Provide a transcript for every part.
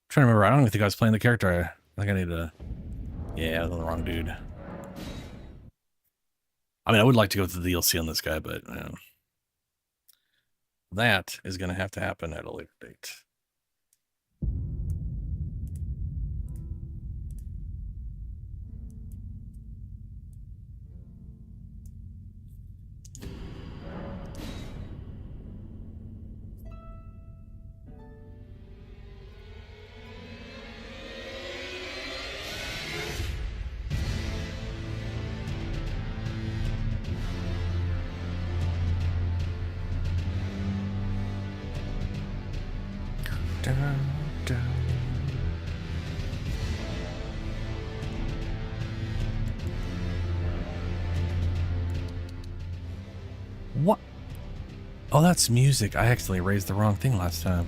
Trying to remember, I don't even think I was playing the character. I think I need to... Yeah, I'm the wrong dude. I mean, I would like to go through the DLC on this guy, but that is going to have to happen at a later date. Dun, dun. What? Oh, that's music. I accidentally raised the wrong thing last time.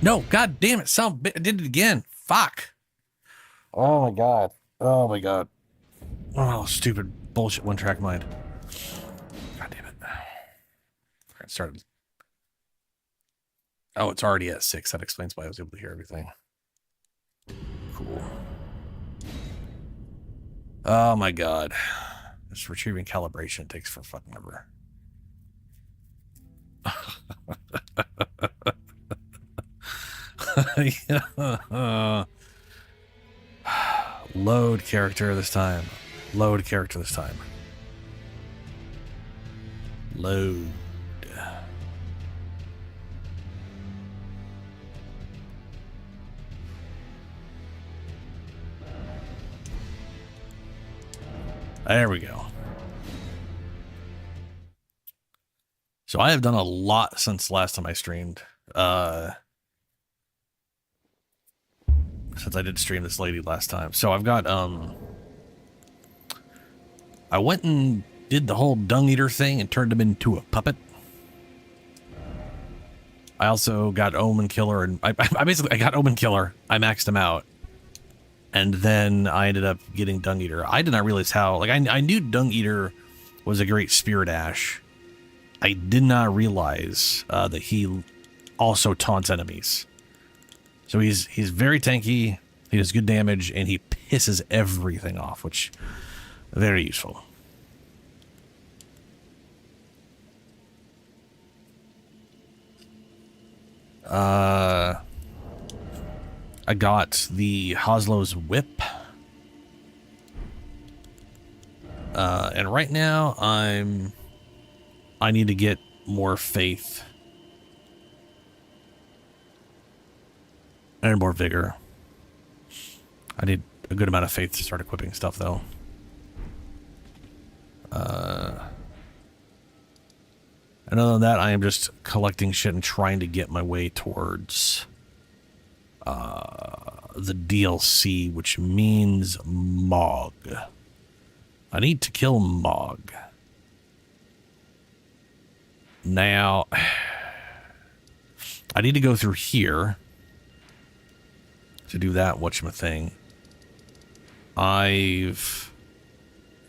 No, god damn it. I did it again. Fuck. Oh my god. Oh my god. Oh, stupid bullshit one track mind. God damn it. It started. Oh, it's already at 6. That explains why I was able to hear everything. Cool. Oh my god. This retrieving calibration takes for fucking ever. Load character this time. Load character this time. Load. There we go. So I have done a lot since last time I streamed. Since I did stream this lady last time. So I've got, I went and did the whole dung eater thing and turned him into a puppet. I also got Omen Killer, and I got Omen Killer. I maxed him out. And then I ended up getting Dung Eater. I did not realize how, like, I knew Dung Eater was a great Spirit Ash. I did not realize that he also taunts enemies. So he's very tanky, he does good damage, and he pisses everything off, which very useful. I got the Hoslow's Whip. And right now I need to get more faith. And more vigor. I need a good amount of faith to start equipping stuff, though. And other than that, I am just collecting shit and trying to get my way towards the DLC, which means Mog. I need to kill Mog. Now, I need to go through here to do that whatchamacallit. I've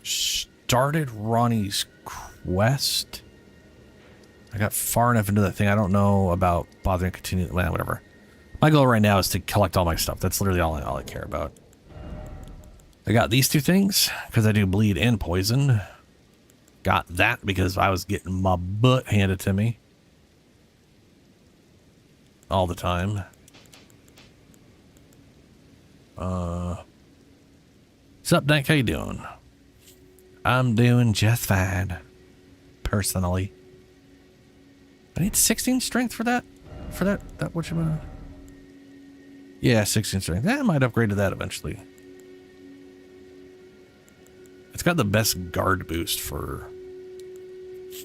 started Ronnie's quest. I got far enough into that thing. I don't know about bothering continuing. Well, whatever. My goal right now is to collect all my stuff. That's literally all I care about. I got these two things because I do bleed and poison. Got that because I was getting my butt handed to me all the time. What's up, Dank? How you doing? I'm doing just fine, personally. I need 16 strength for that. That what you Yeah, 16 strength. I might upgrade to that eventually. It's got the best guard boost for...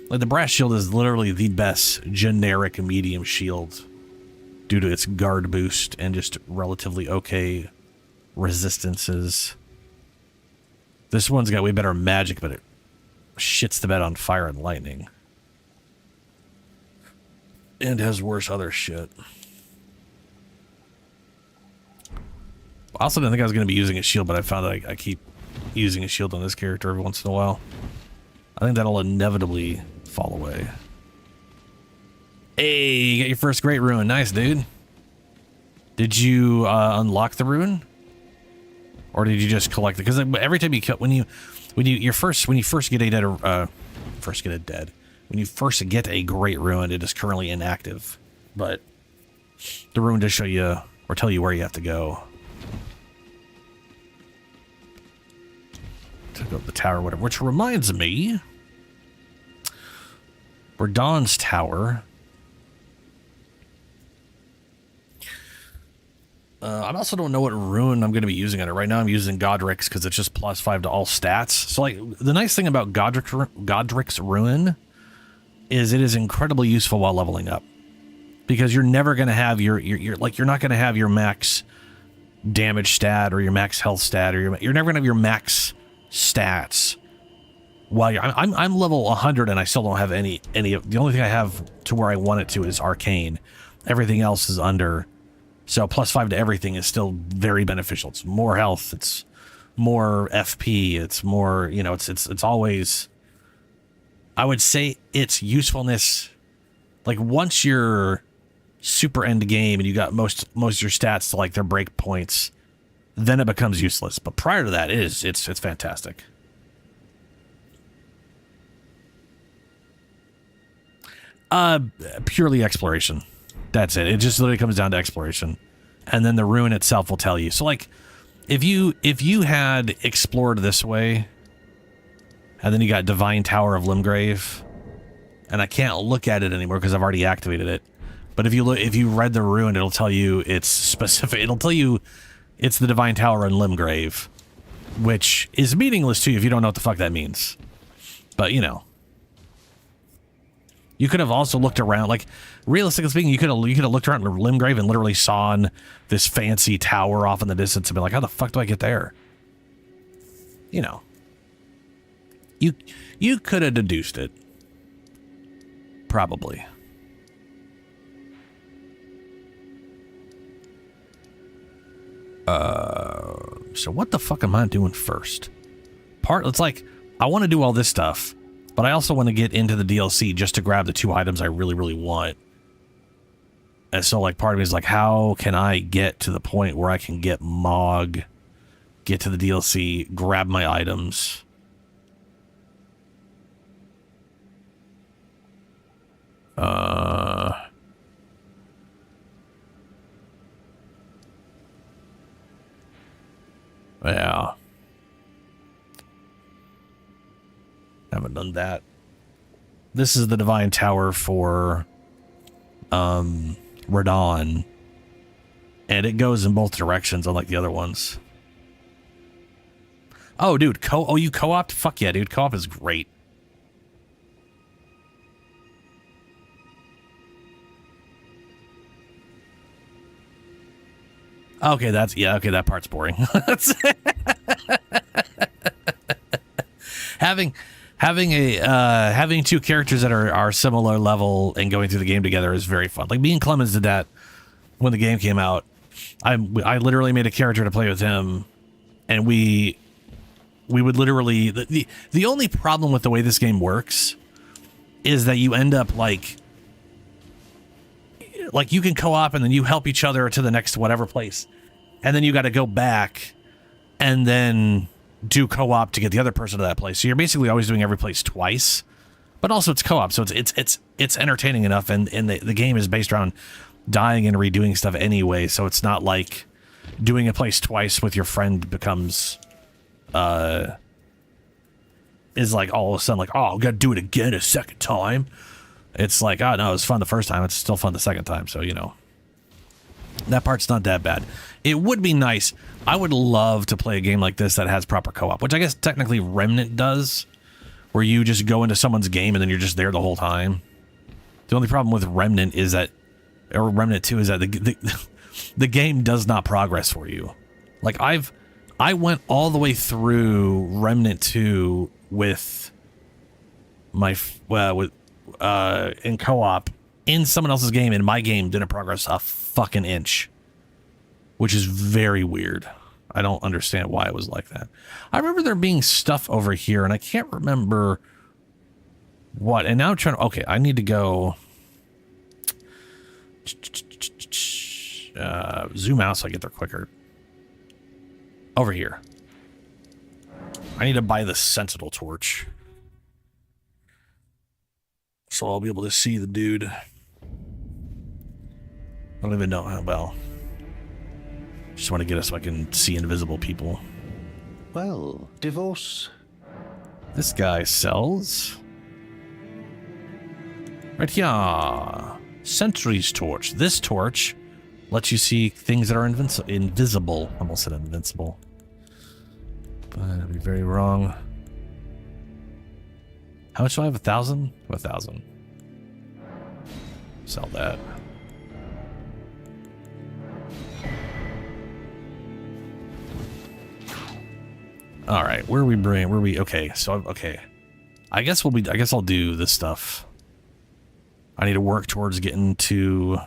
Like, the brass shield is literally the best generic medium shield due to its guard boost and just relatively okay resistances. This one's got way better magic, but it shits the bed on fire and lightning. And has worse other shit. I also didn't think I was going to be using a shield, but I found that I keep using a shield on this character every once in a while. I think that'll inevitably fall away. Hey, you got your first great ruin. Nice, dude. Did you unlock the rune, or did you just collect it? Because every time you when you first get a great rune, it is currently inactive, but the rune does show you or tell you where you have to go to go to the tower, whatever. Which reminds me, Radon's tower. I also don't know what rune I'm going to be using on it. Right now I'm using Godric's because it's just +5 to all stats. So, like, the nice thing about Godric's rune is it is incredibly useful while leveling up. Because you're never going to have you're not going to have your max damage stat or your max health stat, or you're never going to have your max stats. While I'm level 100 and I still don't have any of the only thing I have to where I want it to is arcane. Everything else is under. So +5 to everything is still very beneficial. It's more health. It's more FP. It's more, you know, it's always, I would say its usefulness, like once you're super end game and you got most of your stats to like their break points, then it becomes useless. But prior to that, it's fantastic. Purely exploration. That's it. It just literally comes down to exploration. And then the rune itself will tell you. So, like, if you had explored this way, and then you got Divine Tower of Limgrave, and I can't look at it anymore because I've already activated it. But if you read the rune, it'll tell you it's specific. It'll tell you it's the Divine Tower in Limgrave, which is meaningless to you if you don't know what the fuck that means. But, you know. You could have also looked around, like, realistically speaking, you could have looked around Limgrave and literally saw this fancy tower off in the distance and been like, how the fuck do I get there? You know. You could have deduced it. Probably. So what the fuck am I doing first? It's like, I want to do all this stuff, but I also want to get into the DLC just to grab the 2 items I really, really want. And so, like, part of me is like, how can I get to the point where I can get Mog, get to the DLC, grab my items? Yeah. Haven't done that. This is the Divine Tower for Radon, and it goes in both directions unlike the other ones. Oh, dude, you co-opt? Fuck yeah, dude, co-op is great. Okay, that part's boring. Having 2 characters that are similar level and going through the game together is very fun. Like, me and Clemens did that when the game came out. I literally made a character to play with him, and we would literally, the only problem with the way this game works is that you end up like you can co-op and then you help each other to the next whatever place, and then you got to go back and then do co-op to get the other person to that place. So you're basically always doing every place twice, but also it's co-op, so it's entertaining enough, and the game is based around dying and redoing stuff anyway, so it's not like doing a place twice with your friend becomes is like all of a sudden like, oh, we gotta do it again a second time. It's like, oh no, it was fun the first time, it's still fun the second time. So, you know, that part's not that bad. It would be nice. I would love to play a game like this that has proper co-op, which I guess technically Remnant does, where you just go into someone's game and then you're just there the whole time. The only problem with Remnant is that, or Remnant 2, is that the game does not progress for you. Like, I went all the way through Remnant 2 with my in co-op in someone else's game, and my game didn't progress a fucking inch, which is very weird. I don't understand why it was like that. I remember there being stuff over here, and I can't remember what. And now I'm trying to, okay, I need to go. zoom out so I get there quicker. Over here. I need to buy the Sentinel torch. So I'll be able to see the dude. I don't even know how well. Just want to get it so I can see invisible people. Well, divorce. This guy sells. Right here. Sentry's torch. This torch lets you see things that are invisible. Almost said invincible. But I'd be very wrong. How much do I have? 1,000? 1,000. Sell that. All right, where are we bringing? Where are we? Okay, so okay. I guess I'll do this stuff. I need to work towards getting to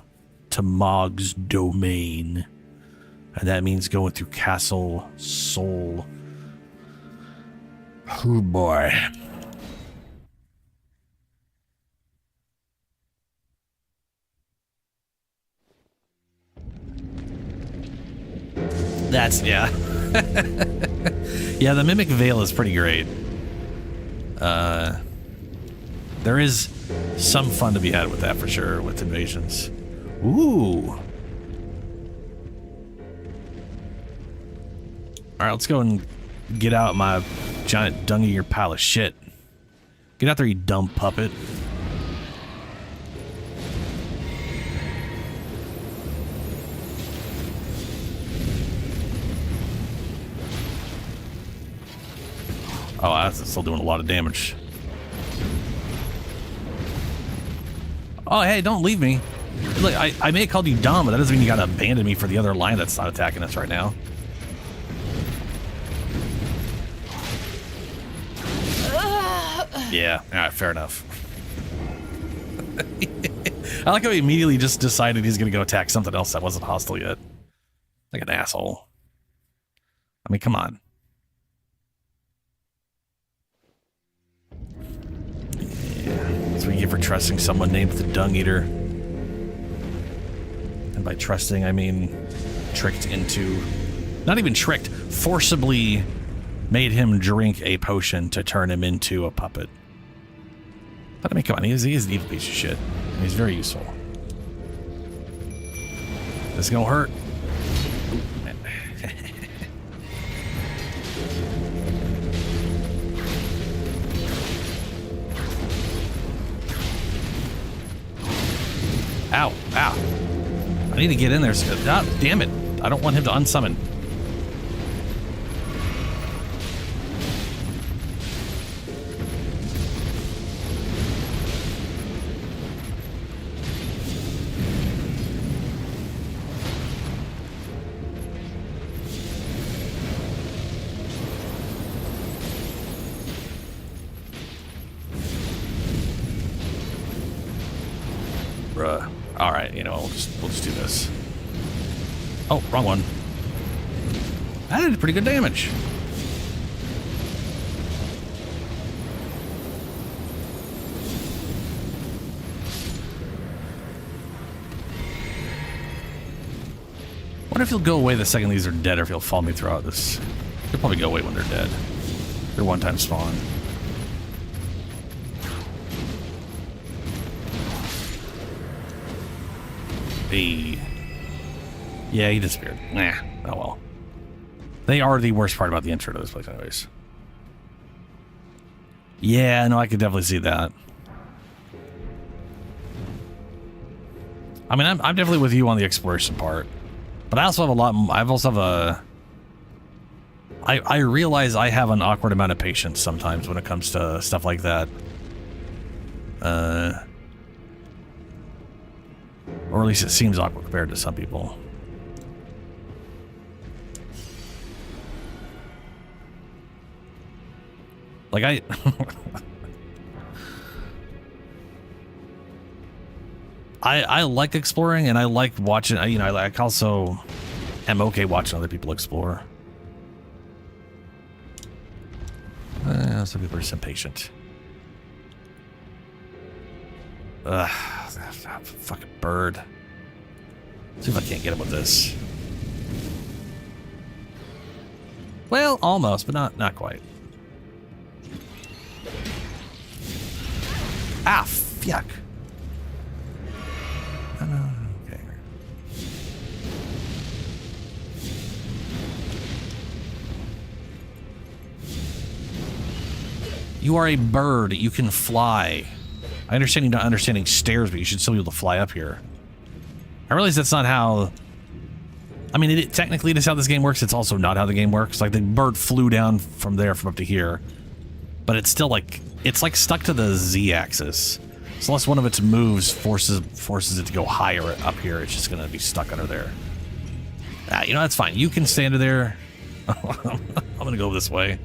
Mog's domain, and that means going through Castle Soul. Oh boy. That's, yeah. Yeah, the Mimic Veil is pretty great. There is some fun to be had with that for sure, with invasions. Ooh. Alright, let's go and get out my giant dung-eater pile of shit. Get out there, you dumb puppet. Oh, that's still doing a lot of damage. Oh, hey, don't leave me. Look, I may have called you dumb, but that doesn't mean you gotta abandon me for the other line that's not attacking us right now. Yeah, alright, fair enough. I like how he immediately just decided he's gonna go attack something else that wasn't hostile yet. Like an asshole. I mean, come on. That's what you get for trusting someone named the Dung Eater. And by trusting, I mean tricked into... Not even tricked. Forcibly made him drink a potion to turn him into a puppet. But I mean, come on, he is an evil piece of shit. And he's very useful. This is gonna hurt. Ow, ow. I need to get in there. Ah, damn it. I don't want him to unsummon. Bruh. Alright, you know, we'll just do this. Oh, wrong one. That did pretty good damage. Wonder if he'll go away the second these are dead, or if he'll follow me throughout this. He'll probably go away when they're dead. They're one-time spawn. Hey. Yeah, he disappeared. Nah. Oh well. They are the worst part about the intro to this place, anyways. Yeah, no, I could definitely see that. I mean, I'm definitely with you on the exploration part, but I also have a lot. I've also have a. I realize I have an awkward amount of patience sometimes when it comes to stuff like that. Or at least it seems awkward compared to some people. Like I like exploring, and I like watching, you know, I also am okay watching other people explore. Some people are just impatient. Ugh, fucking bird. See if I can't get him with this. Well, almost, but not quite. Ah, yuck. Okay. You are a bird. You can fly. I understand you're not understanding stairs, but you should still be able to fly up here. I realize that's not how... I mean, technically it is how this game works. It's also not how the game works. Like, the bird flew down from there from up to here. But it's still like... It's like stuck to the Z-axis. So unless one of its moves forces it to go higher up here, it's just going to be stuck under there. Ah, you know, that's fine. You can stay under there. I'm going to go this way.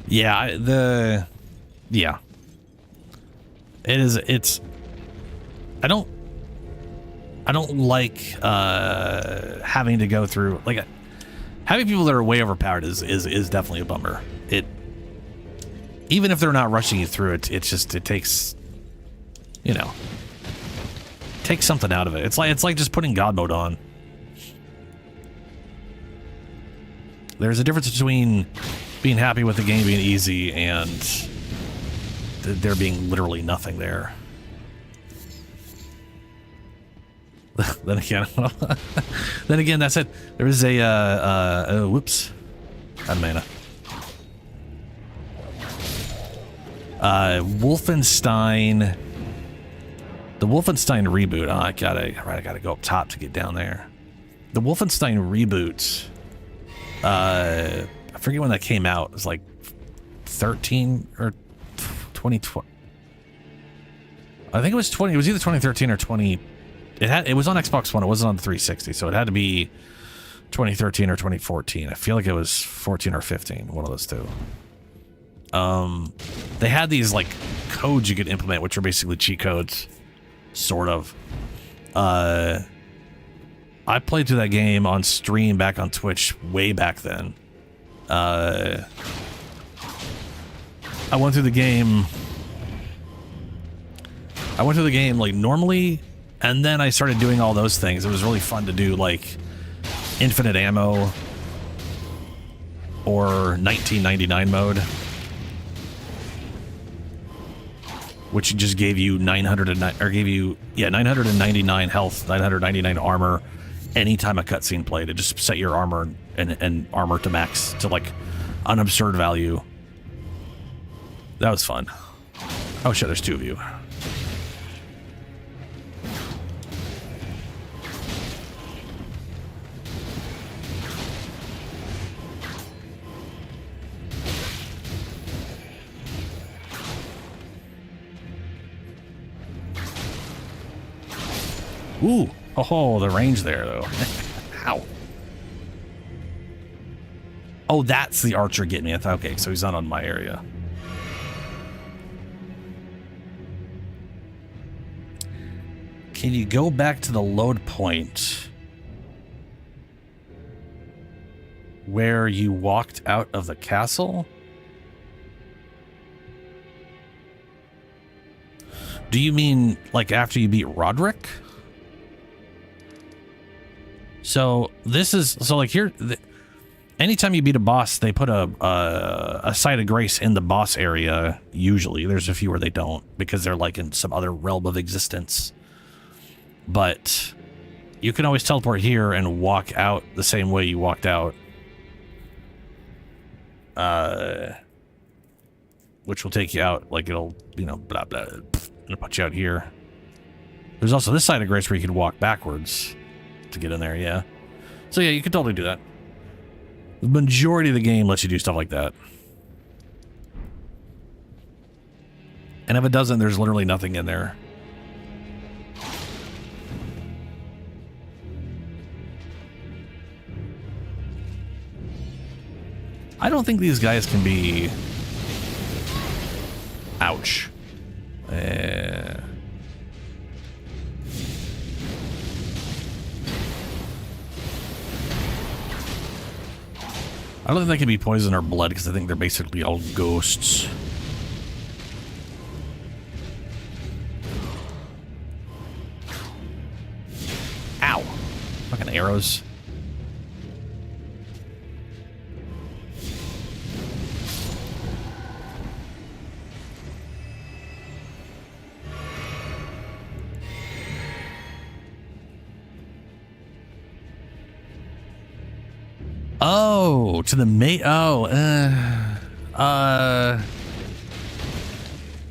Yeah, yeah. It's... I don't like having to go through, like, having people that are way overpowered is definitely a bummer. Even if they're not rushing you through it, it takes, you know, takes something out of it. It's like just putting God mode on. There's a difference between being happy with the game being easy and there being literally nothing there. Then again, that's it. There is a whoops, out of mana. Wolfenstein. The Wolfenstein reboot. Oh, I gotta go up top to get down there. The Wolfenstein reboot. I forget when that came out. It was like 13 or 2020. I think it was 20. It was either 2013 or 20. It was on Xbox One. It wasn't on the 360, so it had to be 2013 or 2014. I feel like it was 14 or 15, one of those two. They had these like codes you could implement, which are basically cheat codes, sort of. I played through that game on stream back on Twitch way back then. I went through the game like normally. And then I started doing all those things. It was really fun to do, like, infinite ammo or 1999 mode, which just gave you 999 health, 999 armor anytime a cutscene played. It just set your armor and armor to max to, like, an absurd value. That was fun. Oh shit, there's two of you. Ooh, oh, the range there, though. Ow. Oh, that's the archer getting me. I thought, okay, so he's not on my area. Can you go back to the load point where you walked out of the castle? Do you mean, like, after you beat Roderick? So this is like here. Anytime you beat a boss, they put a site of grace in the boss area. Usually, there's a few where they don't because they're like in some other realm of existence. But you can always teleport here and walk out the same way you walked out, which will take you out. Like it'll, you know, blah blah, it'll put you out here. There's also this side of grace where you can walk backwards to get in there, yeah. So yeah, you can totally do that. The majority of the game lets you do stuff like that. And if it doesn't, there's literally nothing in there. I don't think these guys can be... Ouch. I don't think they can be poison or blood because I think they're basically all ghosts. Ow. Fucking arrows. Oh, to the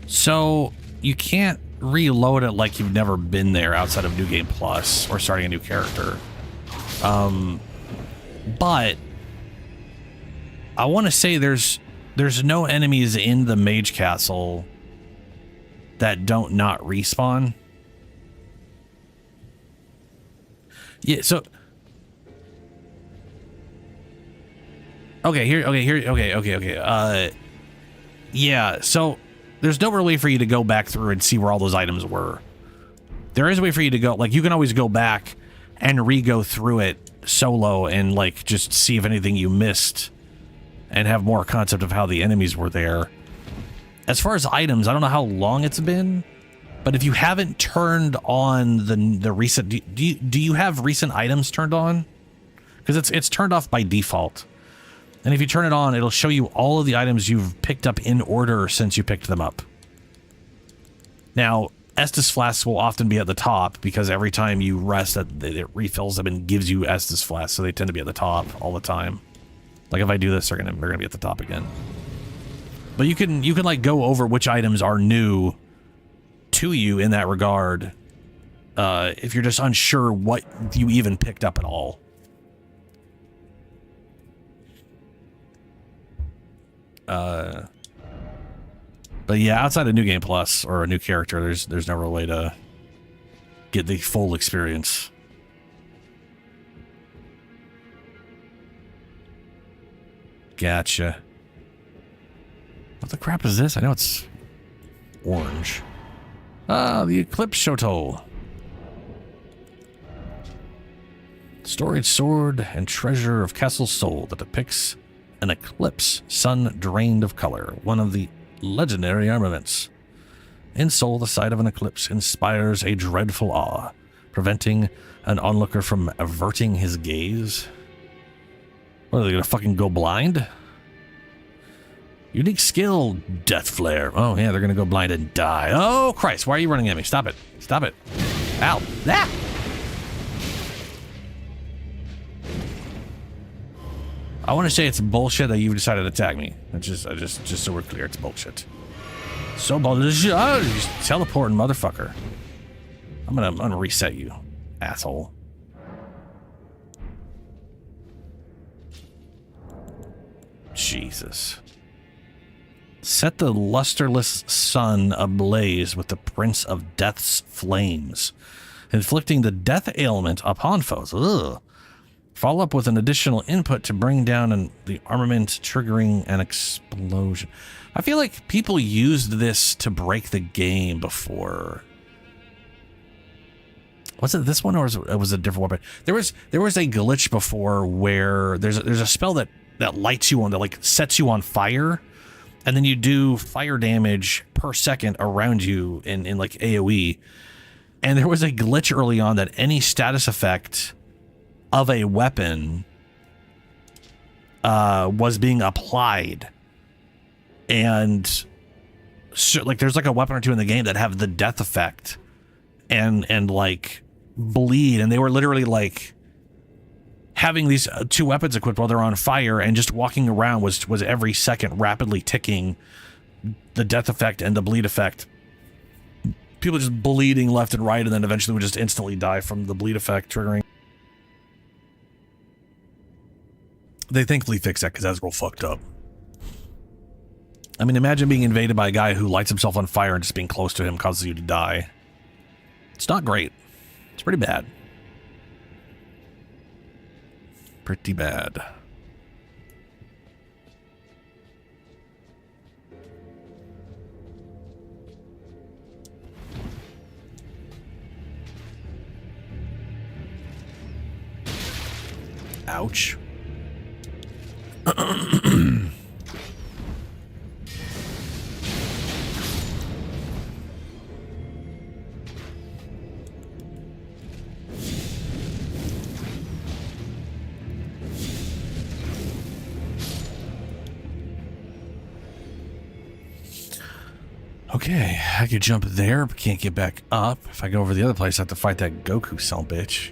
so you can't reload it like you've never been there outside of New Game Plus or starting a new character. But I want to say there's no enemies in the Mage Castle that don't not respawn. Yeah, so okay. Yeah, so there's no real way for you to go back through and see where all those items were. There is a way for you to go, like, you can always go back and re-go through it solo and, like, just see if anything you missed and have more concept of how the enemies were there. As far as items, I don't know how long it's been, but if you haven't turned on the recent... Do you have recent items turned on? Because it's turned off by default. And if you turn it on, it'll show you all of the items you've picked up in order since you picked them up. Now, Estus flasks will often be at the top because every time you rest, it refills them and gives you Estus flasks, so they tend to be at the top all the time. Like if I do this, they're gonna be at the top again. But you can like go over which items are new to you in that regard, if you're just unsure what you even picked up at all. But yeah, outside of New Game Plus or a new character, there's no real way to get the full experience. Gotcha. What the crap is this? I know it's orange. Ah, the Eclipse Shoto. Storied sword and treasure of Castle Soul that depicts an eclipse, sun drained of color, one of the legendary armaments. In Soul, the sight of an eclipse inspires a dreadful awe, preventing an onlooker from averting his gaze. What, are they gonna fucking go blind? Unique skill, Death Flare. Oh yeah, they're gonna go blind and die. Oh Christ, why are you running at me? Stop it. Stop it. Ow. Ah! I want to say it's bullshit that you've decided to attack me. Just so we're clear, it's bullshit. So bullshit. Oh, you teleporting motherfucker. I'm gonna reset you, asshole. Jesus. Set the lusterless sun ablaze with the Prince of Death's flames, inflicting the death ailment upon foes. Ugh. Follow up with an additional input to bring down the armament, triggering an explosion. I feel like people used this to break the game before. Was it this one or was it a different weapon? There was a glitch before where there's a spell that lights you on, that like sets you on fire, and then you do fire damage per second around you in like AoE. And there was a glitch early on that any status effect of a weapon was being applied, and so, like, there's like a weapon or two in the game that have the death effect and like bleed, and they were literally like having these two weapons equipped while they're on fire, and just walking around was every second rapidly ticking the death effect and the bleed effect. People just bleeding left and right, and then eventually would just instantly die from the bleed effect triggering. They thankfully fixed that because that's real fucked up. I mean, imagine being invaded by a guy who lights himself on fire and just being close to him causes you to die. It's not great. It's pretty bad. Pretty bad. Ouch. Okay, I could jump there, but can't get back up. If I go over the other place, I have to fight that Goku son bitch.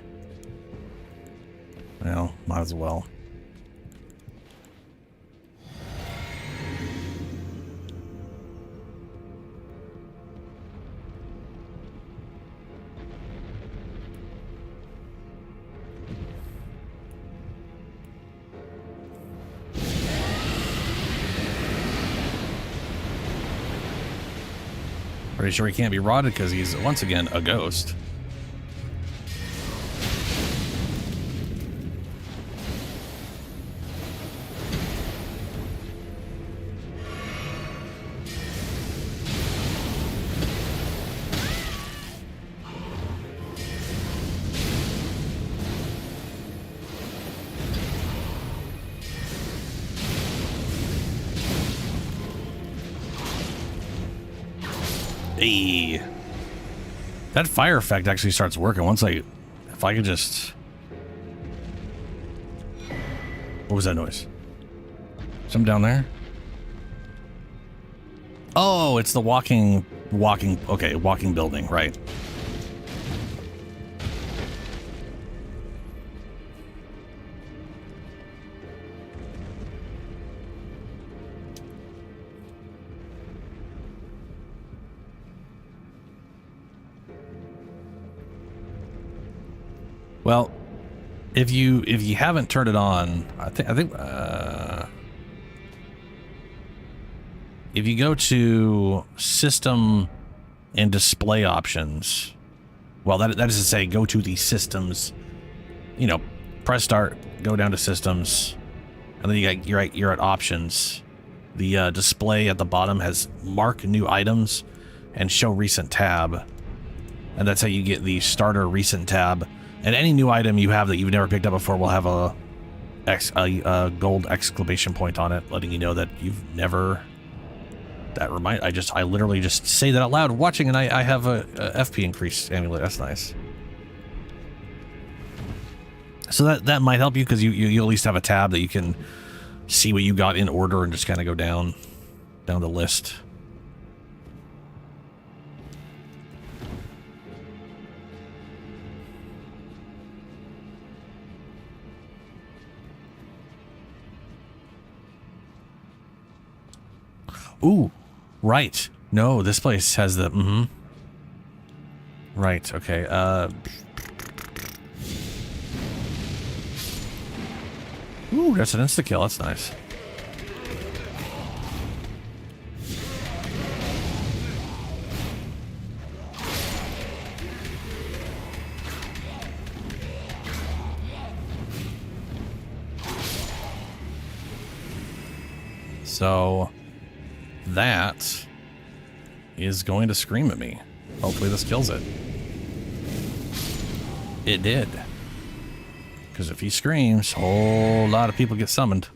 Well, might as well. Pretty sure he can't be rotted because he's, once again, a ghost. Hey. That fire effect actually starts working once if I could just... What was that noise? Something down there? Oh, it's the walking building, right. Well, if you haven't turned it on, I think if you go to system and display options, well, that is to say, go to the systems, you know, press start, go down to systems, and then you're at options. The display at the bottom has mark new items and show recent tab, and that's how you get the starter recent tab. And any new item you have that you've never picked up before will have a gold exclamation point on it, letting you know that you've never. I literally just say that out loud watching, and I have a FP increase amulet. That's nice. So that might help you because you at least have a tab that you can see what you got in order and just kind of go down the list. Ooh, right. No, this place has the, Right, okay, Ooh, that's an insta-kill, that's nice. So... that is going to scream at me. Hopefully this kills it. It did. Because if he screams, a whole lot of people get summoned.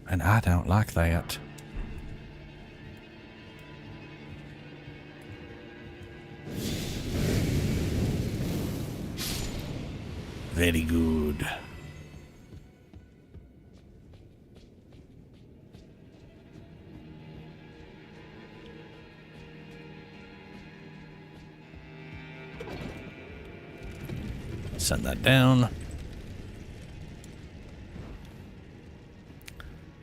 And I don't like that. Very good. Send that down.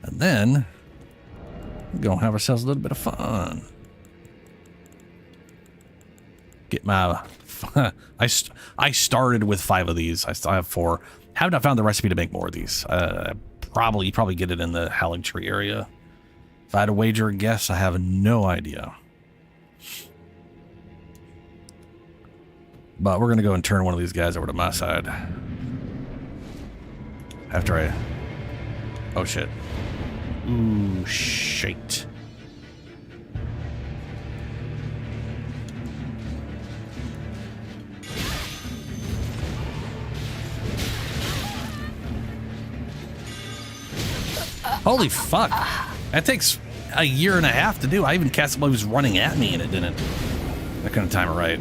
And then we're gonna have ourselves a little bit of fun. Get my I started with 5 of these. I still have 4. Have not found the recipe to make more of these. Probably get it in the Howling Tree area. If I had to wager a guess, I have no idea. But we're going to go and turn one of these guys over to my side. After I... Oh, shit. Ooh, shit. Holy fuck. That takes a year and a half to do. I even cast it while he was running at me and it didn't. I couldn't time it right.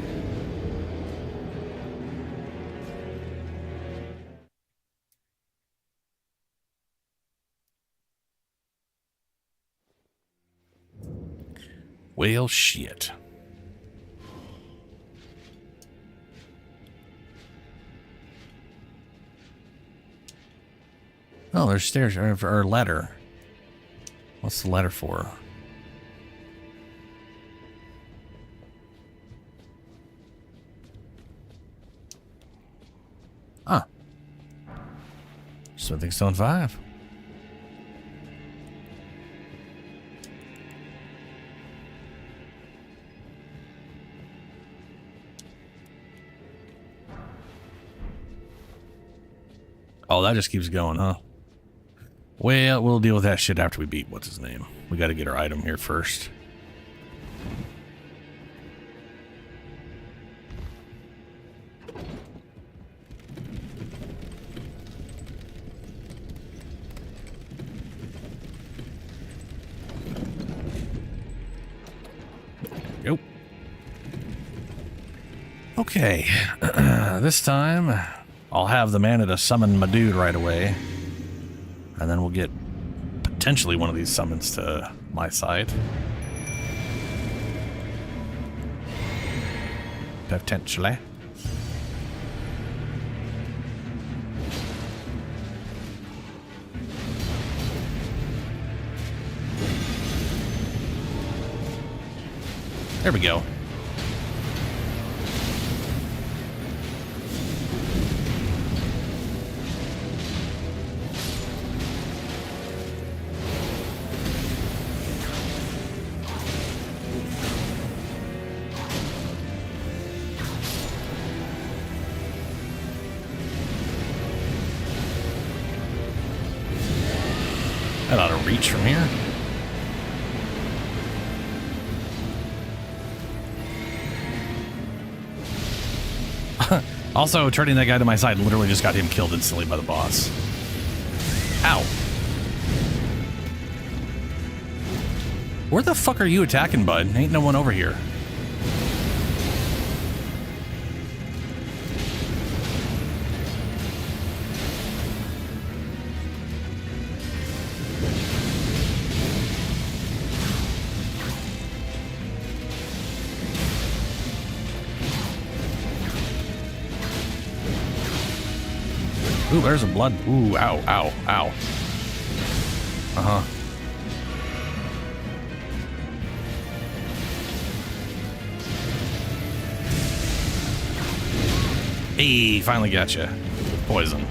Well, shit. Oh, there's stairs or a ladder. What's the ladder for? Ah. Smithing Stone 5. Oh, that just keeps going, huh? Well, we'll deal with that shit after we beat what's his name. We got to get our item here first. Yep. Okay. This time, I'll have the mana to summon my dude right away. And then we'll get potentially one of these summons to my side. Potentially. There we go. That ought to reach from here. Also, turning that guy to my side literally just got him killed instantly by the boss. Ow. Where the fuck are you attacking, bud? Ain't no one over here. Ooh, there's a blood. Ooh, ow, ow, ow. Uh-huh. Hey, finally got you. Poison.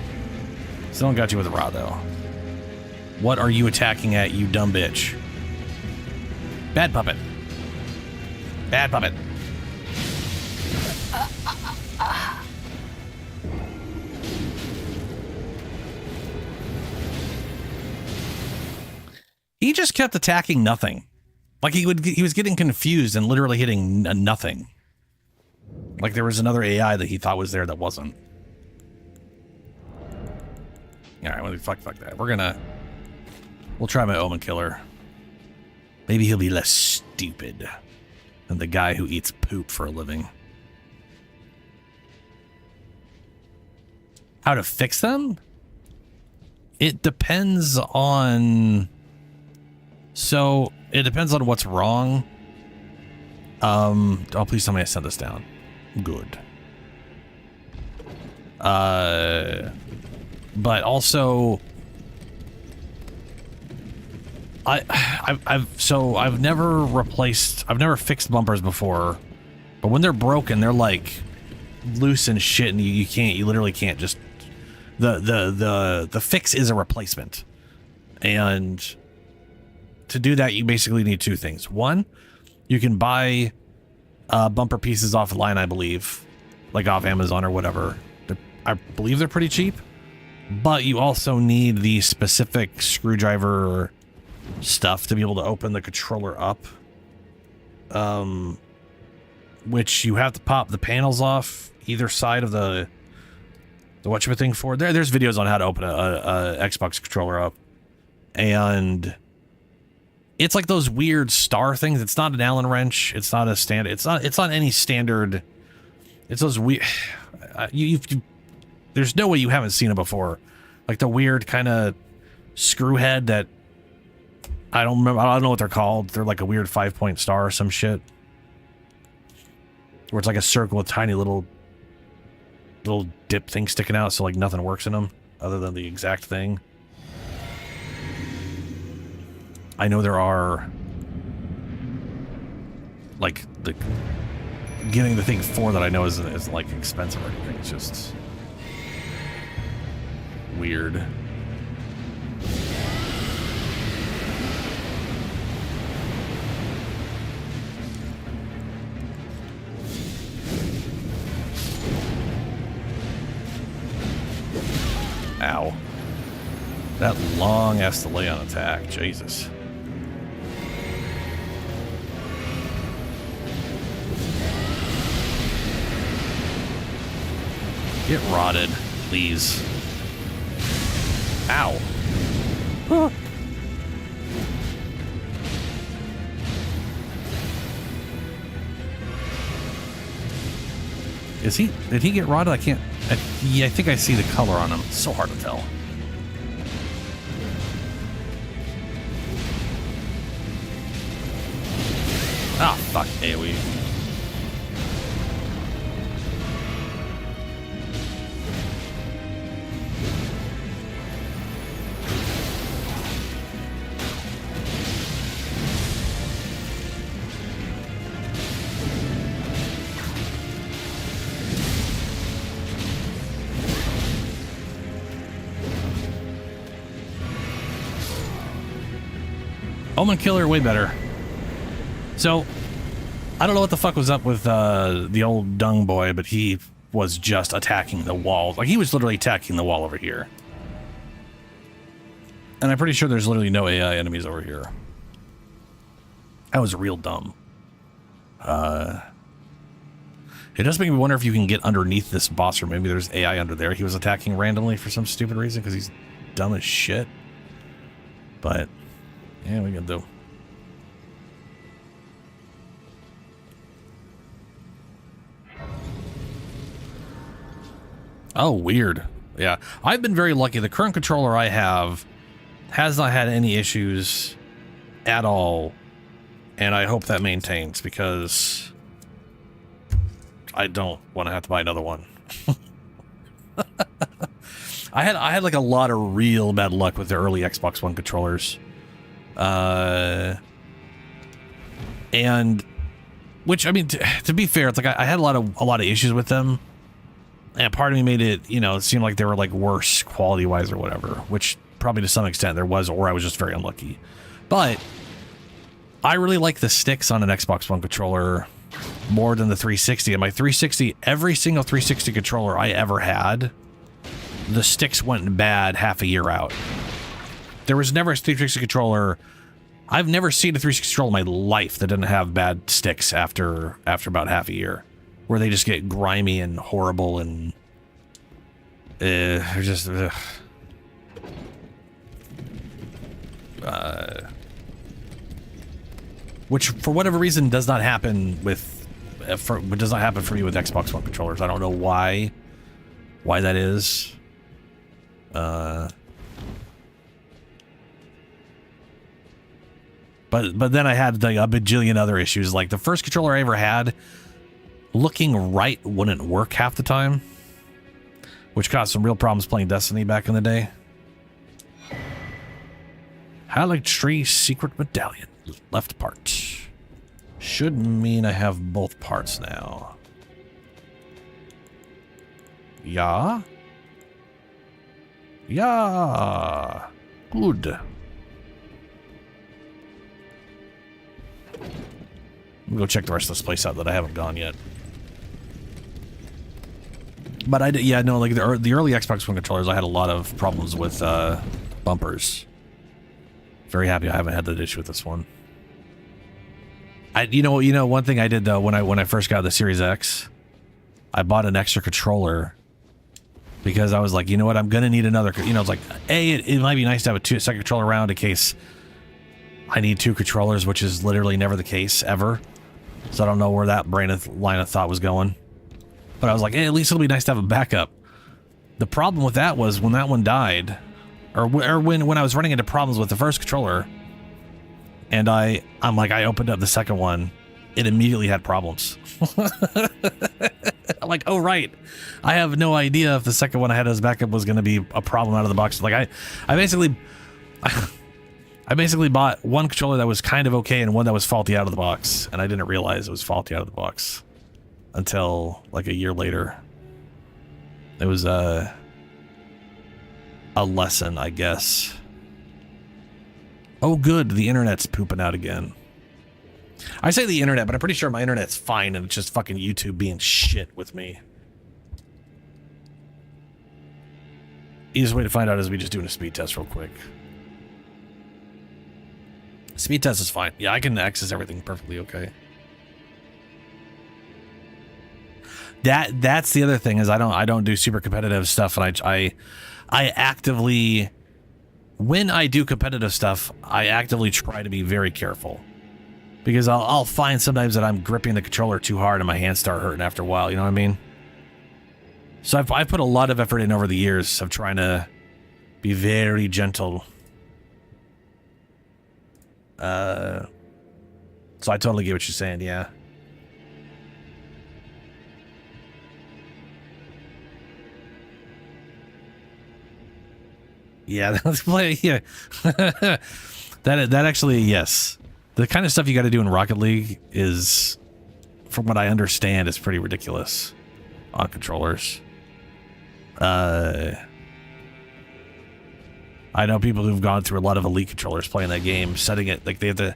Still don't got you with a rod, though. What are you attacking at, you dumb bitch? Bad puppet. Bad puppet. He just kept attacking nothing. Like he was getting confused and literally hitting nothing. Like there was another AI that he thought was there that wasn't. All right, well, fuck that. We'll try my Omen Killer. Maybe he'll be less stupid than the guy who eats poop for a living. How to fix them? It depends on... So, it depends on what's wrong. Oh, please tell me I set this down. Good. But also... I've never fixed bumpers before, but when they're broken, they're like loose and shit, and you literally can't just... The fix is a replacement. And... to do that, you basically need two things. One, you can buy bumper pieces offline, I believe, like off Amazon or whatever. I believe they're pretty cheap, but you also need the specific screwdriver stuff to be able to open the controller up, which you have to pop the panels off either side of the whatchamacallit for. There's videos on how to open a Xbox controller up. and it's like those weird star things. It's not an Allen wrench. It's not a standard. It's not any standard. It's those weird. There's no way you haven't seen it before. Like the weird kind of screw head that I don't remember. I don't know what they're called. They're like a weird 5-point star or some shit. Where it's like a circle with tiny little dip things sticking out, so like nothing works in them other than the exact thing. I know there are like getting the thing for that I know is like expensive or anything. It's just weird. Ow. That long ass delay on attack. Jesus. Get rotted, please. Ow. Huh. Did he get rotted? I can't. Yeah, I think I see the color on him. It's so hard to tell. Ah, fuck, AoE. Omen Killer, way better. So, I don't know what the fuck was up with the old dung boy, but he was just attacking the wall. Like, he was literally attacking the wall over here. And I'm pretty sure there's literally no AI enemies over here. That was real dumb. It does make me wonder if you can get underneath this boss, or maybe there's AI under there he was attacking randomly for some stupid reason, because he's dumb as shit. But, yeah, we can do. Oh, weird. Yeah, I've been very lucky. The current controller I have has not had any issues at all, and I hope that maintains, because I don't want to have to buy another one. I had like a lot of real bad luck with the early Xbox One controllers. And which, I mean, to be fair, it's like I had a lot of issues with them, and part of me made it, you know, it seemed like they were like worse quality wise or whatever, which probably to some extent there was, or I was just very unlucky. But I really like the sticks on an Xbox One controller more than the 360. And my 360, every single 360 controller I ever had, the sticks went bad half a year out. There was never a 360 controller. I've never seen a 360 controller in my life that didn't have bad sticks after about half a year, where they just get grimy and horrible and they're just which for whatever reason does not happen with for me with Xbox One controllers. I don't know why that is. But then I had like a bajillion other issues. Like the first controller I ever had, looking right wouldn't work half the time, which caused some real problems playing Destiny back in the day. Highlight Tree Secret Medallion, left part. Should mean I have both parts now. Yeah? Yeah. Good. Let me go check the rest of this place out that I haven't gone yet. But I did, yeah, no, like the early Xbox One controllers, I had a lot of problems with bumpers. Very happy I haven't had that issue with this one. You know, one thing I did though when I first got the Series X, I bought an extra controller because I was like, you know what, I'm gonna need another. You know, it's like it might be nice to have a second controller around in case I need 2 controllers, which is literally never the case ever. So I don't know where that line of thought was going. But I was like, at least it'll be nice to have a backup. The problem with that was when that one died, or when I was running into problems with the first controller, and I'm like, I opened up the second one, it immediately had problems. I'm like, oh right, I have no idea if the second one I had as backup was going to be a problem out of the box. Like I basically bought one controller that was kind of okay and one that was faulty out of the box, and I didn't realize it was faulty out of the box until like a year later. It was a lesson, I guess. Oh good, the internet's pooping out again. I say the internet, but I'm pretty sure my internet's fine and it's just fucking YouTube being shit with me. Easiest way to find out is we just doing a speed test real quick. Speed test is fine. Yeah, I can access everything perfectly okay. That's the other thing is I don't do super competitive stuff, and I actively, when I do competitive stuff, I actively try to be very careful, because I'll find sometimes that I'm gripping the controller too hard and my hands start hurting after a while. You know what I mean? So I've put a lot of effort in over the years of trying to be very gentle. So I totally get what you're saying. Yeah. Yeah, let's play. Yeah, that actually, yes. The kind of stuff you got to do in Rocket League is, from what I understand, is pretty ridiculous on controllers. I know people who've gone through a lot of Elite controllers playing that game, setting it like they like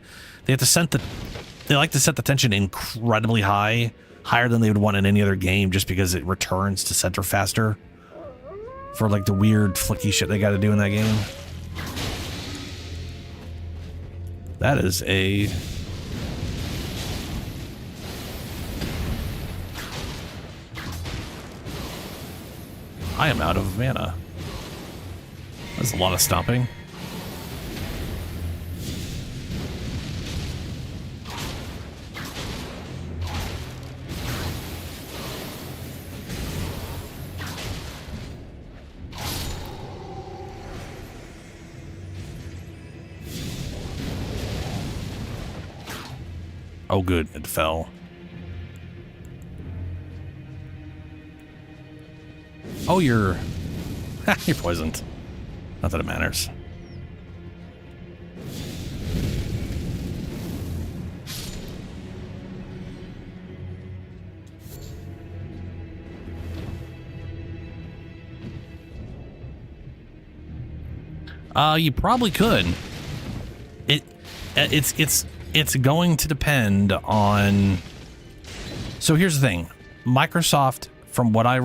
to set the tension incredibly high, higher than they would want in any other game, just because it returns to center faster. For like the weird flicky shit they got to do in that game. That is a... I am out of mana. That's a lot of stomping. Oh good, it fell. Oh, you're poisoned. Not that it matters. You probably could. It's going to depend on... So here's the thing. Microsoft, from what I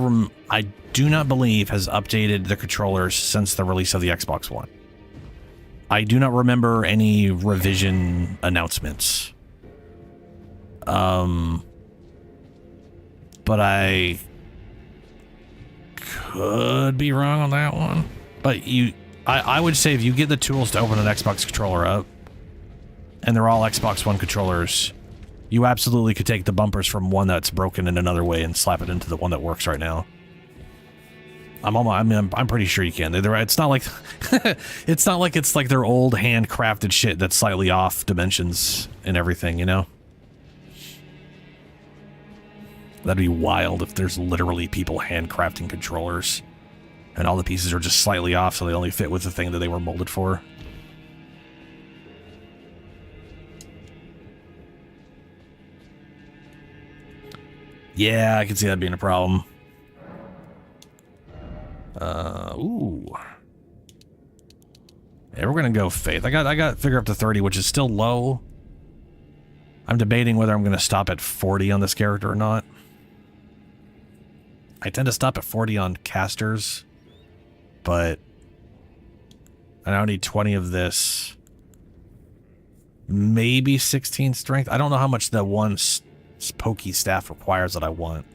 do not believe has updated the controllers since the release of the Xbox One. I do not remember any revision announcements. But I could be wrong on that one. But I would say if you get the tools to open an Xbox controller up, and they're all Xbox One controllers, you absolutely could take the bumpers from one that's broken in another way and slap it into the one that works right now. I'm pretty sure you can. It's not like it's not like it's like their old handcrafted shit that's slightly off dimensions and everything, you know? That'd be wild if there's literally people handcrafting controllers and all the pieces are just slightly off so they only fit with the thing that they were molded for. Yeah, I can see that being a problem. Ooh. Yeah, we're gonna go Faith. I got figure up to 30, which is still low. I'm debating whether I'm gonna stop at 40 on this character or not. I tend to stop at 40 on casters, but I now need 20 of this. Maybe 16 strength. I don't know how much the one pokey staff requires that I want.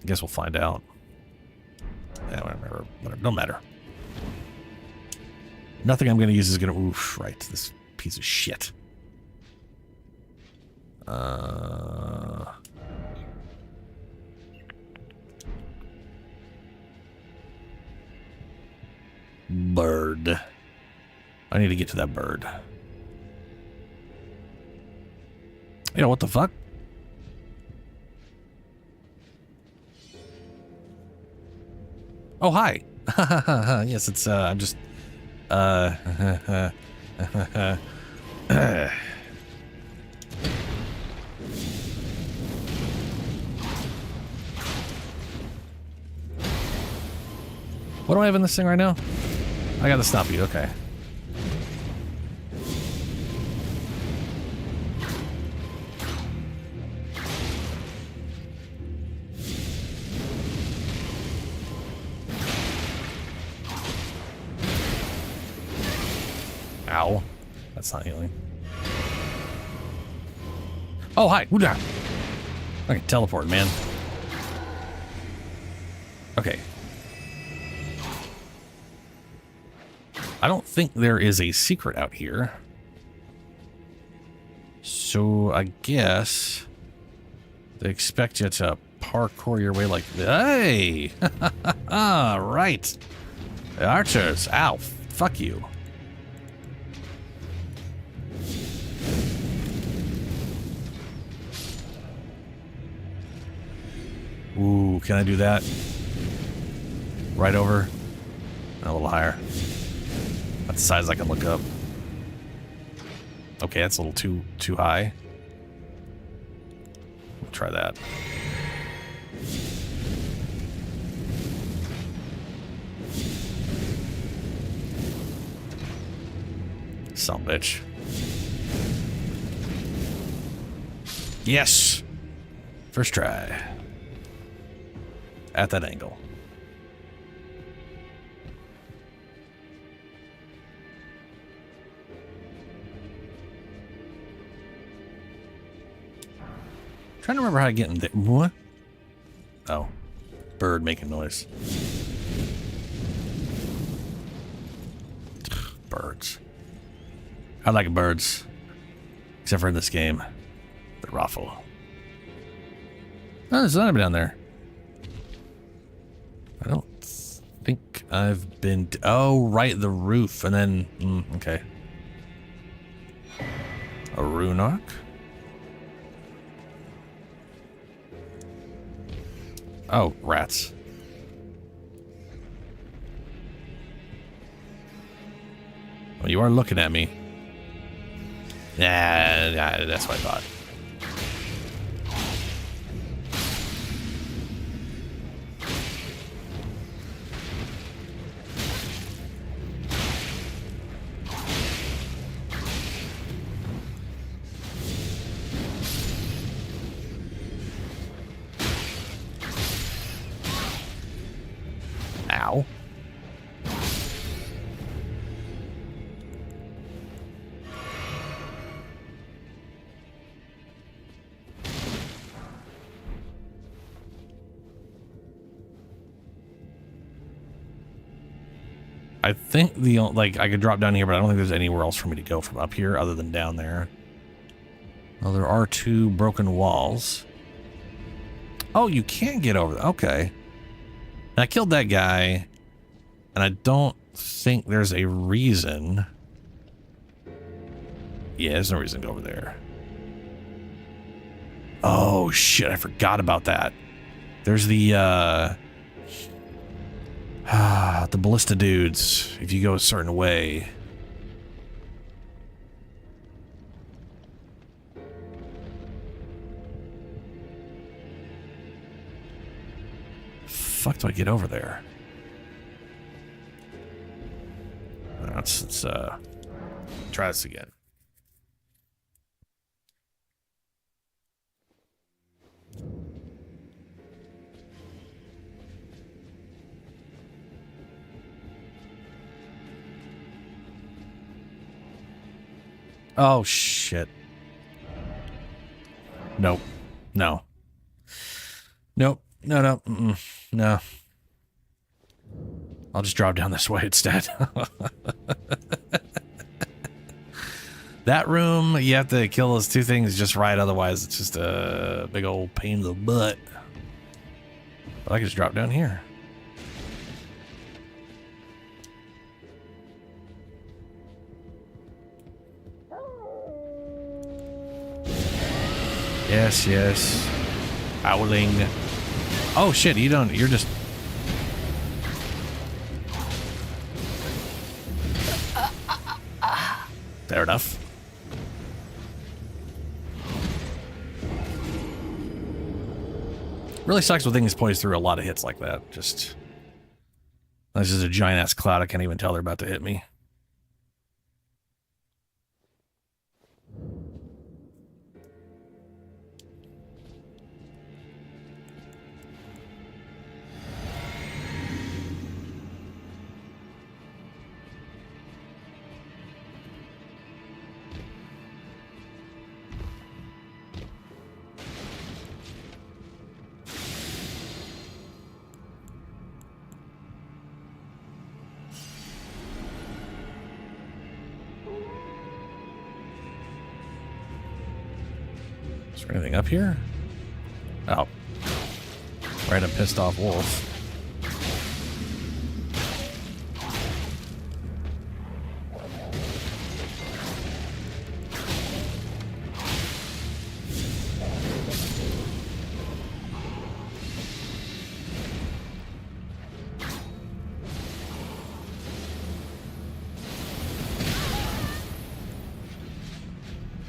Guess we'll find out. Yeah, whatever. Don't matter. Nothing I'm going to use is going to... Oof, right. This piece of shit. Bird. I need to get to that bird. You know, what the fuck? Oh, hi. Yes, it's, I'm just... What do I have in this thing right now? I gotta stop you, okay. Ow. That's not healing. Oh, hi. Woo-da. I can teleport, man. Okay. I don't think there is a secret out here. So I guess they expect you to parkour your way like this. Hey! Right. The archers. Ow. Fuck you. Ooh, can I do that? Right over? A little higher. That's the size I can look up. Okay, that's a little too high. We'll try that. Son bitch. Yes! First try. At that angle. Trying to remember how to get in there. What? Oh. Bird making noise. Birds. I like birds. Except for in this game. They ruffle. Oh, there's another down there. I don't think I've been... Oh, right, the roof. And then... okay. A rune arc? Oh, rats. Well, you are looking at me. Yeah, that's what I thought. Ow. I think like I could drop down here, but I don't think there's anywhere else for me to go from up here other than down there. Well, there are 2 broken walls. Oh, you can't get over there. Okay. I killed that guy, and I don't think there's a reason. Yeah, there's no reason to go over there. Oh, shit, I forgot about that. There's the ballista dudes, if you go a certain way. Fuck do I get over there? Let's try this again. Oh shit. Nope. No. Nope. No, no, no. I'll just drop down this way instead. That room, you have to kill those two things just right, otherwise it's just a big old pain in the butt. But I can just drop down here. Yes, yes. Howling. Oh shit, you don't, you're just... Fair enough. Really sucks when things poise through a lot of hits like that. Just... This is a giant ass cloud, I can't even tell they're about to hit me. Is there anything up here? Oh. Random pissed off wolf.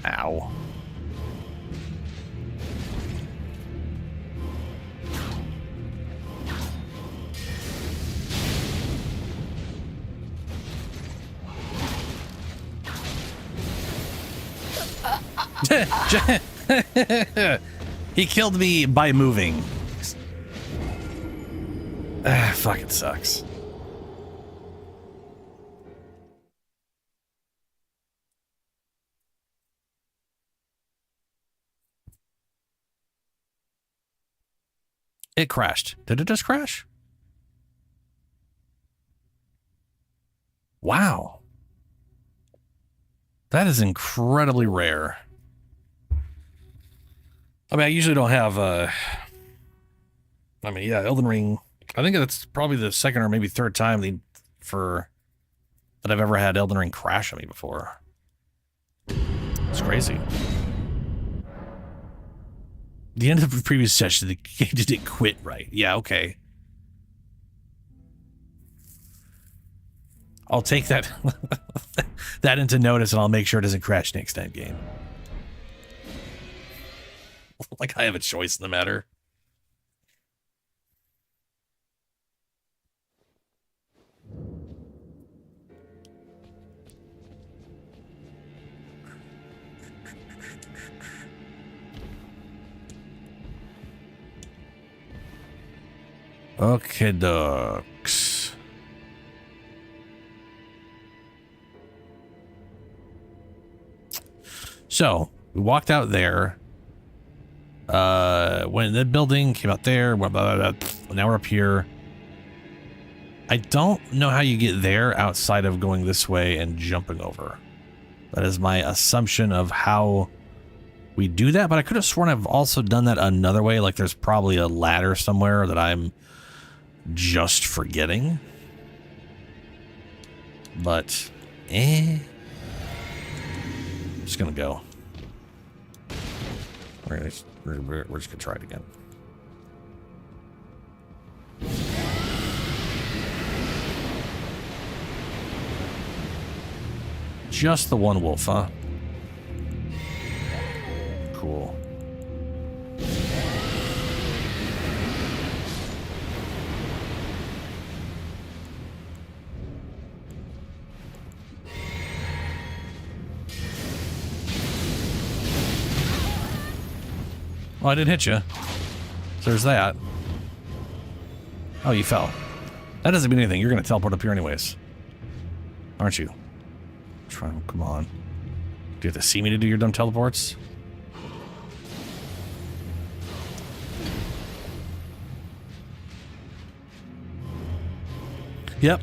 Ow. He killed me by moving. Ah, fucking sucks. It crashed. Did it just crash? Wow. That is incredibly rare. I mean, I usually don't have, I mean, yeah, Elden Ring, I think that's probably the second or maybe third time that I've ever had Elden Ring crash on me before. It's crazy. The end of the previous session, the game didn't quit right. Yeah, okay. I'll take that that into notice, and I'll make sure it doesn't crash next time game. Like I have a choice in the matter. Okay, ducks. So we walked out there. Went in the building, came out there. Blah, blah, blah, blah. Now we're up here. I don't know how you get there outside of going this way and jumping over. That is my assumption of how we do that, but I could have sworn I've also done that another way. Like there's probably a ladder somewhere that I'm just forgetting. But, I'm just gonna go. We're just gonna try it again. Just the one wolf, huh? Cool. Well, I didn't hit you. So there's that. Oh, you fell. That doesn't mean anything. You're going to teleport up here anyways. Aren't you? Come on. Do you have to see me to do your dumb teleports? Yep.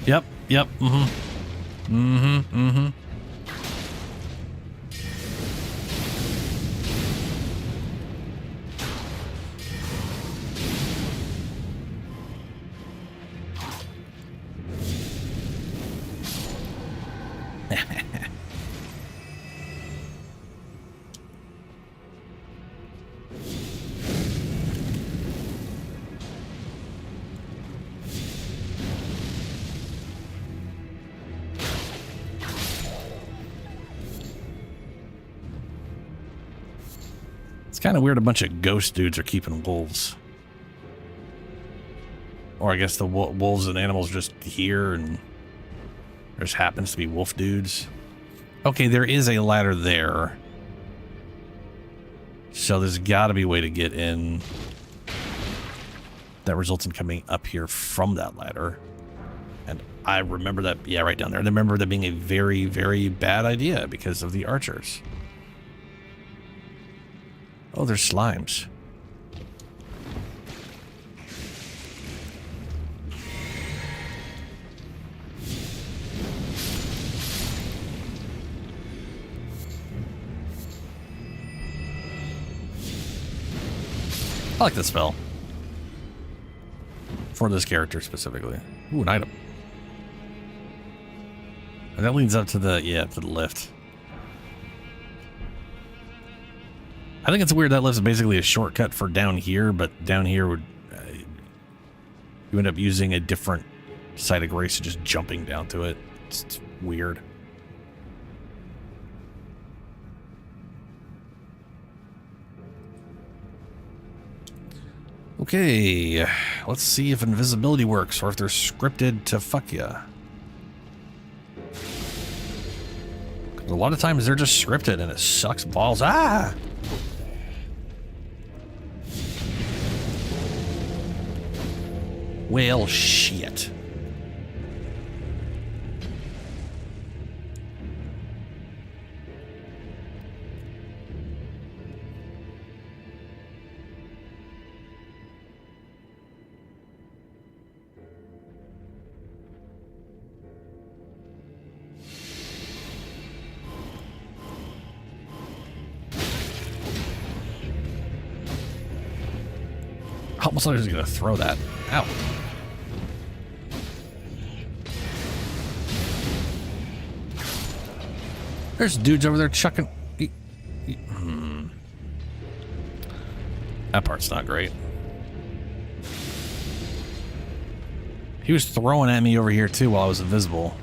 Yep. Yep. Mm-hmm. Mm-hmm. Mm-hmm. It's kind of weird a bunch of ghost dudes are keeping wolves. Or I guess the wolves and animals are just here and there just happens to be wolf dudes. Okay, there is a ladder there. So there's got to be a way to get in that results in coming up here from that ladder. And I remember that, yeah, right down there. And I remember that being a very, very bad idea because of the archers. Oh, there's slimes. I like this spell. For this character specifically. Ooh, an item. And that leads up to the, yeah, to the lift. I think it's weird that lift's basically a shortcut for down here, but down here would you end up using a different site of grace and just jumping down to it. It's weird. Okay, let's see if invisibility works or if they're scripted to fuck ya. A lot of times they're just scripted and it sucks balls. Ah! Well, shit. I almost thought he was going to throw that. Ow. There's dudes over there chucking. That part's not great. He was throwing at me over here too while I was invisible.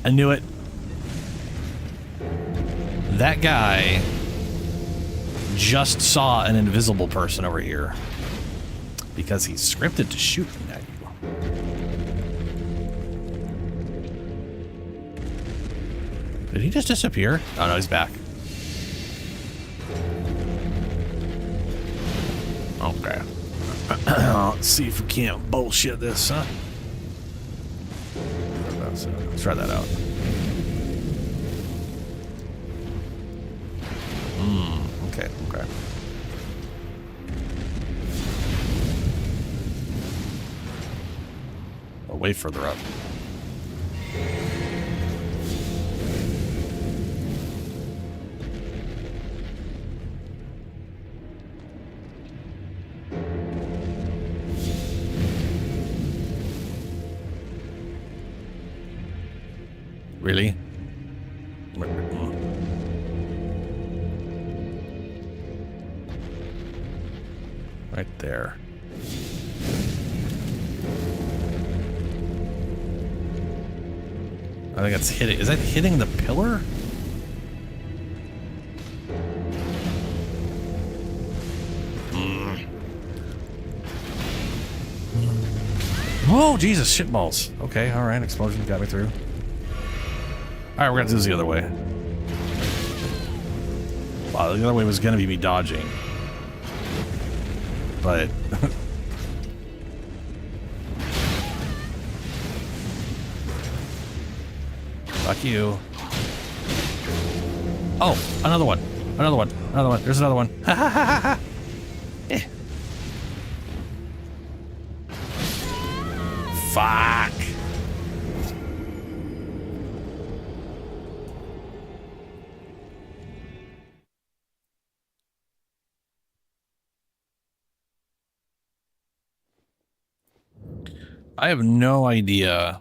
I knew it. That guy just saw an invisible person over here because he's scripted to shoot at you. Did he just disappear? Oh no, he's back. Okay. Let's see if we can't bullshit this, huh? Let's try that out. Okay, okay. Oh, way further up. Really? Right there. I think it's hitting. Is that hitting the pillar? Oh, Jesus, shitballs. Okay, all right, explosion got me through. All right, we're gonna do this the other way. Wow, the other way was gonna be me dodging. But fuck you. Oh, another one. Another one. Another one. There's another one. Ha ha ha ha ha. Eh. Fuck. I have no idea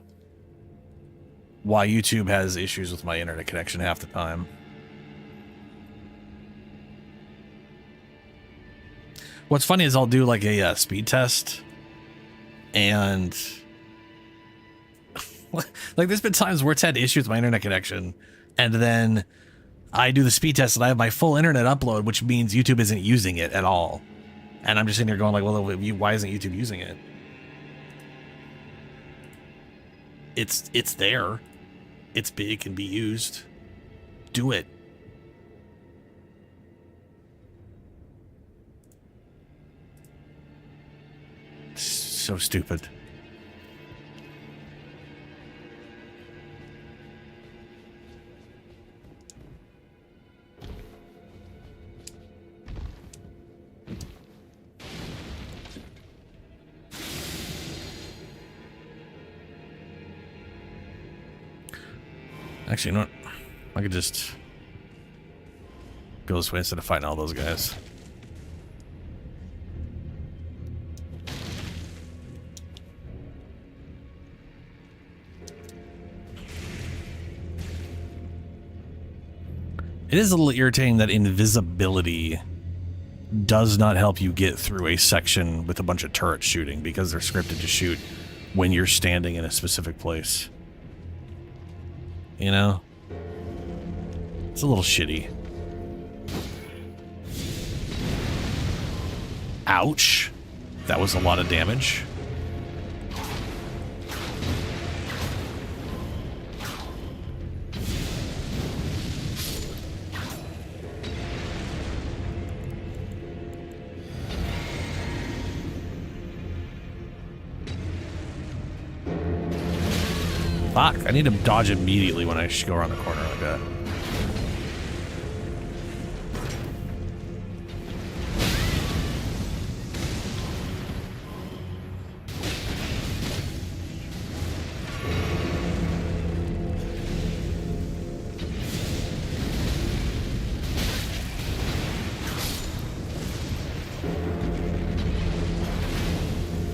why YouTube has issues with my internet connection half the time. What's funny is I'll do like a speed test, and like there's been times where it's had issues with my internet connection, and then I do the speed test and I have my full internet upload, which means YouTube isn't using it at all. And I'm just sitting here going like, well, why isn't YouTube using it? It's there. It's big, can be used. Do it. So stupid. Actually, you know what? I could just go this way instead of fighting all those guys. It is a little irritating that invisibility does not help you get through a section with a bunch of turrets shooting, because they're scripted to shoot when you're standing in a specific place. You know? It's a little shitty. Ouch. That was a lot of damage. Fuck, I need to dodge immediately when I go around the corner like that.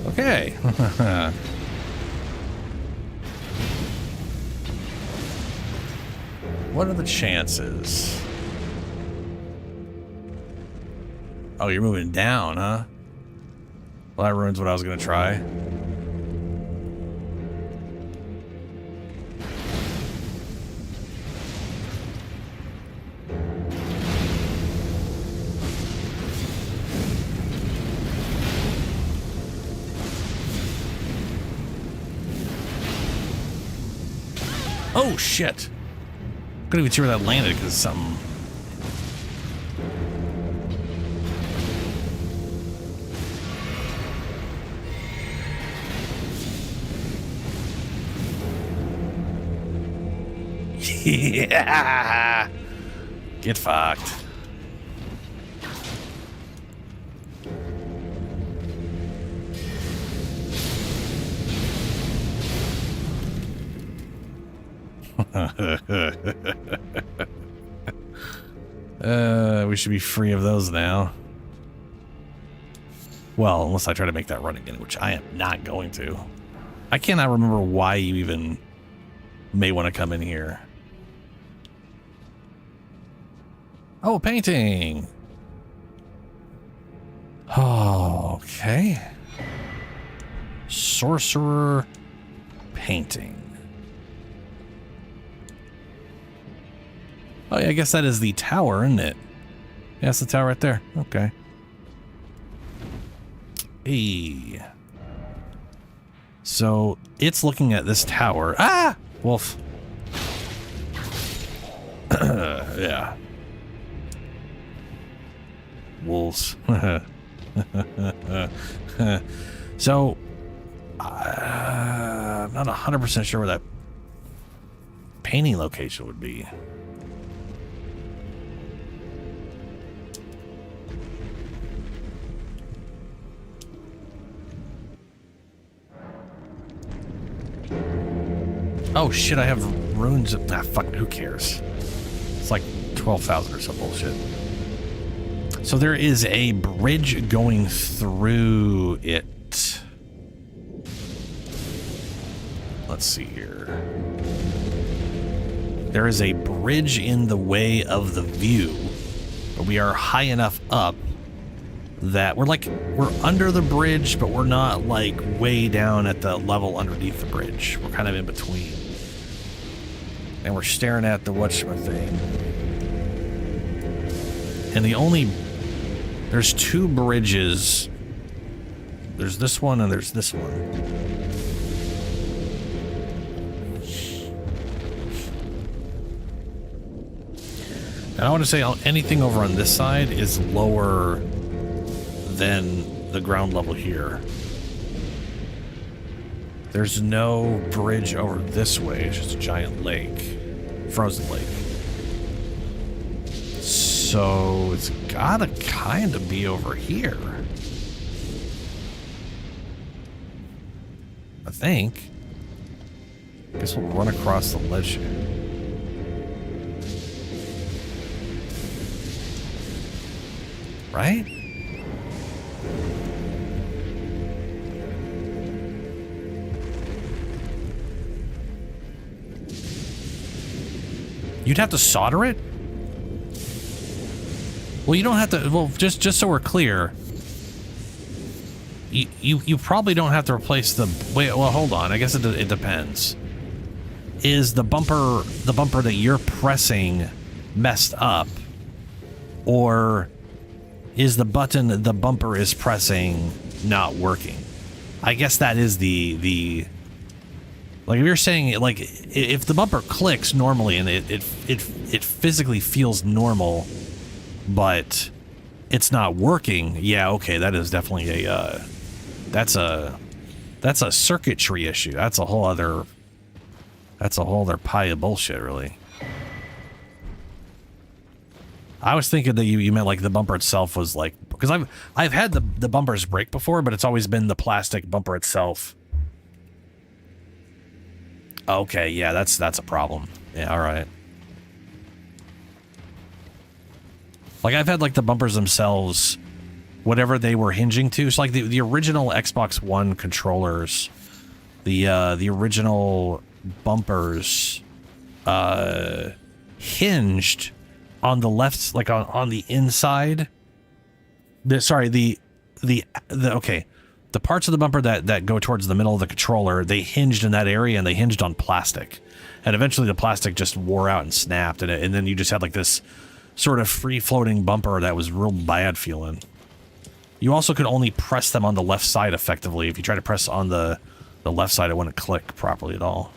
Okay. What are the chances? Oh, you're moving down, huh? Well, that ruins what I was gonna try. Oh, shit. Couldn't even see where that landed because something. Yeah. Get fucked. We should be free of those now. Well, unless I try to make that run again, which I am not going to. I cannot remember why you even may want to come in here. Oh, painting. Oh, okay. Sorcerer painting. Oh, yeah, I guess that is the tower, isn't it? Yeah, it's the tower right there. Okay. Hey. So, it's looking at this tower. Ah! Wolf. Yeah. Wolves. So, I'm not 100% sure where that painting location would be. Oh shit, I have runes. Ah, fuck, who cares? It's like 12,000 or some bullshit. So there is a bridge going through it. Let's see here. There is a bridge in the way of the view, but we are high enough up that we're under the bridge, but we're not like way down at the level underneath the bridge. We're kind of in between. And we're staring at the whatchamacthing. And there's two bridges. There's this one and there's this one. And I want to say anything over on this side is lower than the ground level here. There's no bridge over this way. It's just a giant lake. Frozen lake. So it's gotta kind of be over here. I think. Guess we'll run across the ledge here. Right? You'd have to solder it? Well, you don't have to. Well, just so we're clear, you probably don't have to replace the. Wait, well, hold on. I guess it depends. Is the bumper that you're pressing messed up, or is the button the bumper is pressing not working? I guess that is the. Like if you're saying like if the bumper clicks normally and it physically feels normal, but it's not working, yeah, okay, that is definitely a that's a circuitry issue. That's a whole other pie of bullshit, really. I was thinking that you meant like the bumper itself was like, because I've had the bumpers break before, but it's always been the plastic bumper itself. Okay, yeah, that's a problem. Yeah, all right. Like I've had like the bumpers themselves, whatever they were hinging to. So like the original Xbox One controllers, the original bumpers, hinged on the left, like on the inside. The parts of the bumper that go towards the middle of the controller, they hinged in that area and they hinged on plastic. And eventually the plastic just wore out and snapped, and then you just had like this sort of free-floating bumper that was real bad feeling. You also could only press them on the left side effectively. If you try to press on the left side, it wouldn't click properly at all.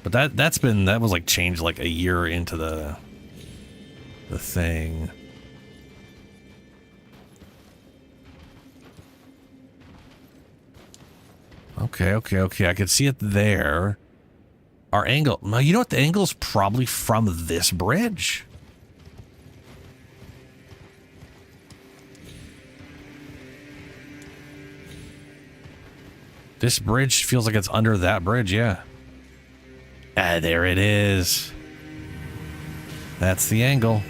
But that was like changed like a year into the thing. Okay. I can see it there. Our angle. Now, you know what? The angle is probably from this bridge. This bridge feels like it's under that bridge, yeah. Ah, there it is. That's the angle.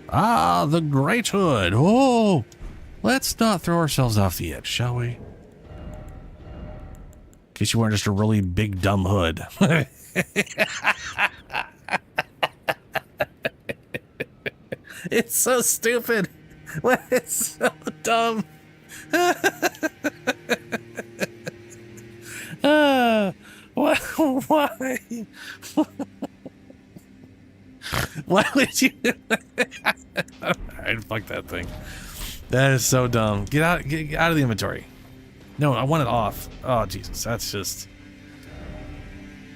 Ah, the Great Hood. Oh, let's not throw ourselves off the edge, shall we? In case you weren't just a really big, dumb hood. It's so stupid. It's so dumb. Why? Why would you? Alright, fuck that thing. That is so dumb. Get out of the inventory. No, I want it off. Oh Jesus, that's just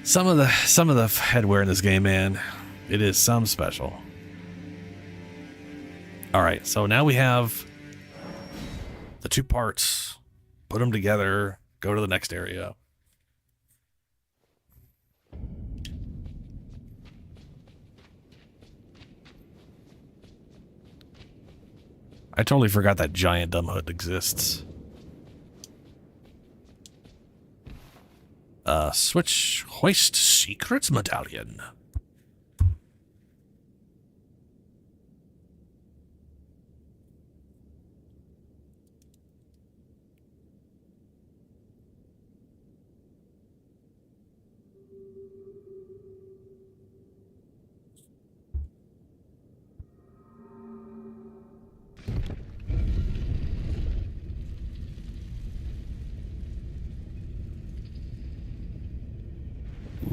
some of the headwear in this game, man. It is some special. Alright, so now we have the two parts. Put them together. Go to the next area. I totally forgot that giant dumb hood exists. Switch hoist secrets medallion.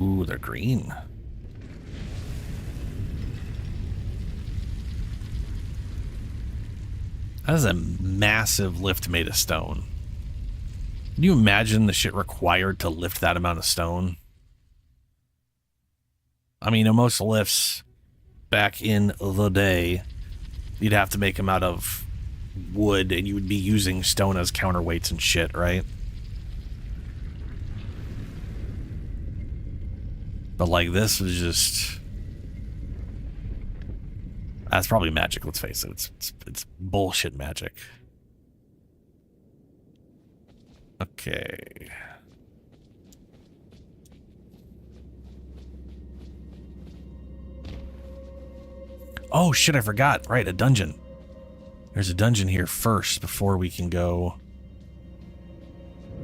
Ooh, they're green. That is a massive lift made of stone. Can you imagine the shit required to lift that amount of stone? I mean, in most lifts back in the day, you'd have to make them out of wood, and you would be using stone as counterweights and shit, right? But like this was just... That's probably magic, let's face it. It's bullshit magic. Okay. Oh shit, I forgot. Right, a dungeon. There's a dungeon here first before we can go.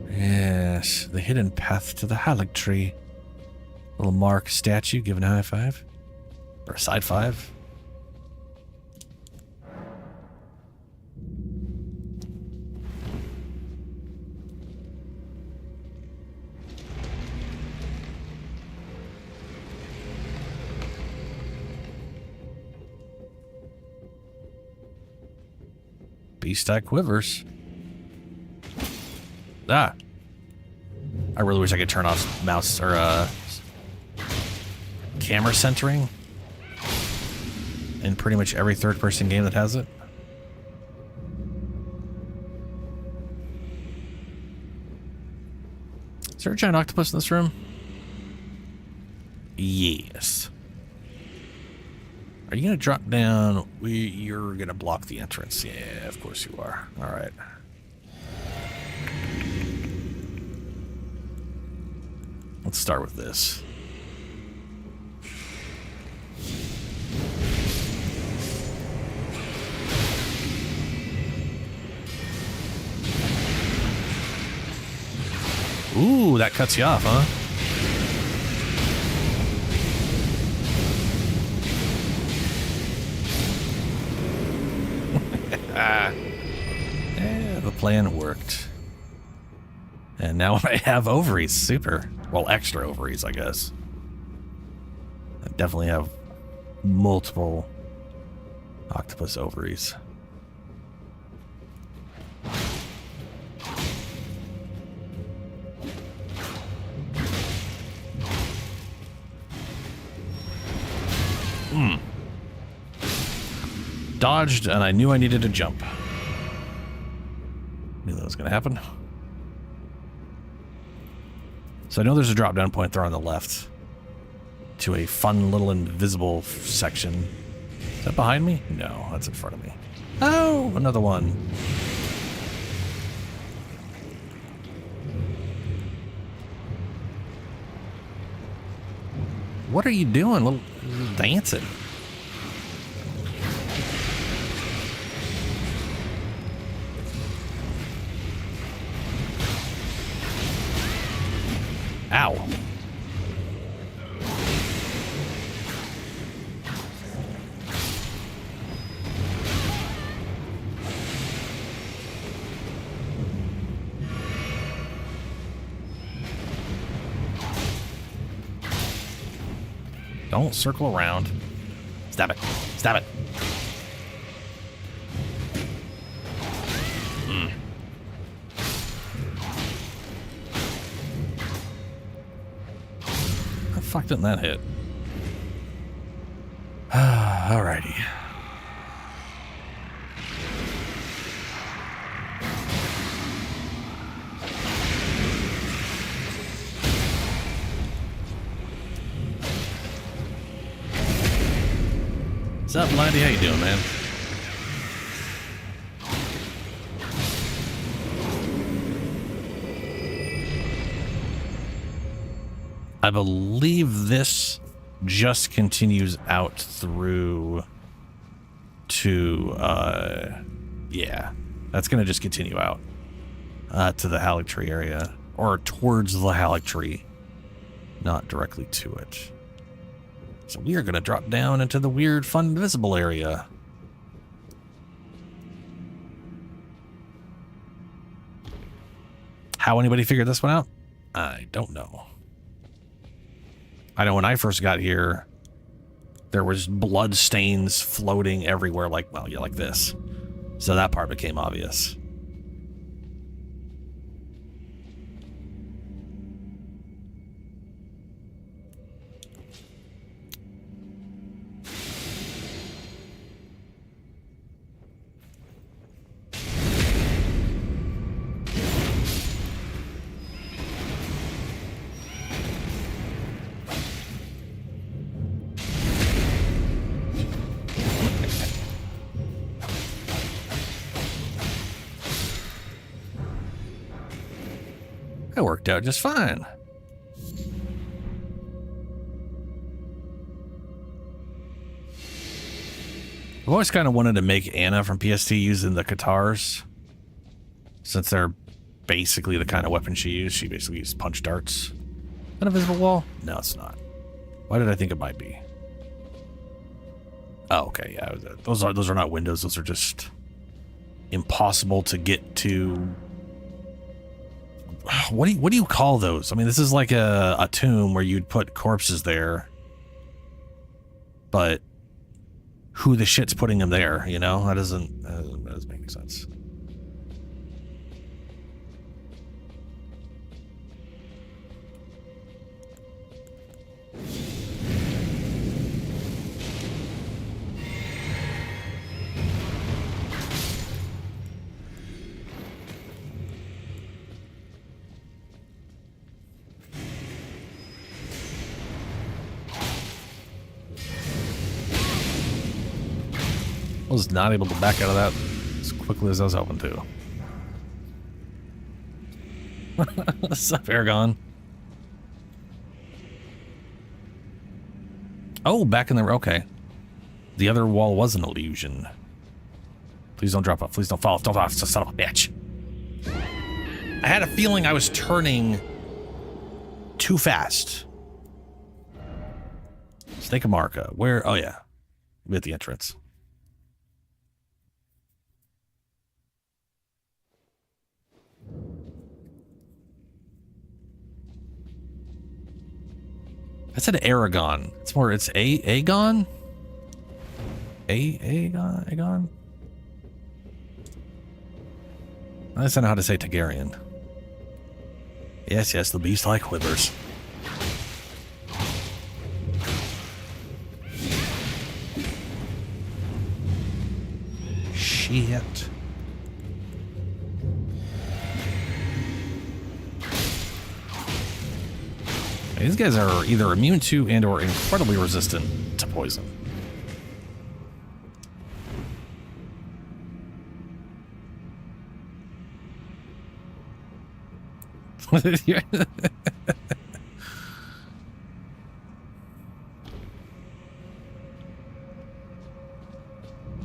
Yes, the hidden path to the Halleck tree. Little mark statue giving a high five. Or a side five. Beast-stack quivers. Ah. I really wish I could turn off mouse or camera centering in pretty much every third-person game that has it. Is there a giant octopus in this room? Yes. Are you gonna drop down? You're gonna block the entrance. Yeah, of course you are. All right. Let's start with this. Ooh, that cuts you off, huh? Yeah, the plan worked. And now I have ovaries. Super. Well, extra ovaries, I guess. I definitely have multiple octopus ovaries. Dodged, and I knew I needed to jump. Knew that was going to happen. So I know there's a drop-down point there on the left to a fun little invisible section. Is that behind me? No, that's in front of me. Oh, another one. What are you doing? Little dancing. Ow. Don't circle around. Stab it. Stab it. How the fuck didn't that hit? Alrighty. What's up, Blindy? How you doing, man? I believe this just continues out through to, yeah, that's going to just continue out to the Halleck Tree area, or towards the Halleck Tree, not directly to it. So we are going to drop down into the weird, fun, invisible area. How anybody figured this one out? I don't know. I know when I first got here, there was blood stains floating everywhere, like, well, yeah, like this. So that part became obvious. That worked out just fine. I've always kind of wanted to make Anna from PST using the Katars, since they're basically the kind of weapon she used. She basically used punch darts. An invisible wall? No, it's not. Why did I think it might be? Oh, okay, yeah. Those are not windows. Those are just impossible to get to. What do you call those? I mean, this is like a tomb where you'd put corpses there, but who the shit's putting them there? You know, that doesn't make any sense. I was not able to back out of that as quickly as I was hoping to. What's up, Aragon? Oh, back in the... Okay. The other wall was an illusion. Please don't drop off. Please don't fall off. Don't fall off, son of a bitch. I had a feeling I was turning too fast. Snake of Marca. Where? Oh, yeah. We're at the entrance. I said Aragon. It's more, it's Aegon? Aegon? I just don't know how to say Targaryen. Yes, the beast like quivers. Shit. These guys are either immune to and or incredibly resistant to poison.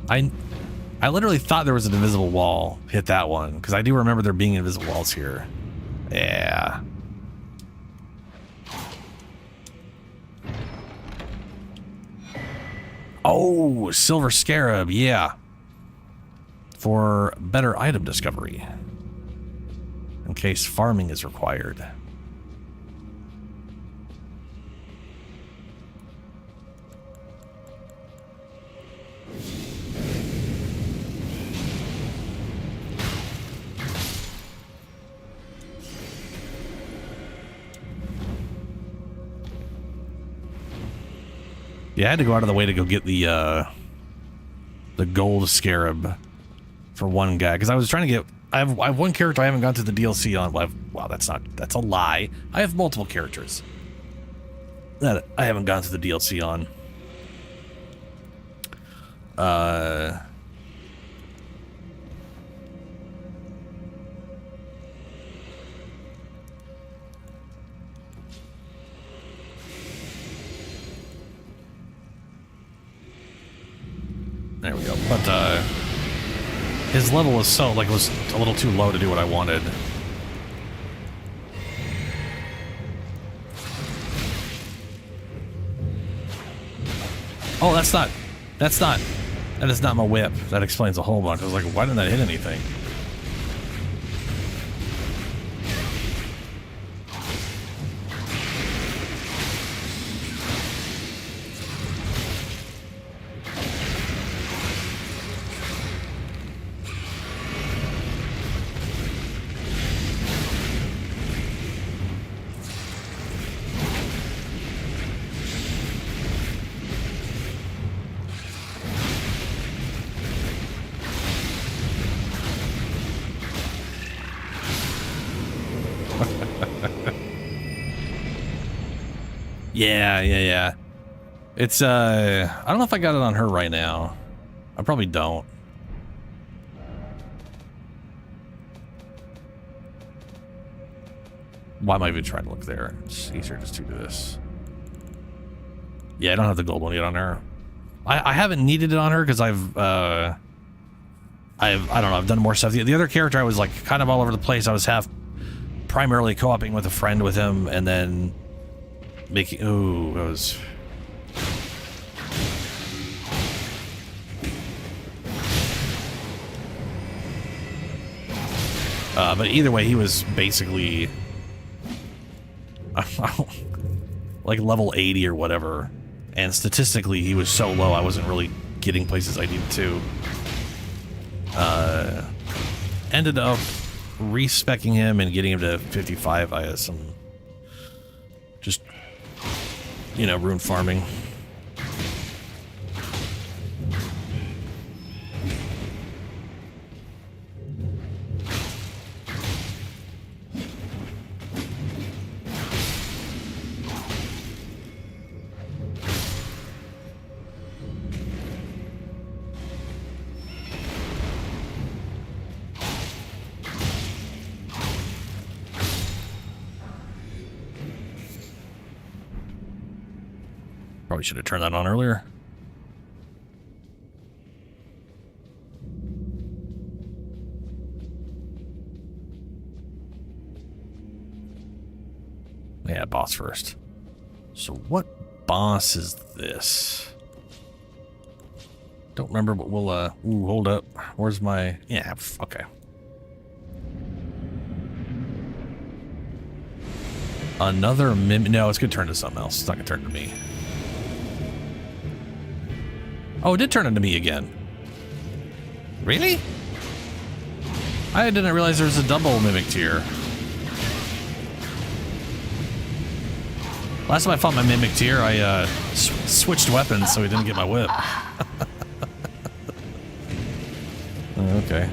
I literally thought there was an invisible wall. Hit that one because I do remember there being invisible walls here. Yeah. Oh, Silver Scarab, yeah. For better item discovery. In case farming is required. Yeah, I had to go out of the way to go get the gold scarab for one guy because I was trying to get. I have one character I haven't gone to the DLC on. Wow, that's a lie. I have multiple characters that I haven't gone to the DLC on. There we go. But his level was so, like, it was a little too low to do what I wanted. Oh, that is not my whip. That explains a whole bunch. I was like, why didn't that hit anything? Yeah. It's, I don't know if I got it on her right now. I probably don't. Why am I even trying to look there? It's easier just to do this. Yeah, I don't have the gold one yet on her. I haven't needed it on her because I don't know, I've done more stuff. The other character, I was like kind of all over the place. I was primarily co-oping with a friend with him, and then making, ooh, it was... but either way, he was basically like level 80 or whatever, and statistically he was so low I wasn't really getting places I needed to. Ended up respecking him and getting him to 55 via some just, you know, rune farming. Probably should have turned that on earlier. Yeah, boss first. So what boss is this? Don't remember, but we'll, ooh, hold up. Where's my, yeah, okay. Another no, it's gonna turn to something else. It's not gonna turn to me. Oh, it did turn into me again. Really? I didn't realize there was a double mimic tier. Last time I fought my mimic tier, I switched weapons so he didn't get my whip. Okay.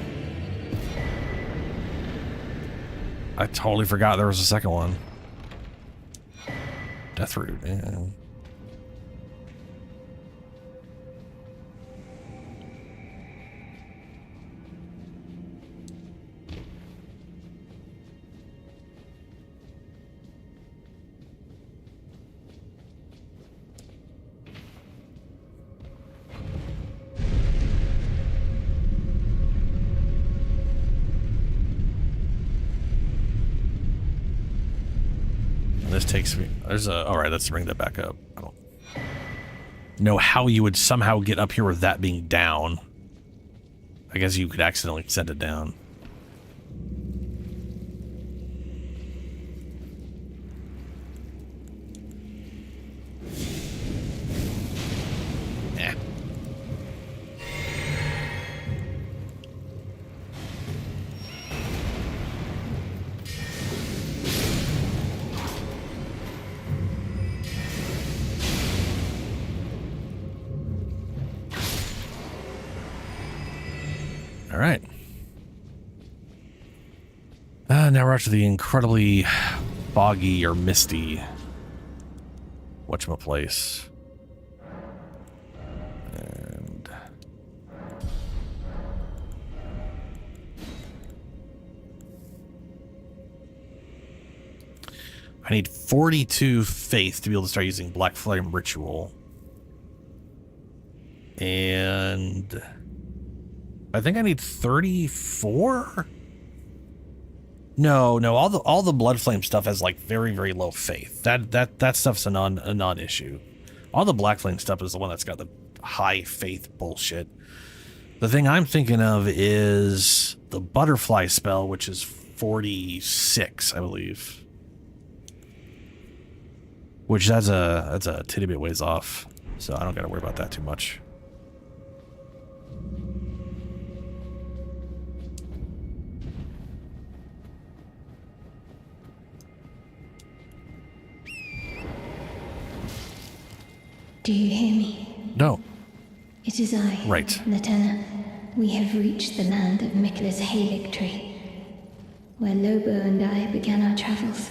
I totally forgot there was a second one. Death root, man. This takes me, there's a, all right, let's bring that back up. I don't know how you would somehow get up here with that being down. I guess you could accidentally send it down. Yeah. All right. Now we're up to the incredibly foggy or misty whatchamacplace. And I need 42 faith to be able to start using Black Flame Ritual. And and I think I need 34. No, all the blood flame stuff has like very, very low faith. That stuff's a non-issue. All the black flame stuff is the one that's got the high faith bullshit. The thing I'm thinking of is the butterfly spell, which is 46, I believe. Which that's a titty bit ways off, so I don't gotta worry about that too much. Do you hear me? No. It is I, Right. Latenna. We have reached the land of Mikla's Hay Victory, where Lobo and I began our travels.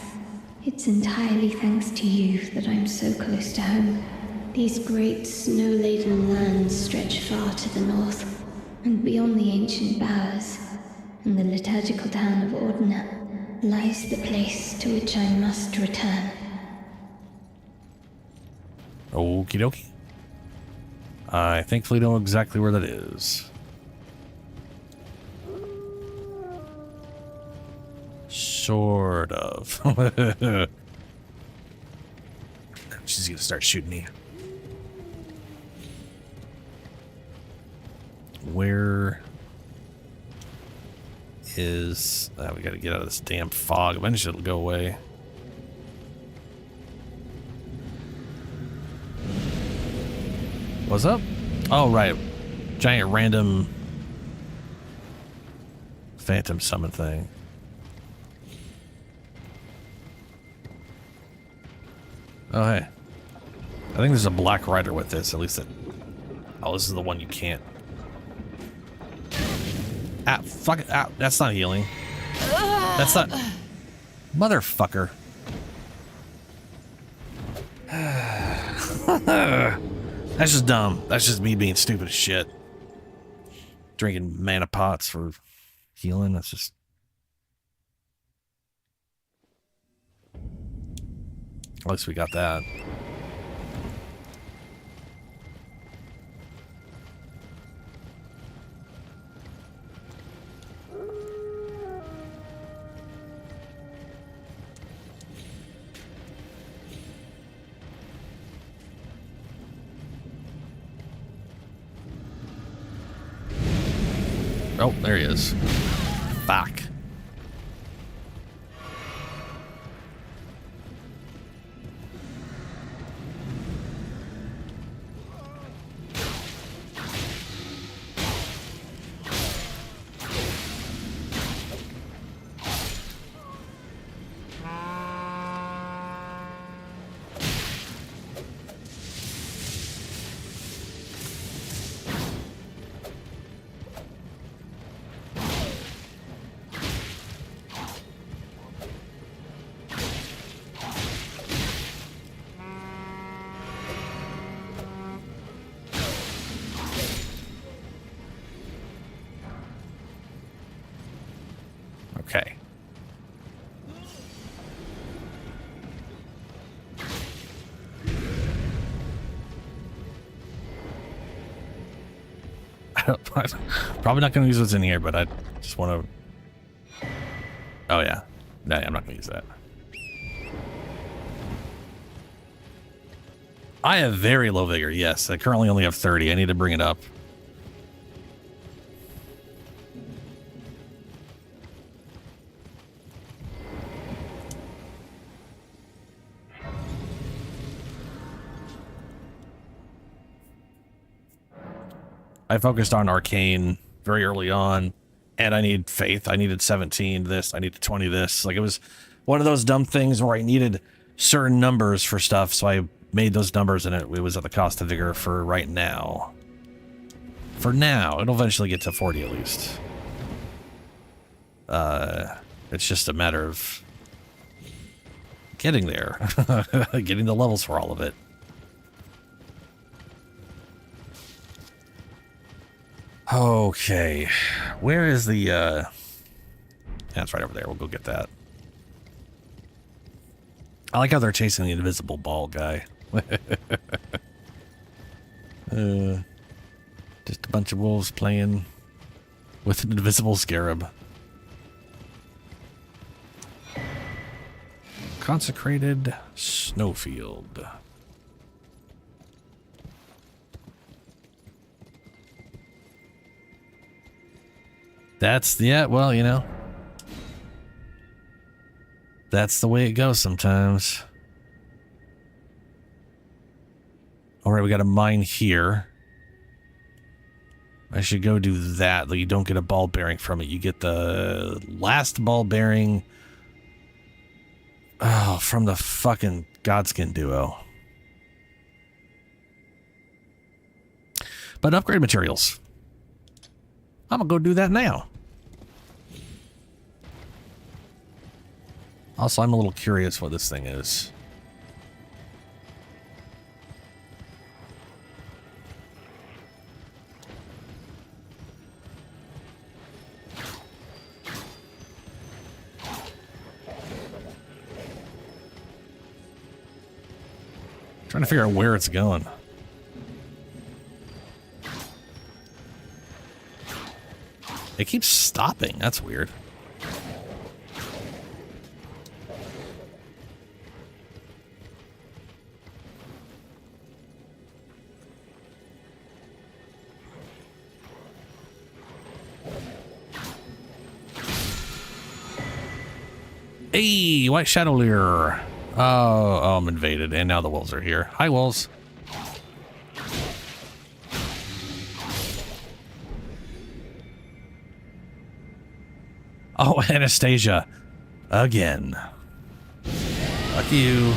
It's entirely thanks to you that I'm so close to home. These great snow-laden lands stretch far to the north, and beyond the ancient bowers and the liturgical town of Ordina lies the place to which I must return. Okie dokie. I thankfully know exactly where that is. Sort of. She's gonna start shooting me. Where is... we gotta get out of this damn fog. Eventually it'll go away. What's up? Oh, right. Giant random phantom summon thing. Oh, hey. I think there's a black rider with this. At least it... Oh, this is the one you can't... Ah, fuck it. Ah, that's not healing. That's not... Motherfucker. That's just dumb. That's just me being stupid as shit. Drinking mana pots for healing. That's just... At least we got that. Oh, there he is. Fuck. Okay. Probably not going to use what's in here, but I just want to... Oh, yeah. No, I'm not going to use that. I have very low vigor, yes. I currently only have 30. I need to bring it up. I focused on arcane very early on, and I need faith. I needed 17 this, I needed 20 this. Like, it was one of those dumb things where I needed certain numbers for stuff, so I made those numbers, and it was at the cost of vigor for right now. For now. It'll eventually get to 40 at least. It's just a matter of getting there. Getting the levels for all of it. Okay, where is the, yeah, it's right over there. We'll go get that. I like how they're chasing the invisible ball guy. Just a bunch of wolves playing with an invisible scarab. Consecrated snowfield. That's, yeah, well, you know. That's the way it goes sometimes. Alright, we got a mine here. I should go do that. You don't get a ball bearing from it. You get the last ball bearing... Oh, from the fucking Godskin duo. But upgrade materials. I'm gonna go do that now. Also, I'm a little curious what this thing is. Trying to figure out where it's going. It keeps stopping. That's weird. Hey, White Shadow Leer. Oh, I'm invaded, and now the wolves are here. Hi, wolves. Oh, Anastasia. Again. Fuck you.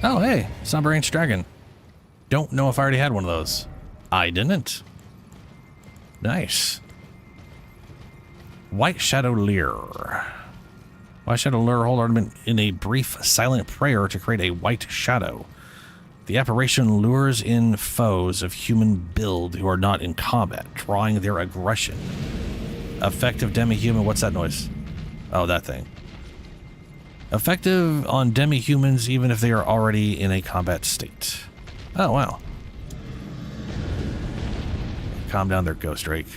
Oh, hey, Somber Ancient Dragon. Don't know if I already had one of those. I didn't. Nice. White Shadow Leer. White Shadow Leer hold ornament in a brief silent prayer to create a white shadow. The apparition lures in foes of human build who are not in combat, drawing their aggression. Effective demi-human, what's that noise? Oh, that thing. Effective on demi-humans even if they are already in a combat state. Oh, wow. Calm down there, Ghost Drake.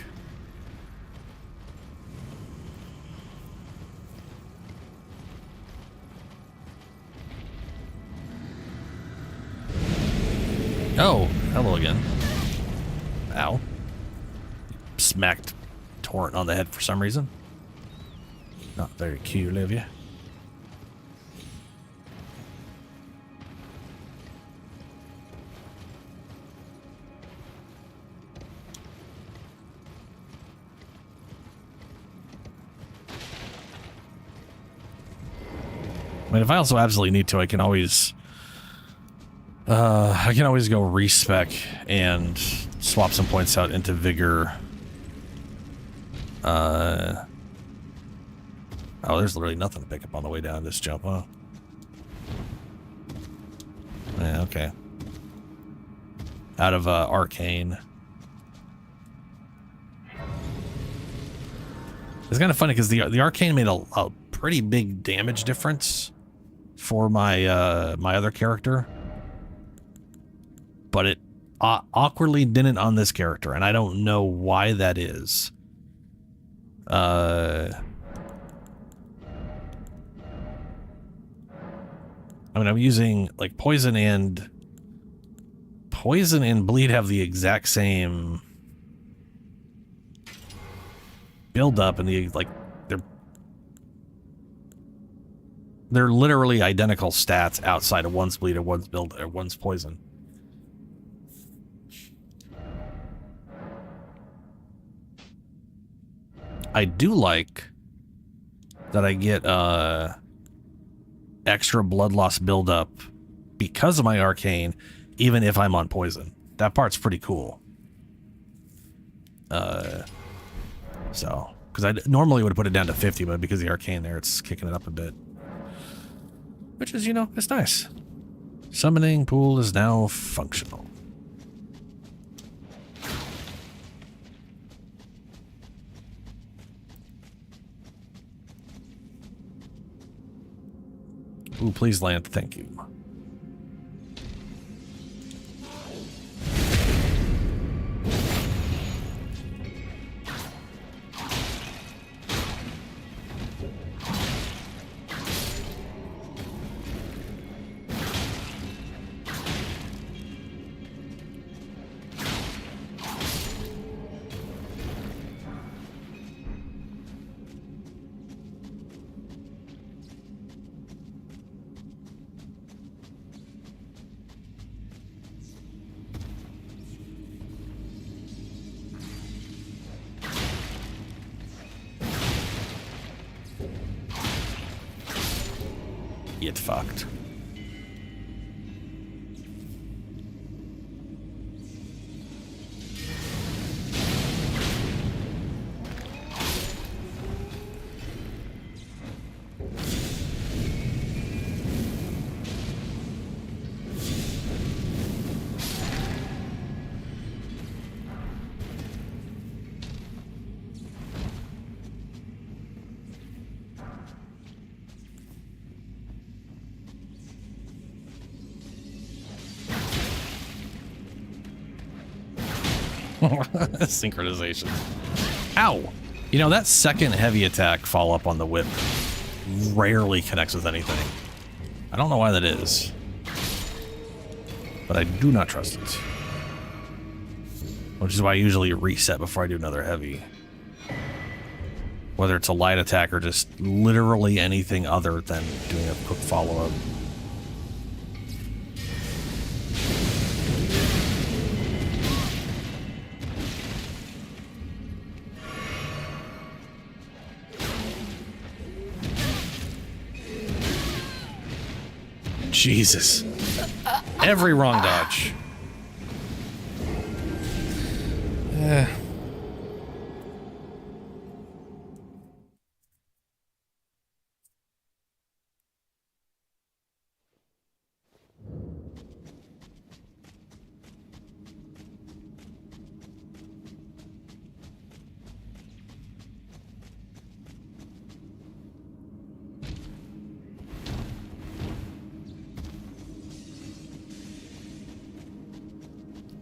Oh, hello again. Ow. Smacked Torrent on the head for some reason. Not very cute of you. I mean, if I also absolutely need to, I can always go respec and swap some points out into vigor. Oh, there's literally nothing to pick up on the way down this jump, huh? Yeah, okay. Out of Arcane. It's kind of funny because the Arcane made a pretty big damage difference for my my other character, but it awkwardly didn't on this character, and I don't know why that is. I mean, I'm using like poison and bleed have the exact same build up, and the like they're literally identical stats outside of one's bleed or one's build or one's poison. I do like that I get extra blood loss buildup because of my arcane, even if I'm on poison. That part's pretty cool. So, because because I normally would have put it down to 50, but because of the arcane there, it's kicking it up a bit. Which is, you know, it's nice. Summoning pool is now functional. Ooh, please land. Thank you. Get fucked. Synchronization. Ow! You know, that second heavy attack follow-up on the whip rarely connects with anything. I don't know why that is, but I do not trust it. Which is why I usually reset before I do another heavy. Whether it's a light attack or just literally anything other than doing a quick follow-up. Jesus. Every wrong dodge.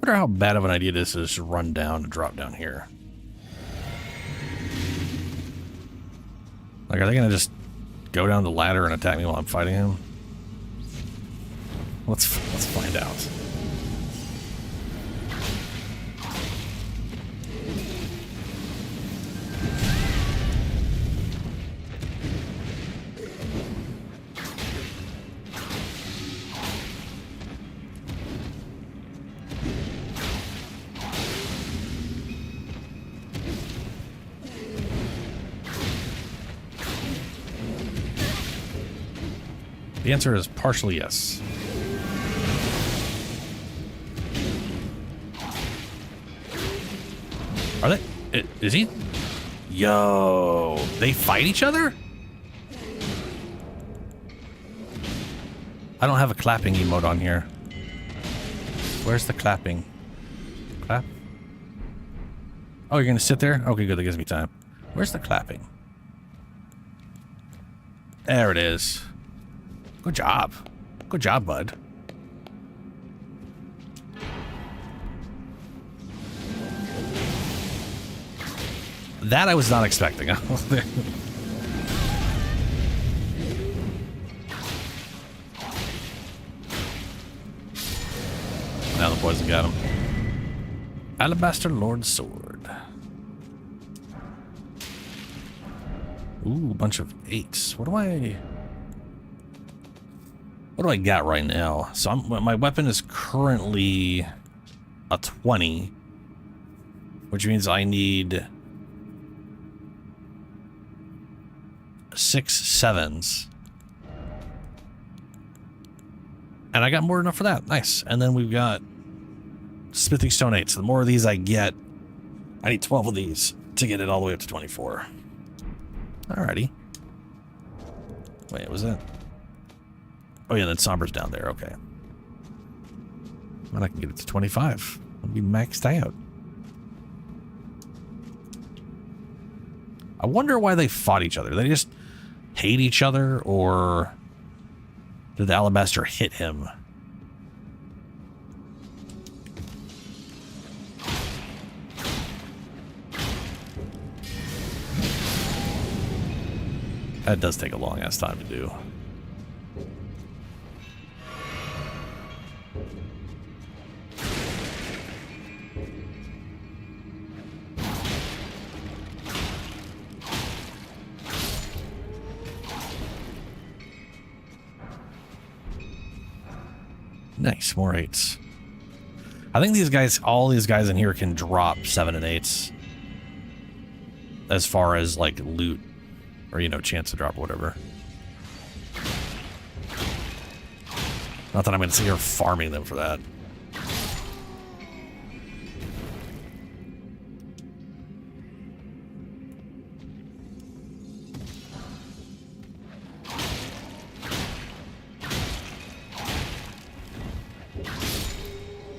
I wonder how bad of an idea this is to run down and drop down here. Like, are they gonna just go down the ladder and attack me while I'm fighting him? Let's find out. The answer is partially yes. Are they? Is he? Yo, they fight each other? I don't have a clapping emote on here. Where's the clapping? Clap? Oh, you're gonna sit there? Okay, good, that gives me time. Where's the clapping? There it is. Good job. Good job, bud. That I was not expecting. Now the poison got him. Alabaster Lord Sword. Ooh, a bunch of 8s. What do I got right now? So my weapon is currently a 20, which means I need 6 7s. And I got more than enough for that. Nice. And then we've got Smithing Stone 8. So the more of these I get, I need 12 of these to get it all the way up to 24. Alrighty. Wait, was that? Oh yeah, then Somber's down there. Okay. And I can get it to 25. I'll be maxed out. I wonder why they fought each other. They just hate each other, or did the alabaster hit him? That does take a long ass time to do. Nice, more 8s. I think these guys, all these guys in here can drop 7 and 8s. As far as like loot, or you know, chance to drop or whatever. Not that I'm going to sit here farming them for that.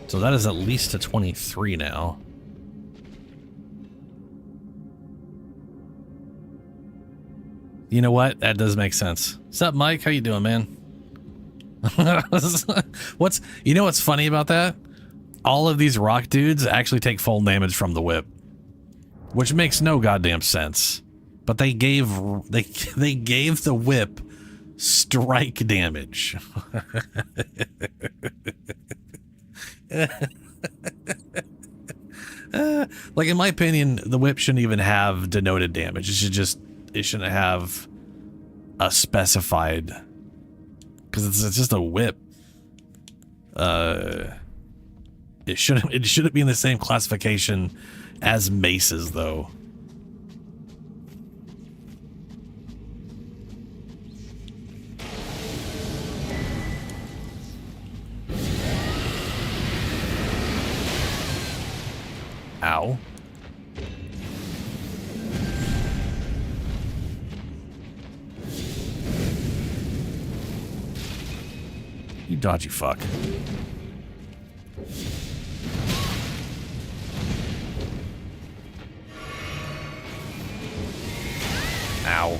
So that is at least a 23 now. You know what? That does make sense. What's up, Mike? How you doing, man? You know what's funny about that? All of these rock dudes actually take full damage from the whip, which makes no goddamn sense. But they gave the whip strike damage. Like, in my opinion, the whip shouldn't even have denoted damage. It shouldn't have a specified, because it's just a whip. It shouldn't be in the same classification as maces, though. Ow. You dodgy fuck. Ow.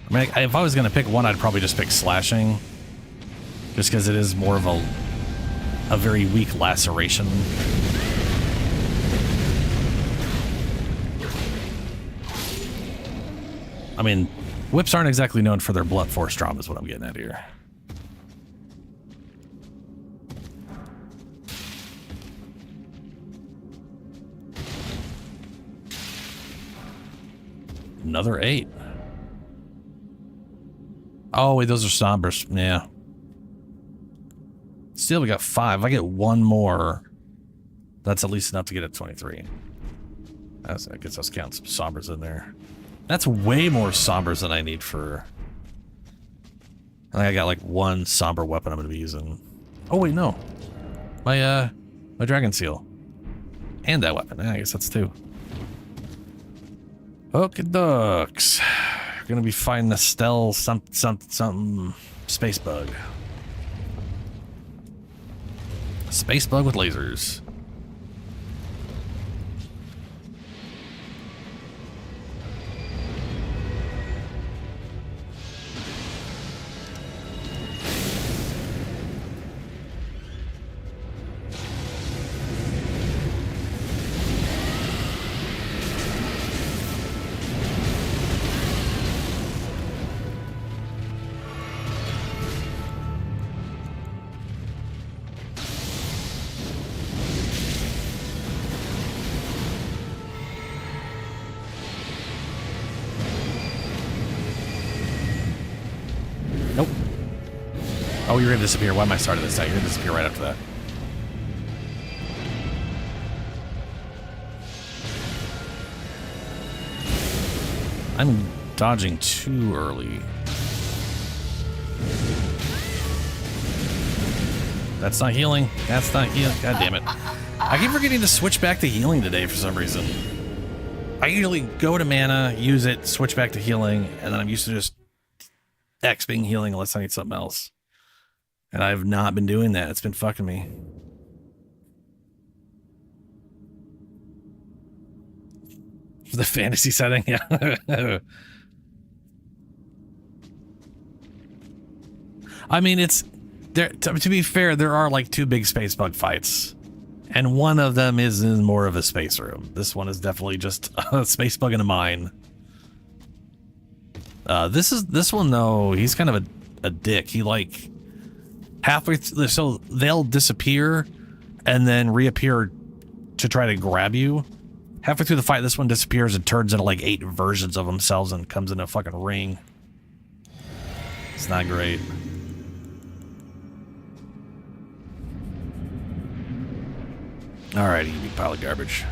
I mean, if I was going to pick one, I'd probably just pick slashing. Just because it is more of a very weak laceration. I mean, whips aren't exactly known for their blunt force trauma is what I'm getting at here. Another 8. Oh, wait, those are sombers. Yeah. Still, we got 5. If I get one more, that's at least enough to get it 23. I guess I'll count some sombers in there. That's way more sombers than I need for... I think I got like one somber weapon I'm going to be using. Oh, wait, no. My dragon seal. And that weapon. I guess that's 2. Okie dokes. Gonna be fighting the stealth something space bug. Space bug with lasers. Oh, you're gonna disappear. Why am I starting this out? You're gonna disappear right after that. I'm dodging too early. That's not healing. That's not healing. God damn it. I keep forgetting to switch back to healing today for some reason. I usually go to mana, use it, switch back to healing, and then I'm used to just X being healing unless I need something else. And I've not been doing that. It's been fucking me. For the fantasy setting, yeah. I mean, it's there. To be fair, there are like 2 big space bug fights, and one of them is in more of a space room. This one is definitely just a space bug in a mine. This one though, he's kind of a dick. He like halfway through, so they'll disappear and then reappear to try to grab you. Halfway through the fight, this one disappears and turns into like 8 versions of themselves and comes in a fucking ring. It's not great. Alright, you big pile of garbage.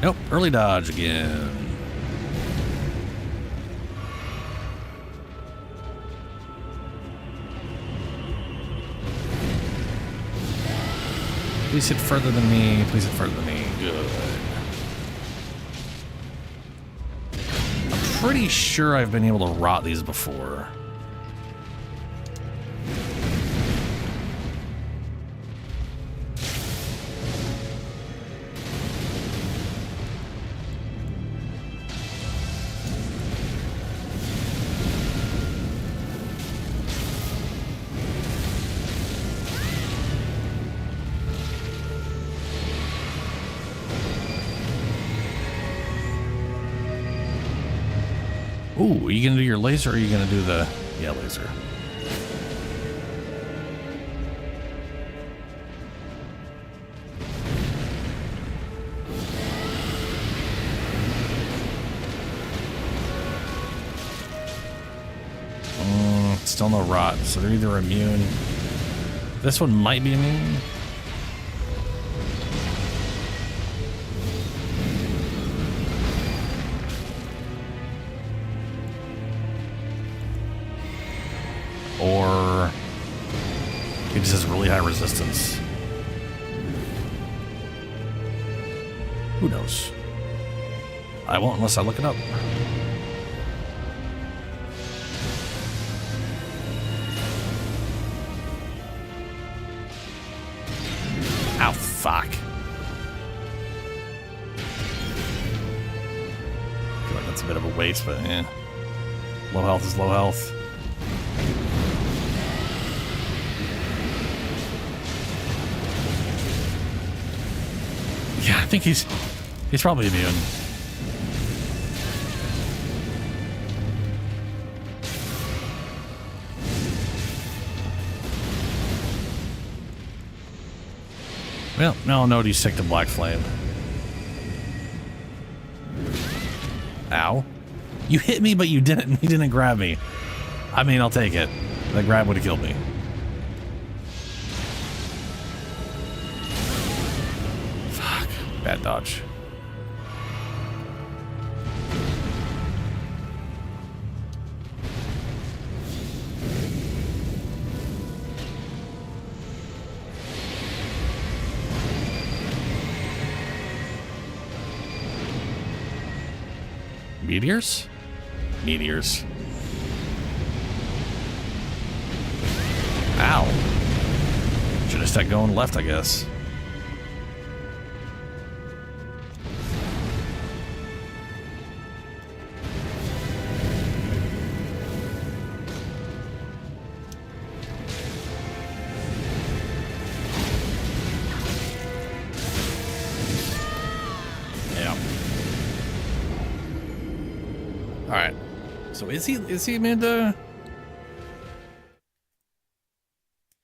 Nope, early dodge again. Please hit further than me. Please hit further than me. Good. I'm pretty sure I've been able to rot these before. Ooh, are you gonna do your laser or are you gonna do the... Yeah, laser. Still no rot, so they're either immune. This one might be immune. Or it just has really high resistance. Who knows? I won't unless I look it up. Ow, fuck. I feel like that's a bit of a waste, but eh. Low health is low health. Yeah, I think he's probably immune. Well, now I'll know he's sick to Black Flame. Ow. You hit me, but you didn't grab me. I mean, I'll take it. That grab would have killed me. Fuck. Bad dodge. Meteors? Meteors. Ow. Should have stuck going left, I guess. Alright. So is he immune to...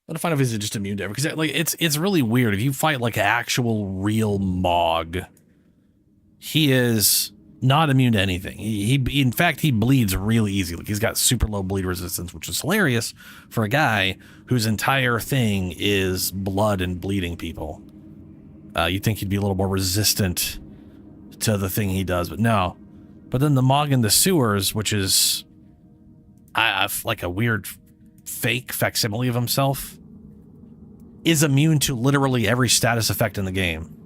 Let's find out if he's just immune to everything. Because like it's really weird. If you fight like actual real Mog, he is not immune to anything. He in fact he bleeds really easy. Like he's got super low bleed resistance, which is hilarious for a guy whose entire thing is blood and bleeding people. You'd think he'd be a little more resistant to the thing he does, but no. But then the Mog in the sewers, which is like a weird fake facsimile of himself, is immune to literally every status effect in the game.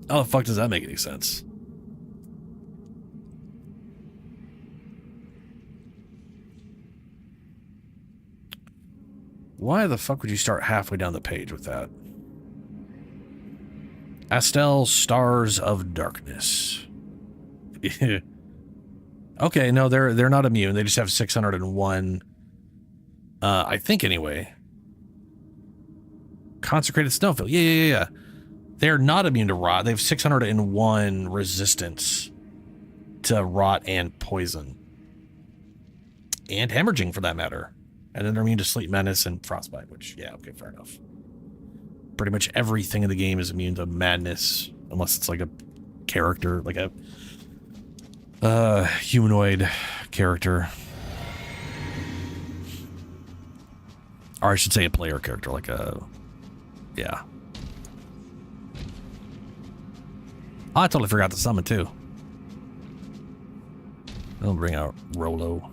How the fuck does that make any sense? Why the fuck would you start halfway down the page with that? Astel Stars of Darkness. Okay, no, they're not immune. They just have 601. I think anyway. Consecrated Snowfield. Yeah. They're not immune to rot. They have 601 resistance to rot and poison. And hemorrhaging, for that matter. And then they're immune to Sleep Menace and Frostbite, which, yeah, okay, fair enough. Pretty much everything in the game is immune to madness, unless it's like a character, like a humanoid character. Or I should say a player character, like a... Yeah. Oh, I totally forgot to summon, too. I'll bring out Rolo.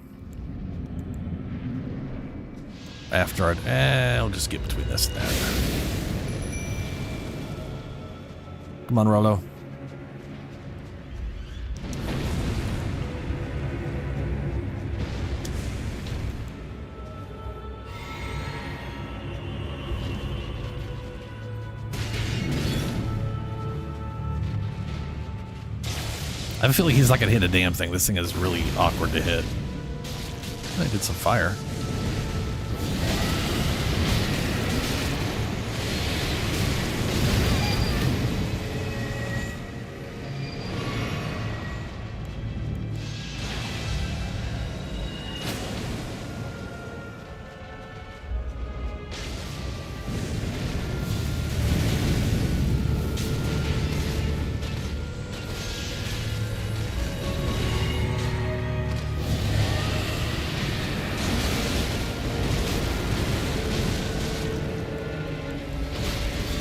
After I'll just get between this and that. Come on, Rolo. I feel like he's not gonna hit a damn thing. This thing is really awkward to hit. I did some fire.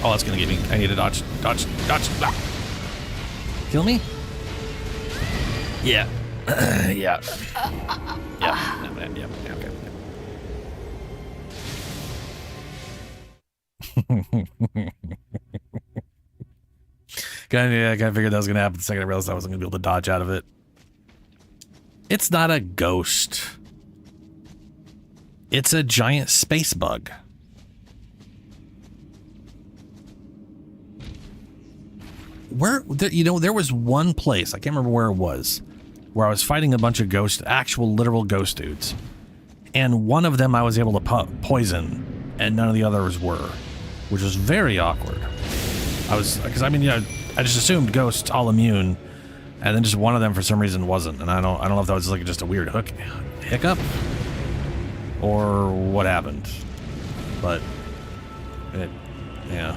Oh, that's gonna get me. I need to dodge. Ah. Kill me? Yeah. Yeah. Yeah. Yeah. Okay. I kind of figured that was gonna happen the second I realized I wasn't gonna be able to dodge out of it. It's not a ghost. It's a giant space bug. There was one place, I can't remember where it was, where I was fighting a bunch of actual literal ghost dudes. And one of them I was able to poison, and none of the others were, which was very awkward. I just assumed ghosts all immune, and then just one of them for some reason wasn't. And I don't know if that was like just a weird hiccup, or what happened, but yeah.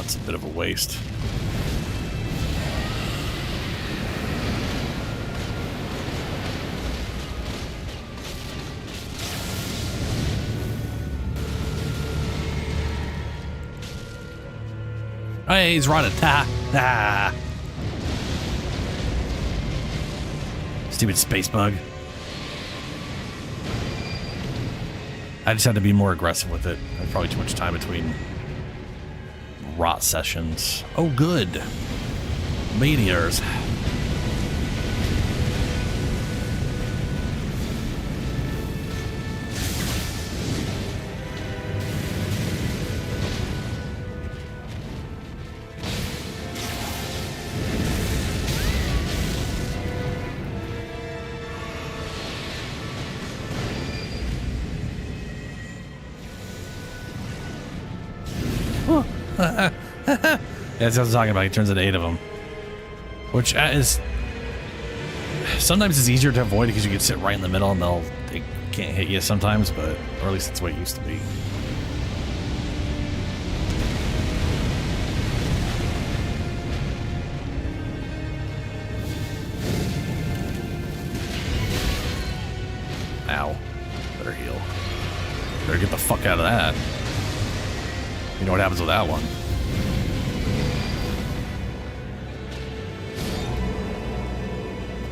It's a bit of a waste. Hey, he's running. Ha! Stupid space bug. I just had to be more aggressive with it. I had probably too much time between rot sessions. Oh, good. Meteors. Yeah, that's what I was talking about. He turns into 8 of them. Which is... Sometimes it's easier to avoid because you can sit right in the middle and they'll can't hit you sometimes, but or at least that's the way it used to be. Ow. Better heal. Better get the fuck out of that. You know what happens with that one.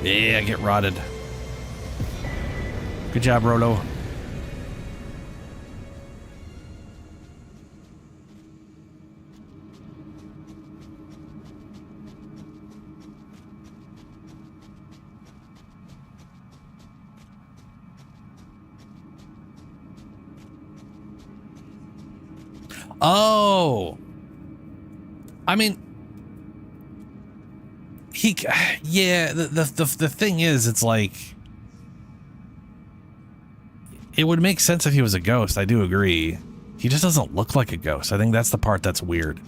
Yeah, get rotted. Good job, Rolo. Oh, I mean, yeah. The thing is, it's like it would make sense if he was a ghost. I do agree. He just doesn't look like a ghost. I think that's the part that's weird.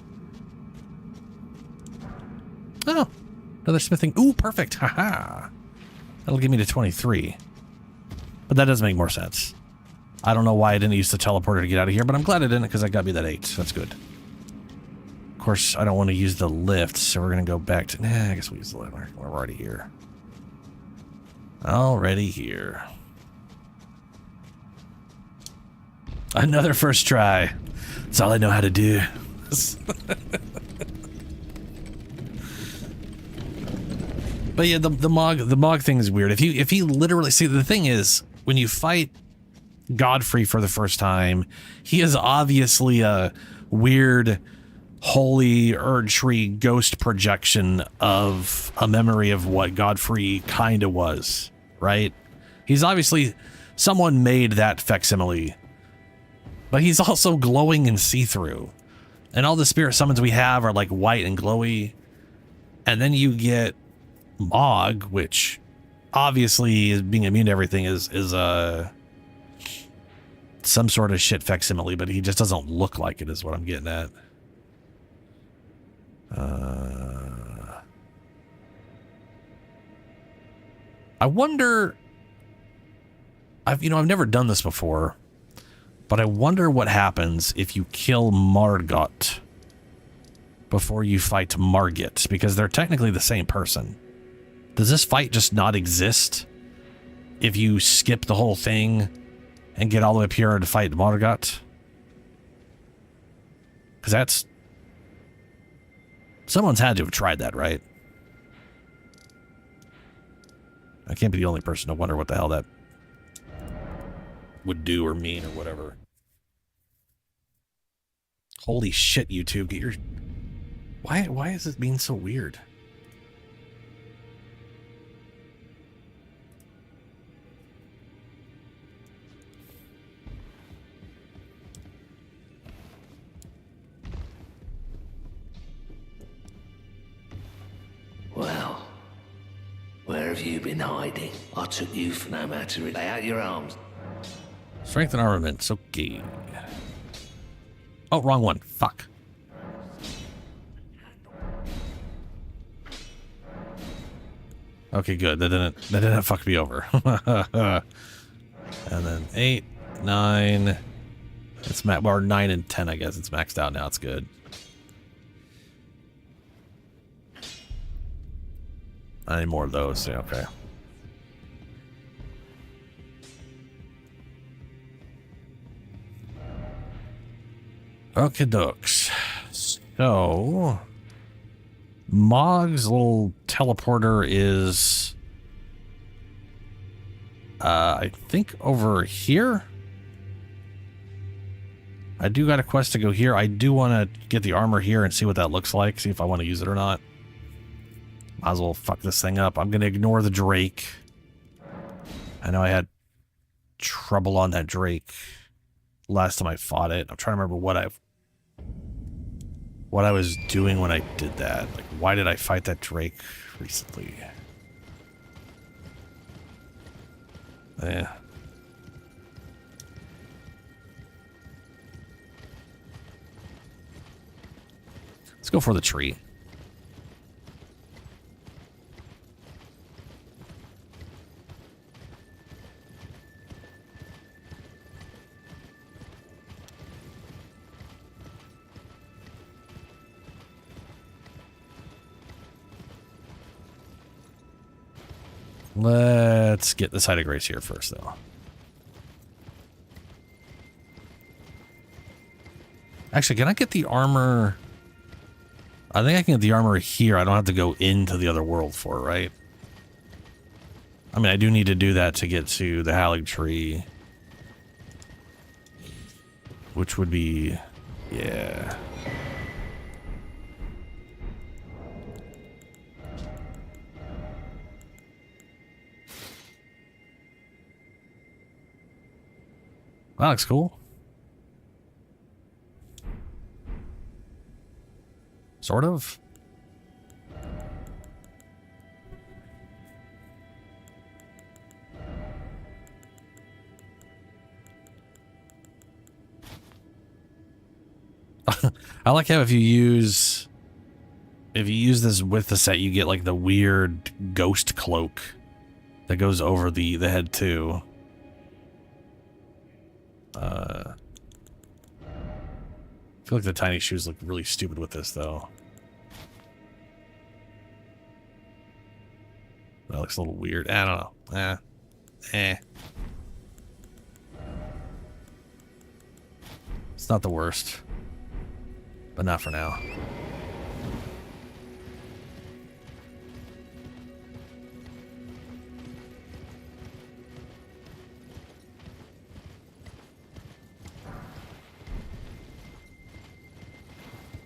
Oh, another smithing. Ooh, perfect. Haha. That'll give me to 23. But that does make more sense. I don't know why I didn't use the teleporter to get out of here, but I'm glad I didn't because that got me that 8. That's good. Of course, I don't want to use the lift, so we're going to go back to... Nah, I guess we'll use the lift. We're already here. Already here. Another first try. That's all I know how to do. But yeah, the Mog thing is weird. If he literally... See, the thing is, when you fight Godfrey for the first time, he is obviously a weird holy Erdtree ghost projection of a memory of what Godfrey kind of was, right? He's obviously someone made that facsimile, but he's also glowing and see-through, and all the spirit summons we have are like white and glowy. And then you get Mog, which obviously is being immune to everything is some sort of shit facsimile, but he just doesn't look like it is what I'm getting at. I wonder, I've never done this before, but I wonder what happens if you kill Margot before you fight Margit, because they're technically the same person. Does this fight just not exist if you skip the whole thing and get all the way up here to fight Margot? Because that's... Someone's had to have tried that, right? I can't be the only person to wonder what the hell that would do or mean or whatever. Holy shit, YouTube. Get your... Why is it being so weird? Well, where have you been hiding? I took you for no matter. Lay out your arms. Strength and armaments. Okay. Oh, wrong one. Fuck. Okay, good. That didn't fuck me over. And then 8, 9. It's or 9 and 10, I guess. It's maxed out now. It's good. I need more of those. Yeah, okay. Okay, dokes. So, Mog's little teleporter is, I think over here. I do got a quest to go here. I do want to get the armor here and see what that looks like. See if I want to use it or not. Might as well fuck this thing up. I'm going to ignore the Drake. I know I had trouble on that Drake last time I fought it. I'm trying to remember what I was doing when I did that. Like, why did I fight that Drake recently? Yeah. Let's go for the tree. Let's get the side of grace here first, though. Actually, can I get the armor? I think I can get the armor here. I don't have to go into the other world for it, right? I mean, I do need to do that to get to the Halig Tree. Which would be... yeah. That looks cool. Sort of. I like how if you use this with the set, you get like the weird ghost cloak that goes over the head too. I feel like the tiny shoes look really stupid with this though. That looks a little weird. I don't know. It's not the worst. But not for now.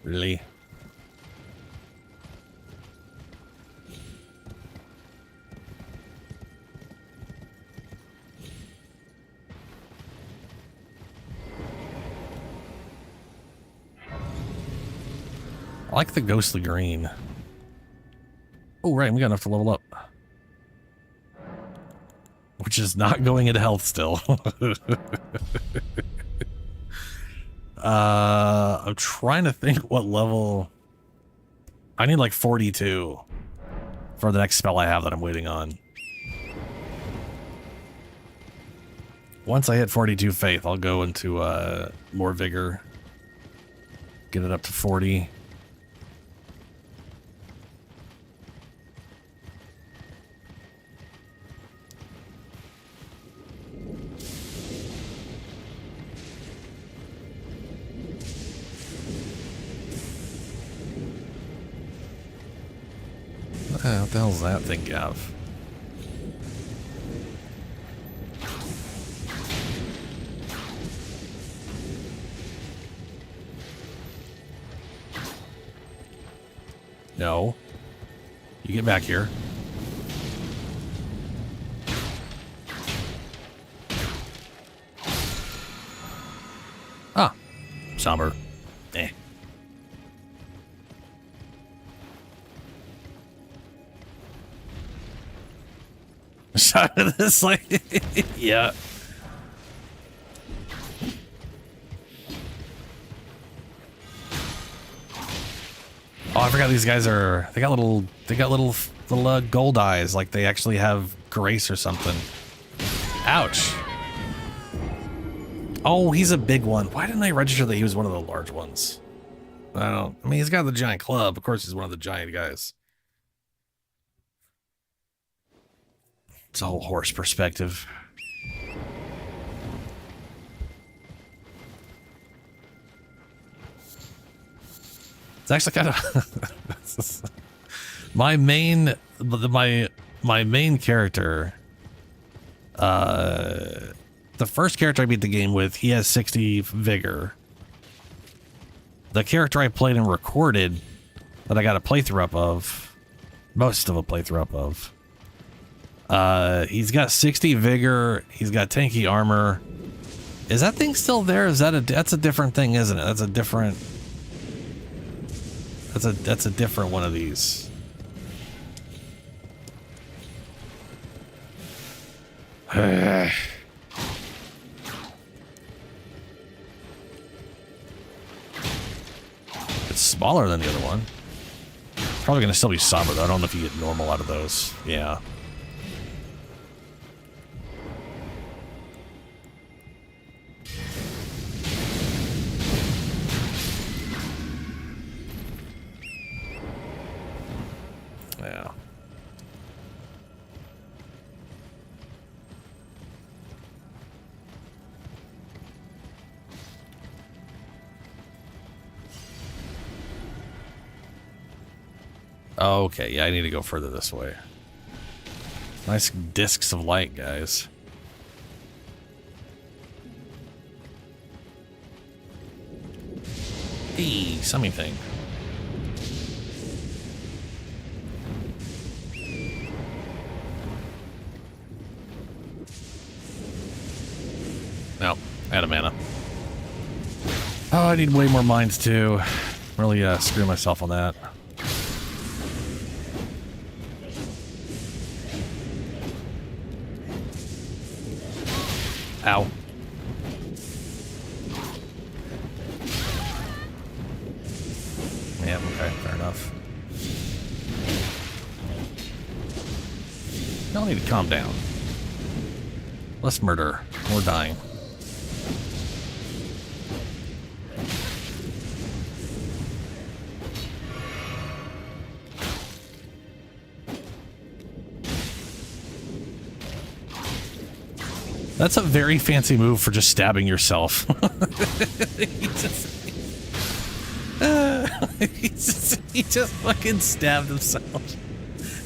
Really? I like the ghostly green. Oh, right, we got enough to level up. Which is not going into health still. I'm trying to think what level... I need like 42 for the next spell I have that I'm waiting on. Once I hit 42 faith, I'll go into more vigor. Get it up to 40. What the hell does that thing have? No. You get back here. Ah. Somber. Eh. Shot of this, like, yeah. Oh, I forgot these guys are. They got little gold eyes, like they actually have grace or something. Ouch. Oh, he's a big one. Why didn't I register that he was one of the large ones? I mean, he's got the giant club. Of course, he's one of the giant guys. It's a whole horse perspective. It's actually kind of my main character. The first character I beat the game with, he has 60 vigor. The character I played and recorded that I got a playthrough up of, most of a playthrough up of. He's got 60 vigor. He's got tanky armor. Is that thing still there? Is that that's a different thing, isn't it? That's a different one of these. It's smaller than the other one. Probably gonna still be somber though. I don't know if you get normal out of those. Yeah. Okay, yeah, I need to go further this way. Nice discs of light, guys. Hey, something. No, out of mana. Oh, I need way more mines too. Really screw myself on that. Ow. Yeah, okay, fair enough. Y'all need to calm down. Less murder, more dying. That's a very fancy move for just stabbing yourself. he just fucking stabbed himself,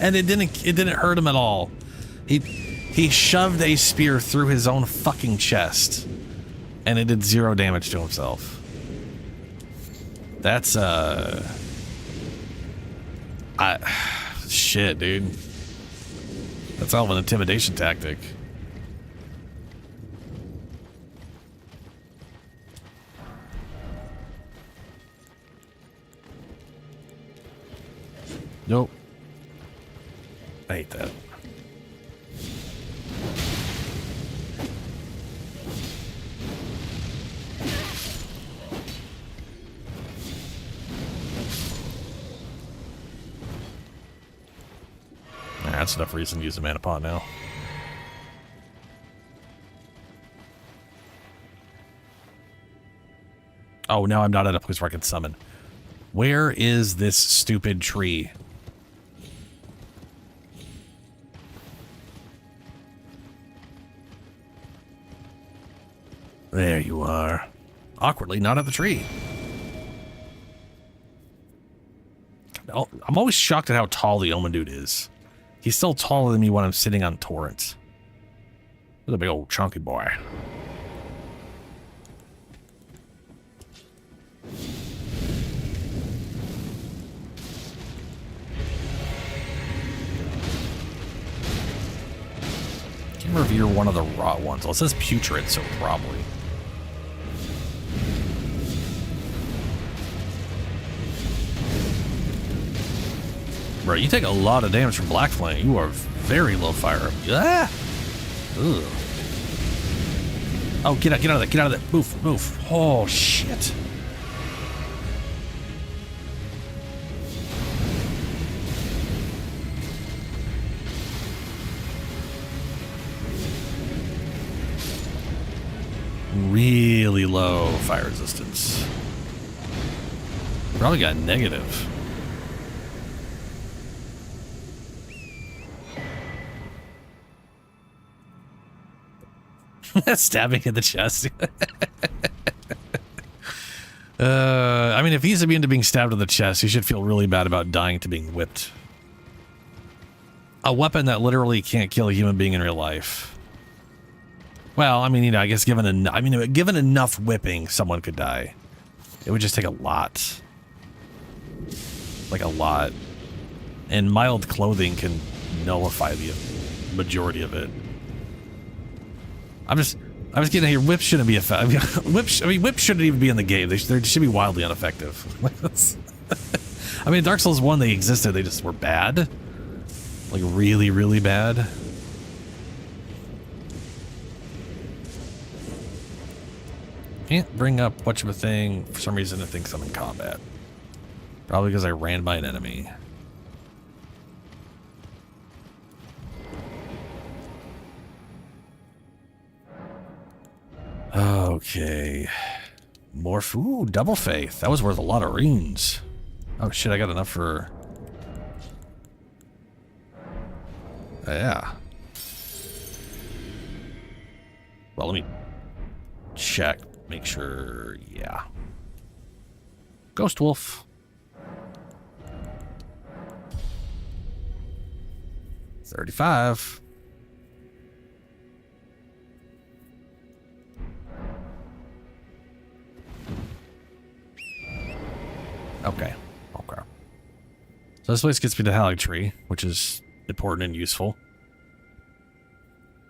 and it didn't hurt him at all. He shoved a spear through his own fucking chest, and it did 0 damage to himself. That's shit, dude. That's all of an intimidation tactic. Nope. I hate that. That's enough reason to use the mana pot now. Oh, now I'm not at a place where I can summon. Where is this stupid tree? There you are. Awkwardly not at the tree. I'm always shocked at how tall the Omen dude is. He's still taller than me when I'm sitting on torrents. Look at a big old chunky boy. Can revere one of the raw ones. Well, it says putrid, so probably. Bro, you take a lot of damage from Black Flame. You are very low fire. Ah! Ugh. Oh, get out of that. Get out of that. Move, move. Oh, shit. Really low fire resistance. Probably got negative. Stabbing in the chest. I mean, if he's immune to being stabbed in the chest, he should feel really bad about dying to being whipped. A weapon that literally can't kill a human being in real life. Well, I mean, you know, I guess given enough whipping, someone could die. It would just take a lot. Like a lot. And mild clothing can nullify the majority of it. I'm just getting here. Whips shouldn't be effective. Whips shouldn't even be in the game. They should be wildly ineffective. I mean, Dark Souls 1, they existed. They just were bad. Like, really, really bad. Can't bring up much of a thing. For some reason, it thinks I'm in combat. Probably because I ran by an enemy. Okay. More food. Double faith. That was worth a lot of runes. Oh shit, I got enough for... Yeah. Well, let me check. Make sure... Yeah. Ghost Wolf. 35. Okay. Okay. So this place gets me to Halig Tree, which is important and useful.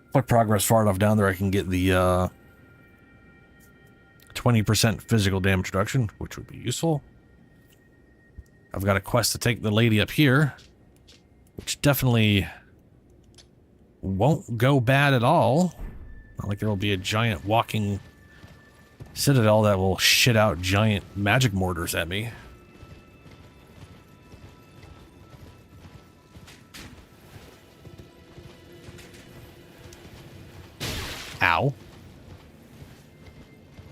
If I progress far enough down there, I can get the 20% physical damage reduction, which would be useful. I've got a quest to take the lady up here, which definitely won't go bad at all. Not like there will be a giant walking citadel that will shit out giant magic mortars at me. Ow.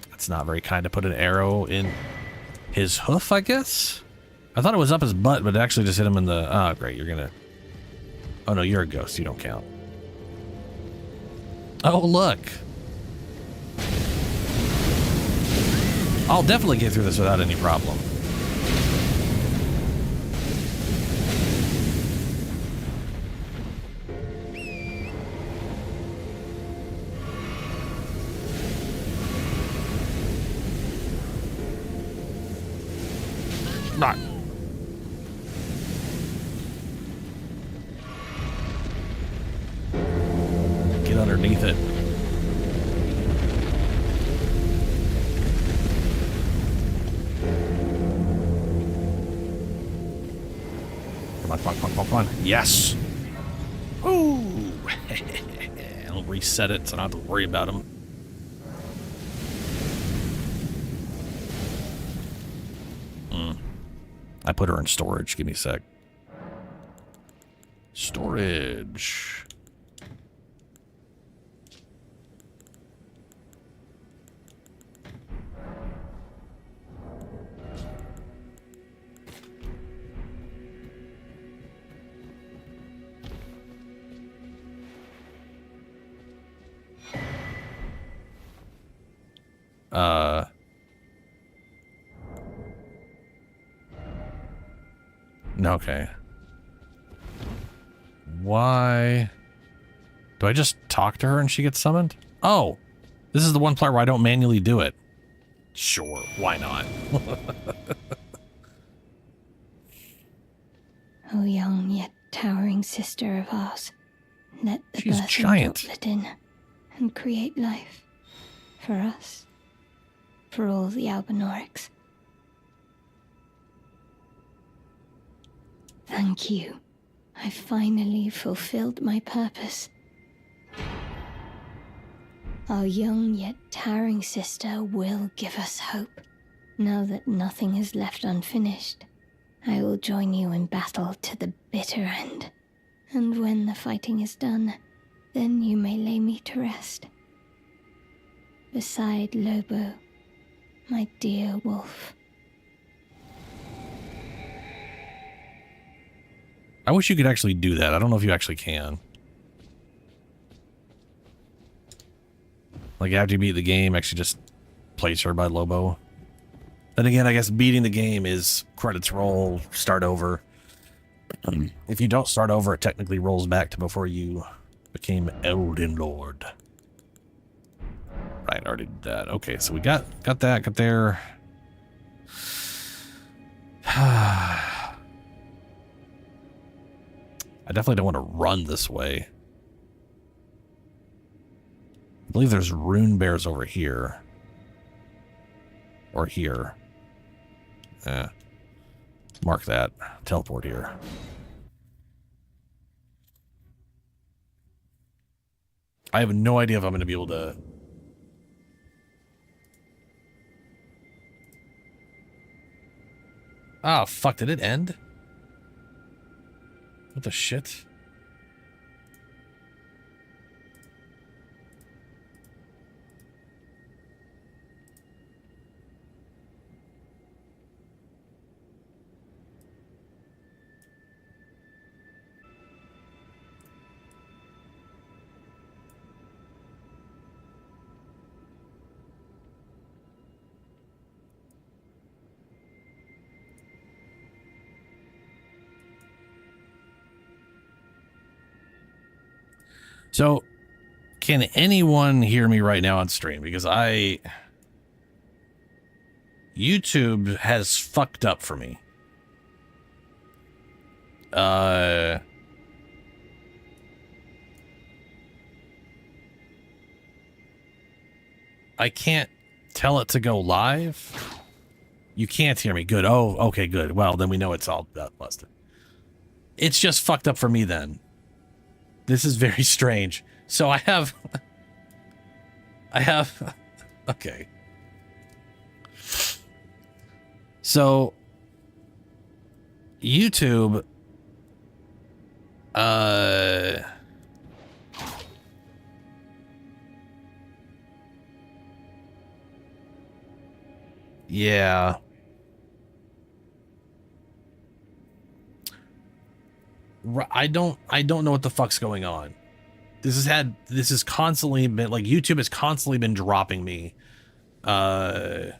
That's not very kind to put an arrow in his hoof, I guess? I thought it was up his butt, but it actually just hit him in the... Oh, great, you're gonna... Oh, no, you're a ghost. You don't count. Oh, look. I'll definitely get through this without any problem. Right. Get underneath it. Come on, come on, come on, come on, come on. Yes! Ooh! I'll reset it so I don't have to worry about him. I put her in storage. Give me a sec. Storage. Okay. Why? Do I just talk to her and she gets summoned? Oh, this is the one part where I don't manually do it. Sure, why not? O young yet towering sister of ours, let the She's birthing giant. droplet in and create life. For us. For all the Albinorics. Thank you. I finally fulfilled my purpose. Our young yet towering sister will give us hope. Now that nothing is left unfinished, I will join you in battle to the bitter end. And when the fighting is done, then you may lay me to rest. Beside Lobo, my dear wolf. I wish you could actually do that. I don't know if you actually can. Like, after you beat the game, actually just place her by Lobo. Then again, I guess beating the game is credits roll, start over. If you don't start over, it technically rolls back to before you became Elden Lord. Right, I already did that. Okay, so we got that, got there. I definitely don't want to run this way. I believe there's rune bears over here. Or here. Mark that. Teleport here. I have no idea if I'm going to be able to... Oh, fuck, did it end? What the shit? So, can anyone hear me right now on stream? Because YouTube has fucked up for me. I can't tell it to go live. You can't hear me. Good. Oh, okay, good. Well, then we know it's all busted. It's just fucked up for me then. This is very strange. So I have... Okay. So... YouTube... Yeah. I don't know what the fuck's going on. This has constantly been, like, YouTube has constantly been dropping me. And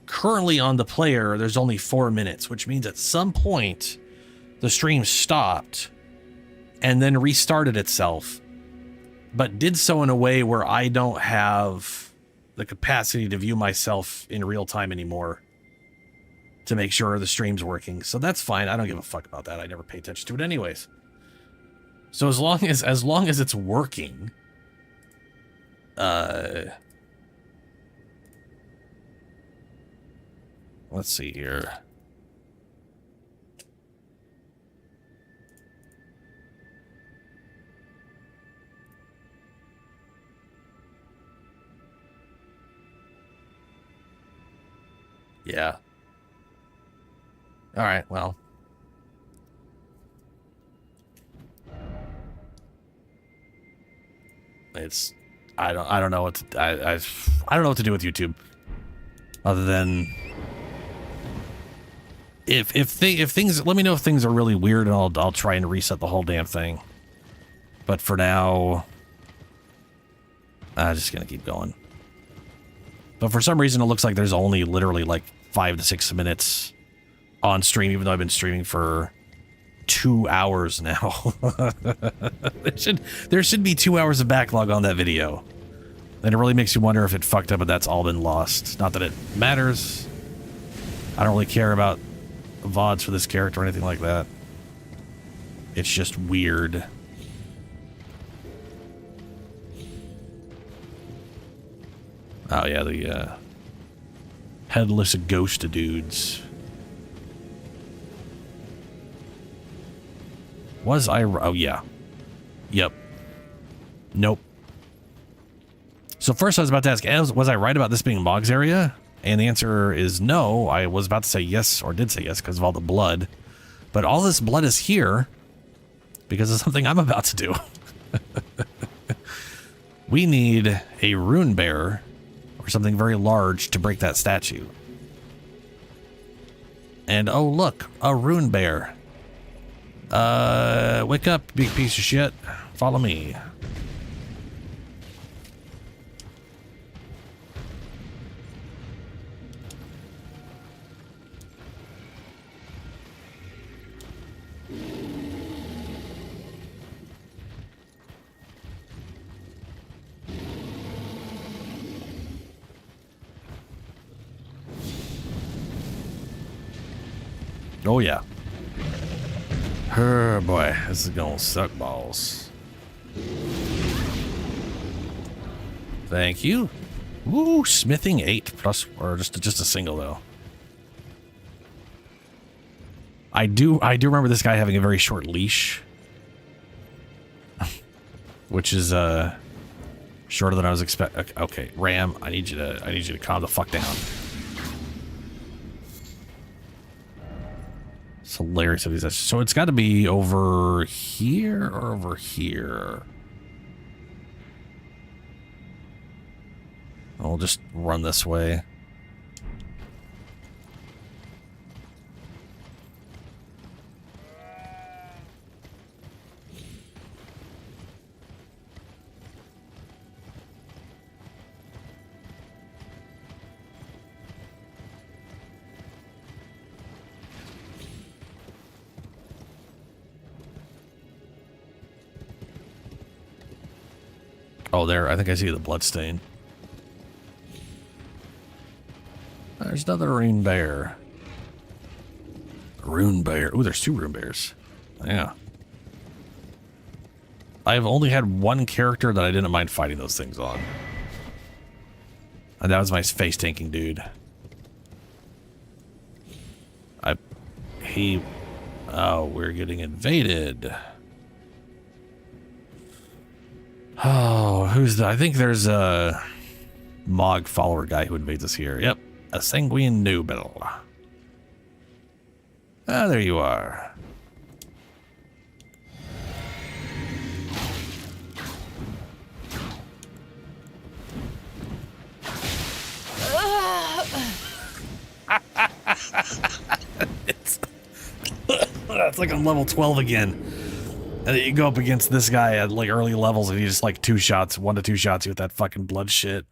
currently on the player, there's only 4 minutes, which means at some point the stream stopped and then restarted itself, but did so in a way where I don't have the capacity to view myself in real time anymore to make sure the stream's working. So that's fine. I don't give a fuck about that. I never pay attention to it anyways. So as long as it's working, let's see here. Yeah. All right, well. It's I don't know what to, I don't know what to do with YouTube other than if things, let me know if things are really weird and I'll try and reset the whole damn thing. But for now, I'm just going to keep going. But for some reason it looks like there's only literally like 5 to 6 minutes on stream, even though I've been streaming for 2 hours now. there should be 2 hours of backlog on that video. And it really makes you wonder if it fucked up, but that's all been lost. Not that it matters. I don't really care about VODs for this character or anything like that. It's just weird. Oh yeah, the headless ghost dudes. Was I... Oh, yeah. Yep. Nope. So first I was about to ask, was I right about this being Mog's area? And the answer is no. I was about to say yes, or did say yes, because of all the blood. But all this blood is here because of something I'm about to do. We need a rune bearer or something very large to break that statue. And oh look, a rune bear. Wake up, big piece of shit. Follow me. Oh yeah. Oh boy, this is gonna suck balls. Thank you. Ooh, smithing 8 plus, or just a single though. I do remember this guy having a very short leash, which is shorter than I was expecting. Okay, Ram, I need you to calm the fuck down. It's hilarious of these. So it's got to be over here or over here. I'll just run this way. Oh, there. I think I see the blood stain. There's another rune bear. Rune bear. Ooh, there's 2 rune bears. Yeah. I've only had one character that I didn't mind fighting those things on. And that was my face tanking dude. Oh, we're getting invaded. Oh, who's the... I think there's a Mog follower guy who invades us here. Yep, a sanguine noble. Ah, there you are. It's like I'm level 12 again. And then you go up against this guy at like early levels and he just like 1 to 2 shots you with that fucking blood shit.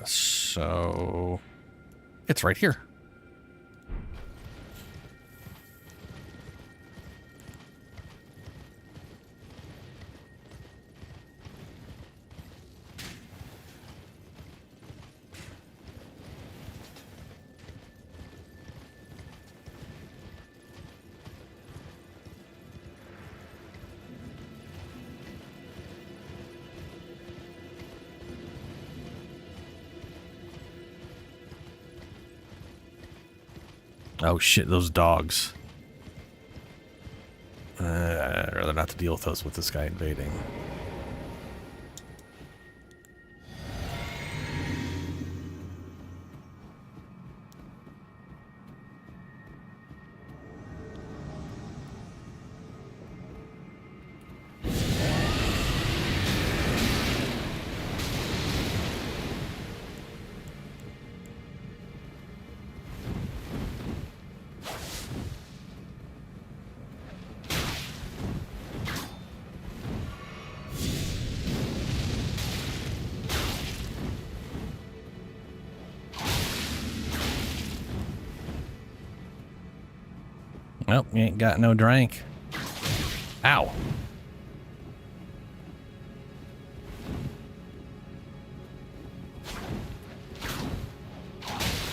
So it's right here. Oh shit, those dogs. I'd rather not to deal with those with this guy invading. Nope, you ain't got no drink. Ow.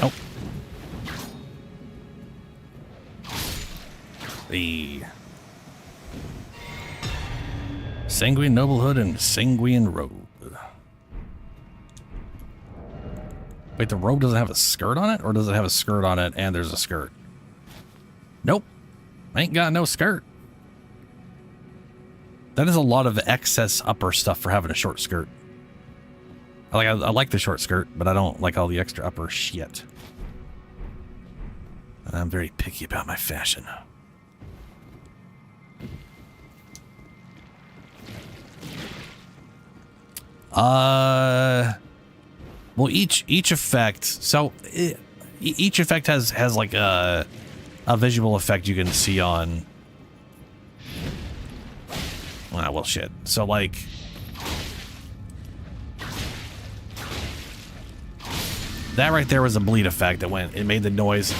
Nope. The sanguine noblehood and sanguine robe. Wait, the robe doesn't have a skirt on it? Or does it have a skirt on it and there's a skirt? Nope. Ain't got no skirt. That is a lot of excess upper stuff for having a short skirt. I like the short skirt, but I don't like all the extra upper shit. I'm very picky about my fashion. Well, each effect. So each effect has like a visual effect you can see on. Ah, well, shit. So like. That right there was a bleed effect that went. It made the noise.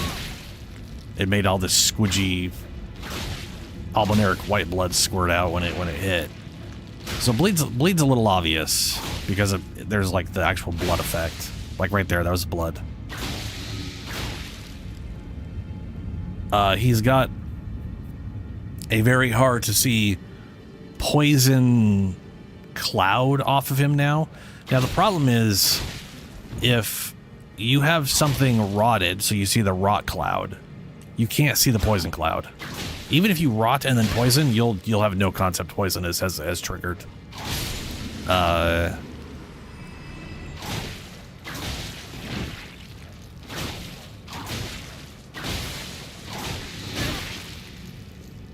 It made all this squidgy albineric white blood squirt out when it hit. So bleed's a little obvious because there's like the actual blood effect. Like right there, that was blood. He's got a very hard to see poison cloud off of him now. Now the problem is if you have something rotted, so you see the rot cloud, you can't see the poison cloud. Even if you rot and then poison, you'll have no concept poison as triggered.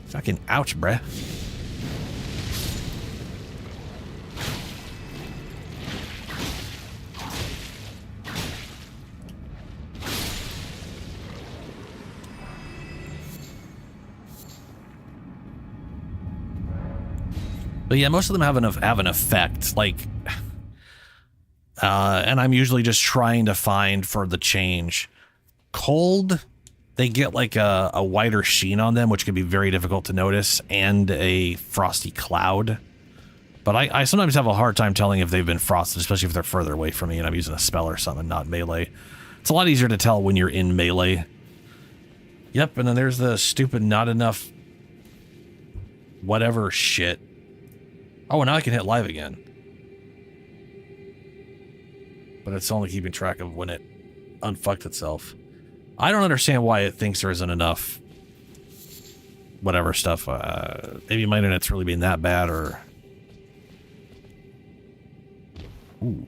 Fucking ouch, bruh. But yeah, most of them have an effect, like, and I'm usually just trying to find for the change. cold, they get like a whiter sheen on them, which can be very difficult to notice, and a frosty cloud. But I sometimes have a hard time telling if they've been frosted, especially if they're further away from me and I'm using a spell or something, not melee. It's a lot easier to tell when you're in melee. Yep, and then there's the stupid not enough whatever shit. Oh, and now I can hit live again. But it's only keeping track of when it unfucked itself. I don't understand why it thinks there isn't enough whatever stuff. Maybe my internet's really being that bad, or... Ooh.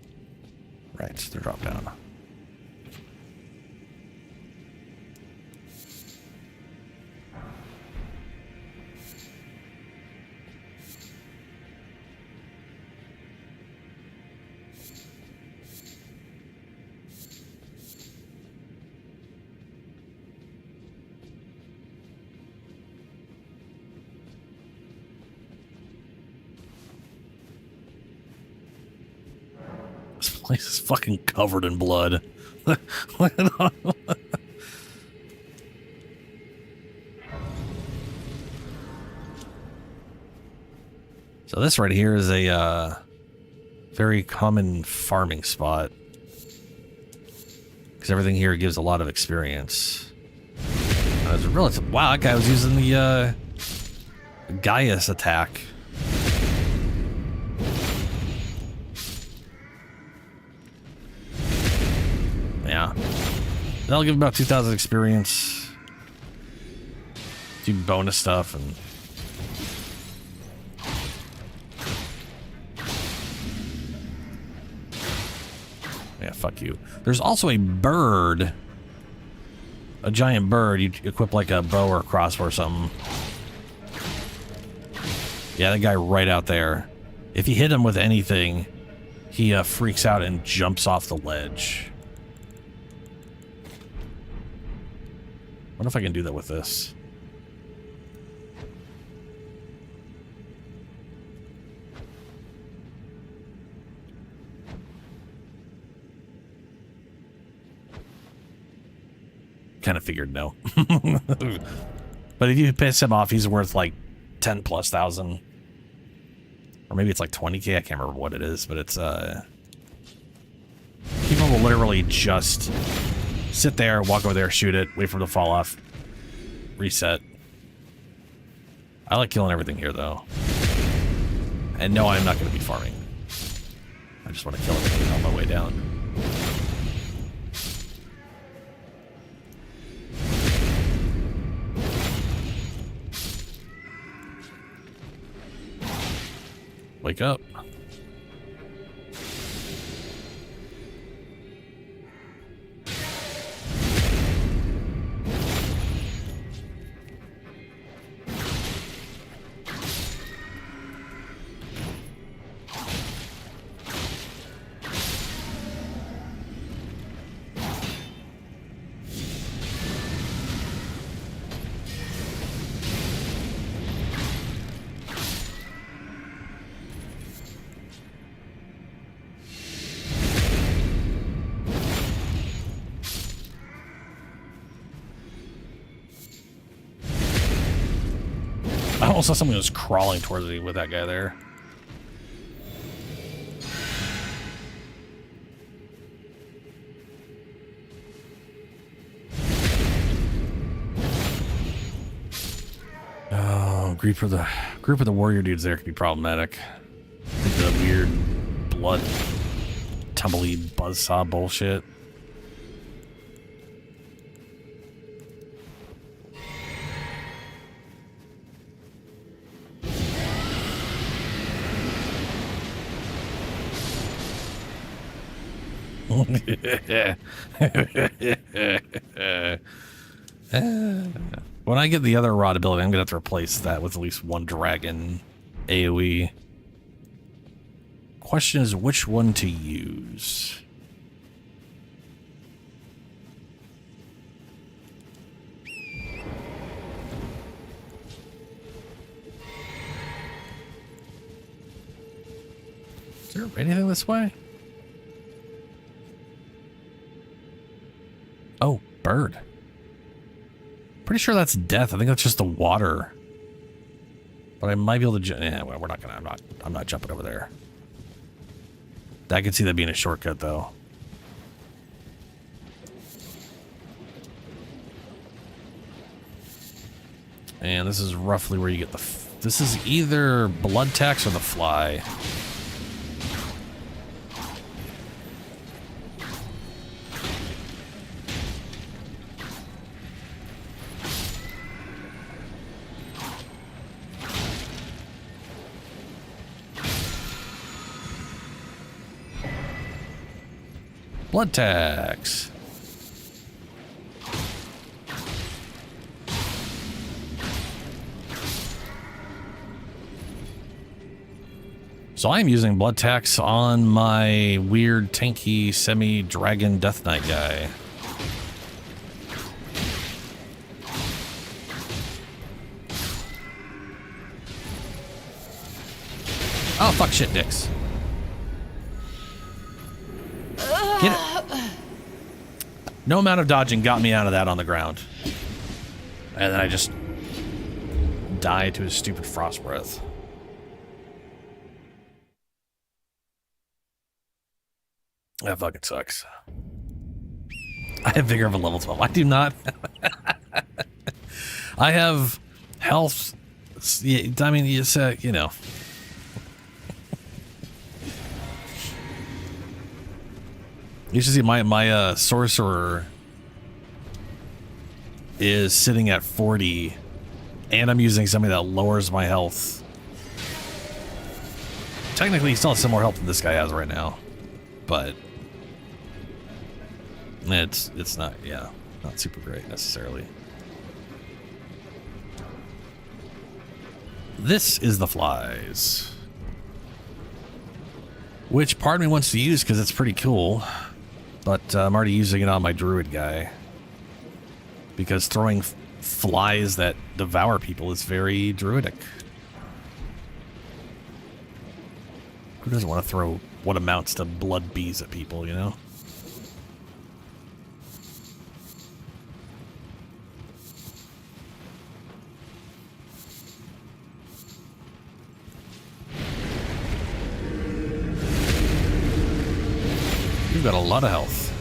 Right, they're dropped down. This place is fucking covered in blood. So this right here is a very common farming spot. Because everything here gives a lot of experience. Wow, that guy was using the Gaius attack. Yeah. That'll give him about 2,000 experience. Do bonus stuff and... Yeah, fuck you. There's also a bird. A giant bird. You equip like a bow or a crossbow or something. Yeah, that guy right out there. If you hit him with anything, he freaks out and jumps off the ledge. Wonder if I can do that with this. Kind of figured no. But if you piss him off, he's worth like 10,000+. Or maybe it's like 20k, I can't remember what it is, but it's people will literally just sit there, walk over there, shoot it, wait for it to fall off, reset. I like killing everything here though. And no, I'm not going to be farming. I just want to kill everything on my way down. Wake up. I almost saw someone was crawling towards me with that guy there. Oh, group of the warrior dudes there could be problematic. The weird blood tumbly buzzsaw bullshit. When I get the other rod ability, I'm gonna have to replace that with at least one dragon AoE. Question is which one to use. Is there anything this way? Oh, bird. Pretty sure that's death. I think that's just the water. But I might be able to. Yeah, well, we're not gonna. I'm not jumping over there. I can see that being a shortcut, though. And this is roughly where you get the. This is either blood tax or the fly. Blood tax. So I'm using blood tax on my weird tanky semi-dragon death knight guy. Oh, fuck, shit, dicks. Get it. No amount of dodging got me out of that on the ground. And then I just died to his stupid frost breath. That fucking sucks. I have vigor of a level 12. I do not. I have health. Yeah, I mean, it's, you know. You should see my sorcerer is sitting at 40, and I'm using something that lowers my health. Technically, he still has some more health than this guy has right now, but it's not, yeah, not super great necessarily. This is the flies, which part of me wants to use because it's pretty cool. But I'm already using it on my druid guy. Because throwing flies that devour people is very druidic. Who doesn't want to throw what amounts to blood bees at people, you know? You've got a lot of health.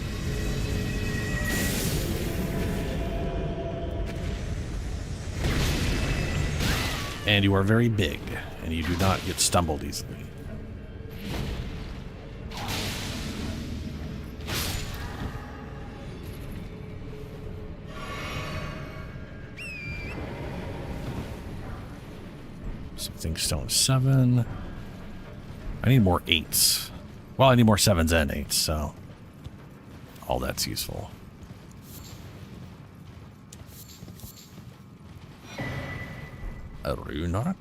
And you are very big, and you do not get stumbled easily. Something stone 7. I need more 8s. Well, I need more 7s and 8s, so all that's useful. A Runark?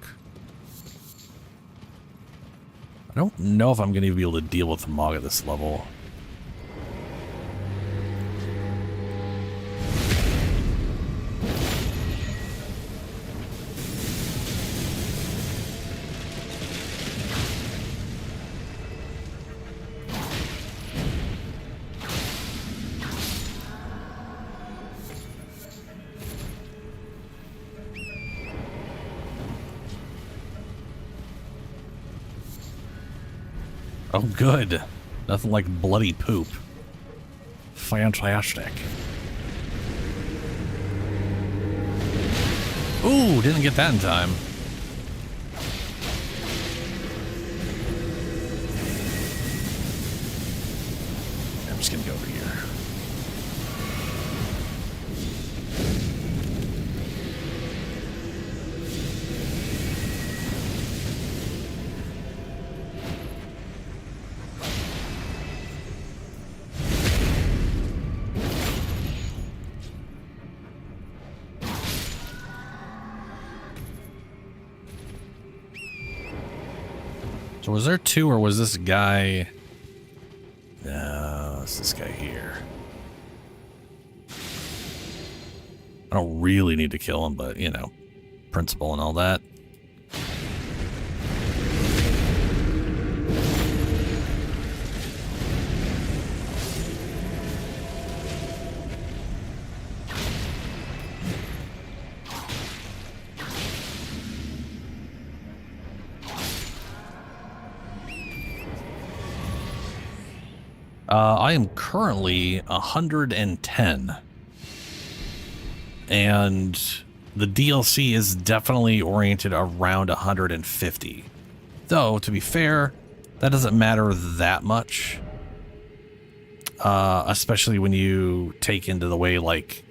I don't know if I'm going to be able to deal with the Mog at this level. Oh, good. Nothing like bloody poop. Fantastic. Ooh, didn't get that in time. I'm just gonna go over here. So was there 2 or was this guy? No, it's this guy here. I don't really need to kill him, but you know, principle and all that. I am currently 110. And the DLC is definitely oriented around 150. Though, to be fair, that doesn't matter that much. Especially when you take into the way, like,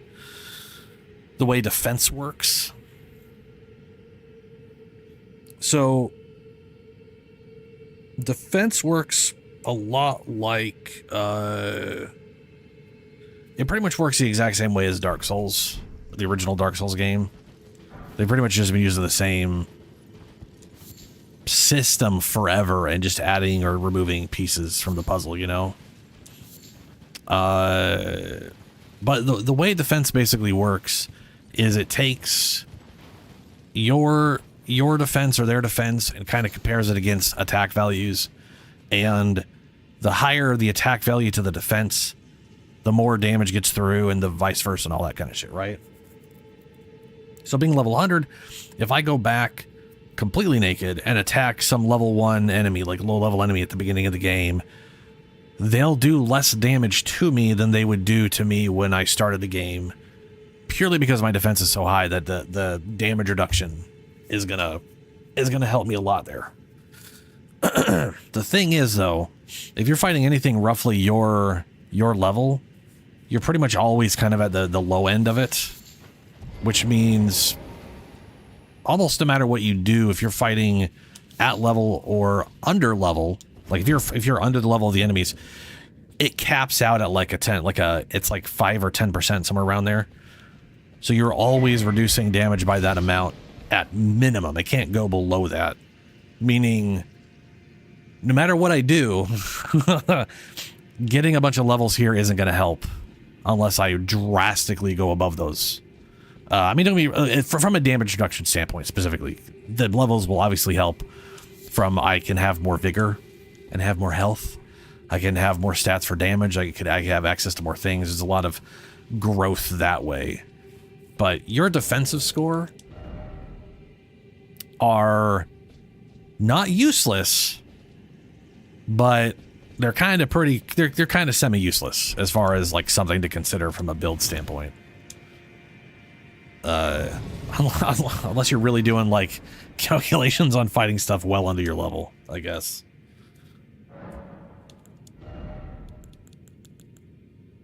the way defense works. So, defense works a lot like, it pretty much works the exact same way as Dark Souls, the original Dark Souls game. They've pretty much just been using the same system forever and just adding or removing pieces from the puzzle, you know? But the way defense basically works is it takes your defense or their defense and kind of compares it against attack values. And the higher the attack value to the defense, the more damage gets through, and the vice versa and all that kind of shit, right? So being level 100, if I go back completely naked and attack some level 1 enemy, like low level enemy at the beginning of the game, they'll do less damage to me than they would do to me when I started the game, purely because my defense is so high that the damage reduction is gonna help me a lot there. The thing is, though, if you're fighting anything roughly your level, you're pretty much always kind of at the low end of it, which means almost no matter what you do, if you're fighting at level or under level, like if you're under the level of the enemies, it caps out at like it's like 5 or 10%, somewhere around there. So you're always reducing damage by that amount at minimum. It can't go below that, meaning no matter what I do, getting a bunch of levels here isn't going to help unless I drastically go above those. I mean, from a damage reduction standpoint specifically, the levels will obviously help from I can have more vigor and have more health. I can have more stats for damage. I can have access to more things. There's a lot of growth that way. But your defensive score are not useless, but they're kind of they're kind of semi-useless as far as like something to consider from a build standpoint. Unless you're really doing like calculations on fighting stuff well under your level, I guess.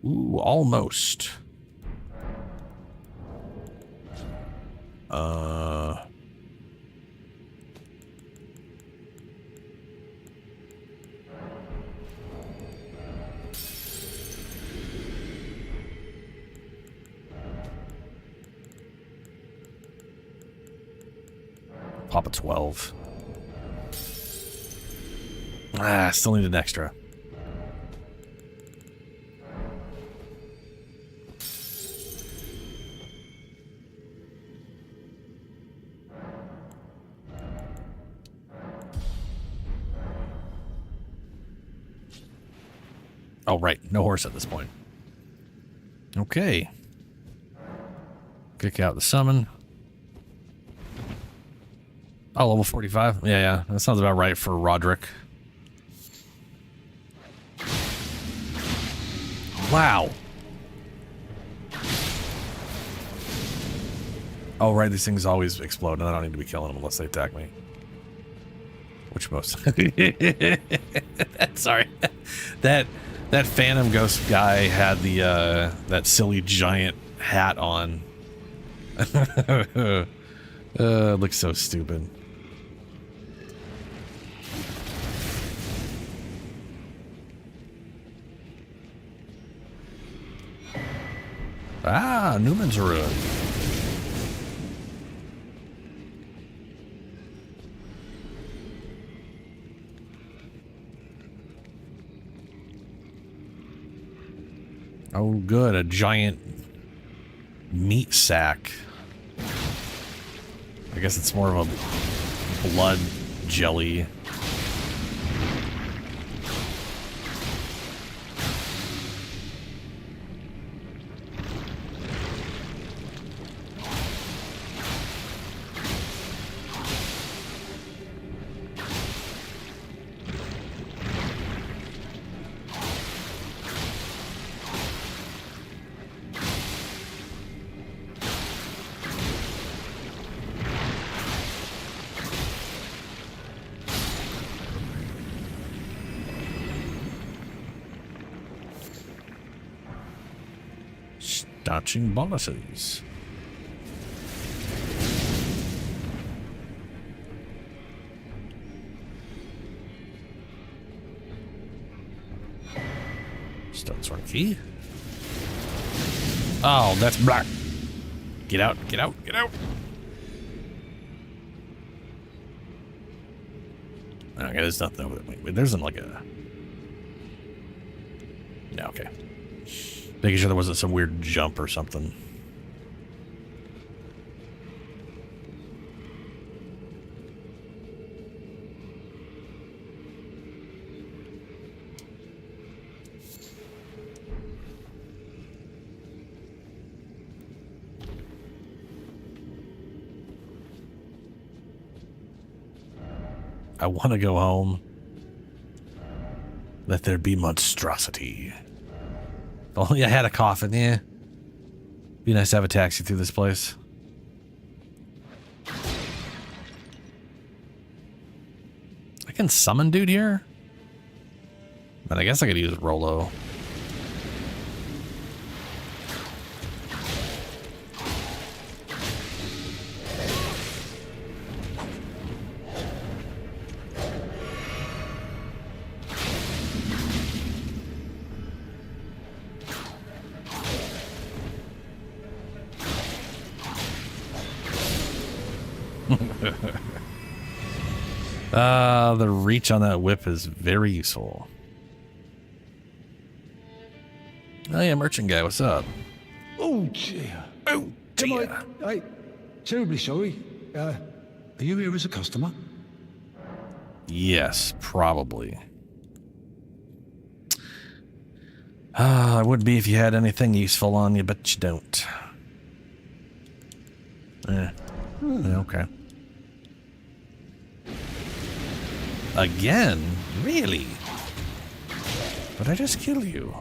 Ooh, almost. Pop a 12. Still need an extra. Oh, right. No horse at this point. Okay. Kick out the summon. Oh, level 45? Yeah. That sounds about right for Roderick. Wow. Oh, right. These things always explode, and I don't need to be killing them unless they attack me. Which most... Sorry. That Phantom Ghost guy had the, that silly giant hat on. It looks so stupid. Newman's Ruin. Oh, good. A giant meat sack. I guess it's more of a blood jelly. Dodging boluses. Stone sword key. Oh, that's black. Get out, get out, get out. Okay, there's nothing over there. Wait, there's like a... Yeah, okay. Making sure there wasn't some weird jump or something. I want to go home. Let there be monstrosity. If only I had a coffin, yeah. Be nice to have a taxi through this place. I can summon dude here? But I guess I could use Rolo. The reach on that whip is very useful. Oh yeah, merchant guy, what's up? Oh dear. Oh dear. I terribly sorry. Are you here as a customer? Yes, probably. I would be if you had anything useful on you, but you don't. Okay. Again? Really? But I just kill you.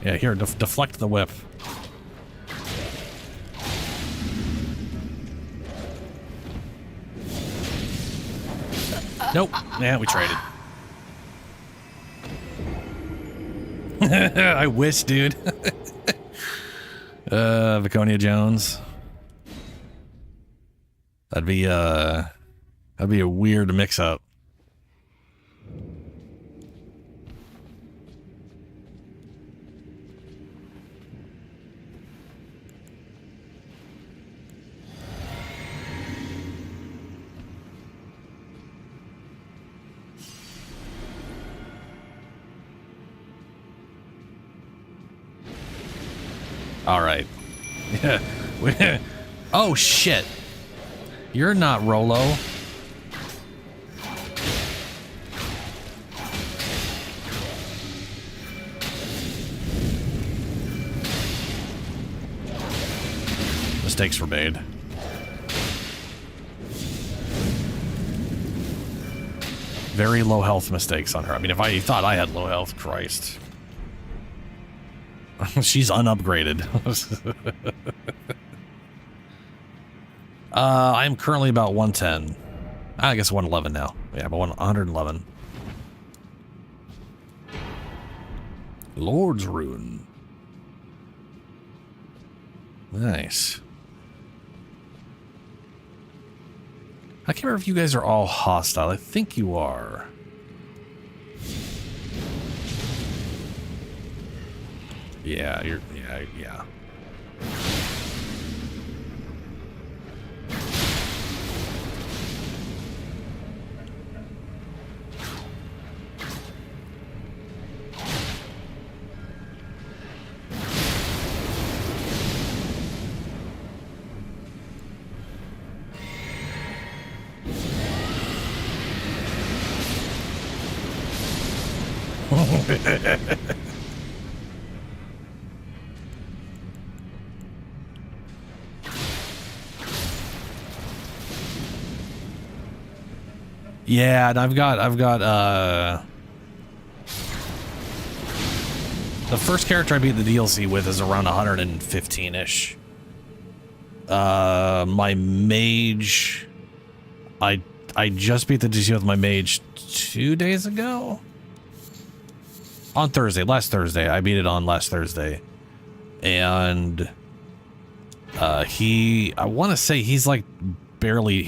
Yeah, here, deflect the whip. Nope. Yeah, we traded. I wish, dude. Viconia Jones. That'd be a weird mix-up. All right. Yeah. Oh, shit. You're not Rolo. Mistakes were made. Very low health mistakes on her. I mean, if I thought I had low health, Christ. She's unupgraded. I'm currently about 110. I guess 111 now. Yeah, about 111. Lord's Rune. Nice. I can't remember if you guys are all hostile. I think you are. Yeah, yeah. Yeah, and I've got The first character I beat the DLC with is around 115-ish. My mage... I just beat the DLC with my mage 2 days ago? On Thursday, last Thursday. I beat it on last Thursday. And... I want to say he's like barely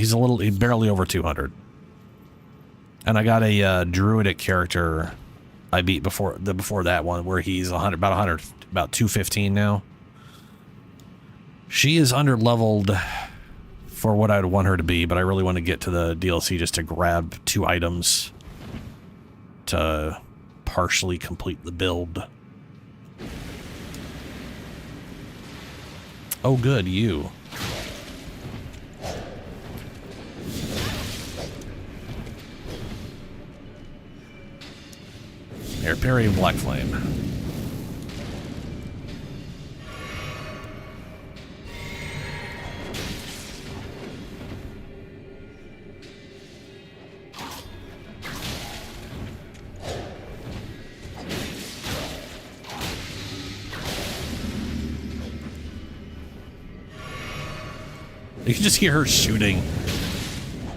over 200. And I got a druidic character I beat before that one where he's about 215 now. She is under leveled for what I'd want her to be, but I really want to get to the DLC just to grab 2 items to partially complete the build. Oh, good, you. Air parry of Black Flame. You can just hear her shooting.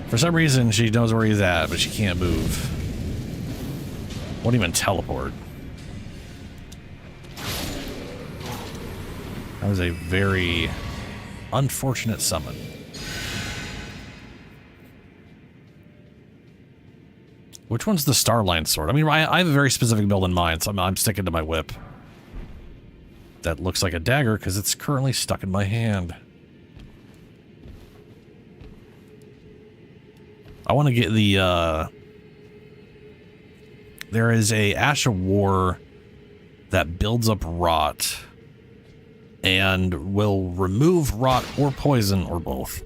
For some reason, she knows where he's at, but she can't move. Won't even teleport. That was a very unfortunate summon. Which one's the Starline sword? I mean, I have a very specific build in mind, so I'm sticking to my whip. That looks like a dagger because it's currently stuck in my hand. I want to get the, there is a Ash of War that builds up rot and will remove rot or poison or both.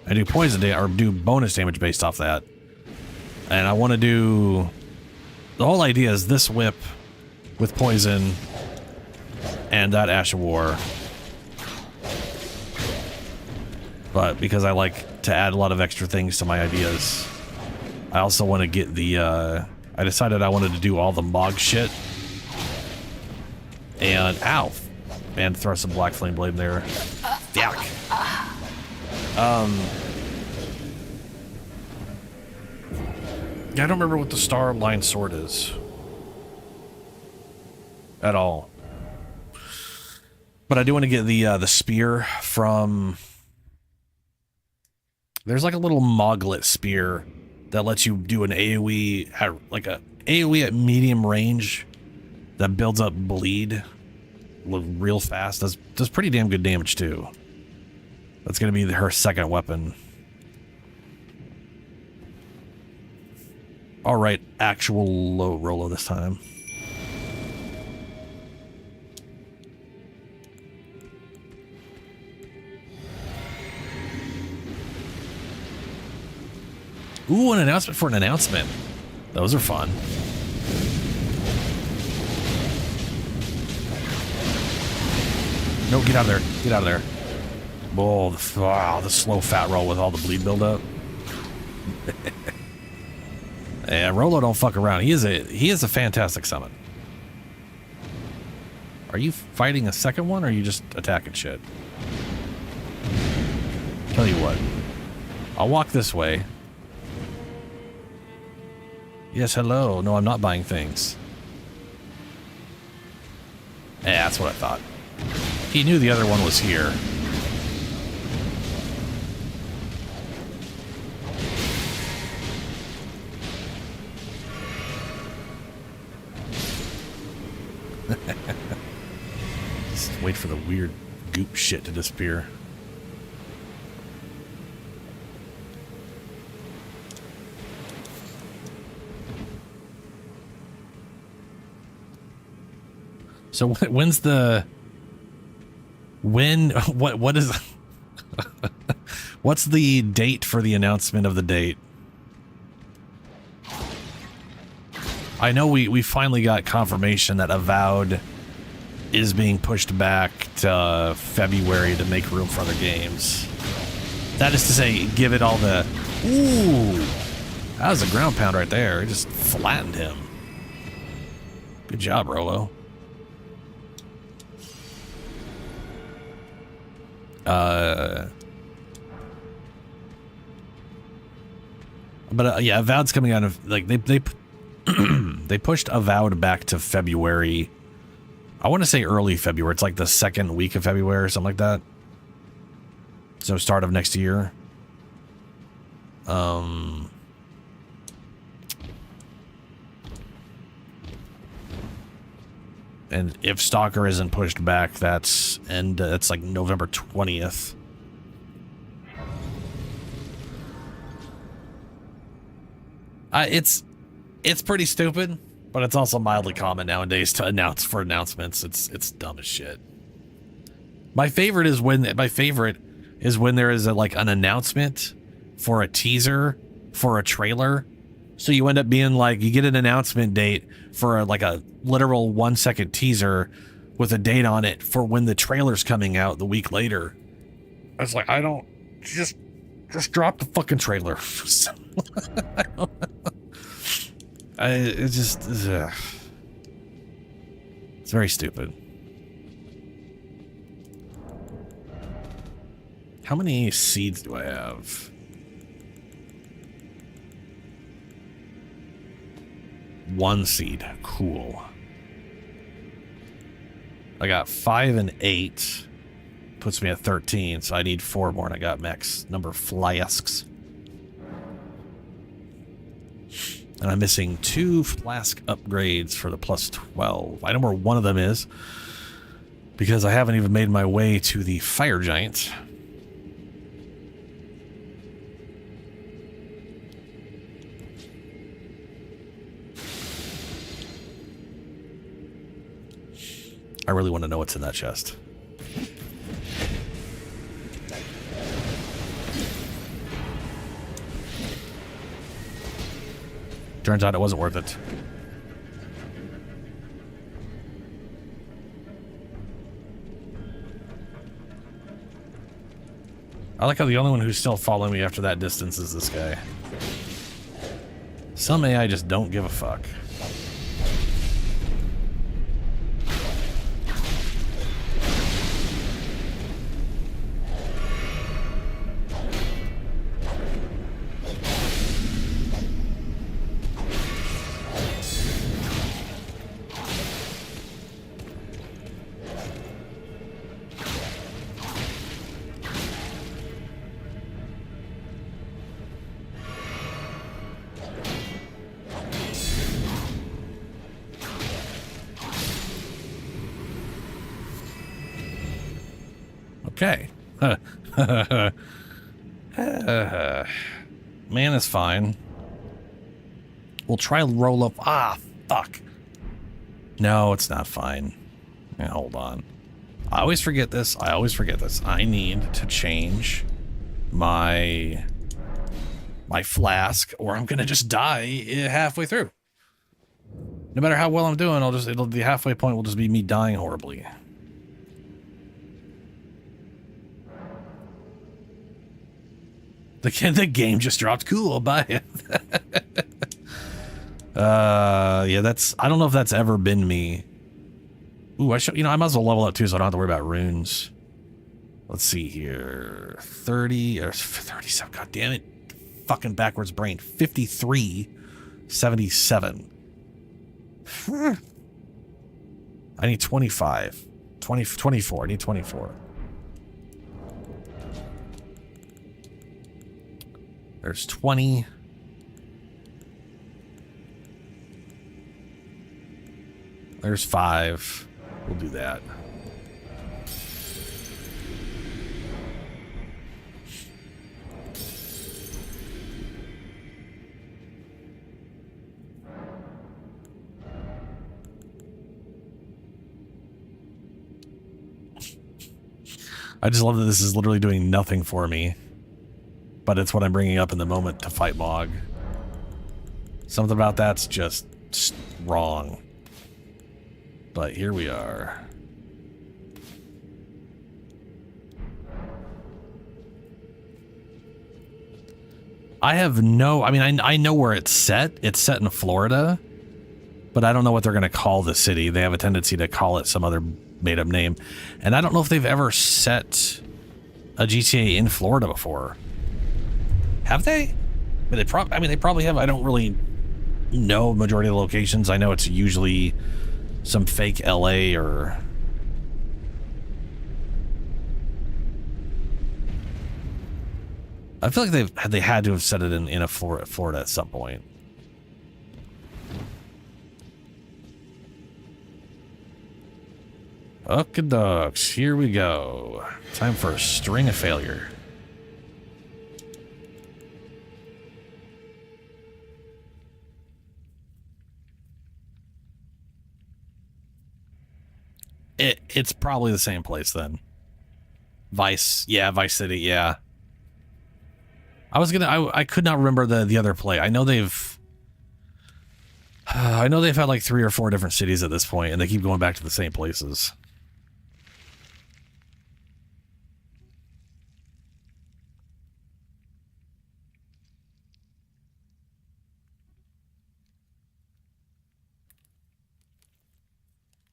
I do poison or do bonus damage based off that. And I want to do, the whole idea is this whip with poison and that Ash of War. But because I like to add a lot of extra things to my ideas, I also want to get the, I decided I wanted to do all the Mog shit. And, ow! And throw some Black Flame Blade in there. Yuck! Yeah, I don't remember what the Starline sword is. At all. But I do want to get the spear from... There's like a little Moglet spear that lets you do an AoE at, like a AoE at medium range that builds up bleed real fast. Does pretty damn good damage too. That's gonna be her second weapon. All right, actual low Rolo this time. Ooh, an announcement for an announcement. Those are fun. No, get out of there. Get out of there. Oh, wow, the slow fat roll with all the bleed buildup. Yeah, Rolo don't fuck around. He is a fantastic summon. Are you fighting a second one, or are you just attacking shit? Tell you what. I'll walk this way. Yes, hello. No, I'm not buying things. Yeah, that's what I thought. He knew the other one was here. Just wait for the weird goop shit to disappear. So when's the what is what's the date for the announcement of the date? I know we finally got confirmation that Avowed is being pushed back to February to make room for other games. That is to say, give it all the... Ooh! That was a ground pound right there. It just flattened him. Good job, Rolo. Yeah, Avowed's coming out of, like, they they pushed Avowed back to February. I want to say early February. It's like the second week of February or something like that. So start of next year. And if Stalker isn't pushed back, that's like November 20th. It's pretty stupid, but it's also mildly common nowadays to announce for announcements. It's dumb as shit. My favorite is when there is like an announcement for a teaser for a trailer. So you end up being like, you get an announcement date for like a literal 1 second teaser with a date on it for when the trailer's coming out the week later. I was like, I don't just drop the fucking trailer. It's very stupid. How many seeds do I have? 1 seed. Cool. I got 5 and 8. Puts me at 13, so I need 4 more, and I got max number flasks. And I'm missing 2 flask upgrades for the plus 12. I know where one of them is, because I haven't even made my way to the fire giant. I really want to know what's in that chest. Turns out it wasn't worth it. I like how the only one who's still following me after that distance is this guy. Some AI just don't give a fuck. Okay. Man is fine. We'll try and roll up. Ah, fuck. No, it's not fine. Yeah, hold on. I always forget this. I need to change my flask, or I'm gonna just die halfway through. No matter how well I'm doing, the halfway point will just be me dying horribly. The game just dropped. Cool, bye. Yeah, I don't know if that's ever been me. Ooh, I might as well level up too, so I don't have to worry about runes. Let's see here. 30 or 37. God damn it. Fucking backwards brain. 53, 77. I need 25. 24. I need 24. There's 20. There's 5. We'll do that. I just love that this is literally doing nothing for me. But it's what I'm bringing up in the moment to fight Mog. Something about that's just wrong. But here we are. I mean, I know where it's set. It's set in Florida. But I don't know what they're going to call the city. They have a tendency to call it some other made-up name. And I don't know if they've ever set a GTA in Florida before. Have they? They probably have. I don't really know majority of the locations. I know it's usually some fake LA or... I feel like they had to have said it in a Florida at some point. Okay, dogs, here we go. Time for a string of failure. It's probably the same place then. Vice City, yeah. I could not remember the other play. I know they've had like 3 or 4 different cities at this point, and they keep going back to the same places.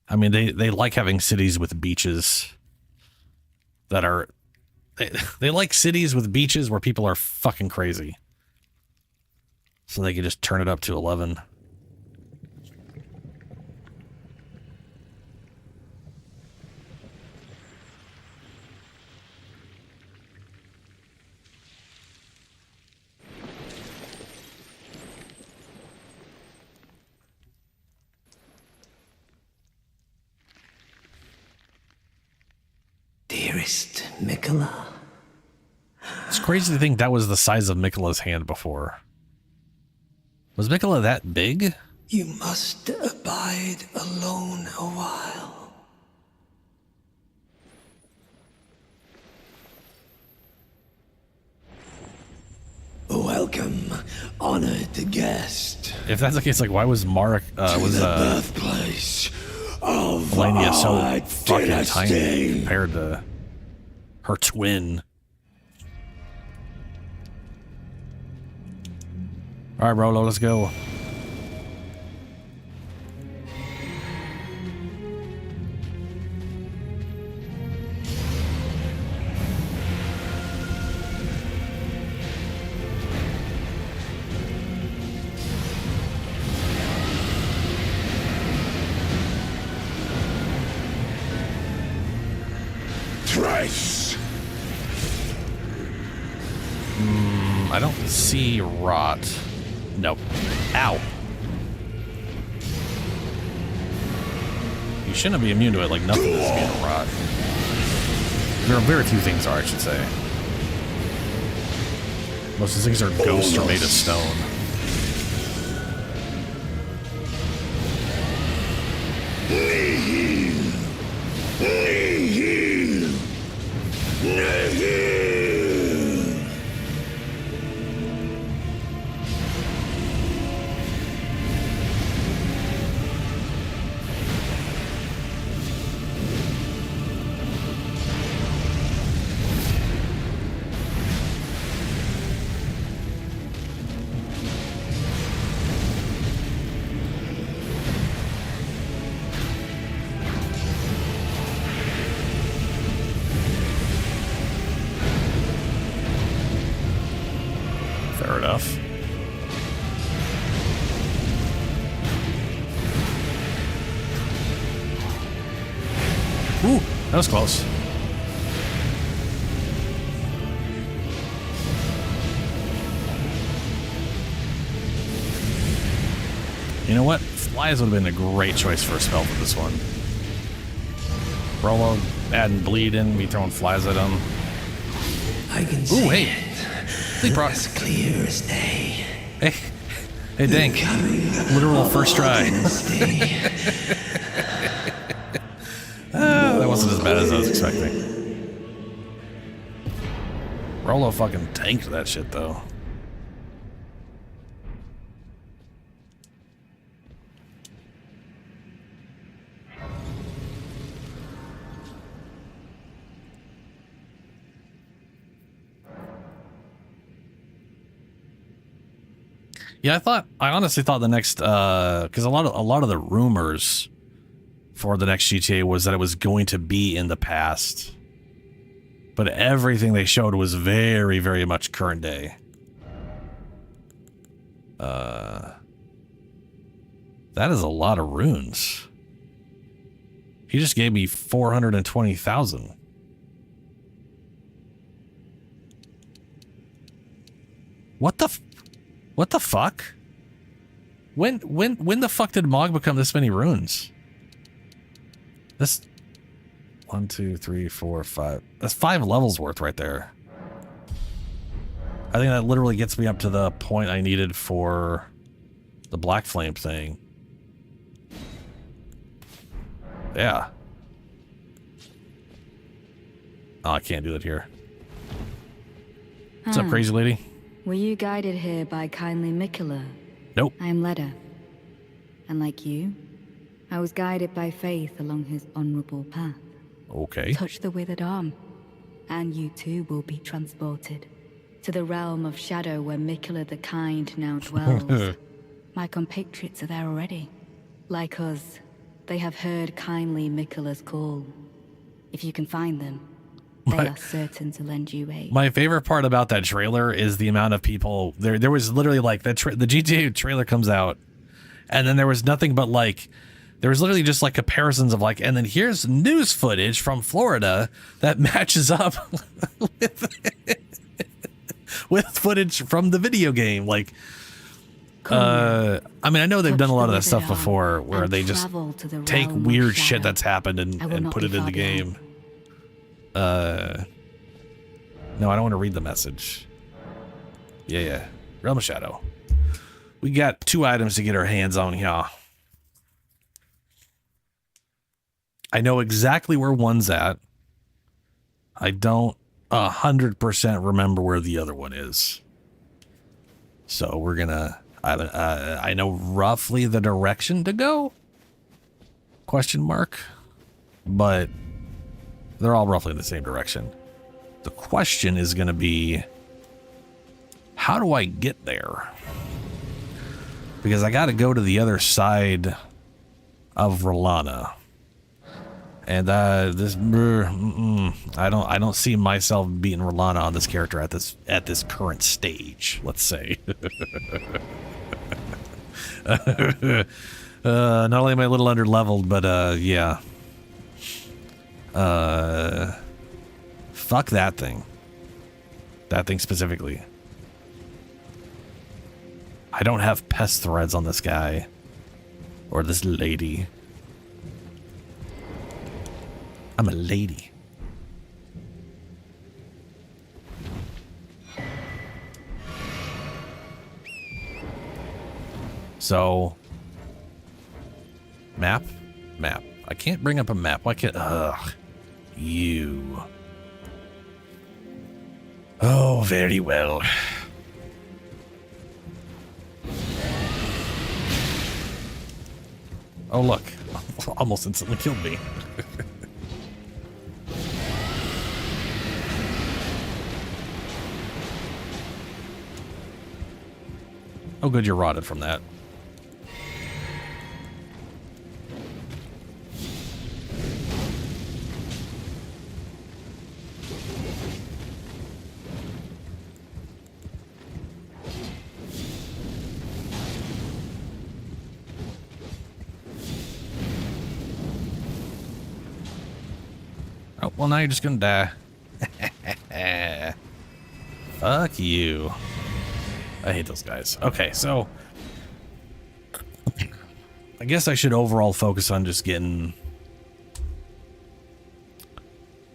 I mean, they like having cities with beaches that are... They like cities with beaches where people are fucking crazy. So they can just turn it up to 11. Dearest Mikola. It's crazy to think that was the size of Mikola's hand before. Was Mikola that big? You must abide alone a while. Welcome, honored guest. If that's the case, like, why was Marek, Birthplace of Melania so our fucking dynasty. tiny compared to her twin? All right, Rolo, let's go. Trace. I don't see rot. Nope. Ow. You shouldn't be immune to it, like nothing is immune to rot. There are very few things are, I should say. Most of these things are ghosts or made of stone. Fair enough. Ooh, that was close. You know what? Flies would have been a great choice for a spell for this one. Rolo adding bleed in, me throwing flies at him. I can see Ooh, hey. it. Hey, Brock. As clear as day. Hey, Dank. Literal first try. That wasn't as bad as I was expecting. Rolo fucking tanked that shit, though. Yeah, I honestly thought the next, because a lot of the rumors for the next GTA was that it was going to be in the past. but everything they showed was very, very much current day. That is a lot of runes. He just gave me 420,000. What the fuck? When the fuck did Mog become this many runes? This 1, 2, 3, 4, 5. That's 5 levels worth right there. I think that literally gets me up to the point I needed for the Black Flame thing. Yeah. Oh, I can't do that here. What's up, crazy lady? Were you guided here by kindly Miquella? Nope. I am Leda. And like you, I was guided by faith along his honorable path. Okay. Touch the withered arm, and you too will be transported to the realm of shadow where Miquella the Kind now dwells. My compatriots are there already. Like us, they have heard kindly Miquella's call. If you can find them, they are certain to lend you aid. My favorite part about that trailer is the amount of people. There was literally like the GTA trailer comes out, and then there was nothing but like, there was literally just like comparisons of like, and then here's news footage from Florida that matches up with footage from the video game. Like, I mean, I know they've done a lot of that stuff before where they just take weird shit that's happened and put it in the game. No, I don't want to read the message. Yeah. Realm of Shadow. We got 2 items to get our hands on here. I know exactly where one's at. I don't 100% remember where the other one is. So we're gonna... I know roughly the direction to go? Question mark. But they're all roughly in the same direction. The question is going to be, how do I get there? Because I got to go to the other side of Rolana. And I don't see myself beating Rolana on this character at this current stage, let's say. Not only am I a little under leveled, but yeah. Fuck that thing. That thing specifically. I don't have pest threads on this guy. Or this lady. I'm a lady. So... Map? I can't bring up a map. Why can't... Ugh. You. Oh, very well. Oh, look. Almost instantly killed me. Oh, good, you're rotted from that. Oh, well, now you're just gonna die. Fuck you. I hate those guys. Okay, so I guess I should overall focus on just getting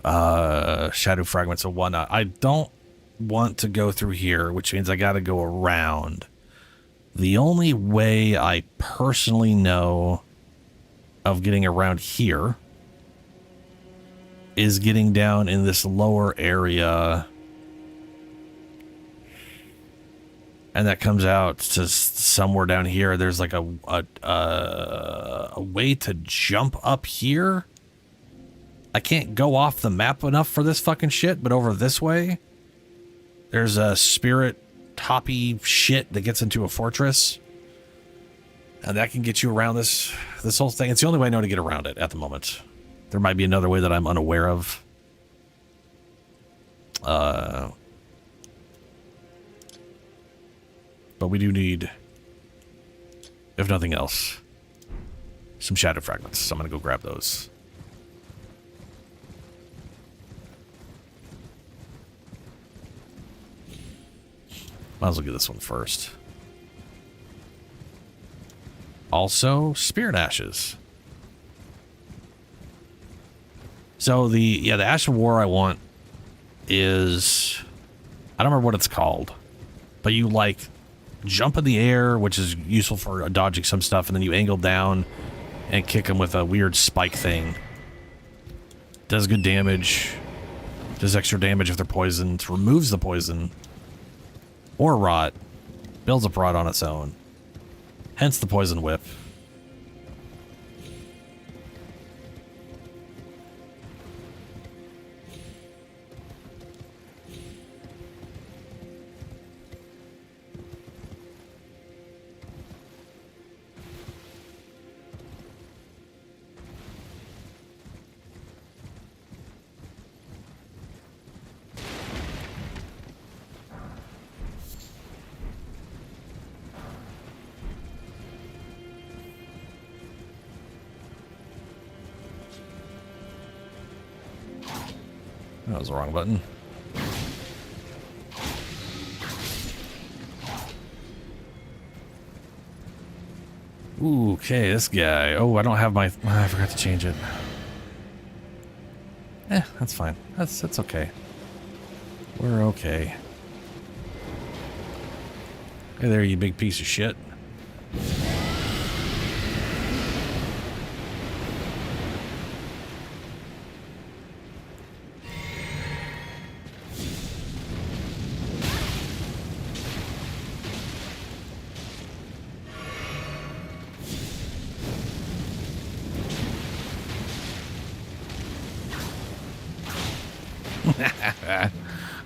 shadow fragments and whatnot. I don't want to go through here, which means I gotta go around. The only way I personally know of getting around here is getting down in this lower area, and that comes out to somewhere down here. There's like a way to jump up here. I can't go off the map enough for this fucking shit, but over this way, there's a spirit hoppy shit that gets into a fortress, and that can get you around this whole thing. It's the only way I know to get around it at the moment. There might be another way that I'm unaware of. But we do need, if nothing else, some shadow fragments. So I'm going to go grab those. Might as well get this one first. Also, spirit ashes. So the Ash of War I want is, I don't remember what it's called, but you like jump in the air, which is useful for dodging some stuff, and then you angle down and kick them with a weird spike thing. Does good damage. Does extra damage if they're poisoned. Removes the poison. Or rot. Builds up rot on its own. Hence the poison whip. That was the wrong button. Ooh, okay, this guy. Oh, I don't have my... I forgot to change it. That's fine. That's okay. We're okay. Hey there, you big piece of shit.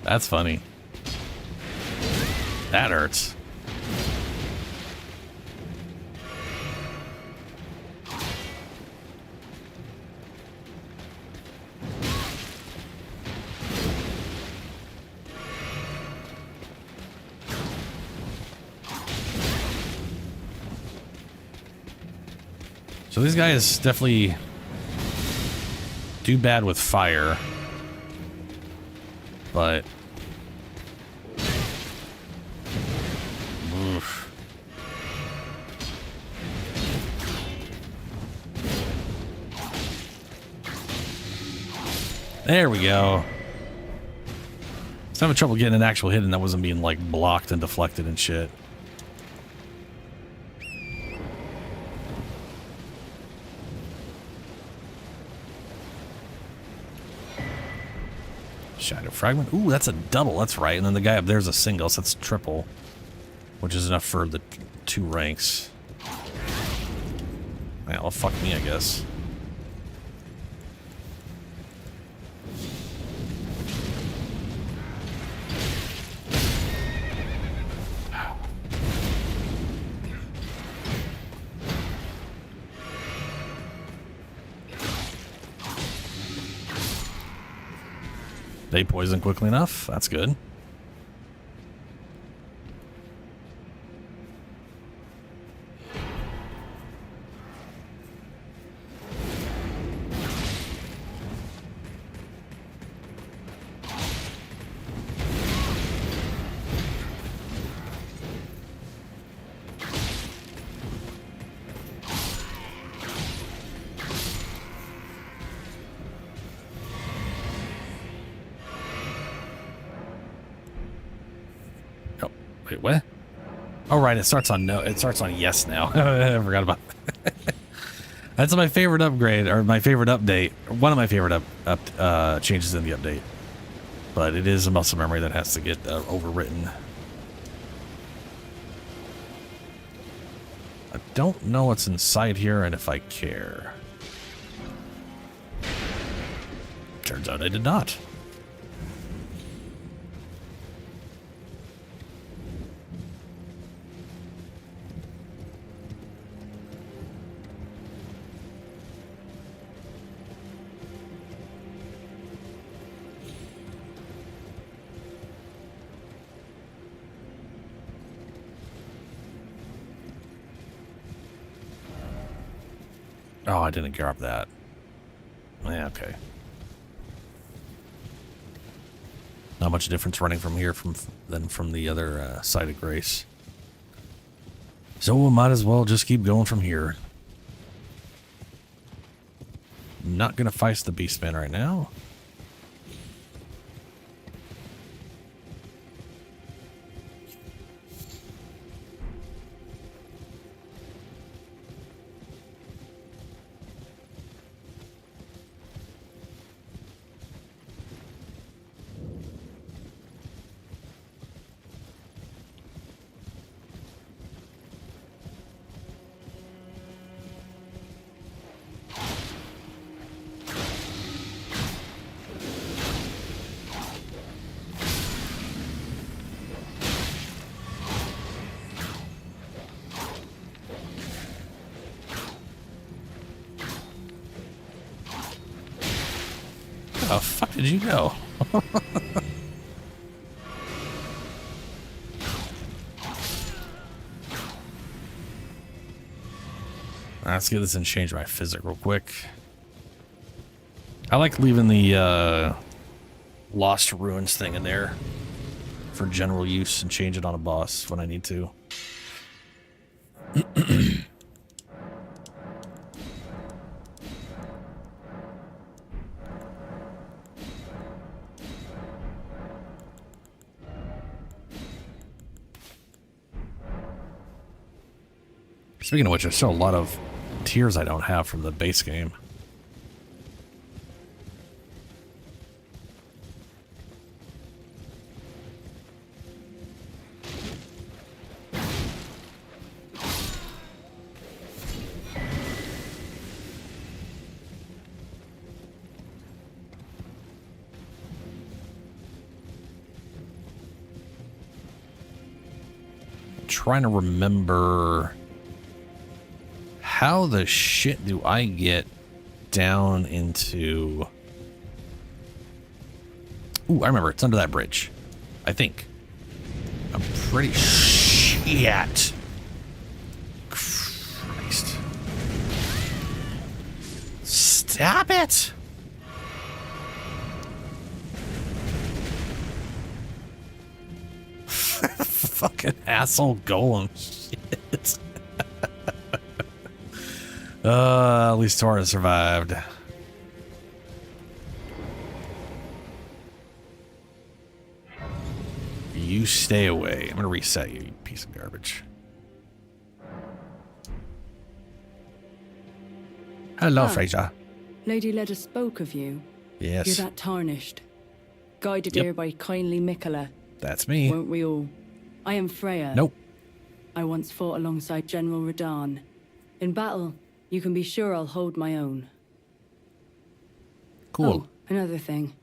That's funny. That hurts. So these guys definitely do bad with fire. But oof. There we go. I was having trouble getting an actual hit and that wasn't being like blocked and deflected and shit. Shadow fragment. Ooh, that's a double. That's right. And then the guy up there's a single, so that's triple, which is enough for the 2 ranks. Yeah, well, fuck me, I guess. They poison quickly enough. That's good. Wait, what? Oh, right. It starts on no. It starts on yes now. I forgot about that. That's my favorite upgrade, or my favorite update. One of my favorite changes in the update. But it is a muscle memory that has to get overwritten. I don't know what's inside here and if I care. Turns out I did not. Oh, I didn't grab that. Yeah, okay. Not much difference running from here than from the other side of Grace. So we might as well just keep going from here. Not gonna feist the Beastman right now. Where the fuck did you go? Let's get this and change my physic real quick. I like leaving the Lost Ruins thing in there for general use and change it on a boss when I need to. Speaking of which, there's still a lot of tiers I don't have from the base game. I'm trying to remember... How the shit do I get down into... Ooh, I remember. It's under that bridge. I think. I'm pretty... Shit! Christ. Stop it! Fucking asshole golem. Shit. At least Tora survived. You stay away. I'm gonna reset you, you piece of garbage. Hello, Fraser. Lady Leda spoke of you. Yes. You're that tarnished. Guided Yep. here by kindly Mikola. That's me. Weren't we all? I am Freya. Nope. I once fought alongside General Radahn. In battle, you can be sure I'll hold my own. Cool. Oh, another thing.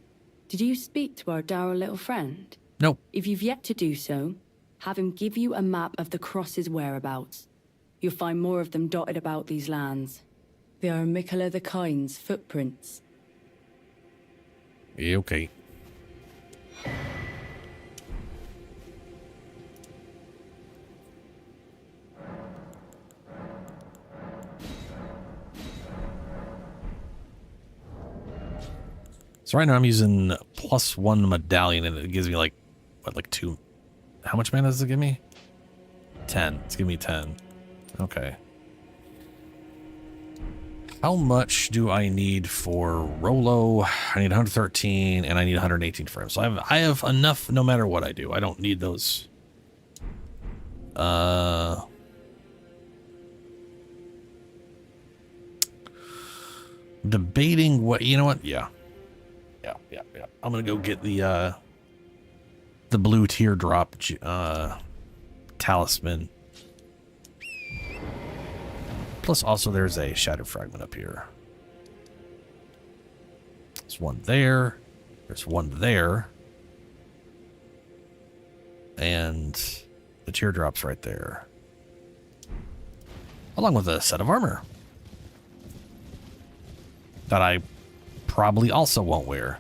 Did you speak to our dour little friend? Nope. If you've yet to do so, have him give you a map of the Cross's whereabouts. You'll find more of them dotted about these lands. They are Mikola the Kind's footprints. Yeah, okay. So right now I'm using +1 medallion and it gives me like, what, like 2? How much mana does it give me? 10. It's giving me 10. Okay. How much do I need for Rolo? I need 113 and I need 118 for him. So I have enough no matter what I do. I don't need those. Debating what, you know what? Yeah. Yeah. I'm gonna go get the blue teardrop talisman. Plus, also there's a shattered fragment up here. There's one there. There's one there. And the teardrop's right there. Along with a set of armor. That I probably also won't wear.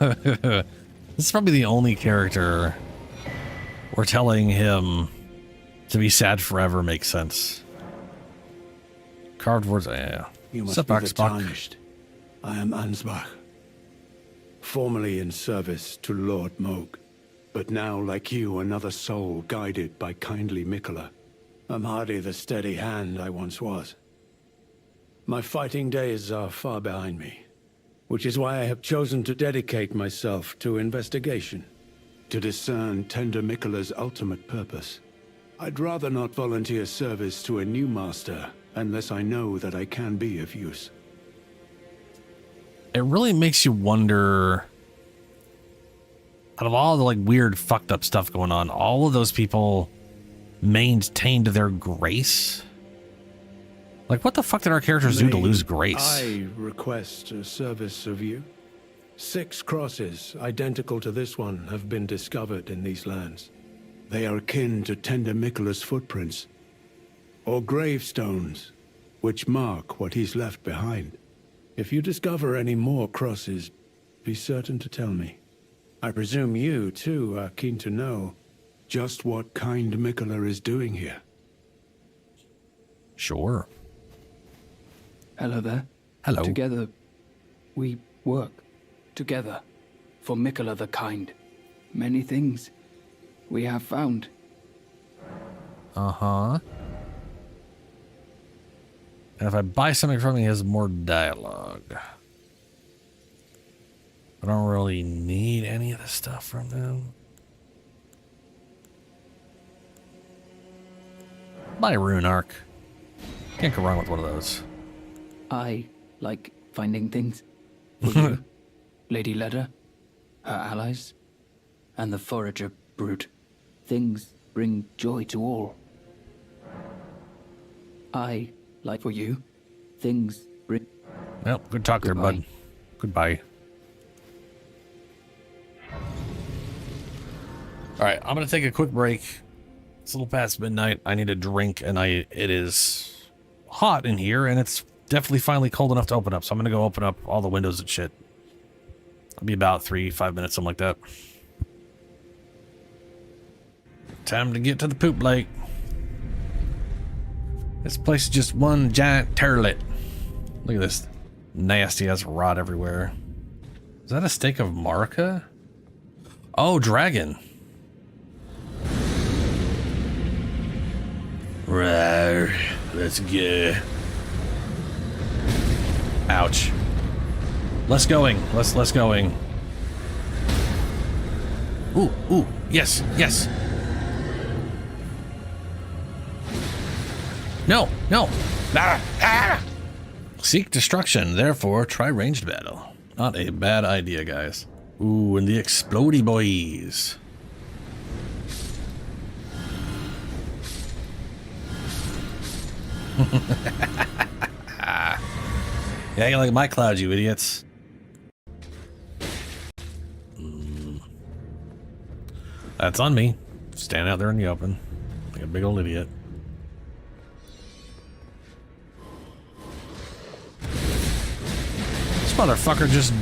This is probably the only character where telling him to be sad forever makes sense. Carved words, yeah. You must Sup, be the Spock? tarnished. I am Ansbach, formerly in service to Lord Moog, but now, like you, another soul guided by kindly Mikola. I'm hardly the steady hand I once was. My fighting days are far behind me, which is why I have chosen to dedicate myself to investigation, to discern Tender Mikola's ultimate purpose. I'd rather not volunteer service to a new master unless I know that I can be of use. It really makes you wonder, out of all the like weird fucked up stuff going on, all of those people maintained their grace? Like, what the fuck did our characters do to lose grace? I request a service of you. 6 crosses identical to this one have been discovered in these lands. They are akin to Tender Mikola's footprints, or gravestones, which mark what he's left behind. If you discover any more crosses, be certain to tell me. I presume you, too, are keen to know just what kind Mikola is doing here. Sure. Hello there. Hello. Together, we work. Together. For Mikola the Kind. Many things we have found. Uh-huh. And if I buy something from him, he has more dialogue. I don't really need any of this stuff from him. Buy a rune arc. Can't go wrong with one of those. I like finding things. For you, Lady Leda, her allies, and the forager brute. Things bring joy to all. I like for you. Things bring... Well, good talk there, bud. Goodbye. Alright, I'm gonna take a quick break. It's a little past midnight. I need a drink, and it is hot in here, and it's definitely finally cold enough to open up, so I'm gonna go open up all the windows and shit. It'll be about 3-5 minutes, something like that. Time to get to the poop lake. This place is just one giant turlet. Look at this nasty ass rot everywhere. Is that a stake of Marika? Oh, dragon. Right, let's go. Ouch. Less going. Less going. Ooh, yes. No. Ah. Seek destruction, therefore try ranged battle. Not a bad idea, guys. Ooh, and the explodey boys. Yeah, you like my cloud, you idiots. That's on me. Stand out there in the open like a big old idiot. This motherfucker just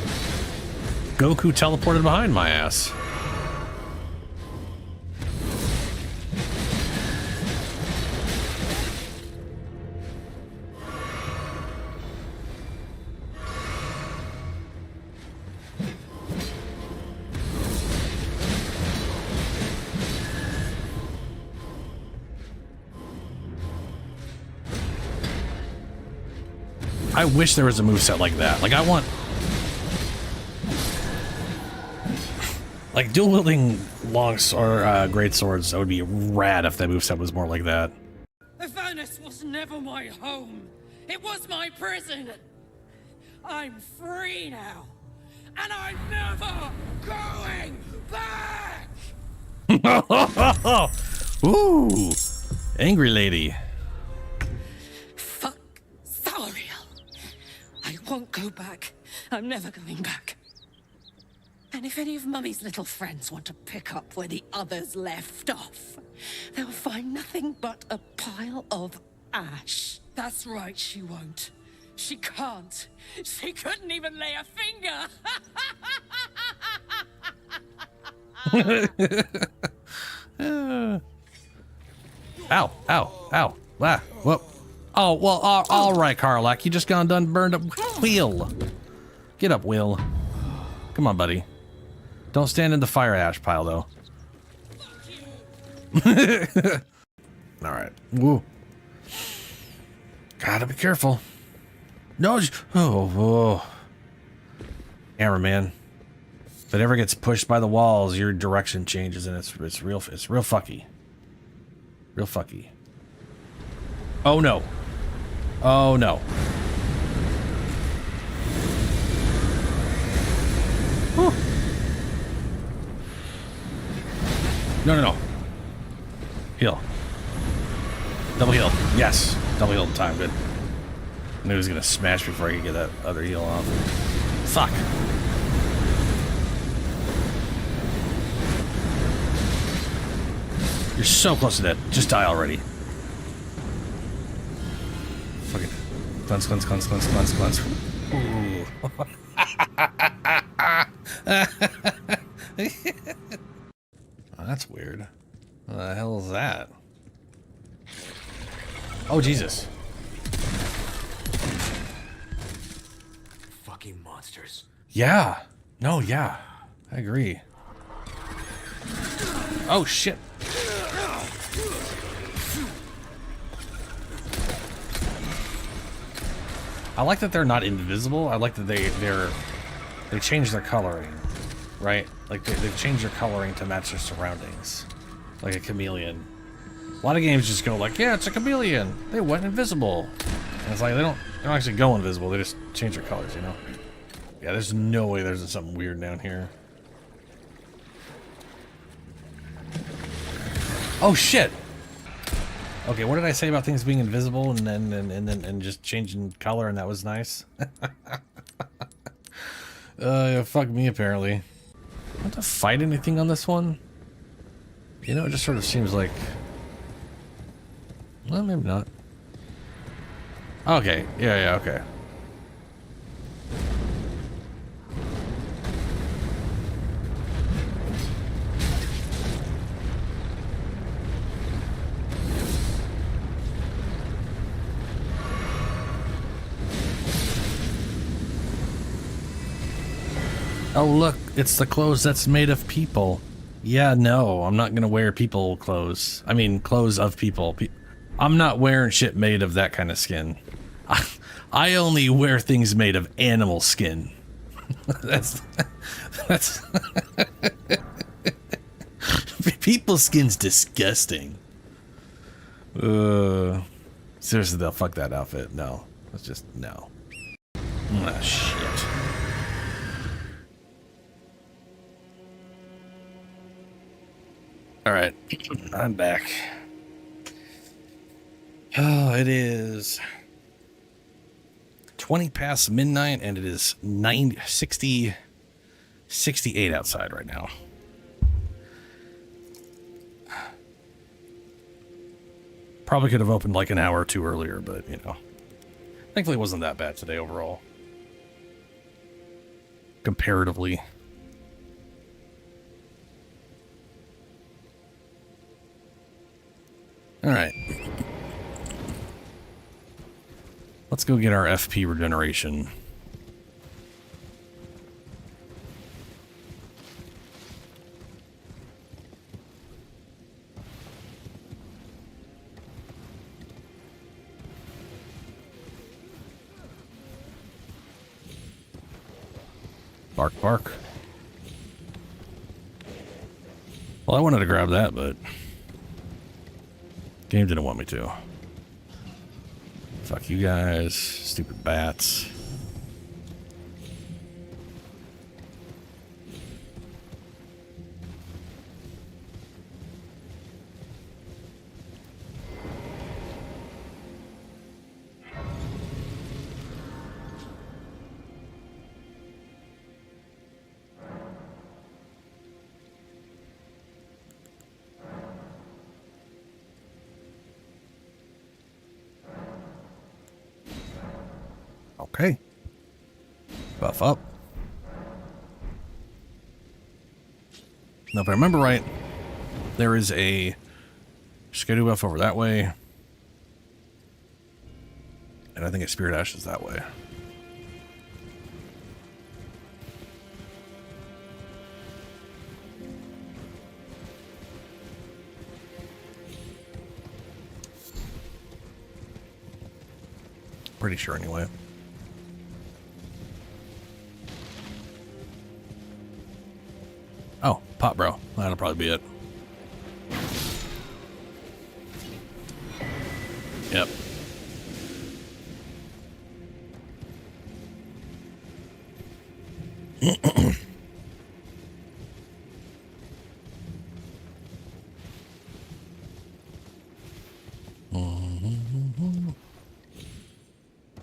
Goku teleported behind my ass. I wish there was a moveset like that. Like, I want... like, dual-wielding great swords, that would be rad if that moveset was more like that. Avernus was never my home. It was my prison. I'm free now. And I'm never going back! Ooh! Angry lady. Fuck Thariel. I won't go back. I'm never going back. And if any of Mummy's little friends want to pick up where the others left off, they'll find nothing but a pile of ash. That's right, she won't. She can't. She couldn't even lay a finger. Ow, ow, ow. Ah, whoop. Oh, well, all right, Karlak. You just gone done burned up. Will. Get up, Will. Come on, buddy. Don't stand in the fire ash pile, though. All right. Woo. Gotta be careful. No. Oh. Hammerman. If it ever gets pushed by the walls, your direction changes, and it's real fucky. Real fucky. Oh no. Oh no. Whew. No. Heal. Double heal. Yes. Double heal time. Good. I knew he was gonna smash before I could get that other heal off. Fuck. You're so close to dead. Just die already. Fucking cleanse. Ooh. Oh, that's weird. What the hell is that? Oh, Jesus. Fucking monsters. Yeah. No, yeah. I agree. Oh, shit. I like that they're not invisible. I like that they change their coloring, right? Like they've changed their coloring to match their surroundings, like a chameleon. A lot of games just go like, yeah, it's a chameleon. They went invisible, and it's like they don't actually go invisible. They just change their colors, you know? Yeah, there's no way there's something weird down here. Oh shit. Okay, what did I say about things being invisible and just changing color, and that was nice? Yeah, fuck me apparently. I don't have to fight anything on this one. You know, it just sort of seems like, well, maybe not. Okay, yeah, okay. Oh look, it's the clothes that's made of people. Yeah, no, I'm not gonna wear people clothes. I mean, clothes of people. I'm not wearing shit made of that kind of skin. I only wear things made of animal skin. that's people skin's disgusting. Seriously though, fuck that outfit. No, it's just no. Ah, shit. All right, I'm back. Oh, it is 20 past midnight, and it is 68 outside right now. Probably could have opened like an hour or two earlier, but, you know, thankfully it wasn't that bad today overall. Comparatively. All right. Let's go get our FP regeneration. Bark, bark. Well, I wanted to grab that, but game didn't want me to. Fuck you guys, stupid bats. Okay. Buff up. Now, if I remember right, there is a Skidoo buff over that way. And I think a Spirit Ash is that way. Pretty sure anyway. Oh, pot bro. That'll probably be it. Yep.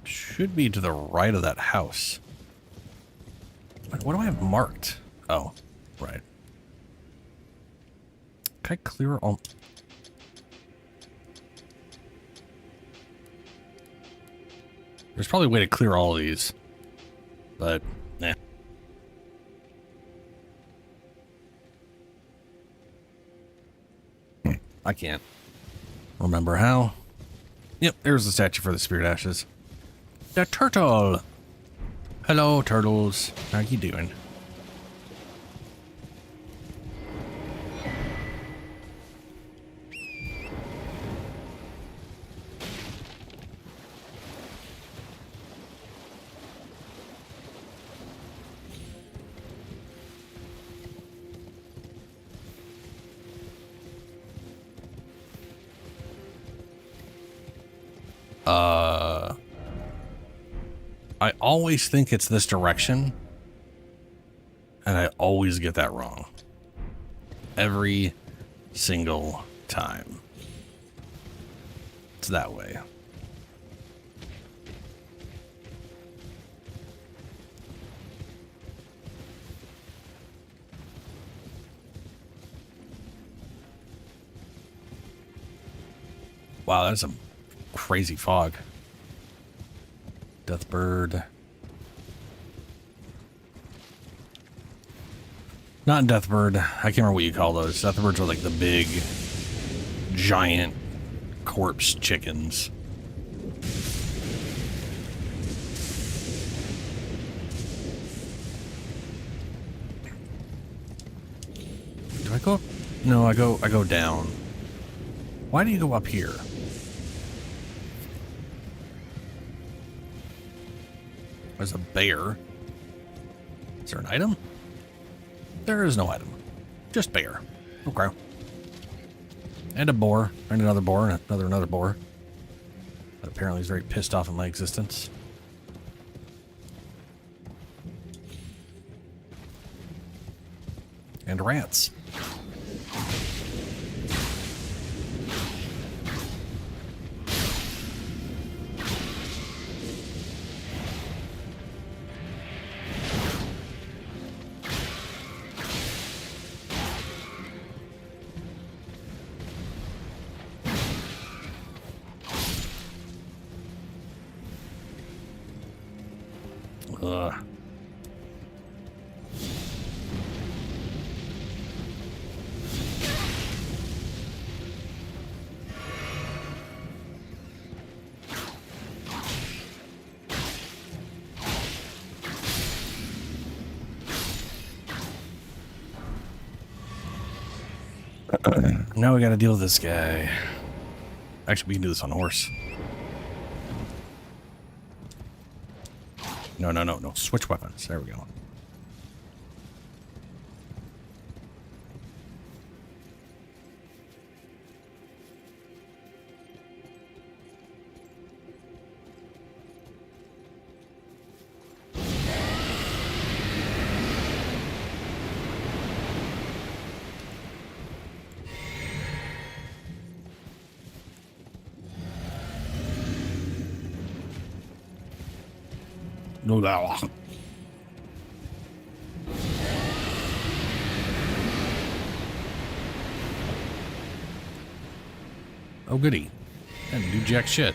Should be to the right of that house. What do I have marked? Oh, right. Can I clear all... There's probably a way to clear all of these. But, nah. I can't remember how. Yep, there's the statue for the Spirit Ashes. The turtle! Hello, turtles. How you doing? I always think it's this direction, and I always get that wrong. Every single time. It's that way. Wow, that's some crazy fog. Deathbird. Not Deathbird. I can't remember what you call those. Deathbirds are like the big, giant corpse chickens. Do I go up? No, I go down. Why do you go up here? There's a bear. Is there an item? There is no item. Just bear. Okay. And a boar. And another boar. And another boar. But apparently he's very pissed off at my existence. And rats. Ugh. Now we gotta deal with this guy. Actually, we can do this on a horse. No. Switch weapons. There we go. No, that. Oh, goody. I didn't do jack shit.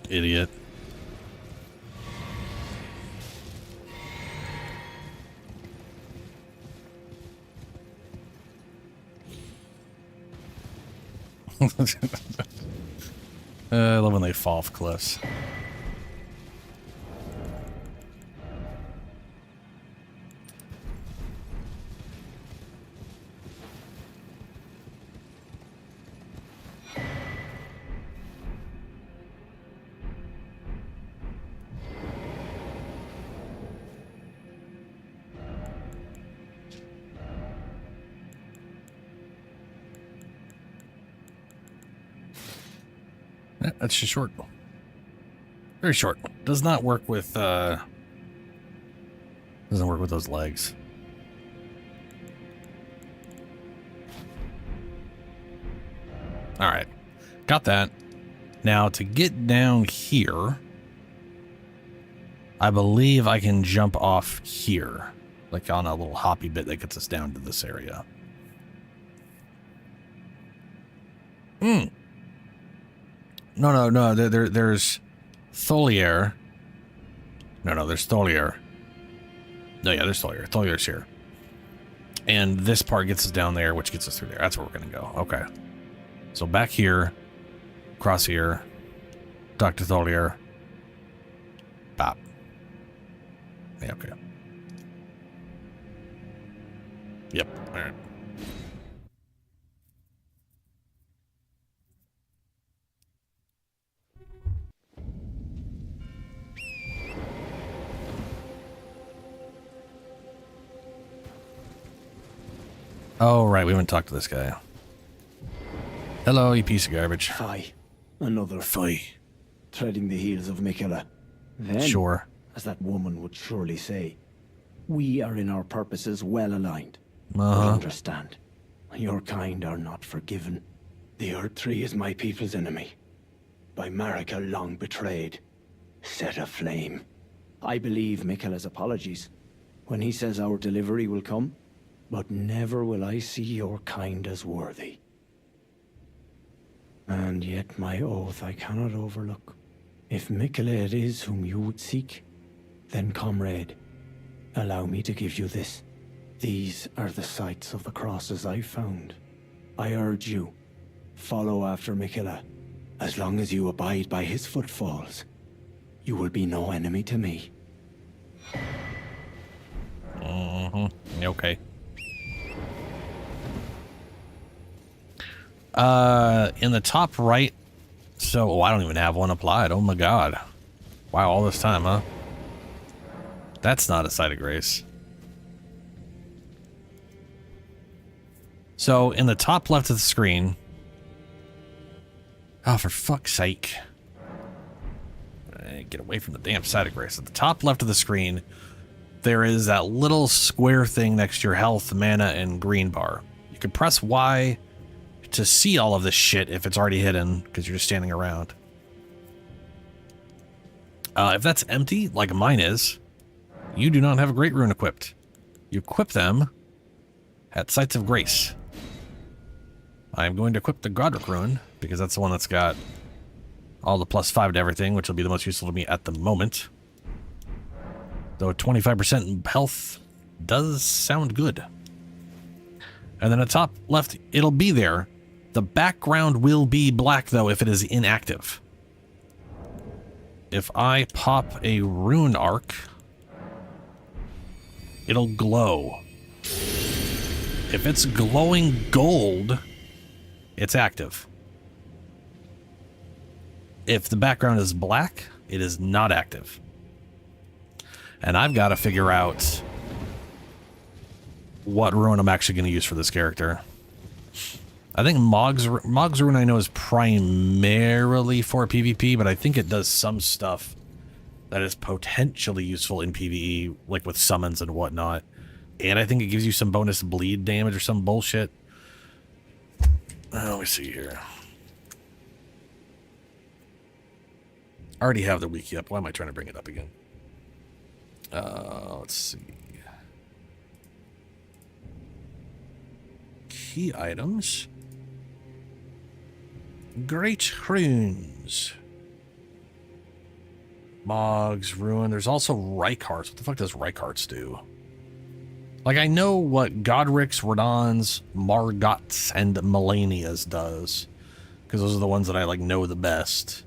Idiot. I love when they fall off cliffs. That's just short. Very short. Does not work with, doesn't work with those legs. Alright. Got that. Now, to get down here, I believe I can jump off here. Like on a little hoppy bit that gets us down to this area. No. There's Tholier. No, there's Tholier. No, yeah, there's Tholier. Tholier's here. And this part gets us down there, which gets us through there. That's where we're going to go. Okay. So back here, across here, Dr. Tholier. Bop. Yeah, okay. Yep. All right. Oh, right. We haven't talked to this guy. Hello, you piece of garbage. Fie. Another Fie. treading the heels of Miquella. Then, Sure. as that woman would surely say, we are in our purposes well aligned. But Uh-huh. understand, your kind are not forgiven. The Earth Tree is my people's enemy. By Marika long betrayed, set aflame. I believe Miquella's apologies when he says our delivery will come, but never will I see your kind as worthy. And yet my oath I cannot overlook. If Miquella it is whom you would seek, then comrade, allow me to give you this. These are the sites of the crosses I found. I urge you, follow after Miquella. As long as you abide by his footfalls, you will be no enemy to me. Okay. In the top right, so, I don't even have one applied. Oh my god. Wow, all this time, huh? That's not a sight of grace. So, in the top left of the screen... Oh, for fuck's sake. Get away from the damn sight of grace. At the top left of the screen, there is that little square thing next to your health, mana, and green bar. You can press Y to see all of this shit if it's already hidden, because you're just standing around. If that's empty, like mine is, you do not have a Great Rune equipped. You equip them at Sites of Grace. I'm going to equip the Godric Rune, because that's the one that's got all the +5 to everything, which will be the most useful to me at the moment. Though 25% health does sound good. And then at top left, it'll be there. The background will be black, though, if it is inactive. If I pop a rune arc, it'll glow. If it's glowing gold, it's active. If the background is black, it is not active. And I've got to figure out what rune I'm actually going to use for this character. I think Mog's rune I know is primarily for PvP, but I think it does some stuff that is potentially useful in PvE, like with summons and whatnot. And I think it gives you some bonus bleed damage or some bullshit. Let me see here. I already have the wiki up. Why am I trying to bring it up again? Let's see. Key items. Great runes. Mog's Ruin. There's also Reikarts. What the fuck does Reikarts do? Like, I know what Godric's, Radahn's, Margot's, and Melania's does. Because those are the ones that I, like, know the best.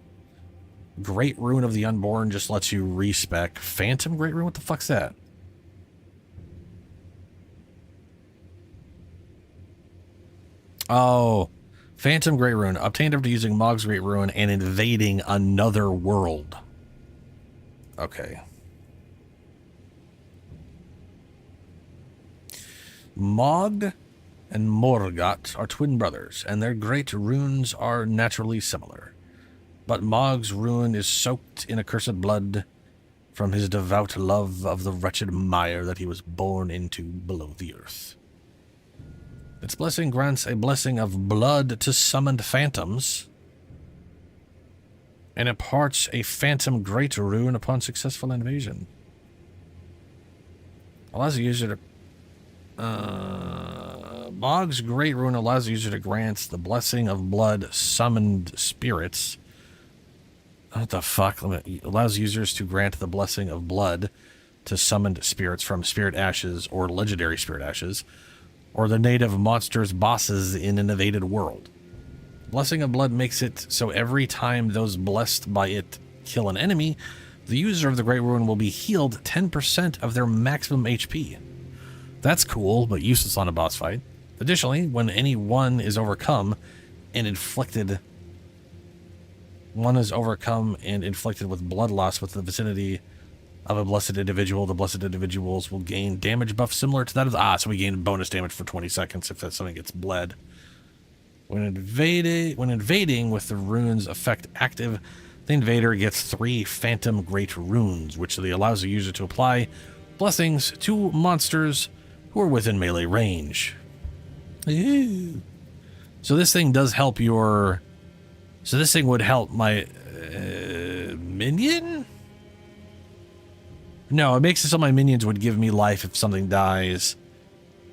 Great Rune of the Unborn just lets you respec. Phantom Great Rune? What the fuck's that? Oh. Phantom Great Rune. Obtained after using Mog's Great Rune and invading another world. Okay. Mog and Morgott are twin brothers, and their great runes are naturally similar. But Mog's rune is soaked in accursed blood from his devout love of the wretched mire that he was born into below the earth. Its blessing grants a blessing of blood to summoned phantoms, and imparts a phantom great rune upon successful invasion. Allows the user to... Mog's Great Rune allows the user to grant the blessing of blood summoned spirits. What the fuck? Allows users to grant the blessing of blood to summoned spirits from spirit ashes or legendary spirit ashes, or the native monsters' bosses in an invaded world. Blessing of Blood makes it so every time those blessed by it kill an enemy, the user of the Great Rune will be healed 10% of their maximum HP. That's cool, but useless on a boss fight. Additionally, when any one is overcome and inflicted with blood loss within the vicinity of a blessed individual, the blessed individuals will gain damage buff similar to that of the... so we gain bonus damage for 20 seconds if something gets bled. When invading with the rune's effect active, the invader gets 3 Phantom Great Runes, which allows the user to apply blessings to monsters who are within melee range. Ew. So this thing does help your... So this thing would help my minion? No, it makes it so my minions would give me life if something dies,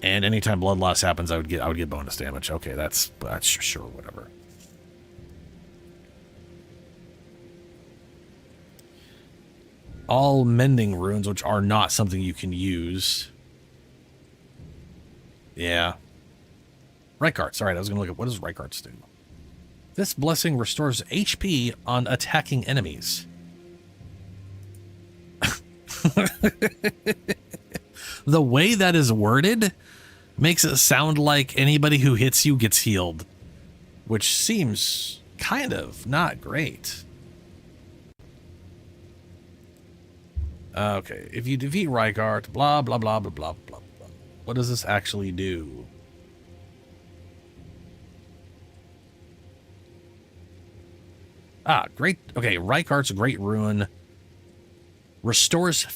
and anytime blood loss happens, I would get bonus damage. Okay, that's sure, whatever. All mending runes, which are not something you can use. Yeah. Reikarts. All right, I was gonna look at what does Reikarts do. This blessing restores HP on attacking enemies. The way that is worded makes it sound like anybody who hits you gets healed, which seems kind of not great. Okay, if you defeat Reikart, blah, blah, blah, blah, blah, blah, blah. What does this actually do? Great. Okay, Reikart's Great Rune restores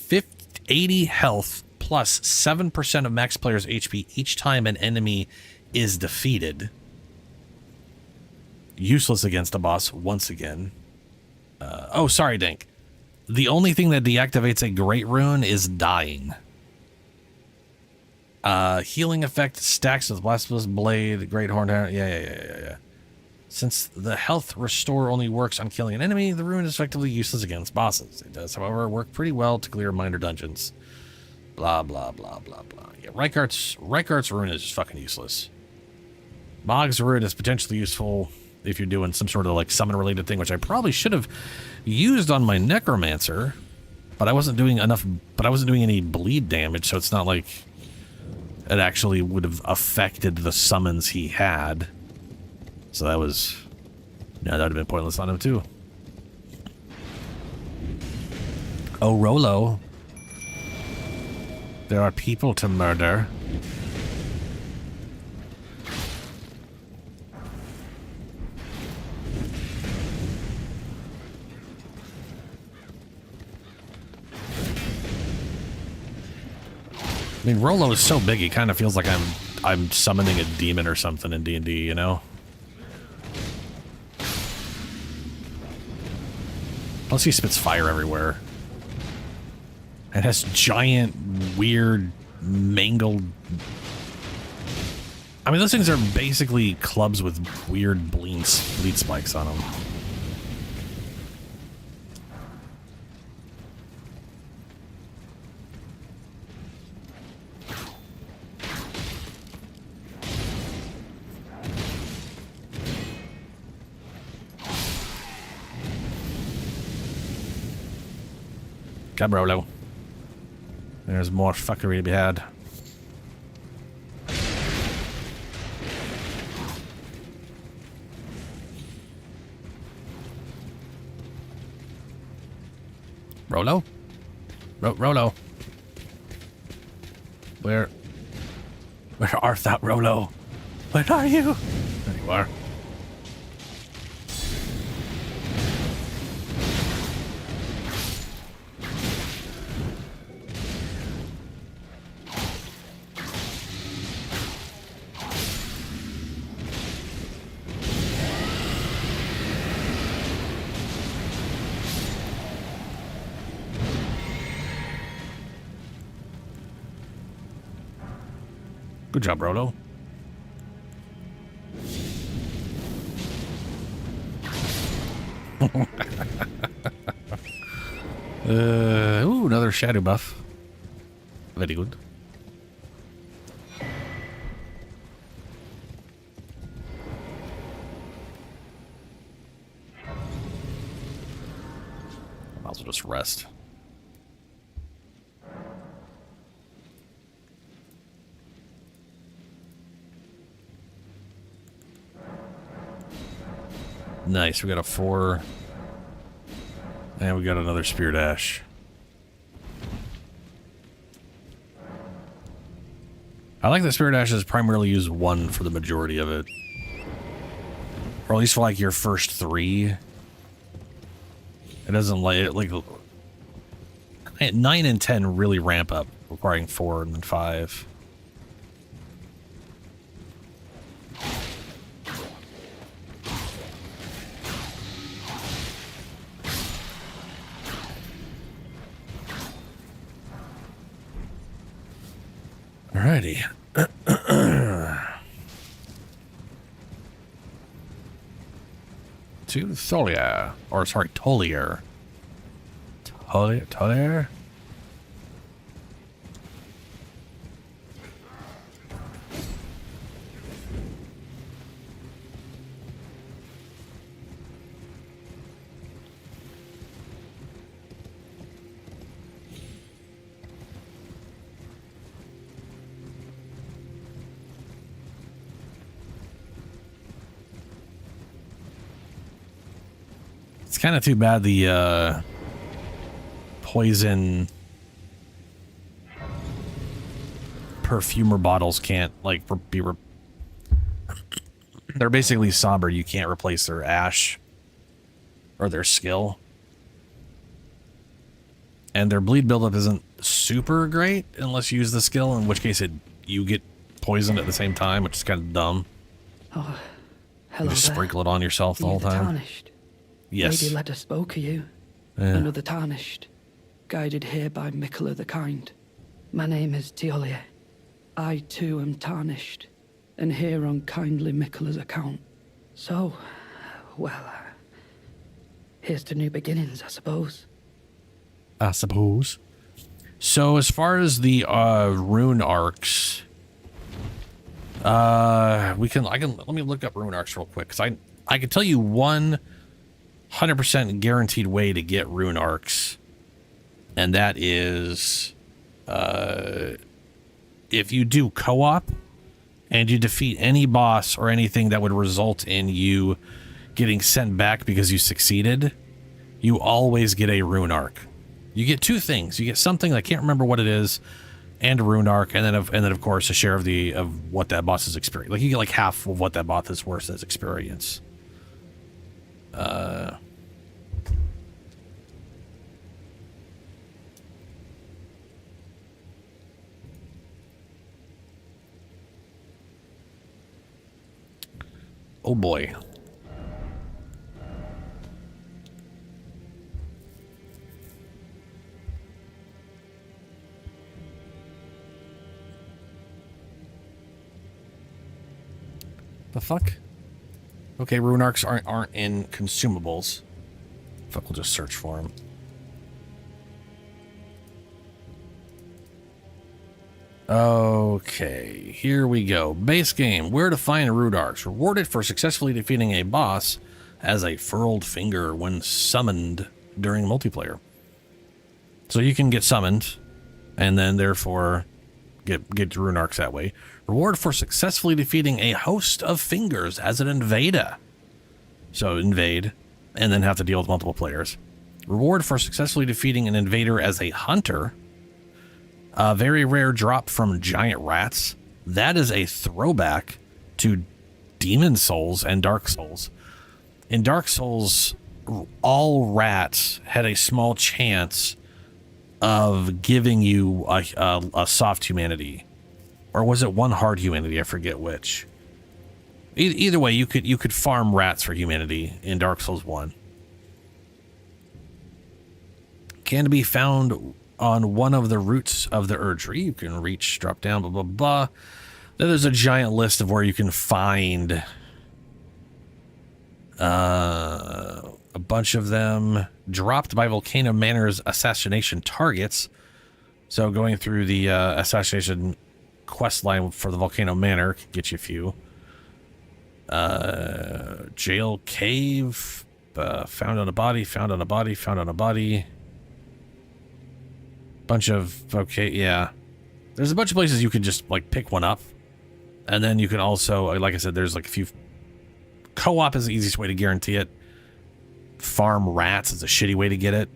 80 health plus 7% of max player's HP each time an enemy is defeated. Useless against a boss once again. Oh, sorry, Dink. The only thing that deactivates a Great Rune is dying. Healing effect stacks with Blasphemous Blade, Great Horn. Yeah. Since the health restore only works on killing an enemy, the rune is effectively useless against bosses. It does, however, work pretty well to clear minor dungeons. Blah, blah, blah, blah, blah. Yeah, Reikart's rune is just fucking useless. Mog's rune is potentially useful if you're doing some sort of like summon-related thing, which I probably should have used on my Necromancer, but I wasn't doing any bleed damage, so it's not like it actually would have affected the summons he had. So that was... No, that would have been pointless on him, too. Oh, Rolo. There are people to murder. I mean, Rolo is so big, he kind of feels like I'm summoning a demon or something in D&D, you know? Plus he spits fire everywhere. It has giant, weird, mangled I mean, those things are basically clubs with weird bleed spikes on them. Cabrolo. There's more fuckery to be had. Rolo? Rolo. Where art thou, Rolo? Where are you? There you are. Good job, Rolo. Ooh, another shadow buff. Very good. Might as well just rest. Nice, we got a 4. And we got another Spear Dash. I like that Spear Dashes primarily use 1 for the majority of it. Or at least for like your first 3. It doesn't like 9 and 10 really ramp up, requiring 4 and then 5. Alrighty. To Tholia. Or, sorry, Tolier. Tolier? It's kind of too bad the poison perfumer bottles can't like they're basically somber. You can't replace their ash or their skill, and their bleed buildup isn't super great unless you use the skill, in which case you get poisoned at the same time, which is kind of dumb. Oh, hello. You just there. sprinkle it on yourself the whole time. Tarnished. Yes. Lady Leda spoke of you. Yeah. Another tarnished, guided here by Mikola the Kind. My name is Teolia. I too am tarnished, and here on kindly Mikola's account. So, well, here's to new beginnings, I suppose. I suppose. So as far as the rune arcs, let me look up rune arcs real quick, because I can tell you 100% guaranteed way to get rune arcs, and that is if you do co-op and you defeat any boss or anything that would result in you getting sent back because you succeeded, you always get a rune arc. You get 2 things. You get something, I can't remember what it is, and a rune arc, and then of course a share of what that boss has experienced. Like you get like half of what that boss is worth as experience. Oh boy. The fuck? Okay, rune arcs aren't in consumables. Fuck, we'll just search for them. Okay, here we go. Base game. Where to find rune arcs. Rewarded for successfully defeating a boss as a furled finger when summoned during multiplayer. So you can get summoned and then therefore get rune arcs that way. Reward for successfully defeating a host of fingers as an invader. So invade and then have to deal with multiple players. Reward for successfully defeating an invader as a hunter. A very rare drop from giant rats. That is a throwback to Demon Souls and Dark Souls. In Dark Souls, all rats had a small chance of giving you a soft humanity, or was it one hard humanity? I forget which. Either way, you could farm rats for humanity in Dark Souls 1. Can be found on one of the roots of the Erdtree. You can reach, drop down, blah blah blah. Then there's a giant list of where you can find a bunch of them dropped by Volcano Manor's assassination targets. So going through the assassination quest line for the Volcano Manor can get you a few. Jail cave, found on a body, found on a body, found on a body. Bunch of, okay, yeah. There's a bunch of places you can just like pick one up. And then you can also, like I said, there's like a few. Co-op is the easiest way to guarantee it. Farm rats is a shitty way to get it.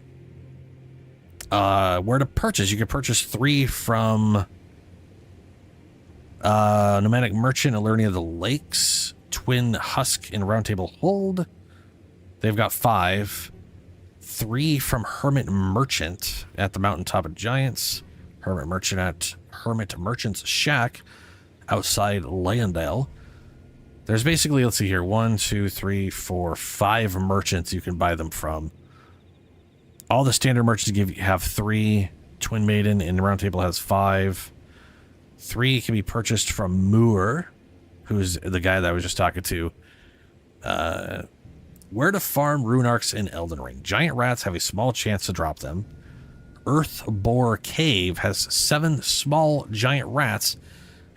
Where to purchase? You can purchase 3 from Nomadic Merchant, Alernia of the Lakes, Twin Husk, and Roundtable Hold. They've got 5. 3 from Hermit Merchant at the Mountaintop of Giants. Hermit Merchant at Hermit Merchant's Shack outside Landale. There's basically, let's see here, 1, 2, 3, 4, 5 merchants you can buy them from. All the standard merchants have 3. Twin Maiden and Roundtable has 5. 3 can be purchased from Moore, who's the guy that I was just talking to. Where to farm rune arcs in Elden Ring. Giant rats have a small chance to drop them. Earth Boar Cave has 7 small giant rats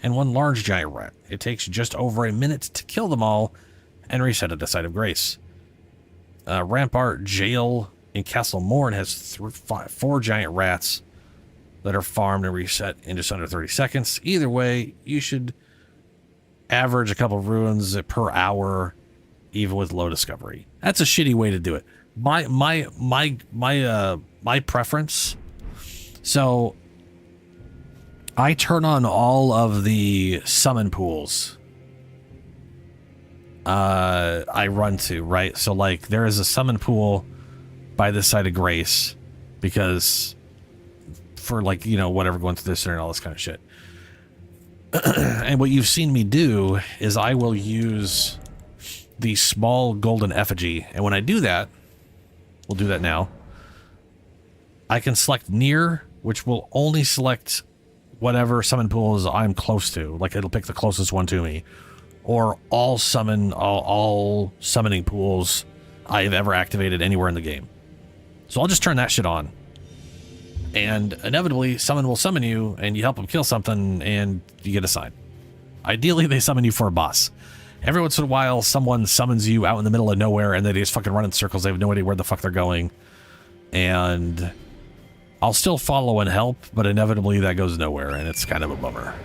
and 1 large giant rat. It takes just over a minute to kill them all and reset at the site of grace. Rampart Jail in Castle Morn has 4 giant rats that are farmed and reset in just under 30 seconds. Either way, you should average a couple runes per hour, even with low discovery. That's a shitty way to do it. My preference. So I turn on all of the summon pools. I run to, right? So like there is a summon pool by the side of grace because for like, you know, whatever, going through this and all this kind of shit. And what you've seen me do is I will use the small golden effigy, and when I do that, we'll do that now, I can select near, which will only select whatever summon pools I'm close to, like it'll pick the closest one to me, or all summoning pools I've ever activated anywhere in the game. So I'll just turn that shit on, and inevitably someone will summon you and you help them kill something and you get a sign. Ideally they summon you for a boss. Every once in a while, someone summons you out in the middle of nowhere and they just fucking run in circles. They have no idea where the fuck they're going. And I'll still follow and help, but inevitably that goes nowhere, and it's kind of a bummer.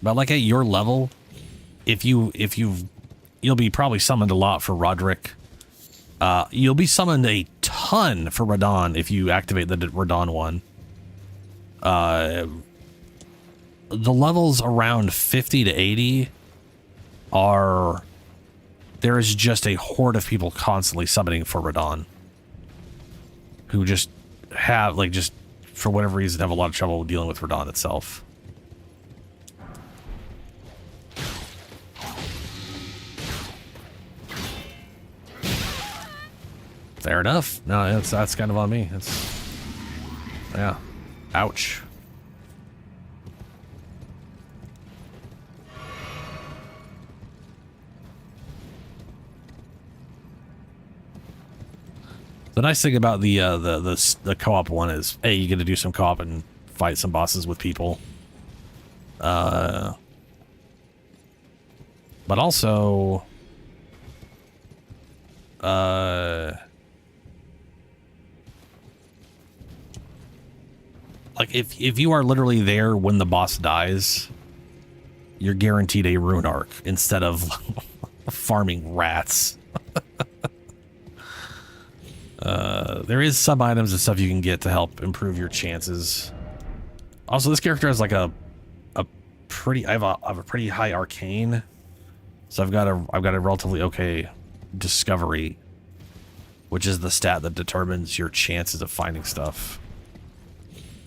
But like at your level, you'll be probably summoned a lot for Roderick. You'll be summoned a ton for Radon if you activate the Radon one. The levels around 50 to 80 are, there is just a horde of people constantly summoning for Radon who just have, like, just for whatever reason have a lot of trouble dealing with Radon itself. Fair enough. No, that's kind of on me. Yeah. Ouch. The nice thing about the co-op one is, hey, you get to do some co-op and fight some bosses with people. But also, like if you are literally there when the boss dies, you're guaranteed a rune arc instead of farming rats. There is some items and stuff you can get to help improve your chances. Also, this character has like a pretty, I have a pretty high arcane, so I've got a relatively okay discovery, which is the stat that determines your chances of finding stuff.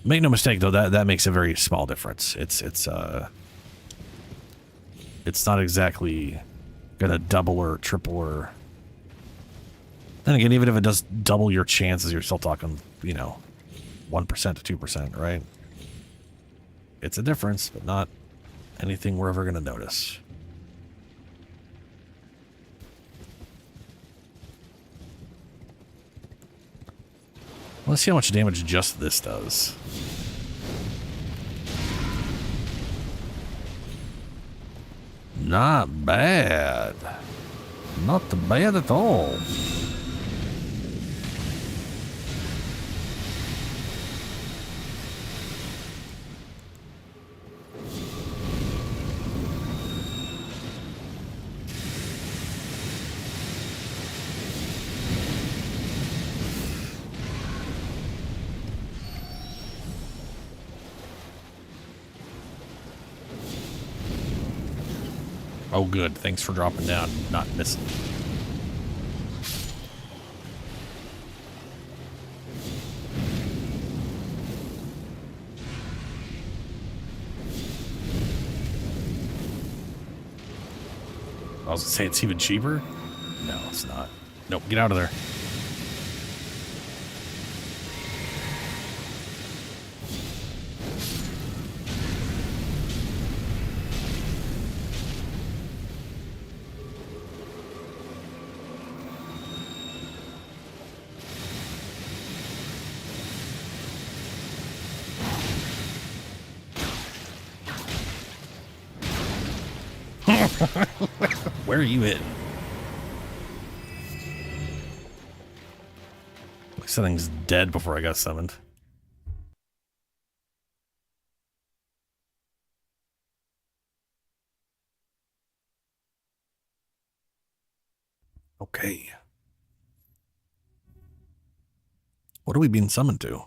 Make no mistake though, that makes a very small difference. It's not exactly gonna double or triple or. Then again, even if it does double your chances, you're still talking, you know, 1% to 2%, right? It's a difference, but not anything we're ever going to notice. Let's see how much damage just this does. Not bad. Not bad at all. Oh, good. Thanks for dropping down, not missing. I was gonna say it's even cheaper. No, it's not. Nope, get out of there. Where are you hitting? Like something's dead before I got summoned. Okay. What are we being summoned to?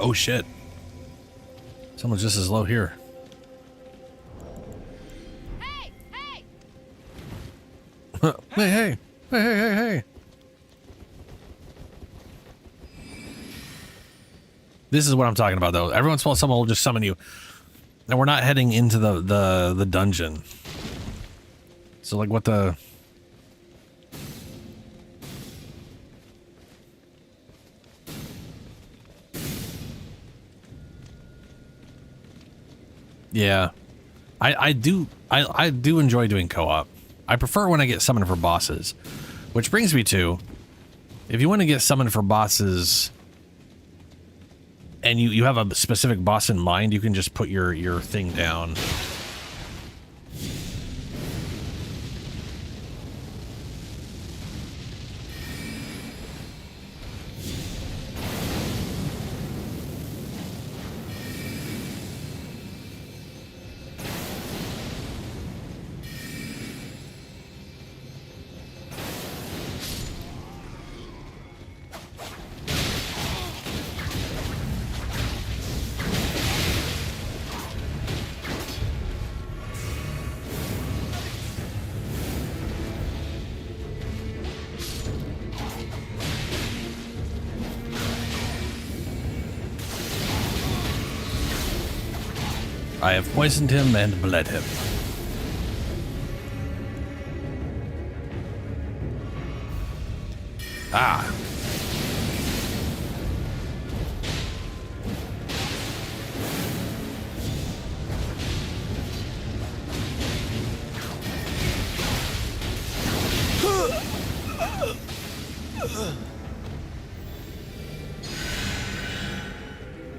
Oh shit. Someone's just as low here. Hey! Hey! Hey! Hey! This is what I'm talking about, though. Every once in a while, someone will just summon you. And we're not heading into the dungeon. So, like, what the... Yeah. I do enjoy doing co-op. I prefer when I get summoned for bosses. Which brings me to... If you want to get summoned for bosses... and you have a specific boss in mind, you can just put your thing down. I have poisoned him and bled him. Ah.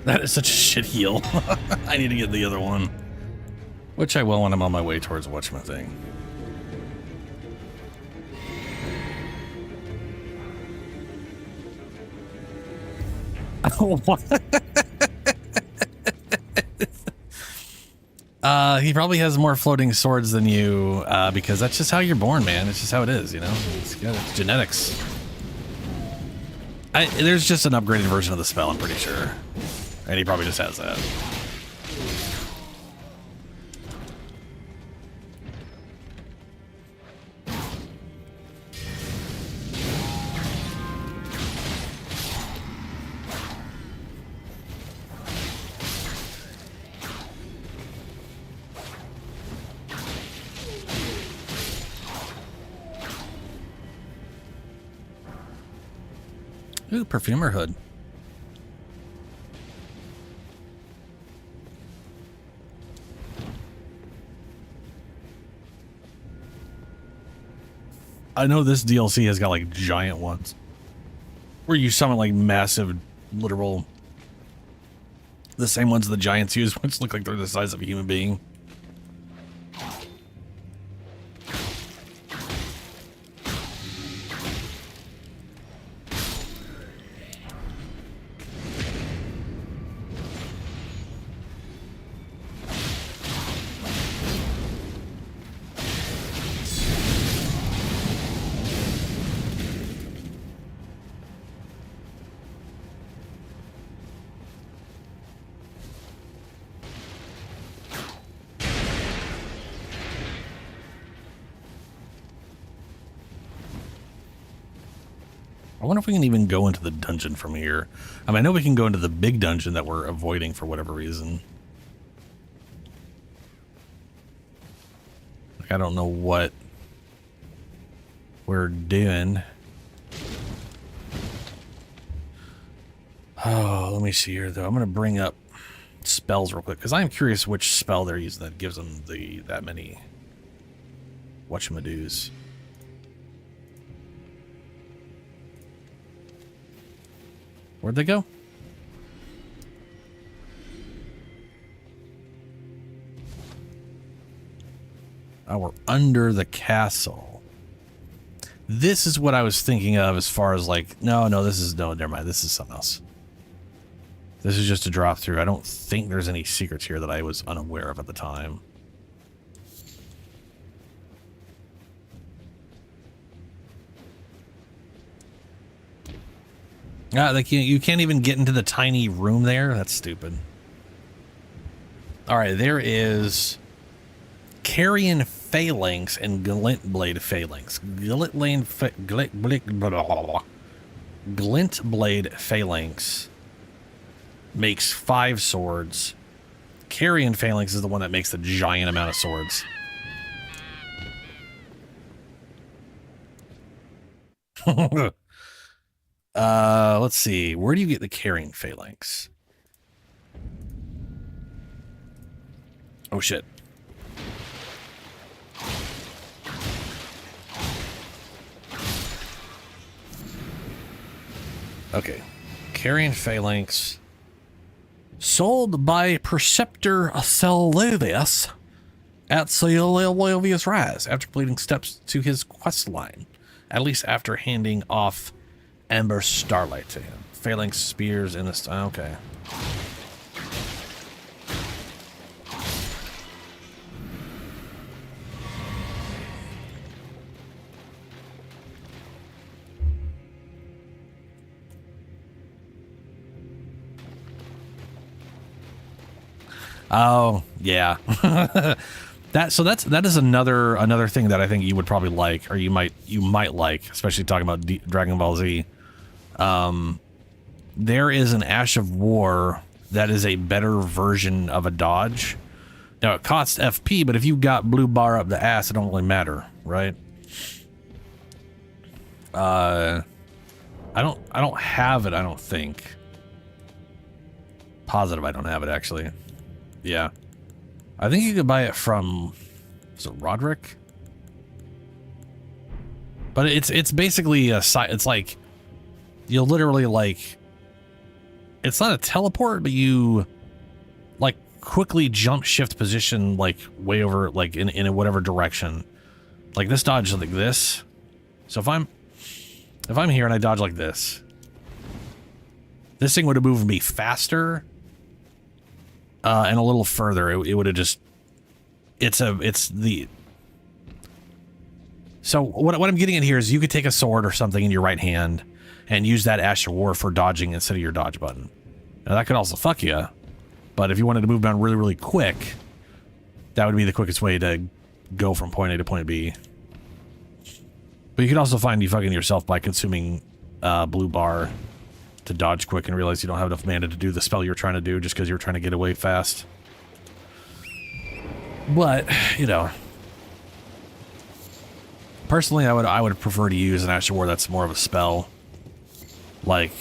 That is such a shit heal. I need to get the other one. Which I will when I'm on my way towards whatchamacallit. What? He probably has more floating swords than you, because that's just how you're born, man. It's just how it is, you know? It's genetics. There's just an upgraded version of the spell, I'm pretty sure. And he probably just has that. Ooh, perfumer hood. I know this DLC has got like giant ones where you summon like massive, literal, the same ones the giants use, which look like they're the size of a human being. I wonder if we can even go into the dungeon from here. I mean, I know we can go into the big dungeon that we're avoiding for whatever reason. Like, I don't know what we're doing. Oh, let me see here, though. I'm going to bring up spells real quick, because I'm curious which spell they're using that gives them that many whatchamadoos. Where'd they go? Oh, we're under the castle. This is what I was thinking of as far as like, no, never mind. This is something else. This is just a drop through. I don't think there's any secrets here that I was unaware of at the time. Like you can't even get into the tiny room there. That's stupid. All right, there is Carrion Phalanx and Glintblade Phalanx. Glintblade Phalanx makes 5 swords. Carrion Phalanx is the one that makes the giant amount of swords. Let's see. Where do you get the Carrion Phalanx? Oh, shit. Okay. Carrion Phalanx. Sold by Preceptor Celvius at Celvius Rise after completing steps to his quest line. At least after handing off Ember Starlight to him. Phalanx spears in this. Okay. Oh yeah. that is another thing that I think you would probably like, or you might like, especially talking about Dragon Ball Z. There is an Ash of War that is a better version of a dodge. Now it costs FP, but if you've got blue bar up the ass, it don't really matter, right? I don't have it, I don't think. Positive I don't have it, actually. Yeah. I think you could buy it from... Is it Roderick? But it's basically a site. It's like... You'll literally, like... It's not a teleport, but you... Like, quickly jump shift position, like, way over, like, in whatever direction. Like, this dodge like this. So if I'm here and I dodge like this... This thing would have moved me faster... and a little further, it would have just... So what I'm getting at here is you could take a sword or something in your right hand and use that Ash of War for dodging instead of your dodge button. Now that could also fuck you, but if you wanted to move down really, really quick, that would be the quickest way to go from point A to point B. But you can also find you fucking yourself by consuming blue bar to dodge quick and realize you don't have enough mana to do the spell you're trying to do just because you're trying to get away fast. But, you know, personally, I would prefer to use an Ash of War that's more of a spell. Like,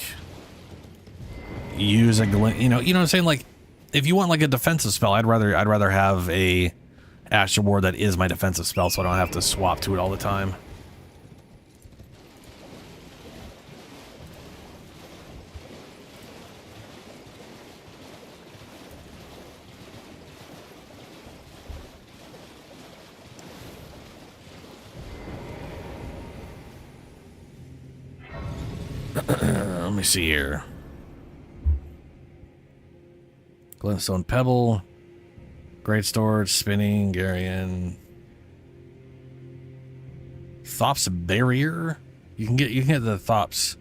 use a glint, you know what I'm saying? Like, if you want like a defensive spell, I'd rather have a Ash of War that is my defensive spell, so I don't have to swap to it all the time. Let me see here. Glintstone Pebble, Great Sword, Spinning, Garian, Thop's Barrier. You can get the Thop's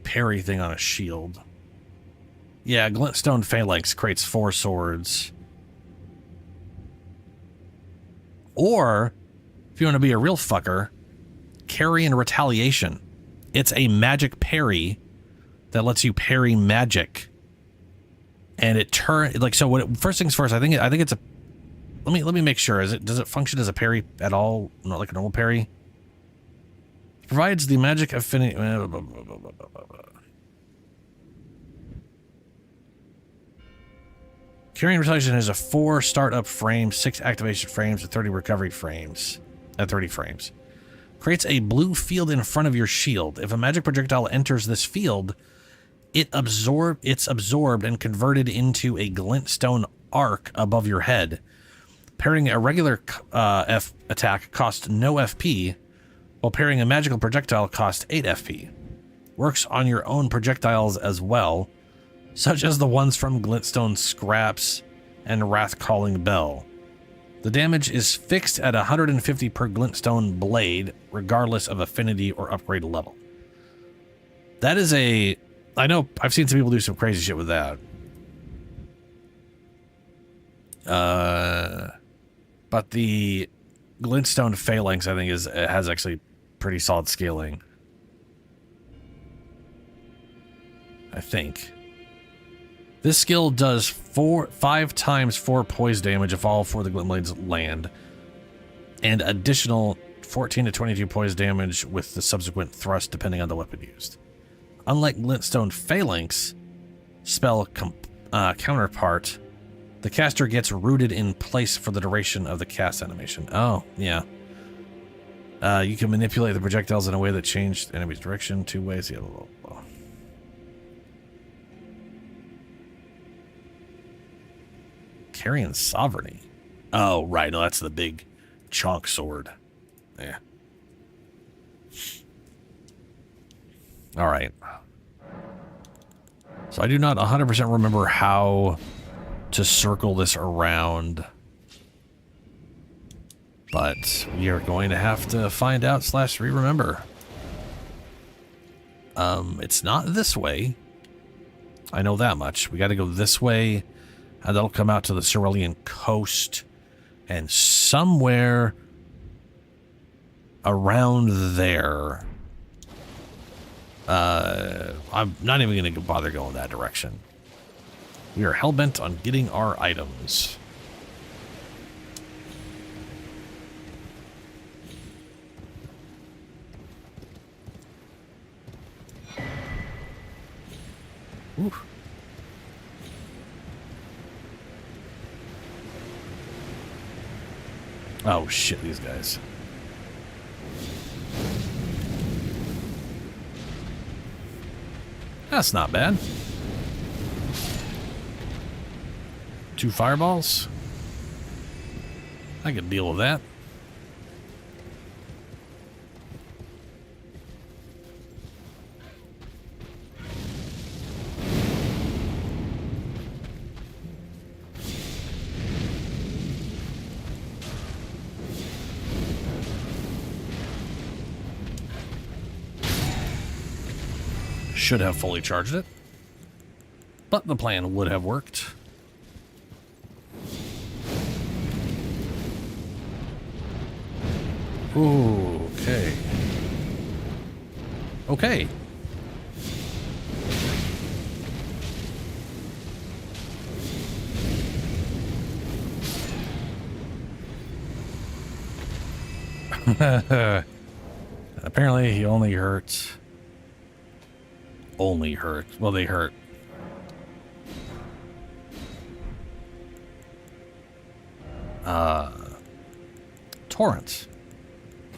parry thing on a shield. Yeah, Glintstone Phalanx creates 4 swords. Or, if you want to be a real fucker, Carrion Retaliation. It's a magic parry that lets you parry magic, and it like so. First things first, I think it's a. Let me make sure. Does it function as a parry at all? Not like a normal parry. It provides the magic affinity. Carrying Retaliation has a 4 startup frames, 6 activation frames, and 30 recovery frames at 30 frames. Creates a blue field in front of your shield. If a magic projectile enters this field, it's absorbed and converted into a glintstone arc above your head. Parrying a regular attack costs no FP, while parrying a magical projectile costs 8 FP. Works on your own projectiles as well, such as the ones from Glintstone Scraps and Wrath Calling Bell. The damage is fixed at 150 per glintstone blade, regardless of affinity or upgrade level. That is I know I've seen some people do some crazy shit with that. But the glintstone phalanx, I think, has actually pretty solid scaling. I think. This skill does 5 times 4 poise damage if all 4 of the glint blades land, and additional 14 to 22 poise damage with the subsequent thrust depending on the weapon used. Unlike Glintstone Phalanx spell counterpart, the caster gets rooted in place for the duration of the cast animation. Oh, yeah. You can manipulate the projectiles in a way that changed enemy's direction 2 ways. Yeah, blah, blah, blah. Carrion Sovereignty. Oh, right. No, that's the big chonk sword. Yeah. All right. So I do not 100% remember how to circle this around, but we are going to have to find out / re-remember. It's not this way. I know that much. We got to go this way, and that'll come out to the Cerulean coast, and somewhere around there. I'm not even going to bother going that direction. We are hellbent on getting our items. Ooh. Oh shit, these guys. That's not bad. 2 fireballs. I could deal with that. Should have fully charged it, but the plan would have worked. Ooh, okay. Okay. Apparently he only hurts. Only hurt. Well, they hurt. Torrents,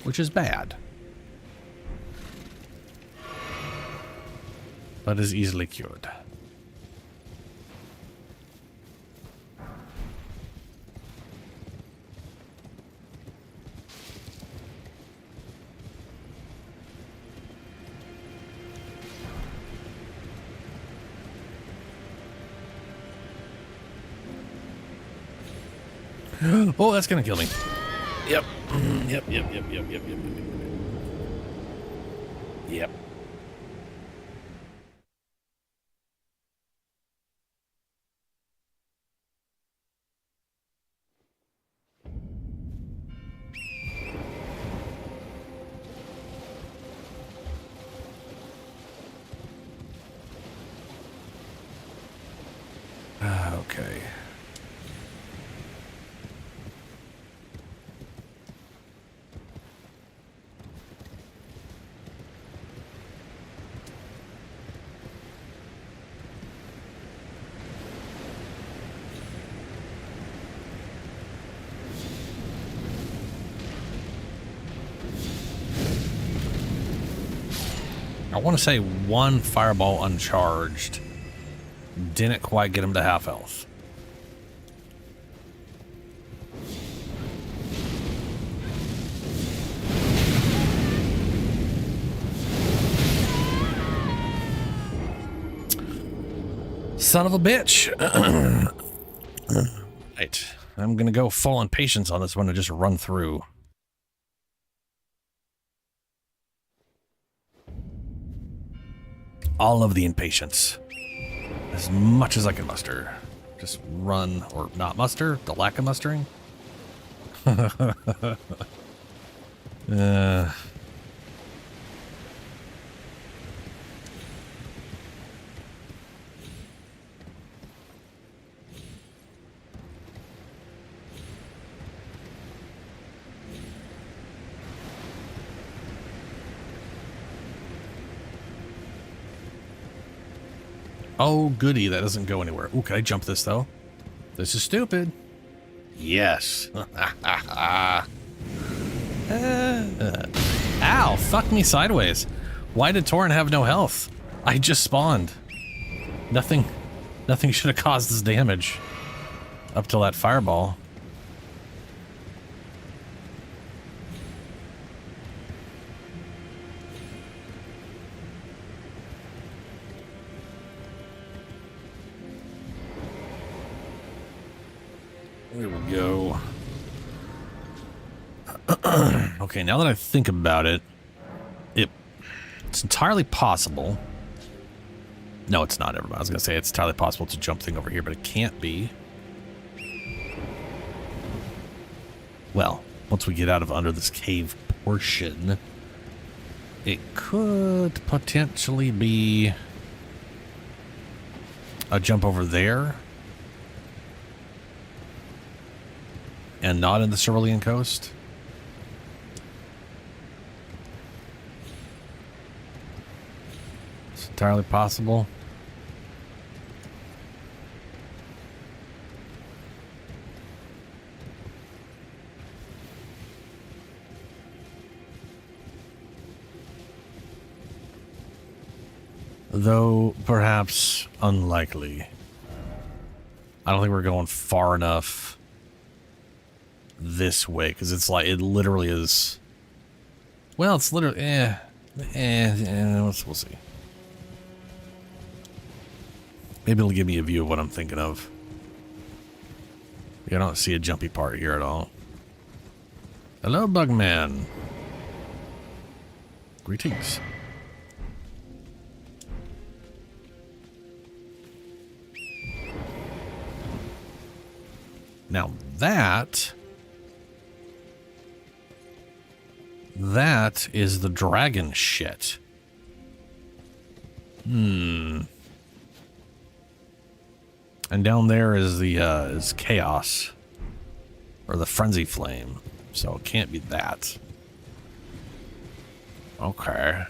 which is bad, but is easily cured. Oh, that's gonna kill me. Yep. Yep. Okay. I want to say 1 fireball uncharged. Didn't quite get him to half health. Son of a bitch. Right. I'm going to go full on patience on this one to just run through. All of the impatience. As much as I can muster. Just run, or not muster, the lack of mustering. Oh, goody, that doesn't go anywhere. Ooh, can I jump this, though? This is stupid. Yes. Ow, fuck me sideways. Why did Torrent have no health? I just spawned. Nothing should have caused this damage. Up till that fireball. There we go. Okay, now that I think about it, it's entirely possible. No, it's not, everybody. I was going to say it's entirely possible to jump thing over here, but it can't be. Well, once we get out of under this cave portion, it could potentially be a jump over there. And not in the Cerulean Coast? It's entirely possible. Though perhaps unlikely. I don't think we're going far enough this way, because it's like, it literally is... Well, it's literally... we'll see. Maybe it'll give me a view of what I'm thinking of. I don't see a jumpy part here at all. Hello, Bugman. Greetings. Now that is the dragon shit. And down there is the is chaos, or the frenzy flame. So it can't be that. Okay.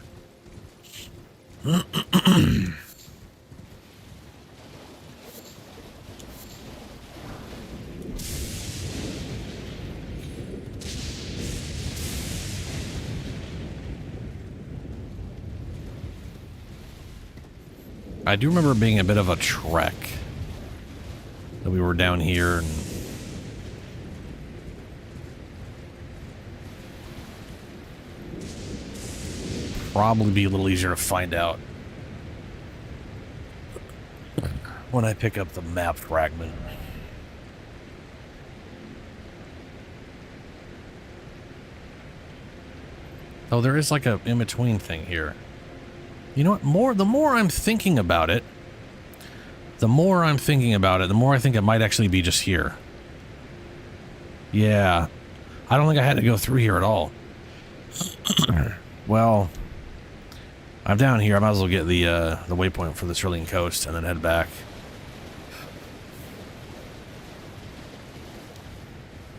I do remember being a bit of a trek. That we were down here and probably be a little easier to find out when I pick up the map fragment. Oh, there is like a in-between thing here. You know what? The more I'm thinking about it, the more I think it might actually be just here. Yeah. I don't think I had to go through here at all. Well, I'm down here. I might as well get the waypoint for the Cerulean Coast and then head back.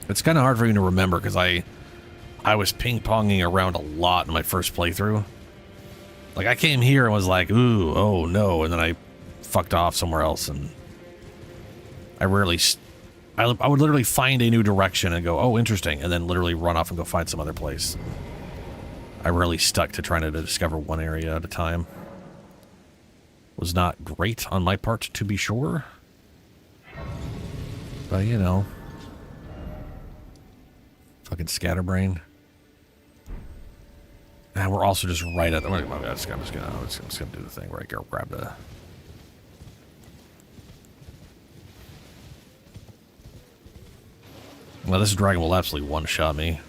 It's kind of hard for me to remember because I was ping-ponging around a lot in my first playthrough. Like, I came here and was like, ooh, oh no, and then I fucked off somewhere else, and I would literally find a new direction and go, oh, interesting, and then literally run off and go find some other place. I really stuck to trying to discover one area at a time. Was not great on my part, to be sure. But, you know. Fucking scatterbrain. And we're also just right at the... I'm just gonna do the thing where I go grab the... Well, this dragon will absolutely one-shot me.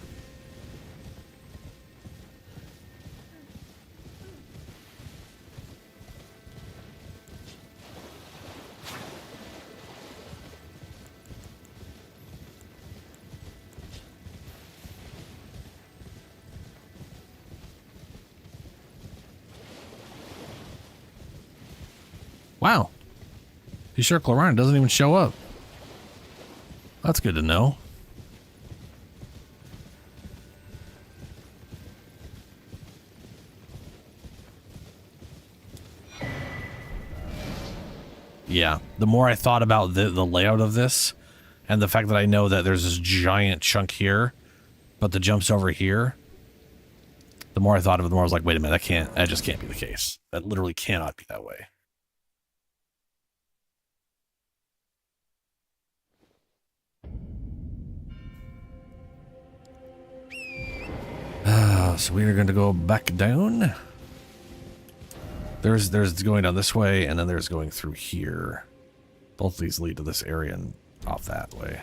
Wow. You sure Clorine doesn't even show up? That's good to know. Yeah, the more I thought about the layout of this, and the fact that I know that there's this giant chunk here, but the jump's over here, the more I thought of it, the more I was like, wait a minute, that just can't be the case. That literally cannot be that way. So we are going to go back down. There's going down this way, and then there's going through here. Both of these lead to this area and off that way.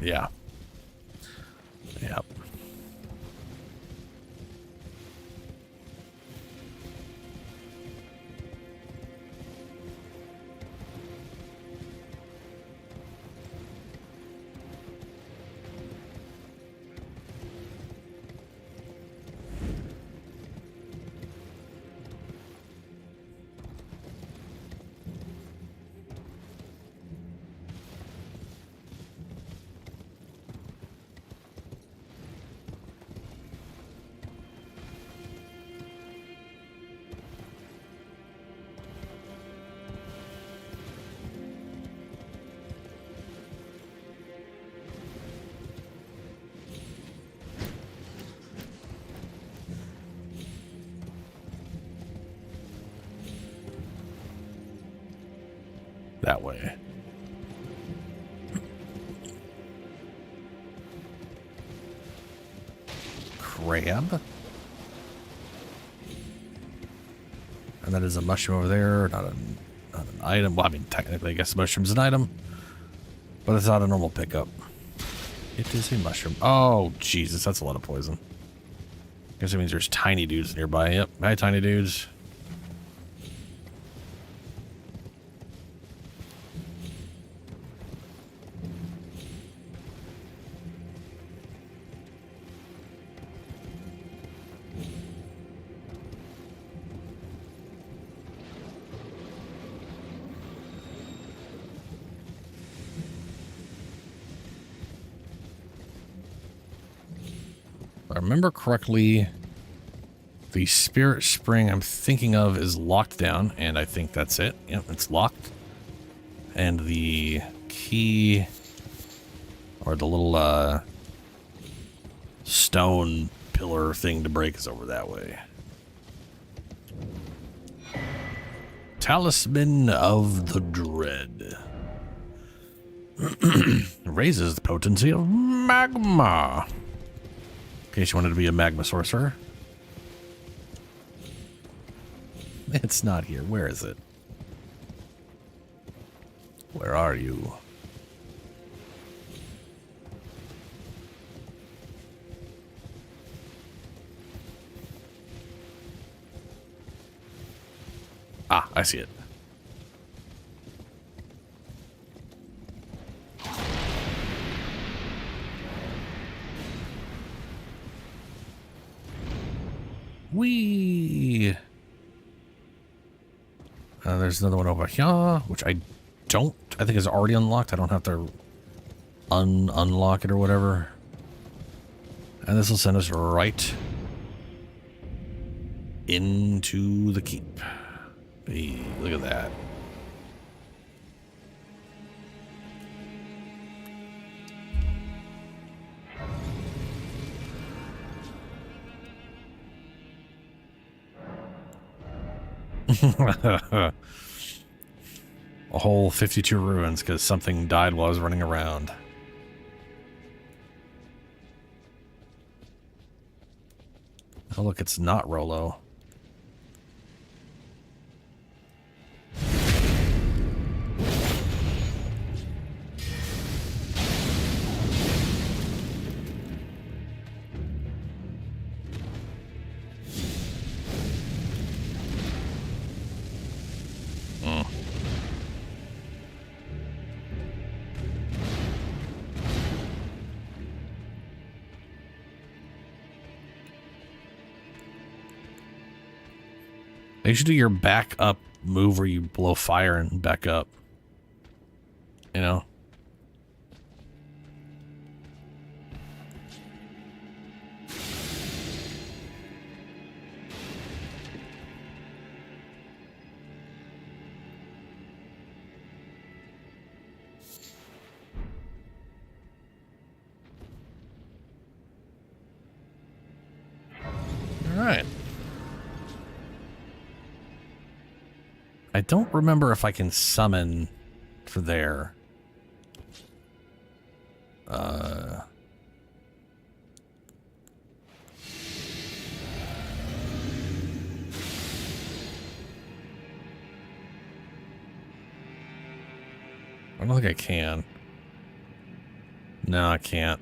Yeah. Yep. that way. Crab. And that is a mushroom over there, not an item. Well, I mean, technically, I guess the mushroom's an item, but it's not a normal pickup. It is a mushroom. Oh, Jesus, that's a lot of poison. Guess it means there's tiny dudes nearby. Yep, hi, tiny dudes. If I remember correctly, the spirit spring I'm thinking of is locked down, and I think that's it. Yep, it's locked. And the key, or the little stone pillar thing to break, is over that way. Talisman of the Dread. Raises the potency of magma. In case you wanted to be a magma sorcerer. It's not here. Where is it? Where are you? Ah, I see it. Whee! There's another one over here, which I think is already unlocked. I don't have to unlock it or whatever. And this will send us right into the keep. Hey, look at that. A whole 52 ruins because something died while I was running around. Oh, look, it's not Rolo. You should do your back up move where you blow fire and back up. You know? All right. I don't remember if I can summon for there. I don't think I can. No, I can't.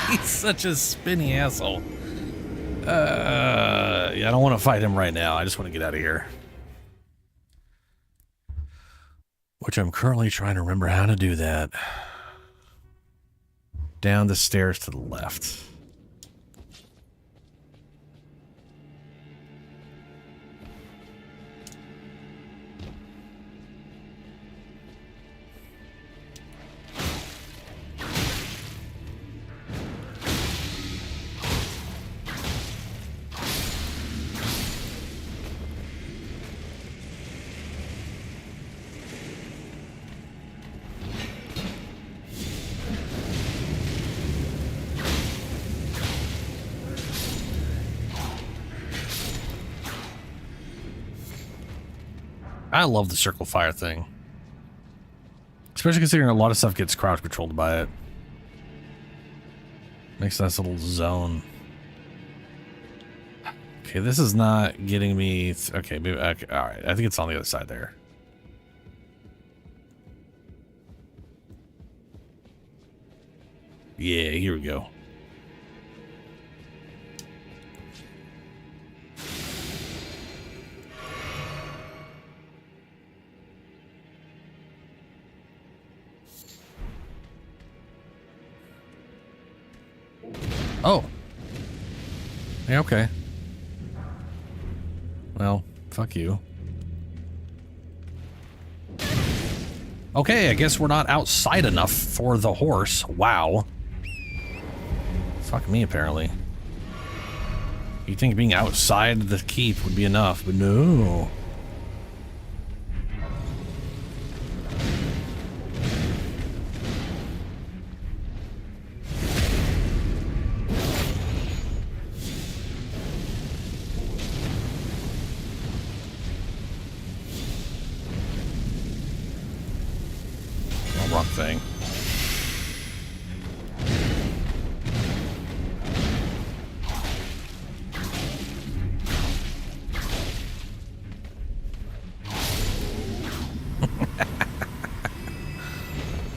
He's such a spinny asshole. Yeah, I don't want to fight him right now. I just want to get out of here. Which I'm currently trying to remember how to do that. Down the stairs to the left. I love the circle fire thing. Especially considering a lot of stuff gets crowd controlled by it. Makes a nice little zone. Okay, this is not getting me... okay, maybe... okay, alright, I think it's on the other side there. Yeah, here we go. Oh. Yeah, okay. Well, fuck you. Okay, I guess we're not outside enough for the horse. Wow. Fuck me, apparently. You'd think being outside the keep would be enough, but no. Wrong thing.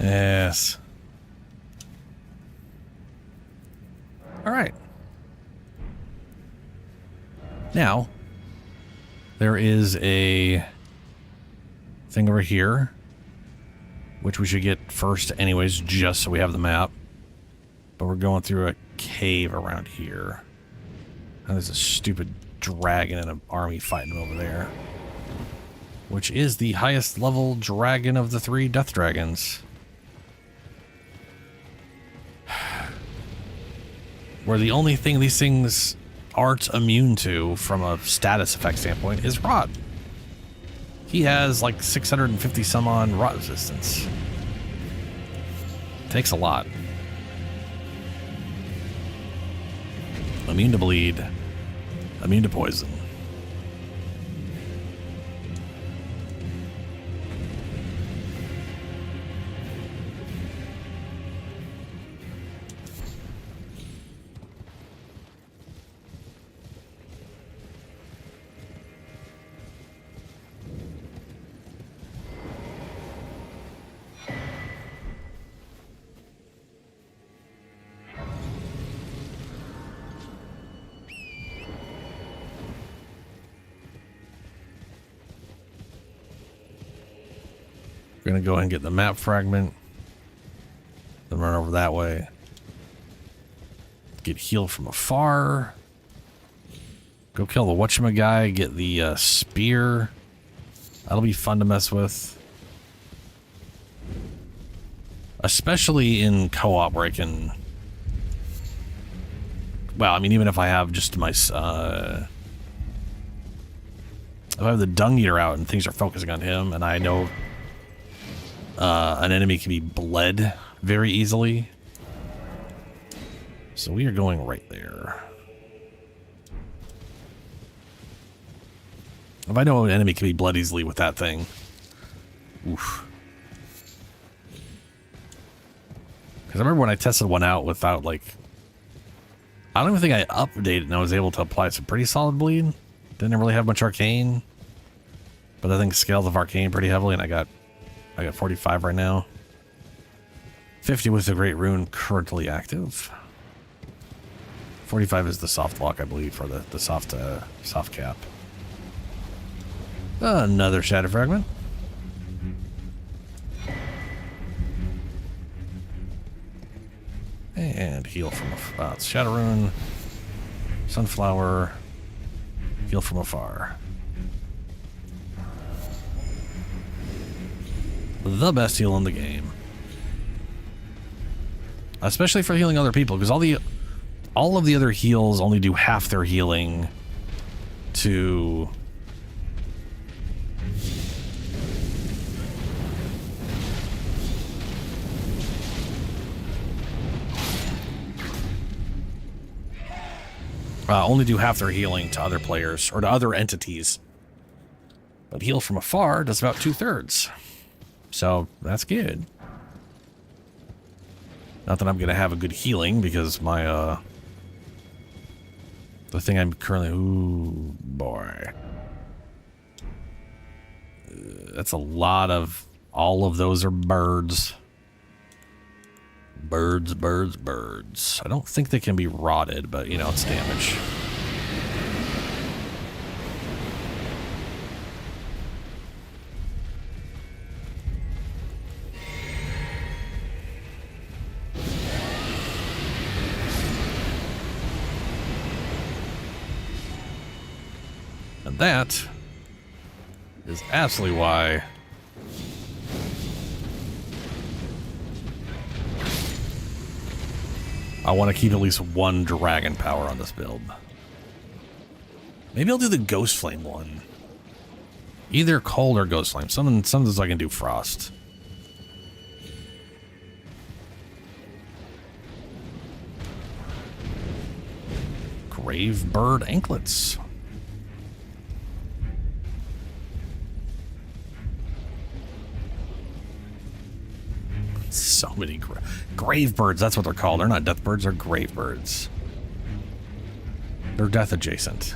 Yes. All right. Now, there is a thing over here, which we should get first anyways, just so we have the map. But we're going through a cave around here. And there's a stupid dragon and an army fighting him over there. Which is the highest level dragon of the 3 death dragons. Where the only thing these things aren't immune to from a status effect standpoint is rot. He has like 650 some on rot resistance. Takes a lot. Immune to bleed. Immune to poison. We're going to go ahead and get the map fragment. Then run over that way. Get healed from afar. Go kill the whatchamacallit guy. Get the spear. That'll be fun to mess with. Especially in co-op where I can... well, I mean, even if I have just my... if I have the Dung Eater out and things are focusing on him, and I know... an enemy can be bled very easily. So we are going right there. If I know an enemy can be bled easily with that thing. Oof. Because I remember when I tested one out without, like... I don't even think I updated and I was able to apply some pretty solid bleed. Didn't really have much arcane. But I think scaled of arcane pretty heavily, and I got 45 right now. 50 with the Great Rune currently active. 45 is the soft lock, I believe, for the soft cap. Another Shadow Fragment. And heal from Shadow Rune. Sunflower. Heal from afar. The best heal in the game. Especially for healing other people, because all of the other heals only do half their healing to... only do half their healing to other players, or to other entities. But heal from afar does about 2/3. So that's good. Not that I'm going to have a good healing because my, the thing I'm currently, ooh, boy. That's a lot of, all of those are birds. Birds, birds, birds. I don't think they can be rotted, but you know, it's damage. And that is absolutely why I want to keep at least one dragon power on this build. Maybe I'll do the Ghost Flame one. Either cold or Ghost Flame. Sometimes I can do frost. Grave bird anklets. So many grave birds, that's what they're called. They're not death birds, they're grave birds. They're death adjacent.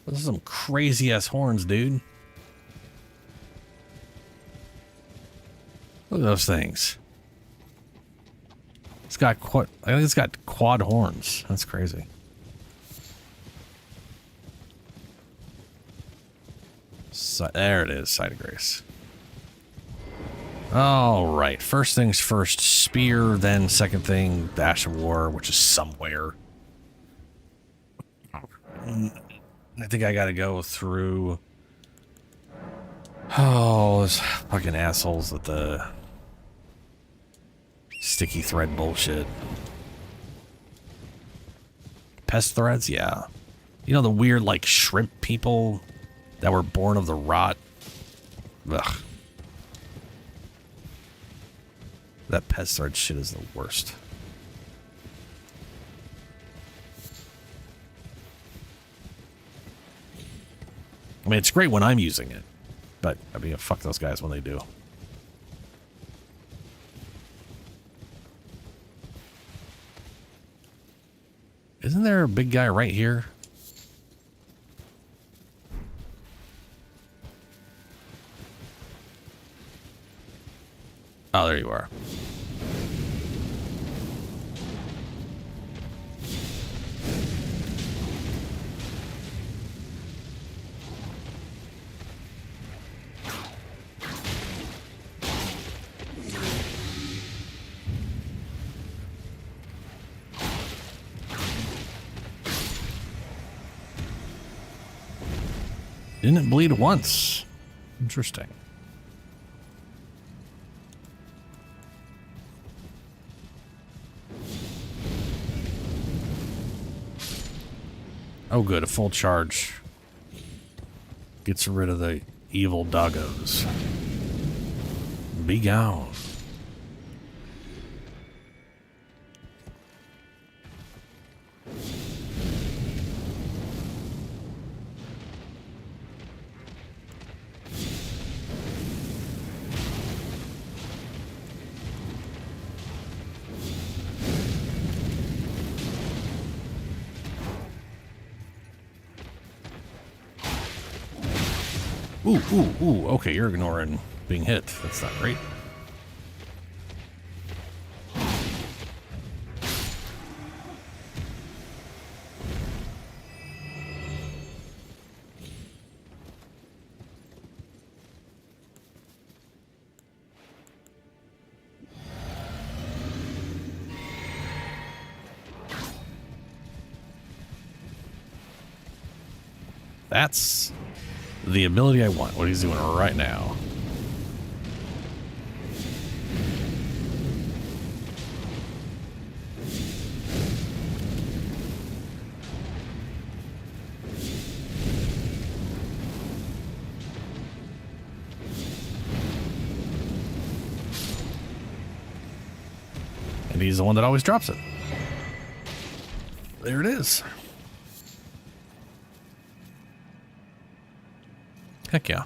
Those are some crazy ass horns, dude. Look at those things. It's got I think it's got quad horns. That's crazy. So, there it is, Site of Grace. All right, first things first, spear, then second thing, Dash of War, which is somewhere. I think I gotta go through... Oh, those fucking assholes with the sticky thread bullshit. Pest threads? Yeah. You know the weird, like, shrimp people that were born of the rot? Ugh. That pest thread shit is the worst. I mean, it's great when I'm using it, but I mean, fuck those guys when they do. Isn't there a big guy right here? Oh, there you are. Didn't bleed once. Interesting. Oh good, a full charge. Gets rid of the evil doggos. Be gone. Ooh, okay, you're ignoring being hit. That's not great. That's the ability I want, what he's doing right now. And he's the one that always drops it. There it is. Heck yeah.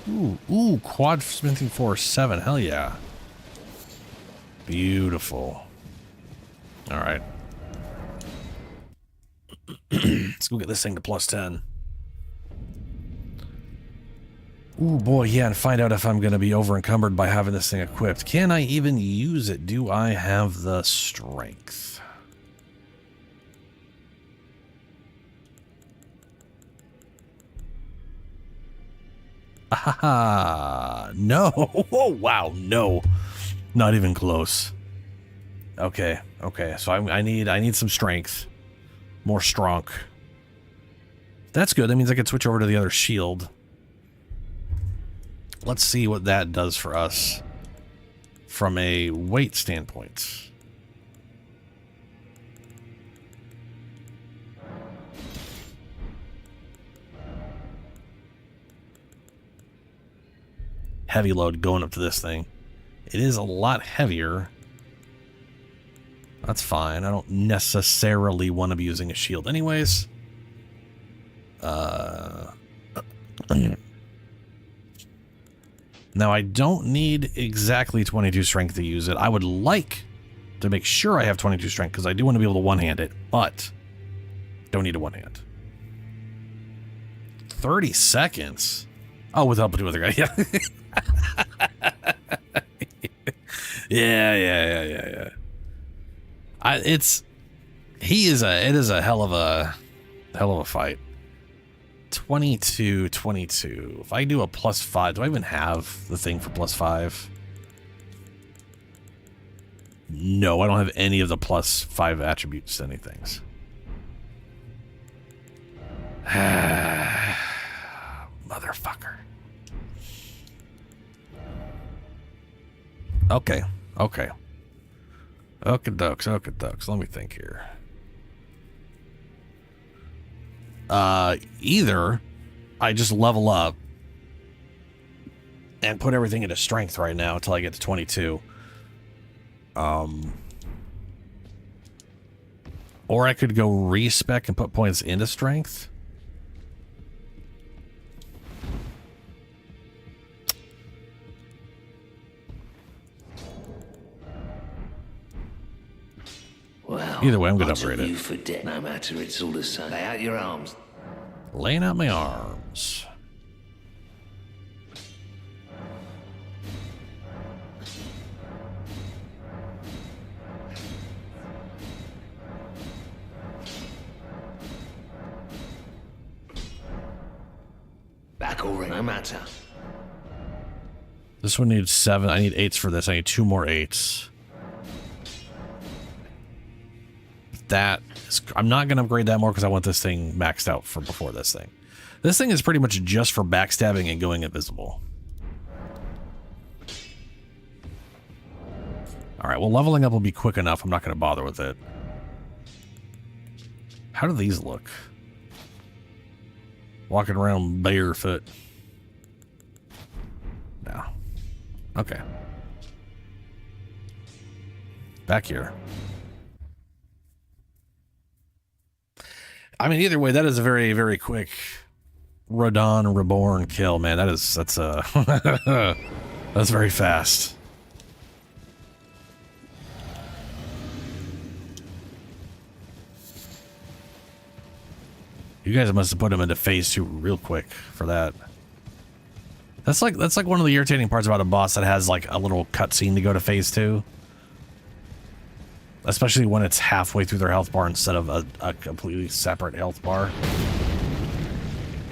Ooh, quad smithing force 7. Hell yeah. Beautiful. All right. Let's go get this thing to plus 10. Ooh, boy, yeah, and find out if I'm going to be over encumbered by having this thing equipped. Can I even use it? Do I have the strength? Ah, no. Oh, wow, no. Not even close. Okay, okay. So I need some strength. More strong. That's good. That means I can switch over to the other shield. Let's see what that does for us from a weight standpoint. Heavy load going up to this thing. It is a lot heavier. That's fine. I don't necessarily want to be using a shield anyways. Now, I don't need exactly 22 strength to use it. I would like to make sure I have 22 strength because I do want to be able to one-hand it, but don't need a one-hand. 30 seconds? Oh, with help of two other guys. Yeah. Yeah. It is a hell of a fight. 22. If I do a +5, do I even have the thing for +5? No, I don't have any of the +5 attributes to anything. Motherfucker. Okay. Okey-dokes. Let me think here. Either I just level up and put everything into strength right now until I get to 22. Or I could go respec and put points into strength. Well, either way, I'm going to upgrade you it. for debt, no matter, it's all the same. Lay out your arms. Laying out my arms. Back or ring, no matter. This one needs 7. I need 8s for this. I need 2 more 8s. I'm not going to upgrade that more because I want this thing maxed out for before this thing. This thing is pretty much just for backstabbing and going invisible. Alright, well, leveling up will be quick enough. I'm not going to bother with it. How do these look? Walking around barefoot. No. Okay. Back here. I mean, either way, that is a very, very quick Radon Reborn kill, man. That's that's very fast. You guys must have put him into phase 2 real quick for that. That's like one of the irritating parts about a boss that has like a little cutscene to go to phase 2. Especially when it's halfway through their health bar instead of a completely separate health bar.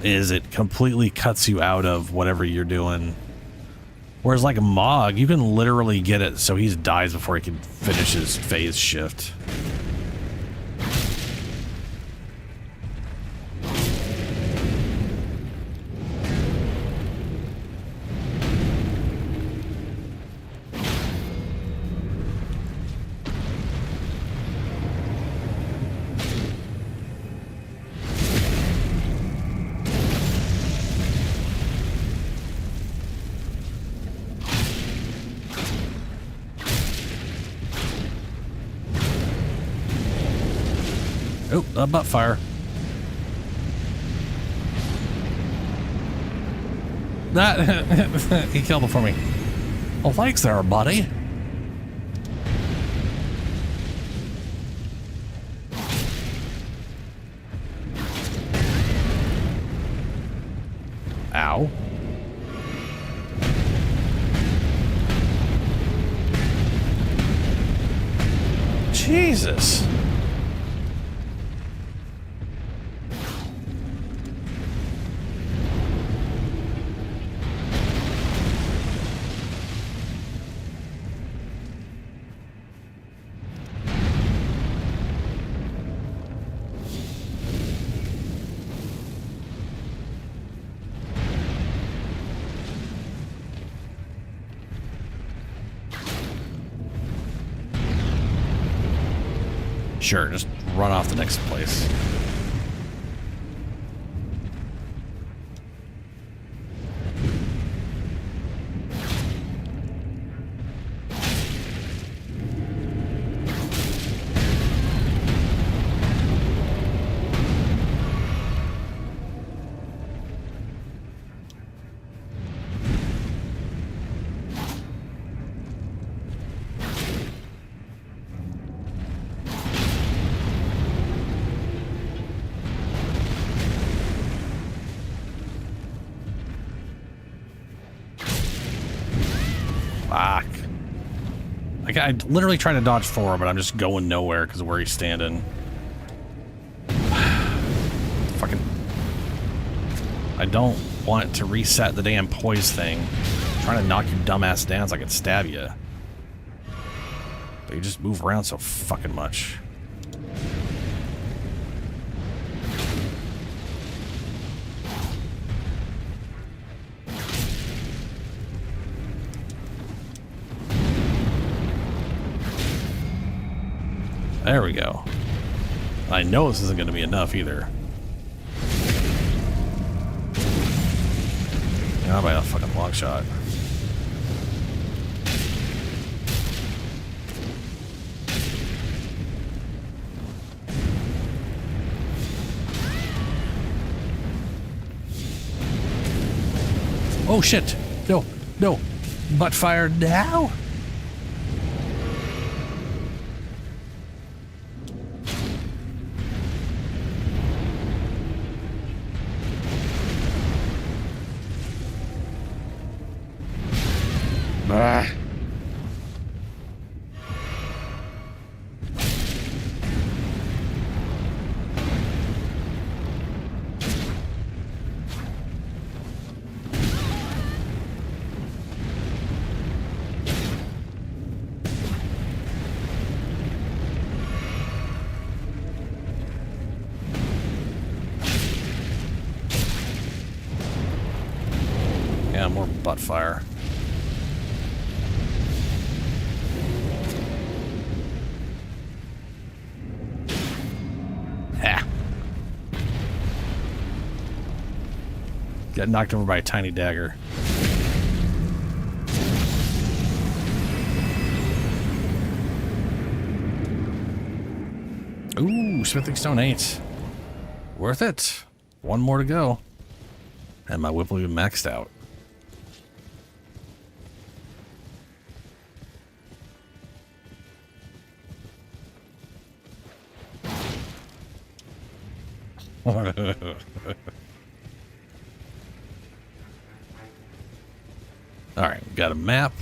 Is it completely cuts you out of whatever you're doing. Whereas like Mog, you can literally get it so he dies before he can finish his phase shift. Oh, a butt fire. That he killed it for me. Well, thanks there, buddy. Ow. Jesus. Sure, just run off the next place. Fuck. Like, I literally trying to dodge forward, but I'm just going nowhere because of where he's standing. Fucking... I don't want to reset the damn poise thing. I'm trying to knock you dumbass down so I can stab you. But you just move around so fucking much. There we go. I know this isn't going to be enough either. Not by a fucking long shot. Oh shit! No, no! Butt fire now! Ah. Yeah, more butt fire. Got knocked over by a tiny dagger. Ooh, smithing stone 8. Worth it. One more to go. And my whip will be maxed out. Alright, got a map.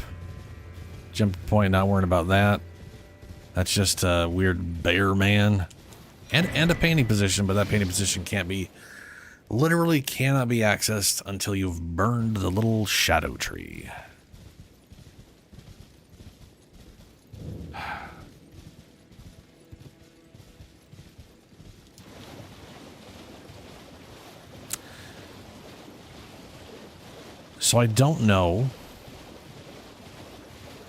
Jump point, not worrying about that. That's just a weird bear man. And a painting position, but that painting position can't be... literally cannot be accessed until you've burned the little shadow tree. So I don't know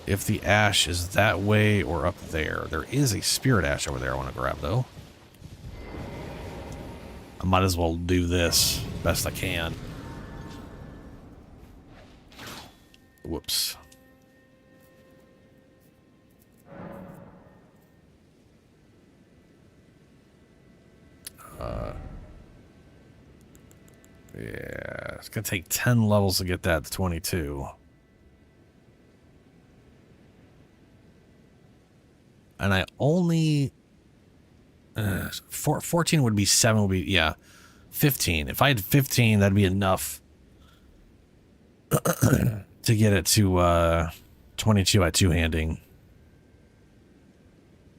if the ash is that way or up there. There is a spirit ash over there I want to grab, though. I might as well do this best I can. Whoops. It's going to take 10 levels to get that to 22. And I only... 14 would be 7 would be... Yeah. 15. If I had 15, that'd be enough to get it to 22 at two-handing.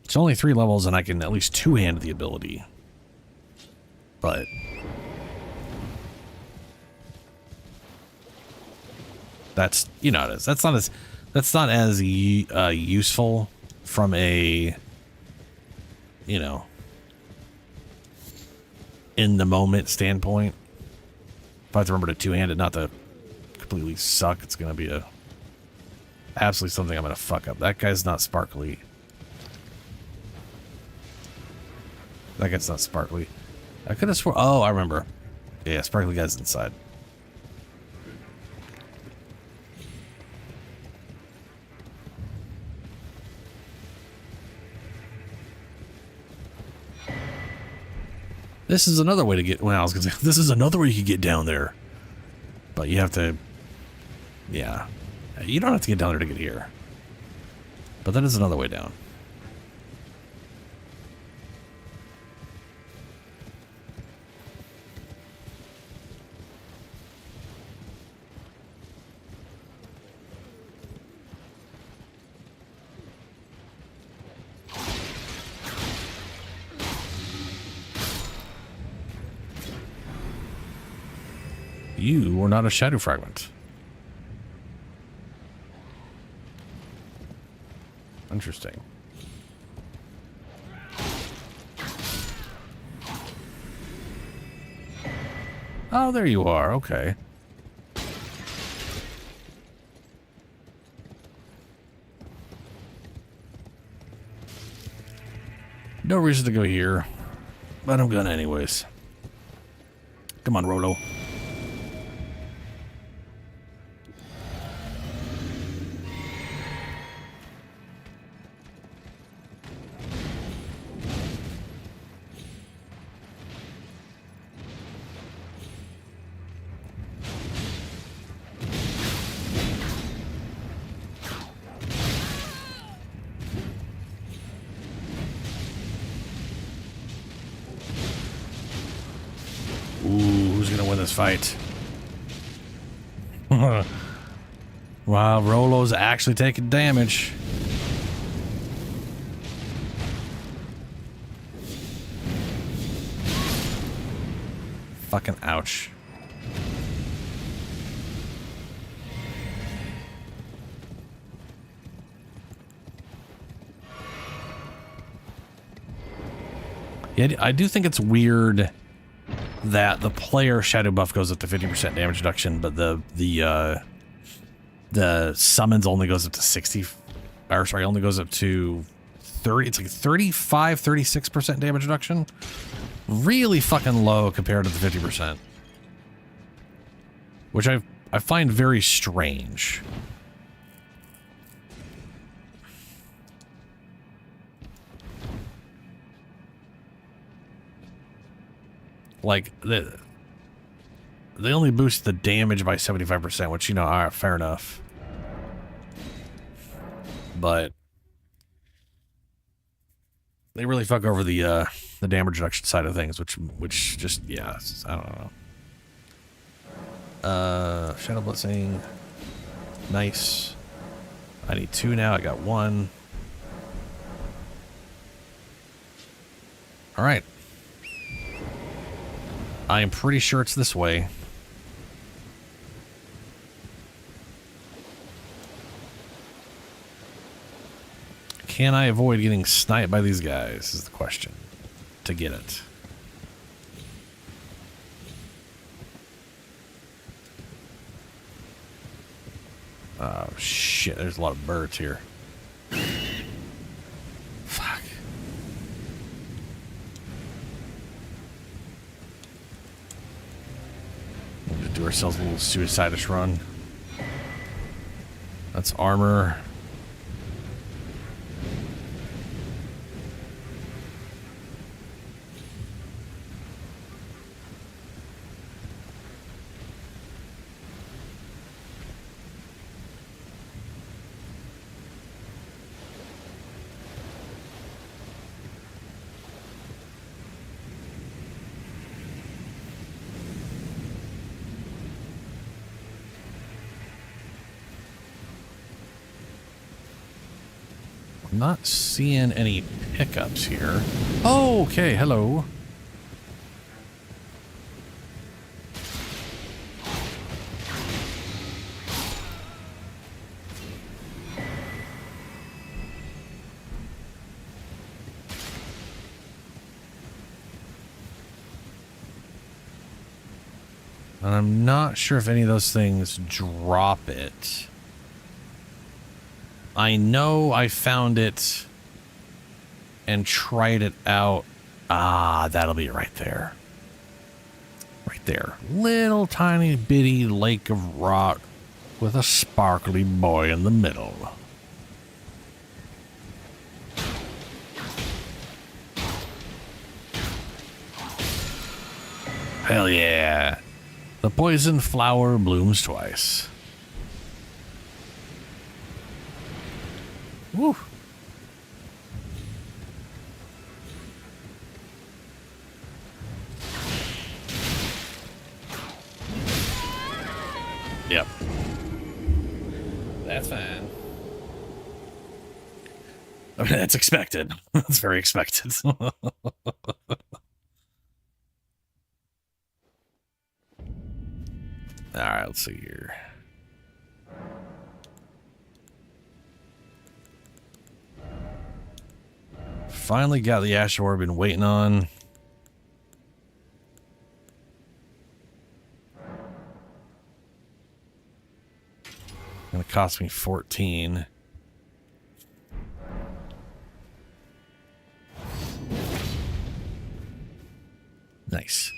It's only 3 levels, and I can at least two-hand the ability. But... that's, you know, it is. That's not as useful from a, you know, in the moment standpoint. If I have to remember to two-hand it, not to completely suck, it's going to be absolutely something I'm going to fuck up. That guy's not sparkly. That guy's not sparkly. I could have sworn... Oh, I remember. Yeah, sparkly guy's inside. This is another way to get... Well, I was going to say, this is another way you could get down there. But you have to... Yeah. You don't have to get down there to get here. But that is another way down. You were not a shadow fragment. Interesting. Oh, there you are. Okay. No reason to go here, but I'm gonna anyways. Come on, Rolo. Fight. Wow, Rolo's actually taking damage. Fucking ouch. Yeah, I do think it's weird that the player shadow buff goes up to 50% damage reduction, but the summons only goes up to 60, or sorry, only goes up to 30. It's like 35, 36% damage reduction. Really fucking low compared to the 50%, which I find very strange. Like, they only boost the damage by 75%, which, you know, alright, fair enough. But they really fuck over the damage reduction side of things, which just, yeah, I don't know. Shadow Blitzing. Nice. I need 2 now, I got 1. Alright. I am pretty sure it's this way. Can I avoid getting sniped by these guys is the question. To get it. Oh shit, there's a lot of birds here. Fuck. We'll just do ourselves a little suicide-ish run. That's armor. Not seeing any pickups here. Oh, okay, hello. And I'm not sure if any of those things drop it. I know I found it and tried it out. Ah, that'll be right there. Right there. Little tiny bitty lake of rock with a sparkly boy in the middle. Hell yeah. The poison flower blooms twice. Woo. Yep. That's fine. I mean, that's expected. That's very expected. Alright, let's see here. Finally got the ash ore I've been waiting on. Gonna cost me 14. Nice.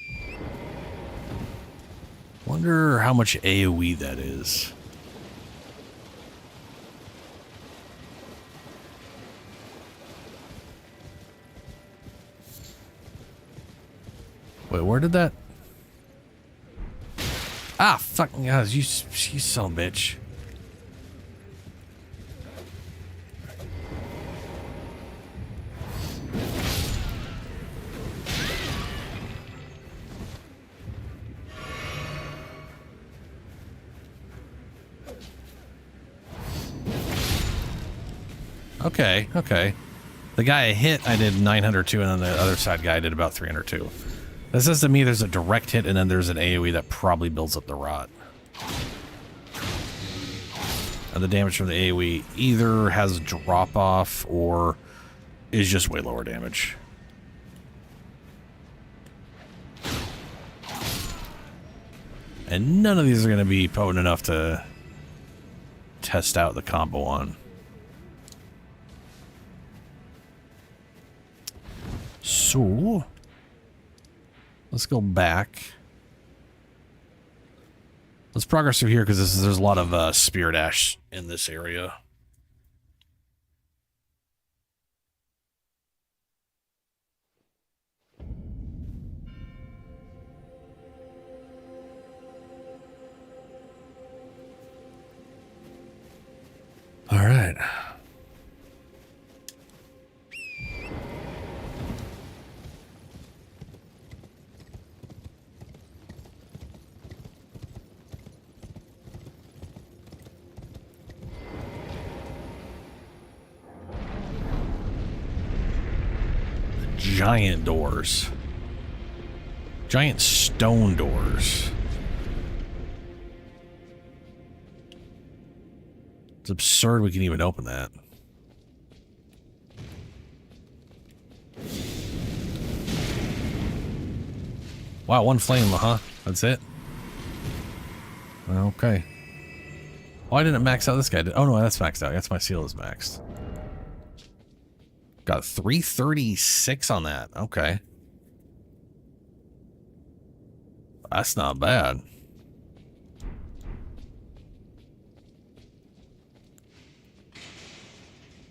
Wonder how much AoE that is. Wait, where did that? Ah, fucking guys, you son of a bitch. Okay, okay. The guy I hit, I did 902, and then the other side guy did about 302. That says to me there's a direct hit, and then there's an AoE that probably builds up the rot. And the damage from the AoE either has drop-off or is just way lower damage. And none of these are going to be potent enough to test out the combo on. So, let's go back. Let's progress through here because there's a lot of spirit ash in this area. All right. Giant doors. Giant stone doors. It's absurd we can even open that. Wow, one flame, huh? That's it? Okay. Why didn't it max out this guy? Oh no, that's maxed out. That's my seal is maxed. Got 336 on that. Okay. That's not bad.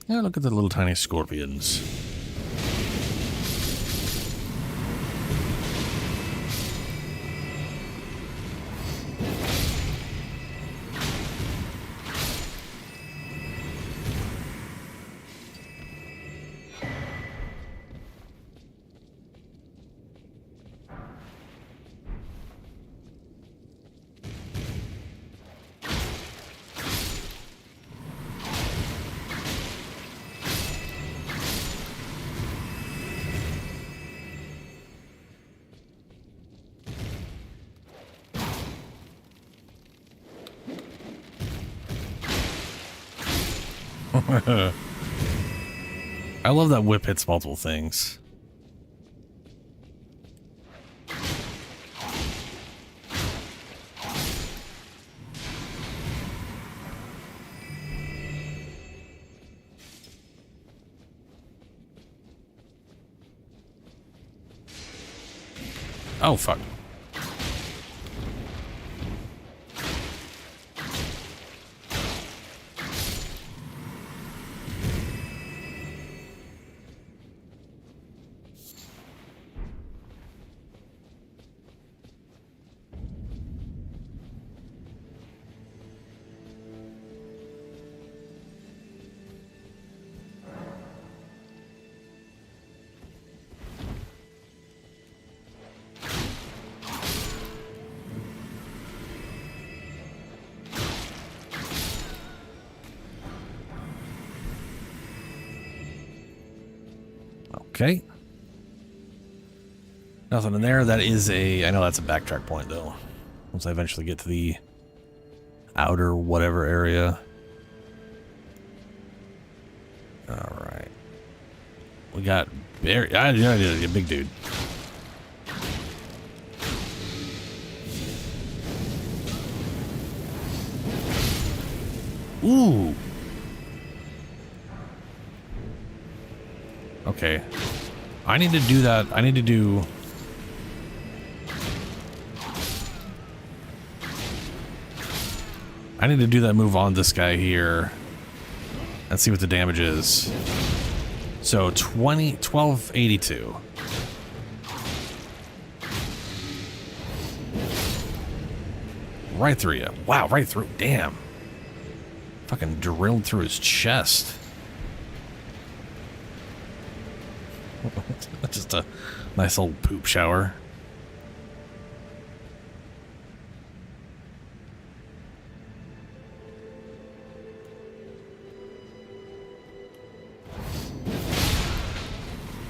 Yeah, look at the little tiny scorpions. I love that whip hits multiple things. Oh, fuck. Okay. Nothing in there. That is a... I know that's a backtrack point, though. Once I eventually get to the outer whatever area. Alright. We got... I did a big dude. Ooh! Okay. I need to do that. I need to do... I need to do that move on this guy here. And see what the damage is. So 1282. Right through you. Wow, right through. Damn. Fucking drilled through his chest. Just a nice old poop shower.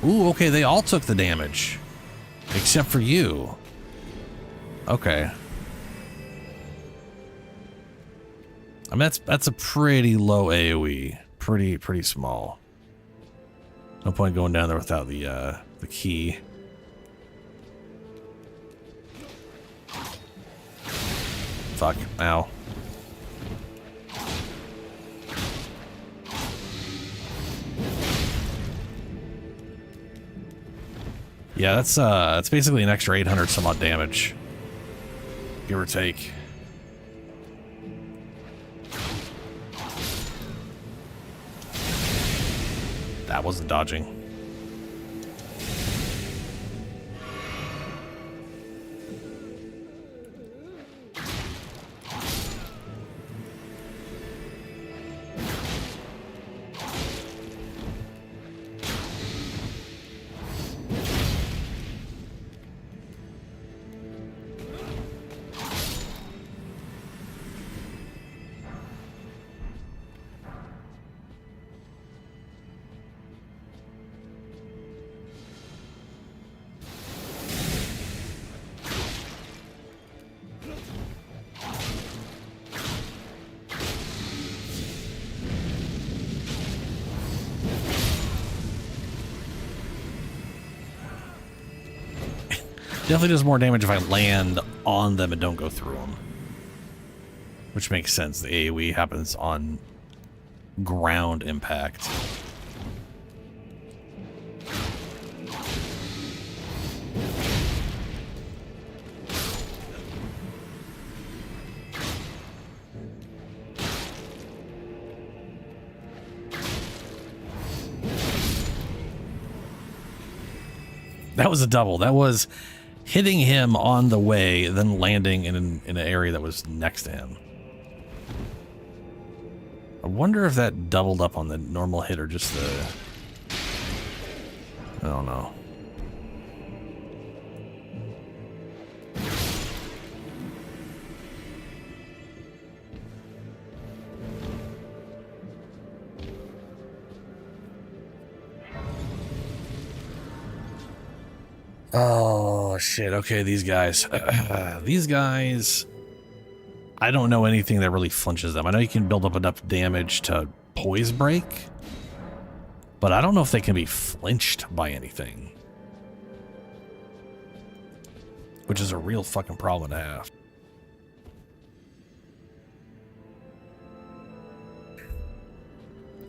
Ooh, okay, they all took the damage. Except for you. Okay. I mean, that's a pretty low AoE. Pretty small. No point going down there without the key. Fuck. Ow. Yeah, that's basically an extra 800 some odd damage. Give or take. That wasn't dodging. Definitely does more damage if I land on them and don't go through them. Which makes sense. The AoE happens on ground impact. That was a double. That was hitting him on the way, then landing in an area that was next to him. I wonder if that doubled up on the normal hit or just the... I don't know. Oh, shit. Okay, these guys. These guys... I don't know anything that really flinches them. I know you can build up enough damage to poise break, but I don't know if they can be flinched by anything, which is a real fucking problem to have.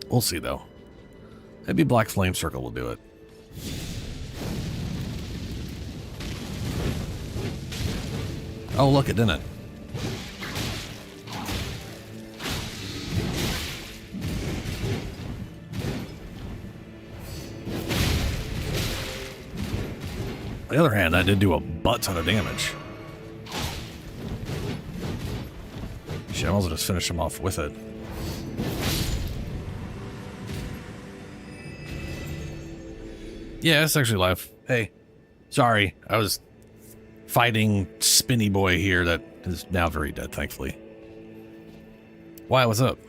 We'll see though. Maybe Black Flame Circle will do it. Oh, look, it didn't. On the other hand, I did do a butt ton of damage. Shit, I might as well just finish him off with it. Yeah, it's actually live. Hey, sorry, I was fighting Spinny Boy here that is now very dead, thankfully. Why, what's up?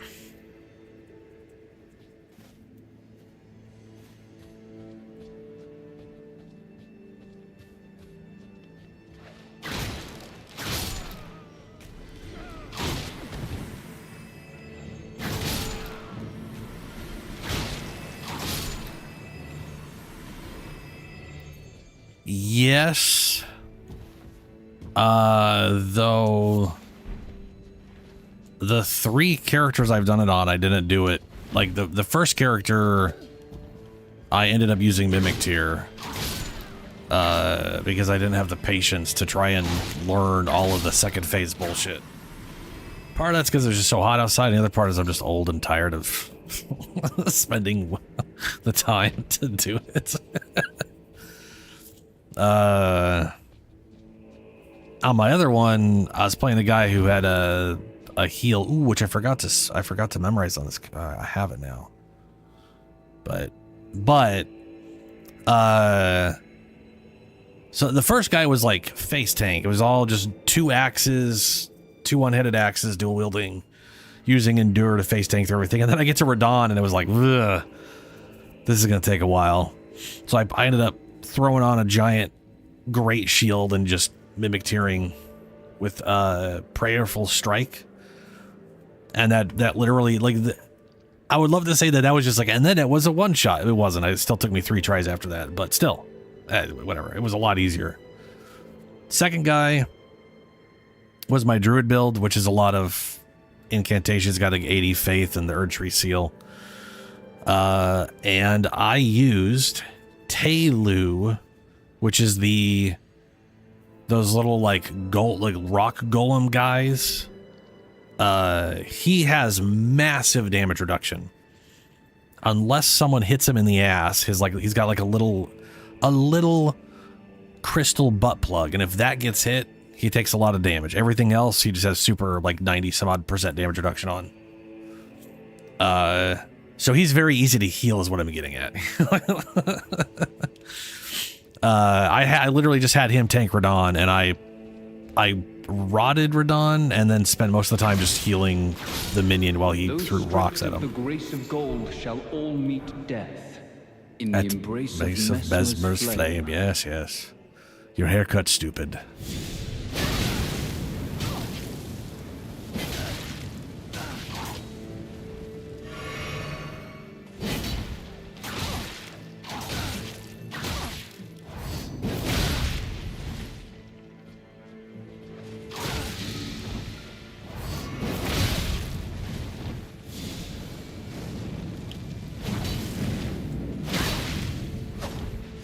Yes. Though the 3 characters I've done it on, I didn't do it. Like the first character, I ended up using Mimic Tier. Because I didn't have the patience to try and learn all of the second phase bullshit. Part of that's because it was just so hot outside, and the other part is I'm just old and tired of spending the time to do it. On my other one, I was playing the guy who had a heal, which I forgot to memorize on this. I have it now, but so the first guy was like face tank. It was all just 2 axes, 2 one-headed axes, dual wielding, using Endure to face tank through everything. And then I get to Radon, and it was like, ugh, this is gonna take a while. So I ended up throwing on a giant great shield and just Mimic Tiering with Prayerful Strike, and that literally, like, I would love to say that was just like, and then it was a one shot. It wasn't. It still took me 3 tries after that, but still, whatever. It was a lot easier. Second guy was my Druid build, which is a lot of incantations, got like 80 Faith and the Erdtree Seal, and I used Teilu, which is those little like rock golem guys. He has massive damage reduction unless someone hits him in the ass. He's got like a little crystal butt plug, and if that gets hit, he takes a lot of damage. Everything else he just has super like 90 some odd % damage reduction on. So he's very easy to heal is what I'm getting at. I literally just had him tank Radon, and I rotted Radon and then spent most of the time just healing the minion while he threw rocks at him. The grace of gold shall all meet death in the At embrace base of of Mesmer's flame. Yes, yes. Your haircut, stupid.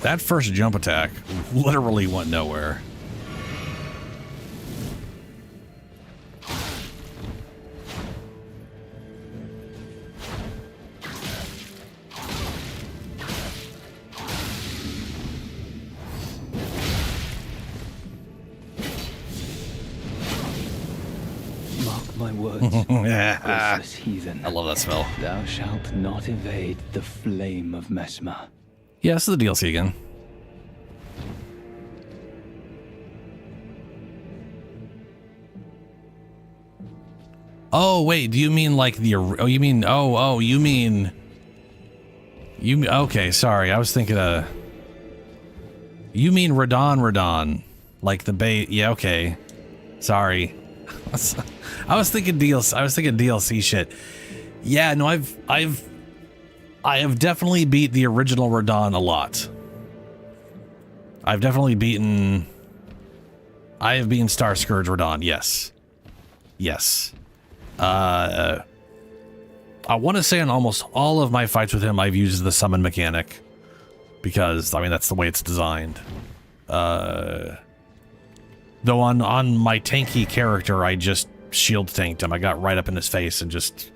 That first jump attack literally went nowhere. Mark my words, graceless heathen. I love that spell. Thou shalt not evade the flame of Mesmer. Yeah, this is the DLC again. Oh, wait, do you mean like the... Oh, you mean... Oh, you mean... Okay, sorry, I was thinking you mean Radon. Like the bait... Yeah, okay. Sorry. I was thinking DLC shit. Yeah, no, I have definitely beat the original Radahn a lot. I have beaten Star Scourge Radahn, yes. Yes. I want to say on almost all of my fights with him, I've used the summon mechanic. Because, I mean, that's the way it's designed. Though on my tanky character, I just shield tanked him. I got right up in his face and just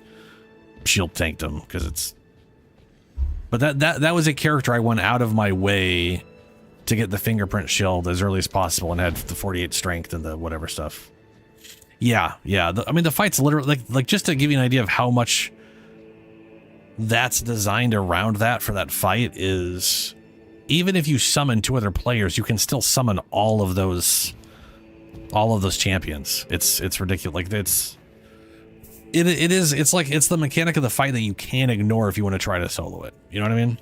shield tanked him, because it's... But that was a character I went out of my way to get the fingerprint shield as early as possible and had the 48 strength and the whatever stuff. Yeah. I mean, the fight's literally like just to give you an idea of how much that's designed around that for that fight is, even if you summon 2 other players, you can still summon all of those champions. It's ridiculous. Like it's the mechanic of the fight that you can't ignore if you want to try to solo it. You know what I mean?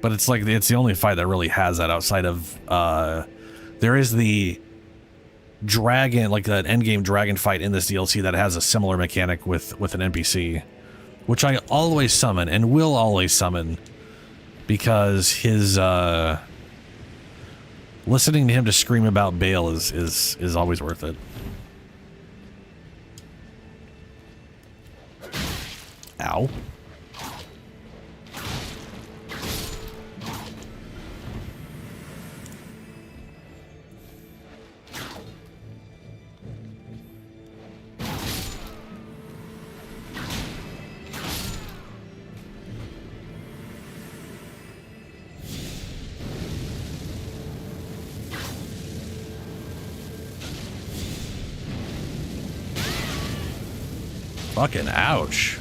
But it's the only fight that really has that outside of, there is the dragon, like that endgame dragon fight in this DLC that has a similar mechanic with an NPC, which I always summon and will always summon because his, listening to him to scream about Bale is always worth it. Ow. Fucking ouch.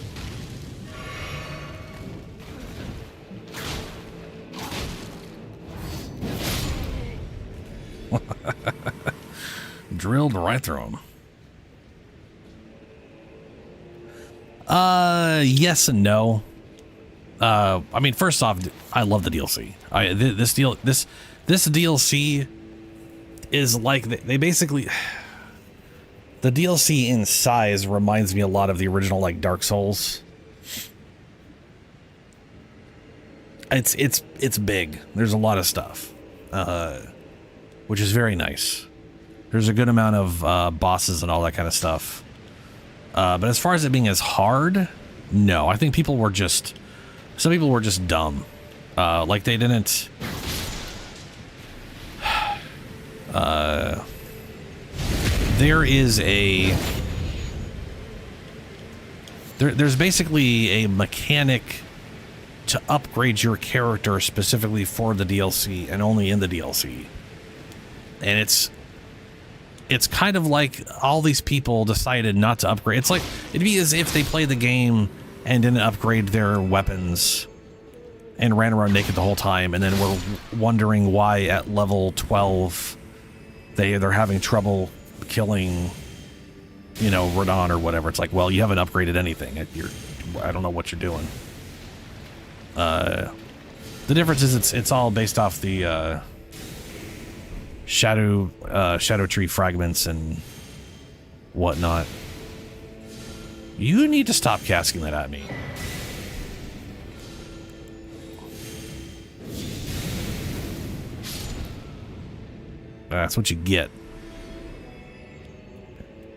Drilled right through him. Yes and no. I mean, first off, I love the DLC. This DLC is like they basically, the DLC in size reminds me a lot of the original like Dark Souls. It's big. There's a lot of stuff, which is very nice. There's a good amount of bosses and all that kind of stuff. But as far as it being as hard, no. I think some people were just dumb. Like they didn't... There's basically a mechanic to upgrade your character specifically for the DLC and only in the DLC. And it's kind of like all these people decided not to upgrade. It's like, it'd be as if they played the game and didn't upgrade their weapons and ran around naked the whole time, and then were wondering why at level 12 they're having trouble killing, you know, Radahn or whatever. It's like, well, you haven't upgraded anything. I don't know what you're doing. The difference is it's all based off the shadow tree fragments and whatnot. You need to stop casting that at me. That's what you get.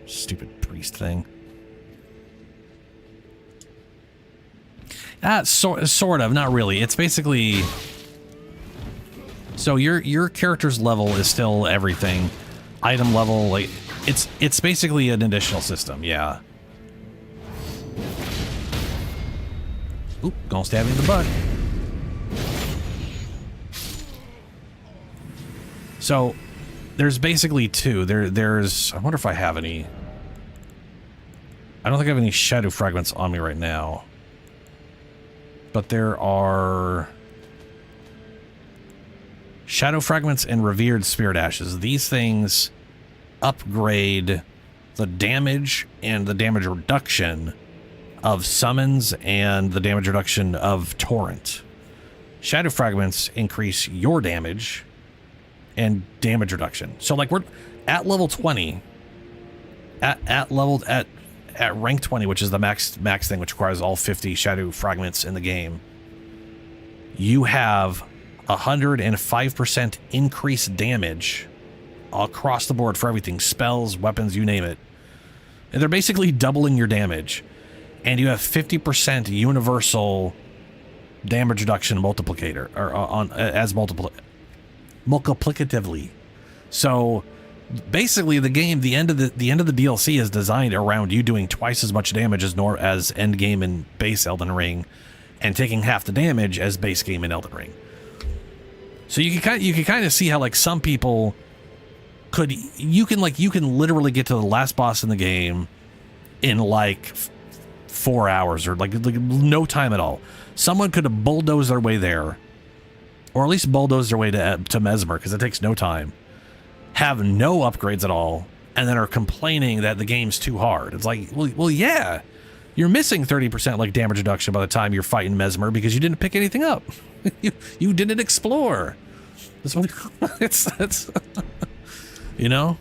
Stupid priest thing. Sort of, not really. It's basically... So your character's level is still everything. Item level, like, it's basically an additional system, yeah. Oop, gonna stab me in the butt. So, there's basically two. There's... I wonder if I have any... I don't think I have any shadow fragments on me right now. But there are... Shadow fragments and revered spirit ashes. These things upgrade the damage and the damage reduction of summons and the damage reduction of torrent. Shadow fragments increase your damage and damage reduction. So like we're at level 20 at at rank 20, which is the max thing, which requires all 50 shadow fragments in the game, you have 105% increased damage across the board for everything, spells, weapons, you name it. And they're basically doubling your damage, and you have 50% universal damage reduction multiplicator, or multiplicatively. So basically, the game, the end of the DLC is designed around you doing twice as much damage as end game in base Elden Ring, and taking half the damage as base game in Elden Ring. So you can kind of see how like some people you can literally get to the last boss in the game in like 4 hours or like no time at all. Someone could have bulldozed their way there, or at least bulldozed their way to Mesmer, because it takes no time, have no upgrades at all, and then are complaining that the game's too hard. It's like, well, yeah, you're missing 30% like damage reduction by the time you're fighting Mesmer because you didn't pick anything up. you didn't explore. It's you know,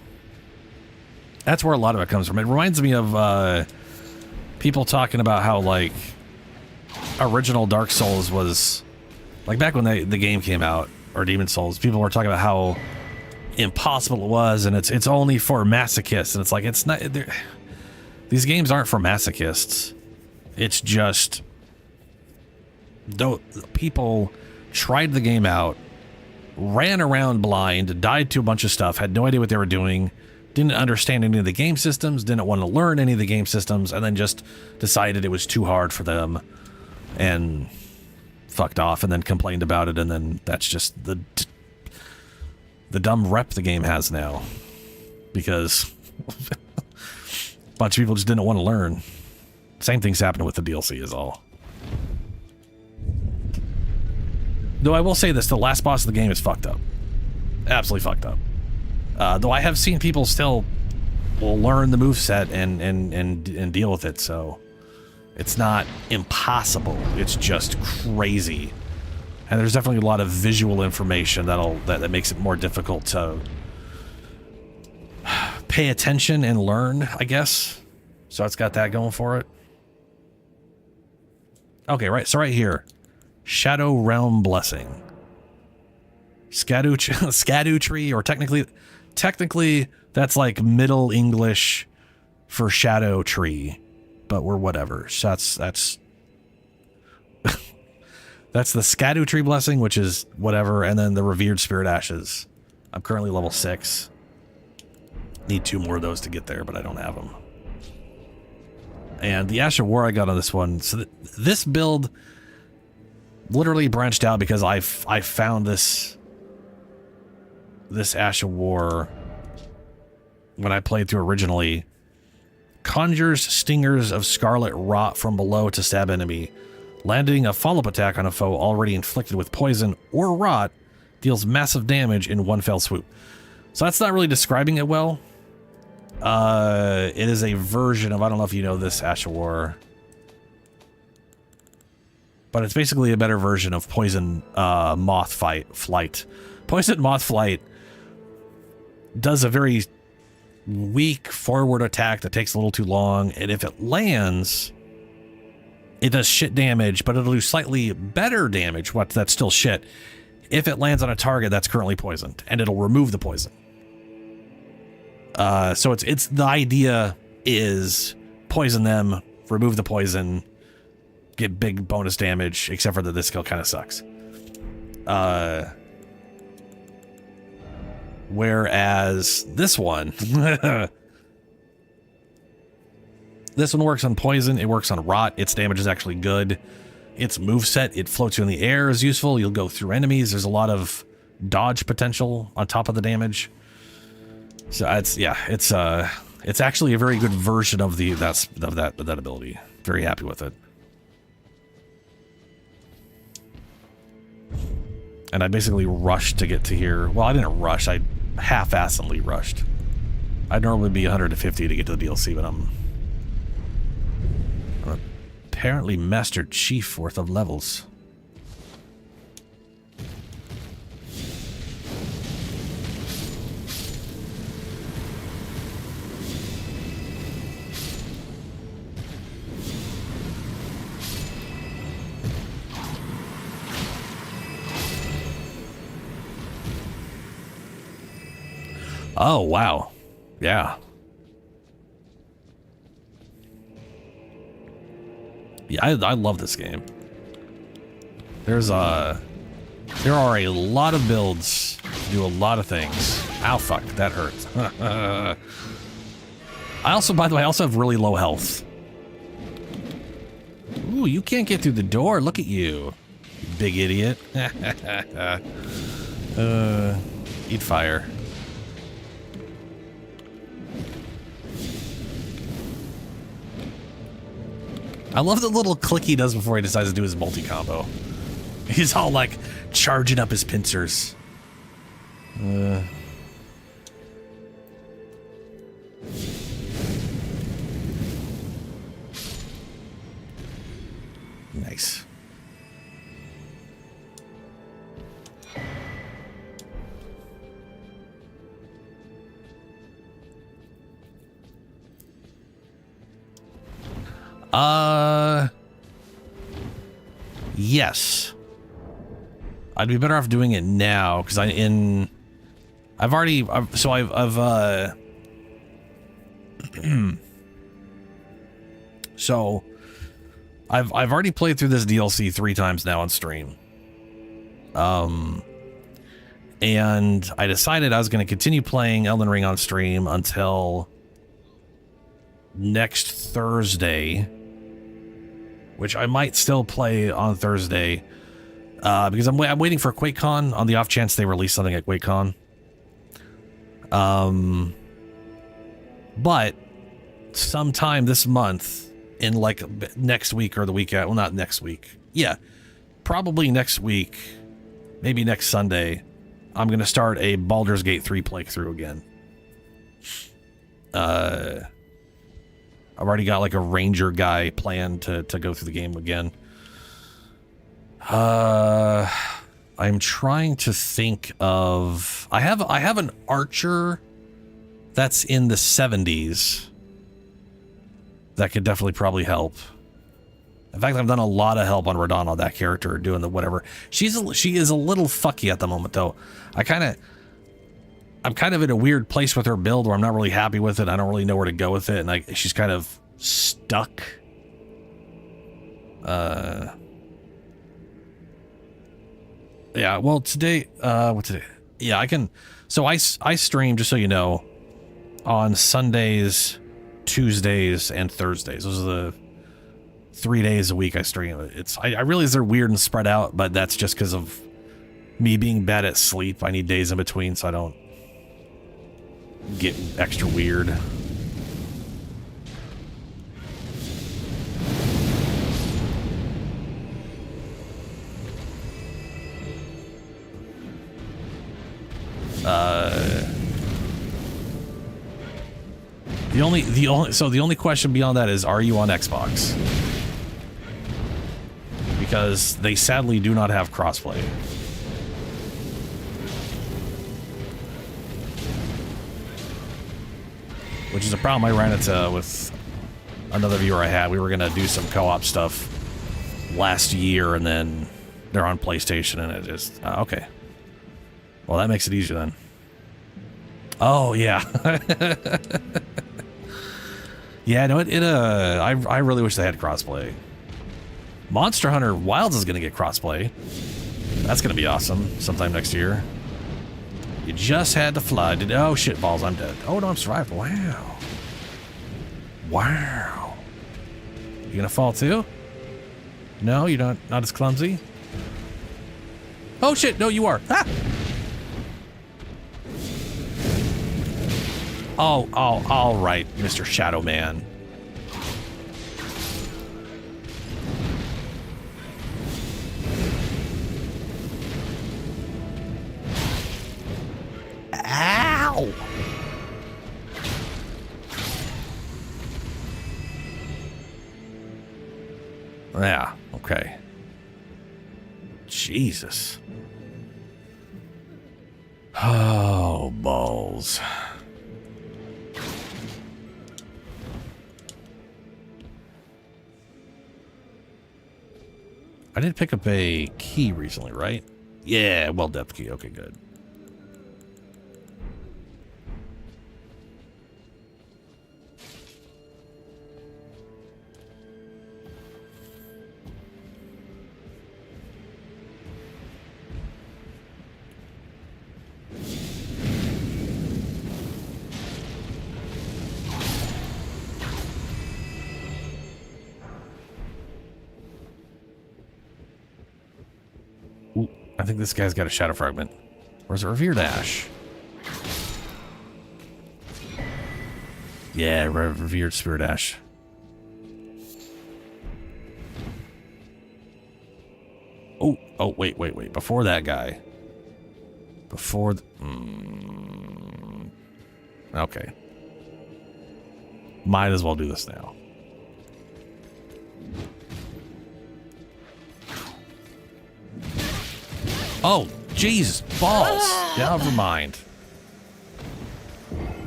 that's where a lot of it comes from. It reminds me of people talking about how like original Dark Souls was like back when the game came out, or Demon Souls. People were talking about how impossible it was, and it's only for masochists, and it's like, it's not. These games aren't for masochists. It's just though people tried the game out, ran around blind, died to a bunch of stuff, had no idea what they were doing, didn't understand any of the game systems, didn't want to learn any of the game systems, and then just decided it was too hard for them and fucked off, and then complained about it, and then that's just the dumb rep the game has now, because a bunch of people just didn't want to learn. Same thing's happening with the DLC is all. Though I will say this, the last boss of the game is fucked up. Absolutely fucked up. Though I have seen people still will learn the moveset and deal with it, so it's not impossible. It's just crazy. And there's definitely a lot of visual information that makes it more difficult to pay attention and learn, I guess. So it's got that going for it. Okay, right. So right here, Shadow Realm Blessing, Scadu Tree, or technically that's like Middle English for Shadow Tree, but we're whatever. So that's that's the Scadu Tree Blessing, which is whatever, and then the Revered Spirit Ashes. I'm currently level 6. Need 2 more of those to get there, but I don't have them. And the Ash of War I got on this one. So this build literally branched out because I found this Ash of War when I played through originally. Conjures stingers of scarlet rot from below to stab enemy. Landing a follow-up attack on a foe already inflicted with poison or rot deals massive damage in one fell swoop. So that's not really describing it well. It is a version of, I don't know if you know this Ash of War, but it's basically a better version of Poison Moth Flight. Poison Moth Flight does a very weak forward attack that takes a little too long, and if it lands, it does shit damage, but it'll do slightly better damage. That's still shit if it lands on a target that's currently poisoned, and it'll remove the poison. So it's the idea is poison them, remove the poison, get big bonus damage, except for that this skill kind of sucks. Whereas this one, this one works on poison, it works on rot, its damage is actually good. Its moveset, it floats you in the air, is useful. You'll go through enemies. There's a lot of dodge potential on top of the damage. So it's actually a very good version of that ability. Very happy with it. And I basically rushed to get to here. Well, I didn't rush. I half-assedly rushed. I'd normally be 150 to get to the DLC, but I'm apparently Master Chief worth of levels. Oh, wow. Yeah. Yeah, I love this game. There are a lot of builds to do a lot of things. Ow, fuck, that hurts. I also, by the way, I also have really low health. Ooh, you can't get through the door. Look at you, big idiot. Eat fire. I love the little click he does before he decides to do his multi-combo. He's all like charging up his pincers. Nice. Yes. I'd be better off doing it now because I've already played through this DLC 3 times now on stream. And I decided I was going to continue playing Elden Ring on stream until next Thursday, which I might still play on Thursday, because I'm waiting for QuakeCon on the off chance they release something at QuakeCon. But sometime this month, in like next week or the week well, not next week. Yeah, probably next week, maybe next Sunday, I'm going to start a Baldur's Gate 3 playthrough again. I've already got like a ranger guy planned to go through the game again. I'm trying to think of... I have an archer that's in the 70s that could definitely probably help. In fact, I've done a lot of help on Radana, that character, doing the whatever. She is a little fucky at the moment, though. I'm kind of in a weird place with her build where I'm not really happy with it. I don't really know where to go with it, and she's kind of stuck. Yeah, well, today, what today? Yeah, I can, so I stream, just so you know, on Sundays, Tuesdays, and Thursdays. Those are the 3 days a week I stream. I realize they're weird and spread out, but that's just because of me being bad at sleep. I need days in between so I don't get extra weird. The only question beyond that is, are you on Xbox? Because they sadly do not have crossplay. Which is a problem I ran into with another viewer I had. We were gonna do some co-op stuff last year, and then they're on PlayStation, and it just okay. Well, that makes it easier then. Oh yeah. Yeah, no, I really wish they had crossplay. Monster Hunter Wilds is gonna get crossplay. That's gonna be awesome sometime next year. You just had to fly. Oh shit balls, I'm dead. Oh no, I'm survived. Wow. Wow. You gonna fall too? No, you're not as clumsy. Oh shit, no, you are. Ah! Oh, all right, Mr. Shadow Man. Ow! Yeah, okay. Jesus. Oh, balls. I did pick up a key recently, right? Yeah, well, depth key. Okay, good. I think this guy's got a shadow fragment. Where's a revered ash? Yeah, revered spirit ash. Oh, wait. Before that guy. Before... okay. Might as well do this now. Oh, Jesus, balls. Never mind.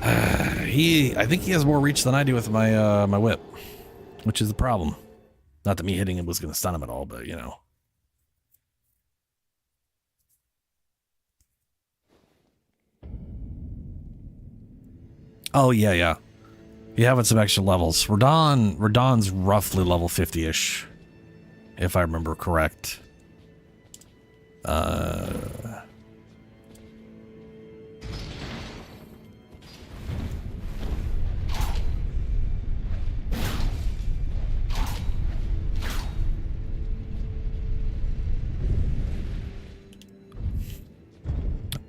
I think he has more reach than I do with my my whip, which is the problem. Not that me hitting him was going to stun him at all, but you know. Oh yeah. You having some extra levels. Radahn's roughly level 50-ish, if I remember correct.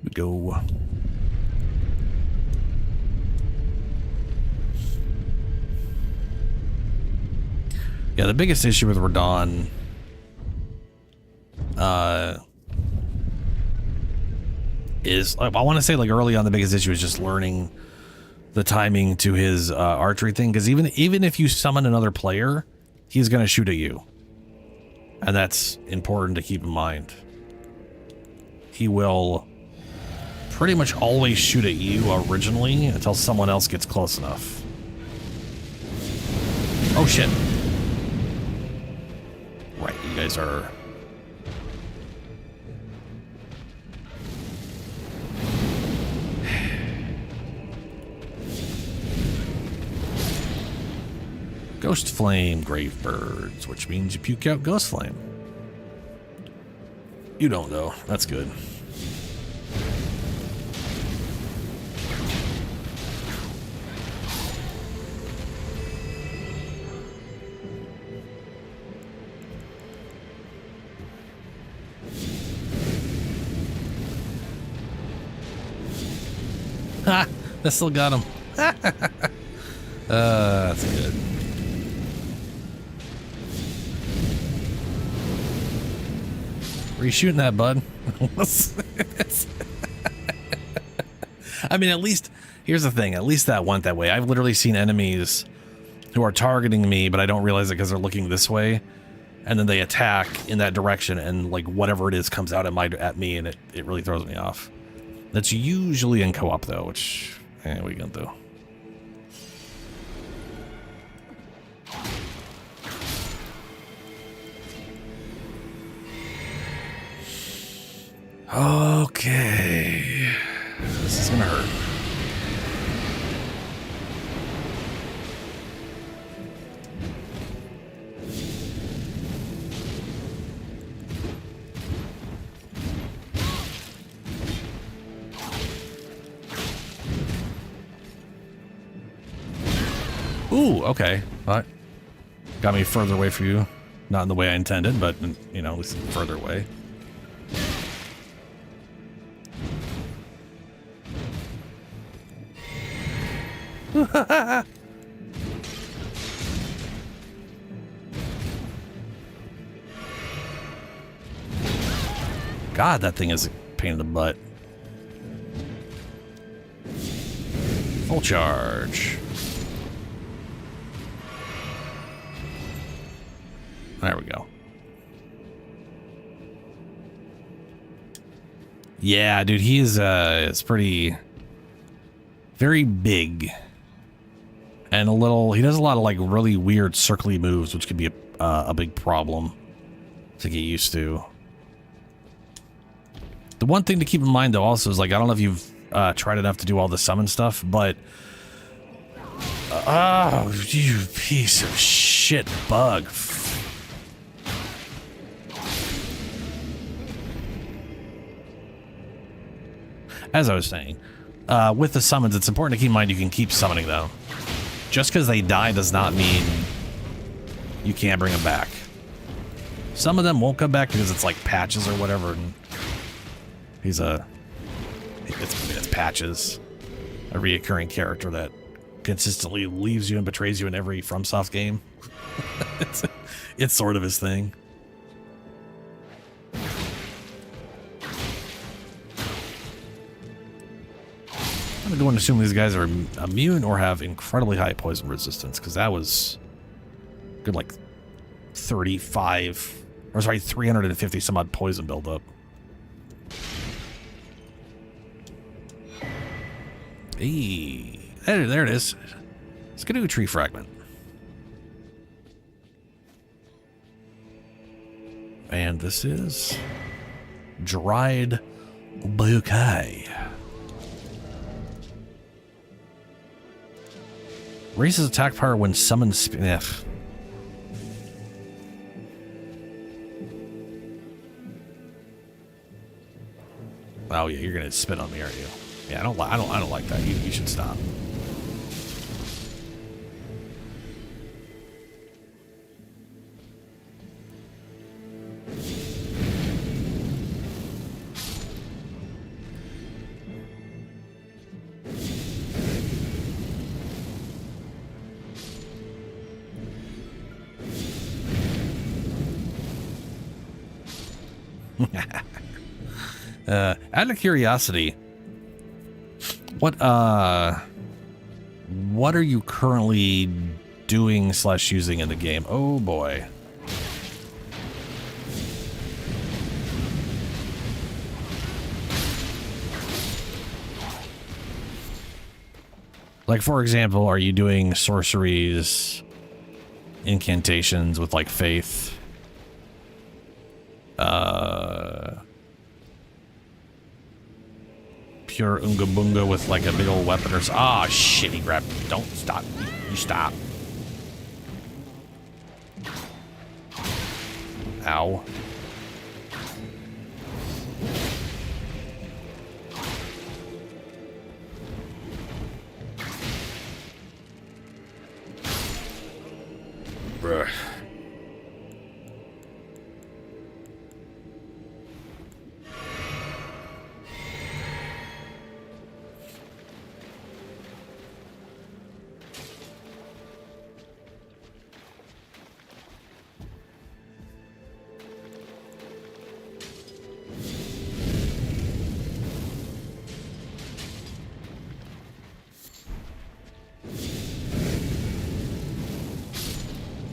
We go. Yeah, the biggest issue with Radahn is, I want to say, like, early on, the biggest issue is just learning the timing to his archery thing, because even if you summon another player, he's going to shoot at you, and that's important to keep in mind. He will pretty much always shoot at you originally until someone else gets close enough. Oh shit. Right, you guys are... Ghost Flame Grave Birds, which means you puke out Ghost Flame. You don't though, that's good. Ha! That still got him. That's good. Were you shooting that, bud? I mean, at least, here's the thing, at least that went that way. I've literally seen enemies who are targeting me, but I don't realize it because they're looking this way, and then they attack in that direction, and like whatever it is comes out at me, and it really throws me off. That's usually in co-op though, which we can do. Okay, this is gonna hurt. Ooh, okay. What? Got me further away from you. Not in the way I intended, but, you know, at least further away. God, that thing is a pain in the butt. Full charge. There we go. Yeah, dude, he is it's pretty very big. And he does a lot of like really weird circly moves, which could be a big problem to get used to. The one thing to keep in mind though also is, like, I don't know if you've tried enough to do all the summon stuff, but oh, you piece of shit bug. As I was saying, with the summons, it's important to keep in mind you can keep summoning them. Just because they die does not mean you can't bring them back. Some of them won't come back because it's like patches or whatever, and It's Patches, a reoccurring character that consistently leaves you and betrays you in every FromSoft game. It's sort of his thing. I'm gonna go and assume these guys are immune or have incredibly high poison resistance, because that was good, like 350 some odd poison buildup. Hey, there it is. Skidoo tree fragment. And this is dried bouquet. Raises attack power when summoned. Oh yeah, you're gonna spit on me, aren't you? Yeah, I don't like that. You should stop. Out of curiosity, what are you currently doing / using in the game? Oh boy. Like, for example, are you doing sorceries, incantations with like faith? Pure Unga Bunga with like a big old weapon or ah, shit, he grabbed. Don't stop. You stop. Ow. Bruh.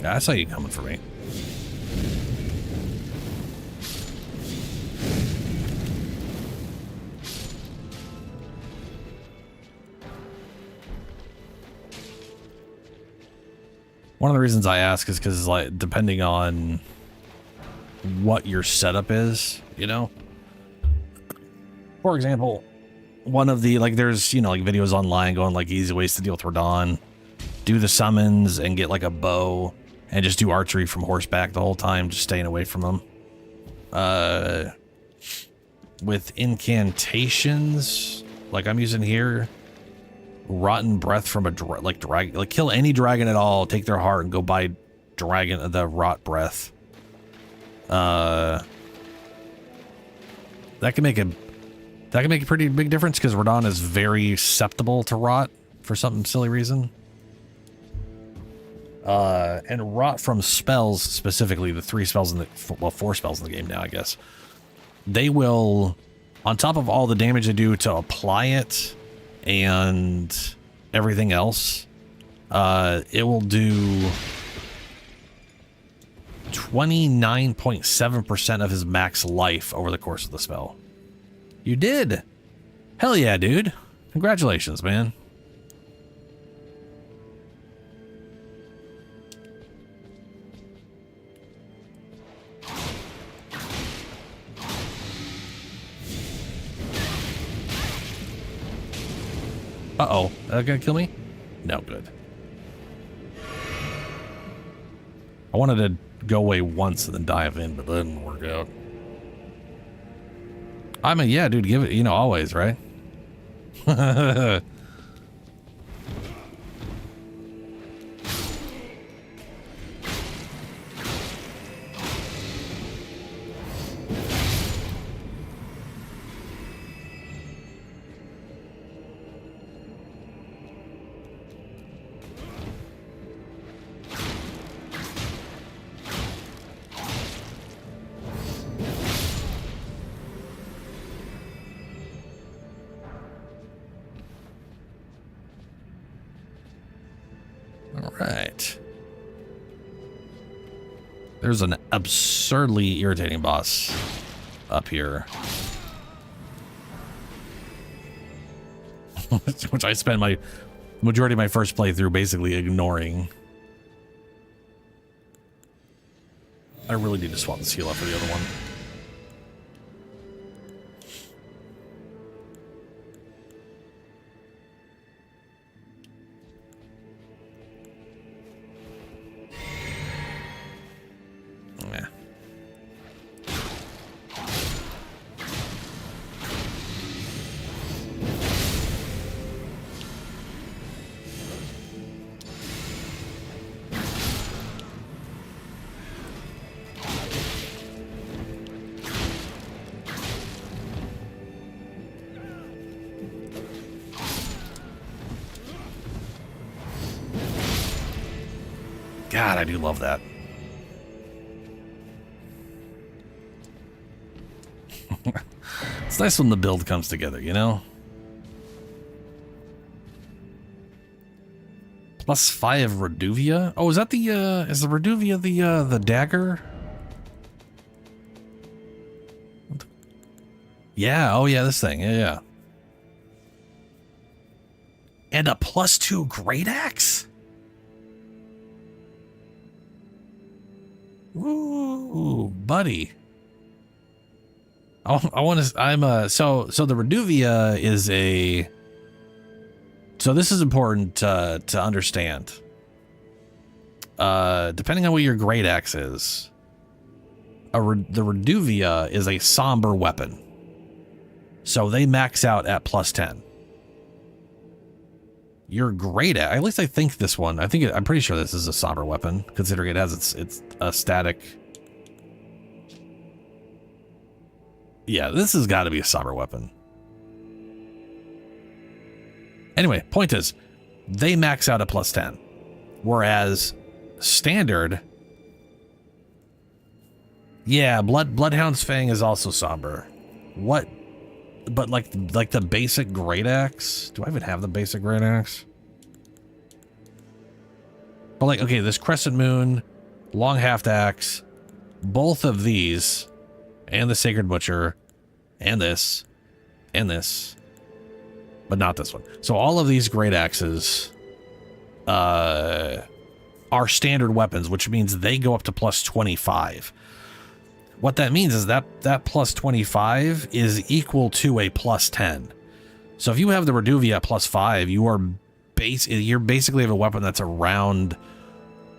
Yeah, I saw you coming for me. One of the reasons I ask is because, like, depending on what your setup is, you know? For example, one of the, like, there's, you know, like, videos online going, like, easy ways to deal with Radon. Do the summons and get, like, a bow. And just do archery from horseback the whole time, just staying away from them. With incantations, like I'm using here, rotten breath from a dragon, like kill any dragon at all, take their heart, and go buy dragon the rot breath. That can make a pretty big difference because Radon is very susceptible to rot for some silly reason. And rot from spells, specifically the 3 spells in the, well, 4 spells in the game now, I guess. They will, on top of all the damage they do to apply it and everything else, it will do 29.7% of his max life over the course of the spell. You did! Hell yeah, dude. Congratulations, man. Uh-oh. Is that gonna kill me? No, good. I wanted to go away once and then dive in, but that didn't work out. I mean, yeah, dude, give it, you know, always, right? There's an absurdly irritating boss up here. Which I spent my majority of my first playthrough basically ignoring. I really need to swap the skill up for the other one. Yeah. God, I do love that. It's nice when the build comes together, you know? +5 Reduvia? Oh, is that the, is the Reduvia the dagger? Yeah, oh yeah, this thing, yeah. And a +2 Great Axe? Ooh, buddy. I want to. So the Reduvia is a. So this is important to understand. Depending on what your great axe is, the Reduvia is a somber weapon. So they max out at +10. Your great axe, at least I think this one. I'm pretty sure this is a somber weapon, considering it has its a static. Yeah, this has got to be a somber weapon. Anyway, point is, they max out at +10, whereas standard, yeah, Bloodhound's Fang is also somber. What? But like the basic great axe. Do I even have the basic great axe? But like, okay, this Crescent Moon, Long Haft Axe, both of these. And the Sacred Butcher, and this, but not this one. So all of these great axes are standard weapons, which means they go up to +25. What that means is that +25 is equal to a +10. So if you have the Reduvia at +5, you're basically have a weapon that's around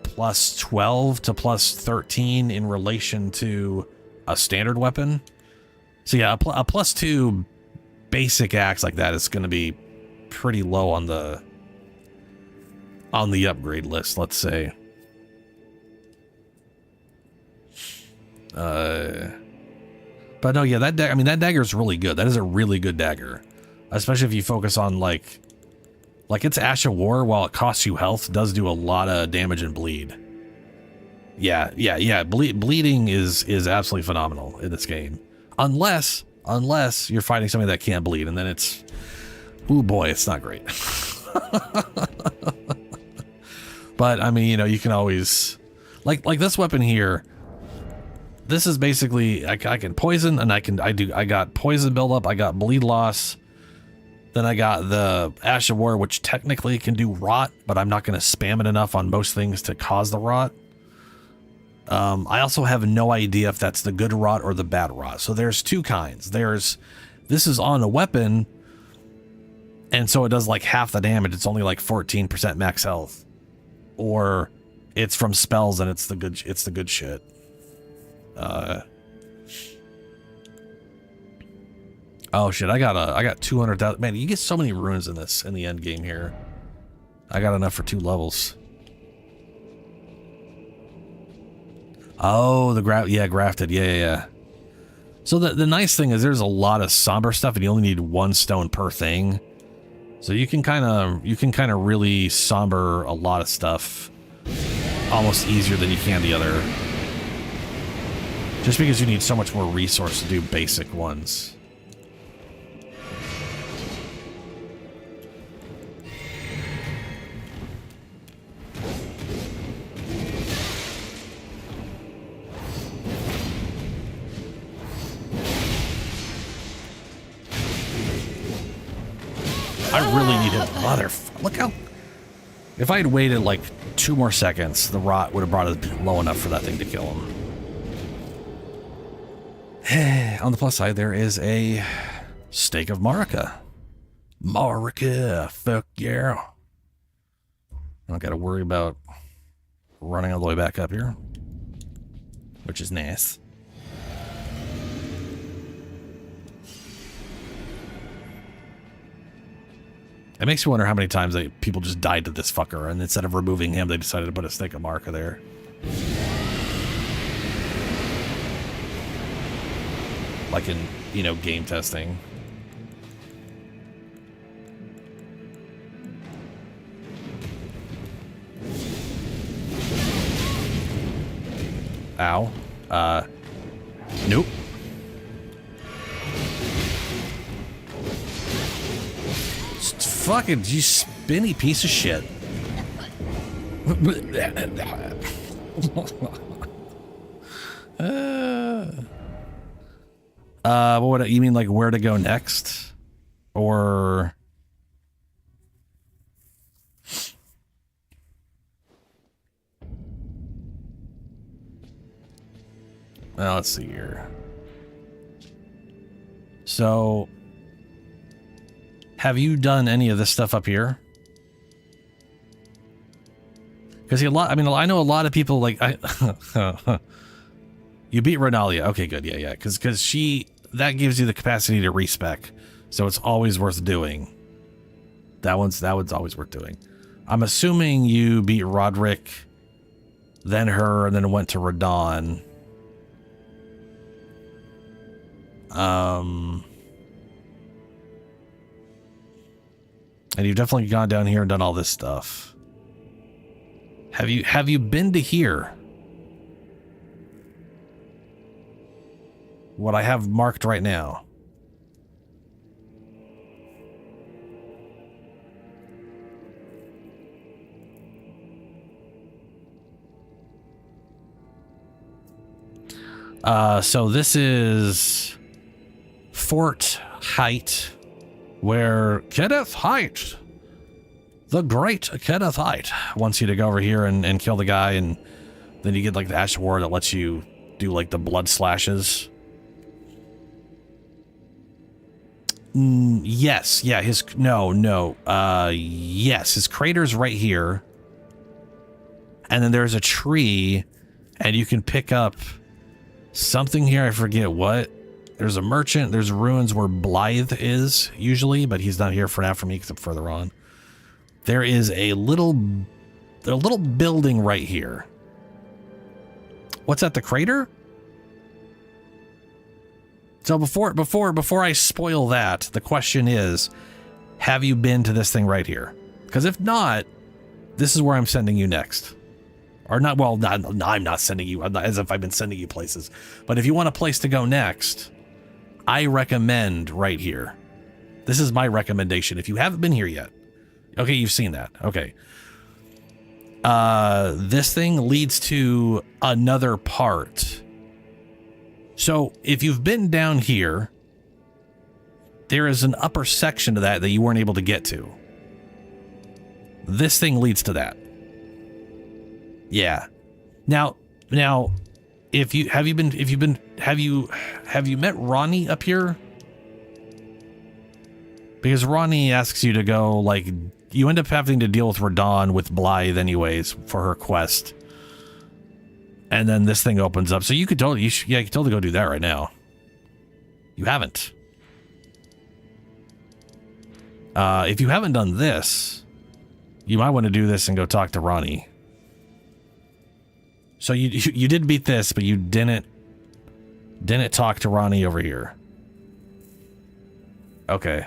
+12 to +13 in relation to a standard weapon. So yeah, a +2 basic axe like that is going to be pretty low on the upgrade list, let's say. But no, yeah, that dagger is really good. That is a really good dagger, especially if you focus on like its Ash of War. While it costs you health, does do a lot of damage and bleed. Yeah. Bleeding is absolutely phenomenal in this game. Unless you're fighting somebody that can't bleed, and then it's, ooh boy, it's not great. But I mean, you can always, like this weapon here. This is basically, I can poison, and I got poison buildup, I got bleed loss. Then I got the Ash of War, which technically can do rot, but I'm not going to spam it enough on most things to cause the rot. I also have no idea if that's the good rot or the bad rot. So there's two kinds. This is on a weapon, and so it does like half the damage. It's only like 14% max health, or it's from spells and it's the good shit. Oh shit! I got 200,000. Man, you get so many runes in the end game here. I got enough for 2 levels. Oh, grafted. Yeah. So the nice thing is there's a lot of somber stuff, and you only need 1 stone per thing. So you can kind of really somber a lot of stuff almost easier than you can the other. Just because you need so much more resource to do basic ones. I really need him. Look how... If I had waited like 2 more seconds, the rot would have brought it low enough for that thing to kill him. On the plus side, there is a Stake of Marika. Marika, fuck yeah. I don't got to worry about running all the way back up here, which is nice. It makes you wonder how many times people just died to this fucker, and instead of removing him, they decided to put a Stake of Marika there. Like in, you know, game testing. Ow. Nope. Fucking, you spinny piece of shit. What you mean, like where to go next? Or... Well, let's see here. So, have you done any of this stuff up here? Because I know a lot of people like you beat Renalia. Okay, good. Yeah. Because that gives you the capacity to respec, so it's always worth doing. That one's always worth doing. I'm assuming you beat Roderick, then her, and then went to Radon. And you've definitely gone down here and done all this stuff. Have you been to here? What I have marked right now. So this is Fort Height, where Kenneth Height, the great Kenneth Height, wants you to go over here and kill the guy, and then you get like the Ash War that lets you do like the blood slashes. Yes, yeah, yes, his crater's right here. And then there's a tree, and you can pick up something here, I forget what. There's a merchant, there's ruins where Blythe is, usually, but he's not here for now for me, except further on. There is a little building right here. What's that, the crater? So before I spoil that, the question is, have you been to this thing right here? Because if not, this is where I'm sending you next. Or not, well, I'm not sending you, as if I've been sending you places. But if you want a place to go next, I recommend right here. This is my recommendation. If you haven't been here yet. Okay, you've seen that. Okay. This thing leads to another part. So if you've been down here, there is an upper section to that you weren't able to get to. This thing leads to that. Yeah. Now, have you met Ronnie up here? Because Ronnie asks you to go, like, you end up having to deal with Radon with Blythe anyways for her quest. And then this thing opens up. So you could totally, you could totally go do that right now. You haven't. If you haven't done this, you might want to do this and go talk to Ronnie. So you did beat this, but you didn't talk to Ronnie over here. Okay.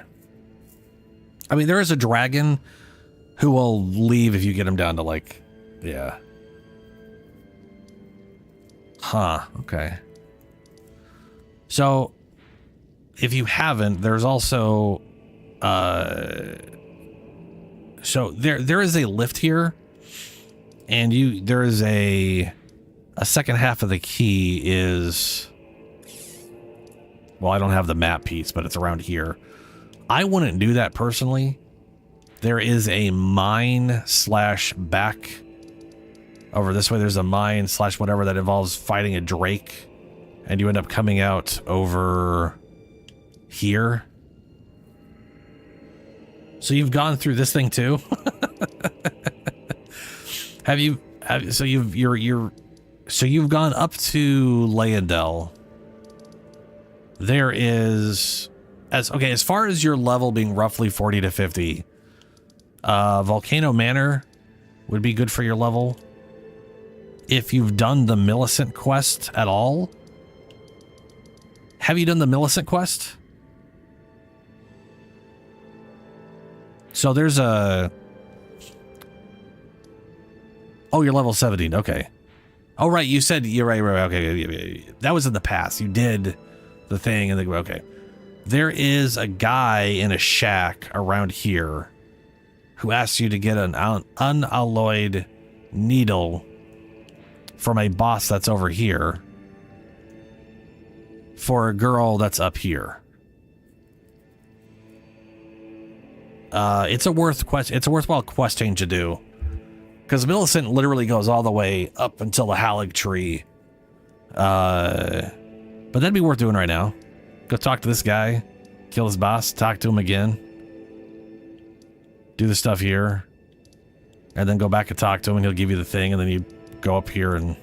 I mean, there is a dragon who will leave if you get him down to, like, yeah. Huh, okay. So, if you haven't, there's also, so there is a lift here, and there is a second half of the key is, well, I don't have the map piece, but it's around here. I wouldn't do that personally. there is a mine slash back over this way. There's a mine slash whatever that involves fighting a drake, and you end up coming out over here. So you've gone through this thing too. So you've gone up to Leyendell. There is, as far as your level being roughly 40 to 50, Volcano Manor would be good for your level. If you've done the Millicent quest at all. Have you done the Millicent quest? So there's a... Oh, you're level 17. Okay. Oh, right. You said you're right. Okay. That was in the past. You did the thing and then okay. There is a guy in a shack around here who asks you to get an unalloyed needle from a boss that's over here for a girl that's up here. It's a worthwhile quest change to do. Because Millicent literally goes all the way up until the Halig tree. But that'd be worth doing right now. Go talk to this guy. Kill his boss. Talk to him again. Do the stuff here. And then go back and talk to him and he'll give you the thing. And then you go up here and...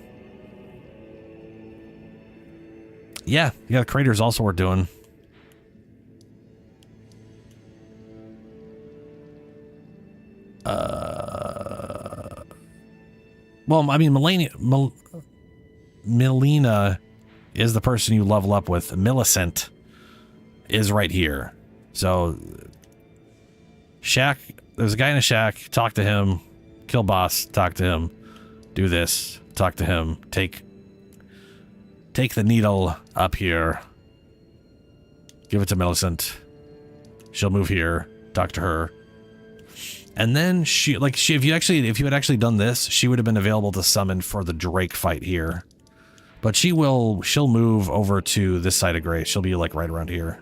Yeah, the crater's also worth doing. Well, I mean, Melina is the person you level up with. Millicent is right here. So, shack, there's a guy in a shack. Talk to him. Kill boss. Talk to him. Do this. Talk to him. Take the needle up here. Give it to Millicent. She'll move here. Talk to her. And then if you had actually done this, she would have been available to summon for the Drake fight here. But she'll move over to this side of Grace. She'll be like right around here.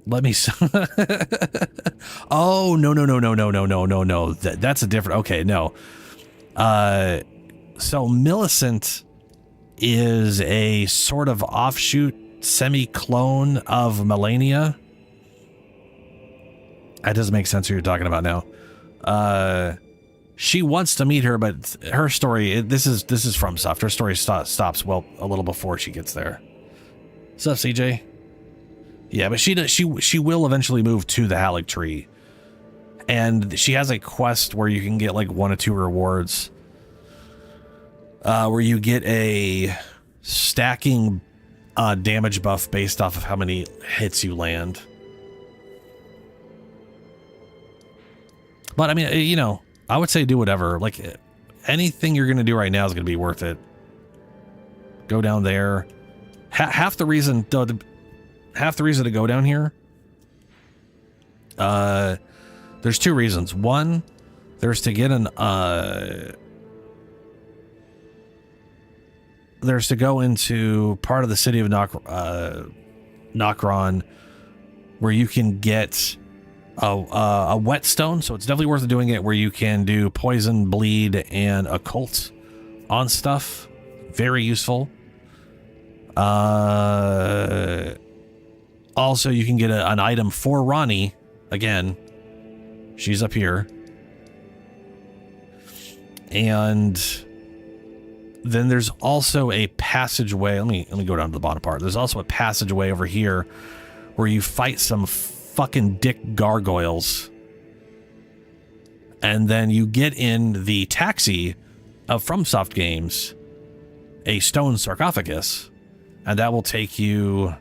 Let me Oh, no. That's a different, okay, no. So Millicent is a sort of offshoot semi-clone of Melania. That doesn't make sense what you're talking about now. She wants to meet her, but her story, this is FromSoft. Her story stops well a little before she gets there. What's up, CJ? Yeah, but she will eventually move to the Halig tree. And she has a quest where you can get like 1 or 2 rewards. Where you get a stacking damage buff based off of how many hits you land. But I mean, you know, I would say do whatever. Like anything you're going to do right now is going to be worth it. Go down there. Half the reason to go down here. There's 2 reasons. One, there's to get there's to go into part of the city of Nokron where you can get a whetstone, so it's definitely worth doing it, where you can do poison, bleed, and occult on stuff. Very useful. Also, you can get an item for Ronnie. Again, she's up here. And then there's also a passageway. Let me go down to the bottom part. There's also a passageway over here where you fight some fucking dick gargoyles. And then you get in the taxi of FromSoft games, a stone sarcophagus, and that will take you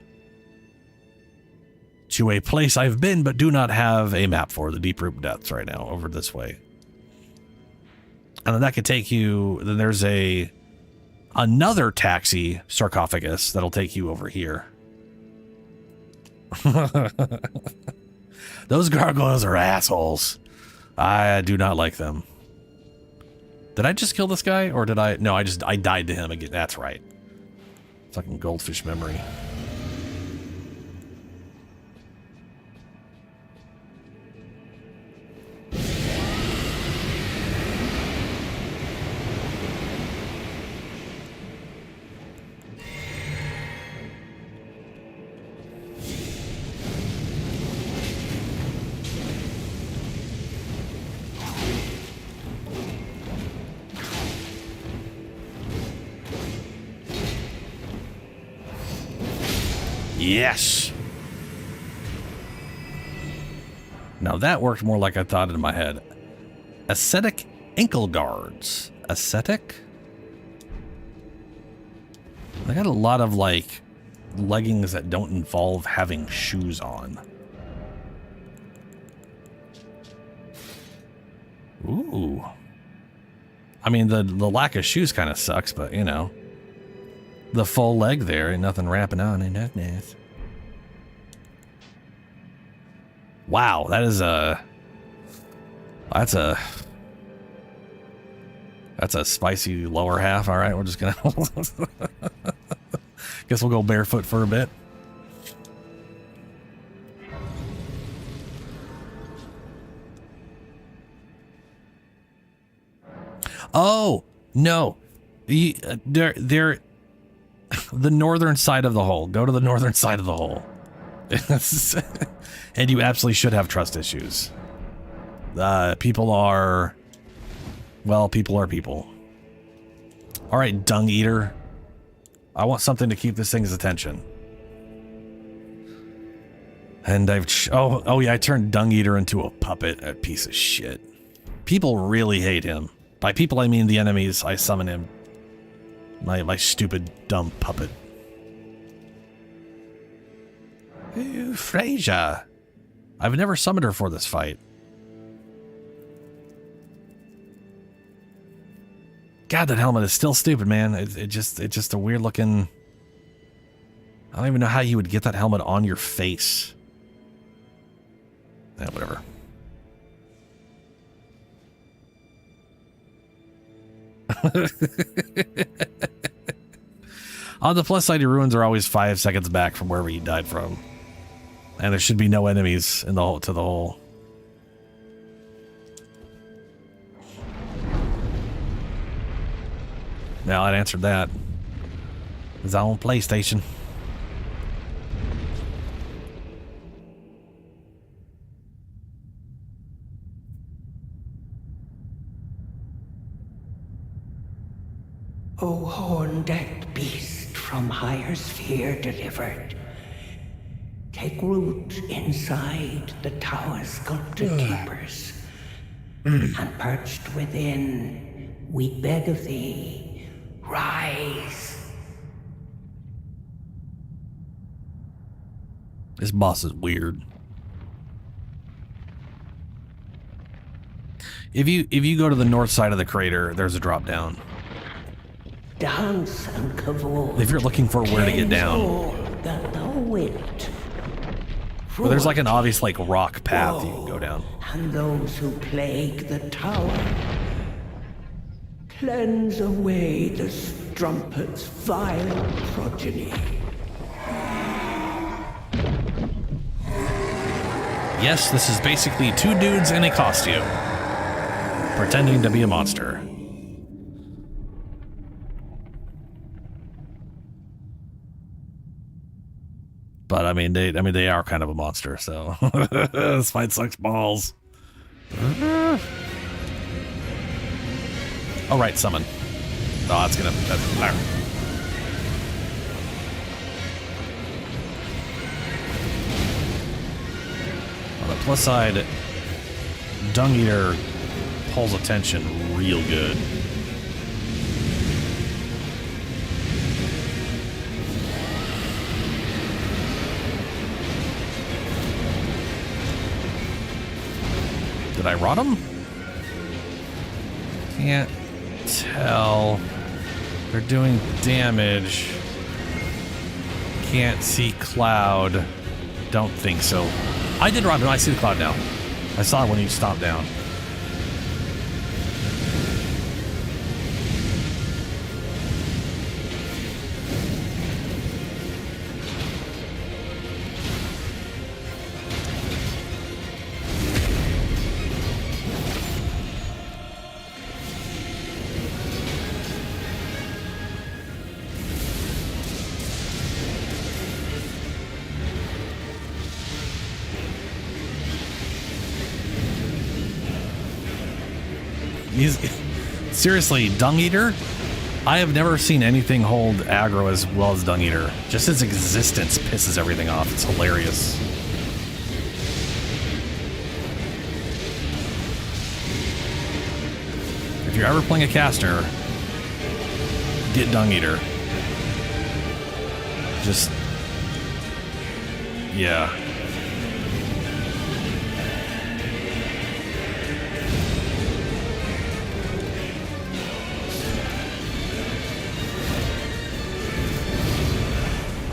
to a place I've been but do not have a map for, the Deep Root Depths right now, over this way. And then that could take you, then there's another taxi sarcophagus that'll take you over here. Those gargoyles are assholes. I do not like them. Did I just kill this guy, or did I? No, I died to him again. That's right. Fucking goldfish memory. Yes. Now that worked more like I thought in my head. Ascetic ankle guards. Ascetic? I got a lot of like leggings that don't involve having shoes on. Ooh. I mean, the lack of shoes kind of sucks, but you know. The full leg there, ain't nothing wrapping on, ain't that nice. Wow, that is that's a spicy lower half. All right, we're just gonna guess we'll go barefoot for a bit. Oh no, they're the northern side of the hole. Go to the northern side of the hole. And you absolutely should have trust issues. People are people. All right, dung eater. I want something to keep this thing's attention. And oh yeah, I turned dung eater into a puppet, a piece of shit. People really hate him. By people, I mean the enemies. I summon him. My stupid, dumb puppet. Ooh, Freyja. I've never summoned her for this fight. God, that helmet is still stupid, man. It's just a weird looking... I don't even know how you would get that helmet on your face. Yeah, whatever. On the plus side, your ruins are always 5 seconds back from wherever you died from. And there should be no enemies in the hole to the hole. Now I'd answered that. It's on PlayStation. O horn-decked beast from higher sphere delivered, take root inside the tower's sculpted keepers, and perched within, we beg of thee, rise. This boss is weird. If you go to the north side of the crater, there's a drop down. Dance and cavort. If you're looking for where to get down. That thou wilt. Well, there's like an obvious like rock path you can go down. And those who plague the tower, cleanse away the strumpet's vile progeny. Yes, this is basically 2 dudes in a costume, pretending to be a monster. But I mean, they are kind of a monster. So this fight sucks balls. Oh right, summon. Oh, that's gonna. On the plus side, Dung Eater pulls attention real good. Did I rot him? Can't tell. They're doing damage. Can't see cloud. Don't think so. I did rot him. I see the cloud now. I saw it when he stomped down. He's seriously, Dung Eater I have never seen anything hold aggro as well as Dung Eater. Just its existence pisses everything off. It's hilarious. If you're ever playing a caster, get Dung Eater. Just, yeah.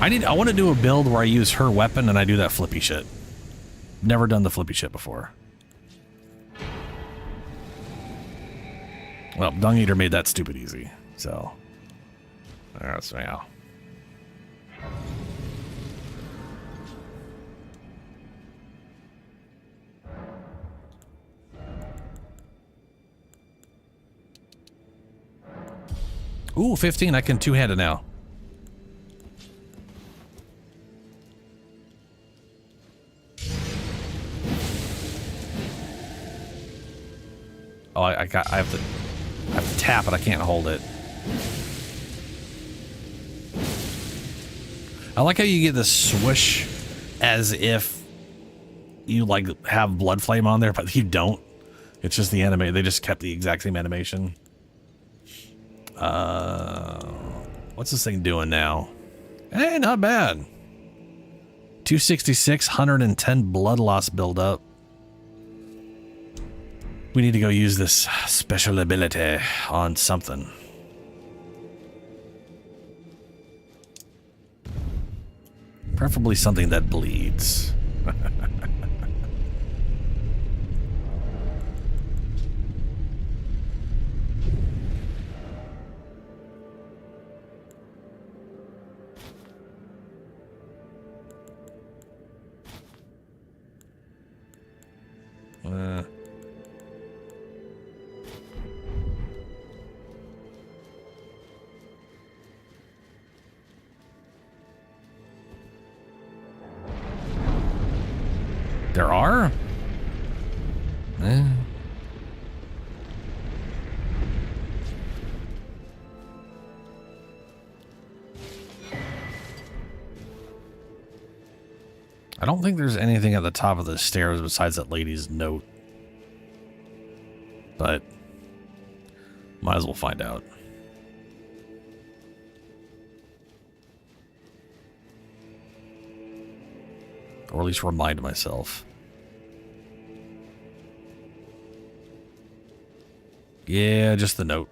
I want to do a build where I use her weapon and I do that flippy shit. Never done the flippy shit before. Well, Dung Eater made that stupid easy, so. That's yeah. Ooh, 15. I can two-hand it now. Oh, I have to tap it. I can't hold it. I like how you get this swoosh as if you like have blood flame on there, but you don't. It's just the anime. They just kept the exact same animation. What's this thing doing now? Hey, not bad. 266, 110 blood loss buildup. We need to go use this special ability on something. Preferably something that bleeds. There are? I don't think there's anything at the top of the stairs besides that lady's note. But might as well find out. Or at least remind myself. Yeah, just the note.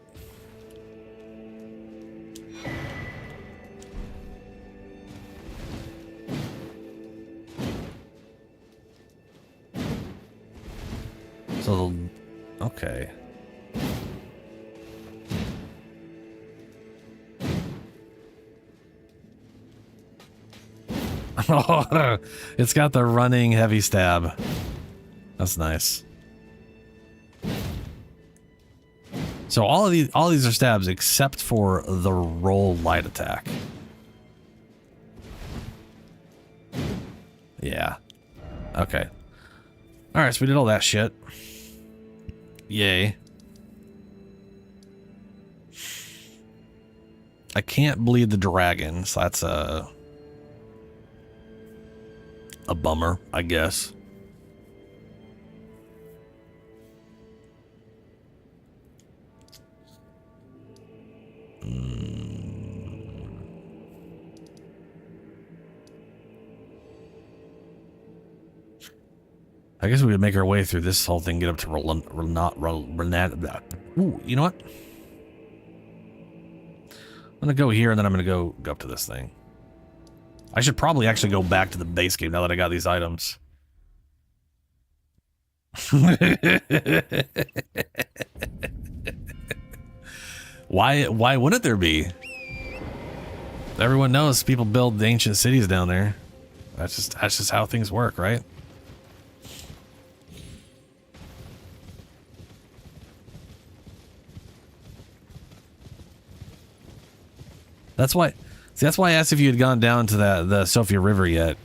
So, okay. It's got the running heavy stab. That's nice. So all of these are stabs except for the roll light attack. Yeah. Okay. All right, so we did all that shit. Yay. I can't bleed the dragon, so that's a bummer, I guess. I guess we would make our way through this whole thing, get up to Renat. Ooh, you know what? I'm gonna go here and then I'm gonna go up to this thing. I should probably actually go back to the base game now that I got these items. Why wouldn't there be? Everyone knows people build ancient cities down there. That's just how things work, right? That's why. See, that's why I asked if you had gone down to the Sophia River yet.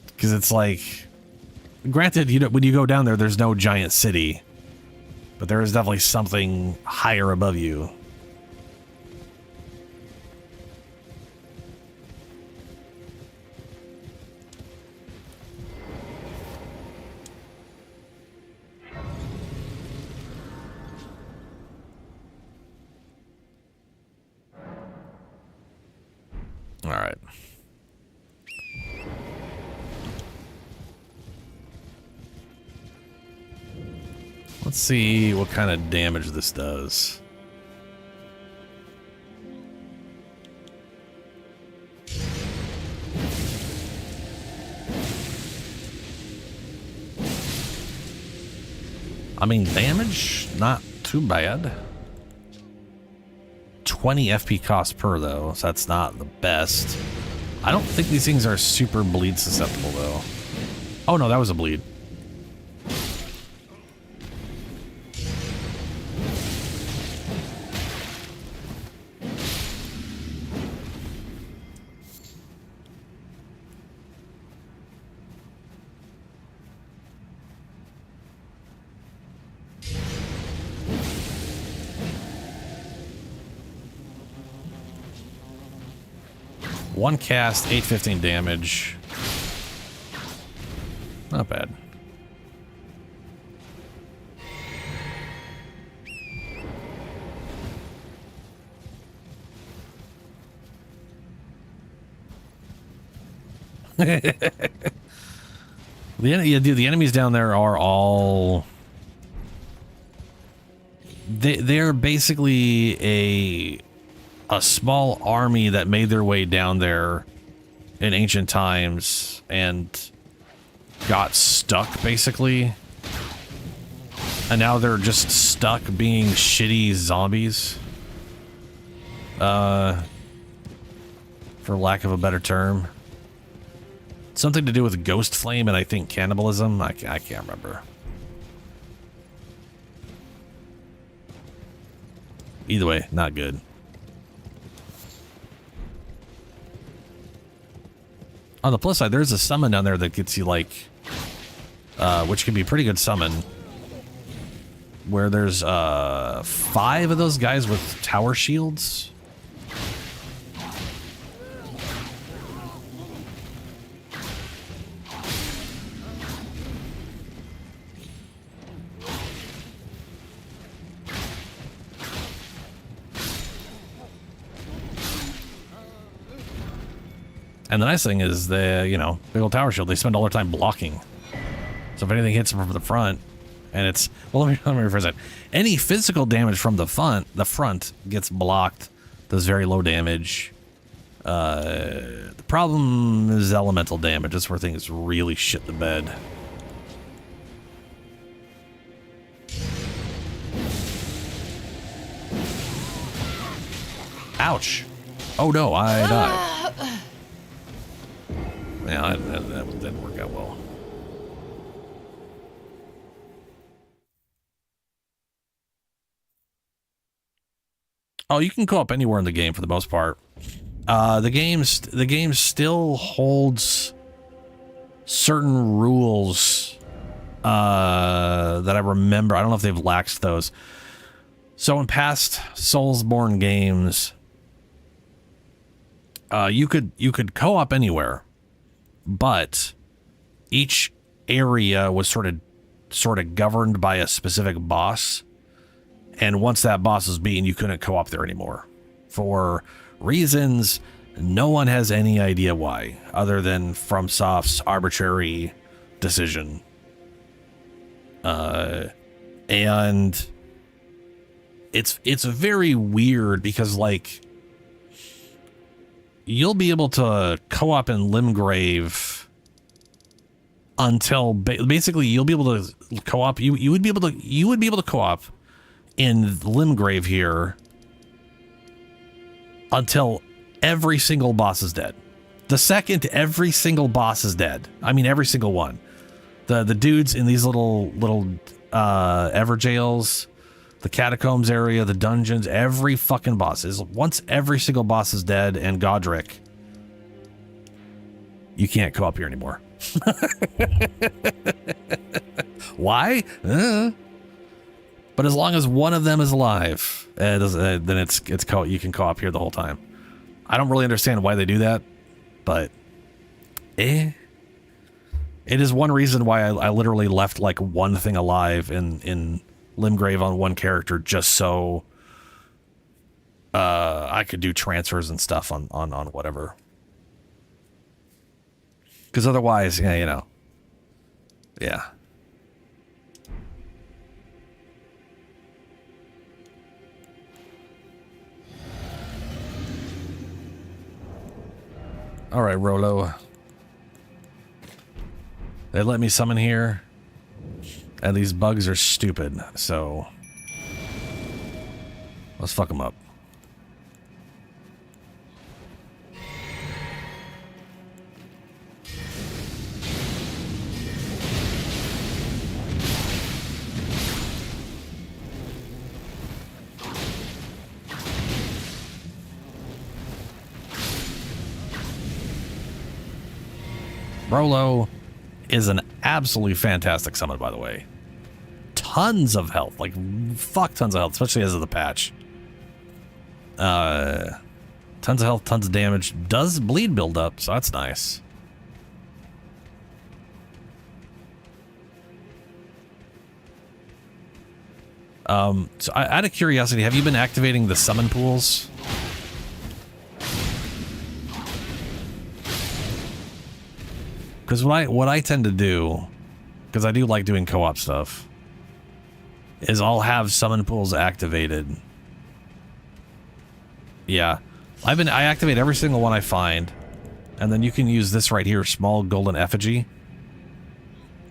Because it's like, granted, when you go down there, there's no giant city, but there is definitely something higher above you. right. Let's see what kind of damage this does. I mean, damage, not too bad. 20 FP cost per, though, so that's not the best. I don't think these things are super bleed susceptible, though. Oh, no, that was a bleed. One cast, 815 damage. Not bad. The enemies down there are all... They're basically a small army that made their way down there in ancient times and got stuck, basically. And now they're just stuck being shitty zombies. For lack of a better term. Something to do with ghost flame and I think cannibalism. I can't remember. Either way, not good. On the plus side, there's a summon down there that gets you, like, which can be a pretty good summon, where there's 5 of those guys with tower shields. And the nice thing is the, you know, big old tower shield, they spend all their time blocking. So if anything hits them from the front, and it's, well, let me rephrase that. Any physical damage from the front gets blocked, does very low damage. The problem is elemental damage. That's where things really shit the bed. Ouch. Oh no, I died. Yeah, that didn't work out well. Oh, you can co-op anywhere in the game for the most part. The game still holds certain rules that I remember. I don't know if they've laxed those. So in past Soulsborne games, you could co-op anywhere. But each area was sort of governed by a specific boss, and once that boss was beaten, you couldn't co-op there anymore for reasons no one has any idea why, other than FromSoft's arbitrary decision. And it's very weird because, like, you'll be able to co-op in Limgrave until basically you'll be able to co-op. You would be able to co-op in Limgrave here until every single boss is dead. The second every single boss is dead, I mean every single one. The dudes in these little Everjails, the catacombs area, the dungeons, every fucking boss is, once every single boss is dead and Godric, you can't co-op here anymore. Why? But as long as one of them is alive, then you can co-op here the whole time. I don't really understand why they do that, but it is one reason why I literally left like one thing alive in Limgrave on one character just so I could do transfers and stuff on whatever. Because otherwise, yeah, you know. Yeah. All right, Rolo. They let me summon here. And these bugs are stupid, so let's fuck them up. Rolo is an absolutely fantastic summon, by the way. Tons of health, like fuck tons of health, especially as of the patch. Tons of health, tons of damage. Does bleed build up, so that's nice. So out of curiosity, have you been activating the summon pools? Because what I tend to do, because I do like doing co-op stuff, is I'll have summon pools activated. Yeah, I activate every single one I find, and then you can use this right here, small golden effigy,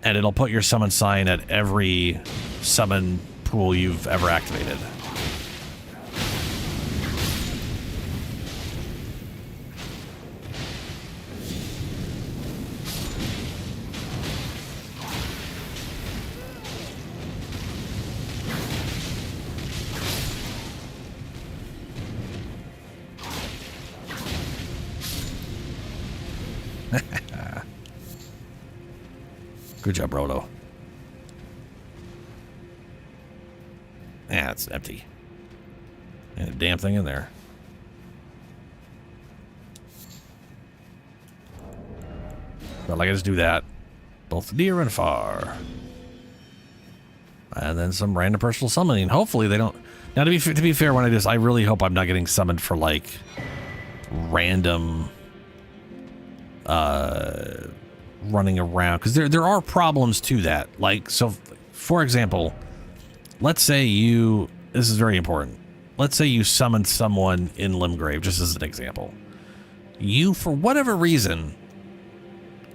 and it'll put your summon sign at every summon pool you've ever activated. Good job, Rolo. Yeah, it's empty. Ain't a damn thing in there. Well, I can just do that. Both near and far. And then some random personal summoning. Hopefully they don't... Now, to be fair, when I do this, I really hope I'm not getting summoned for, like, random... running around, because there are problems to that. Like, so for example, let's say this is very important, let's say you summon someone in Limgrave, just as an example. You, for whatever reason,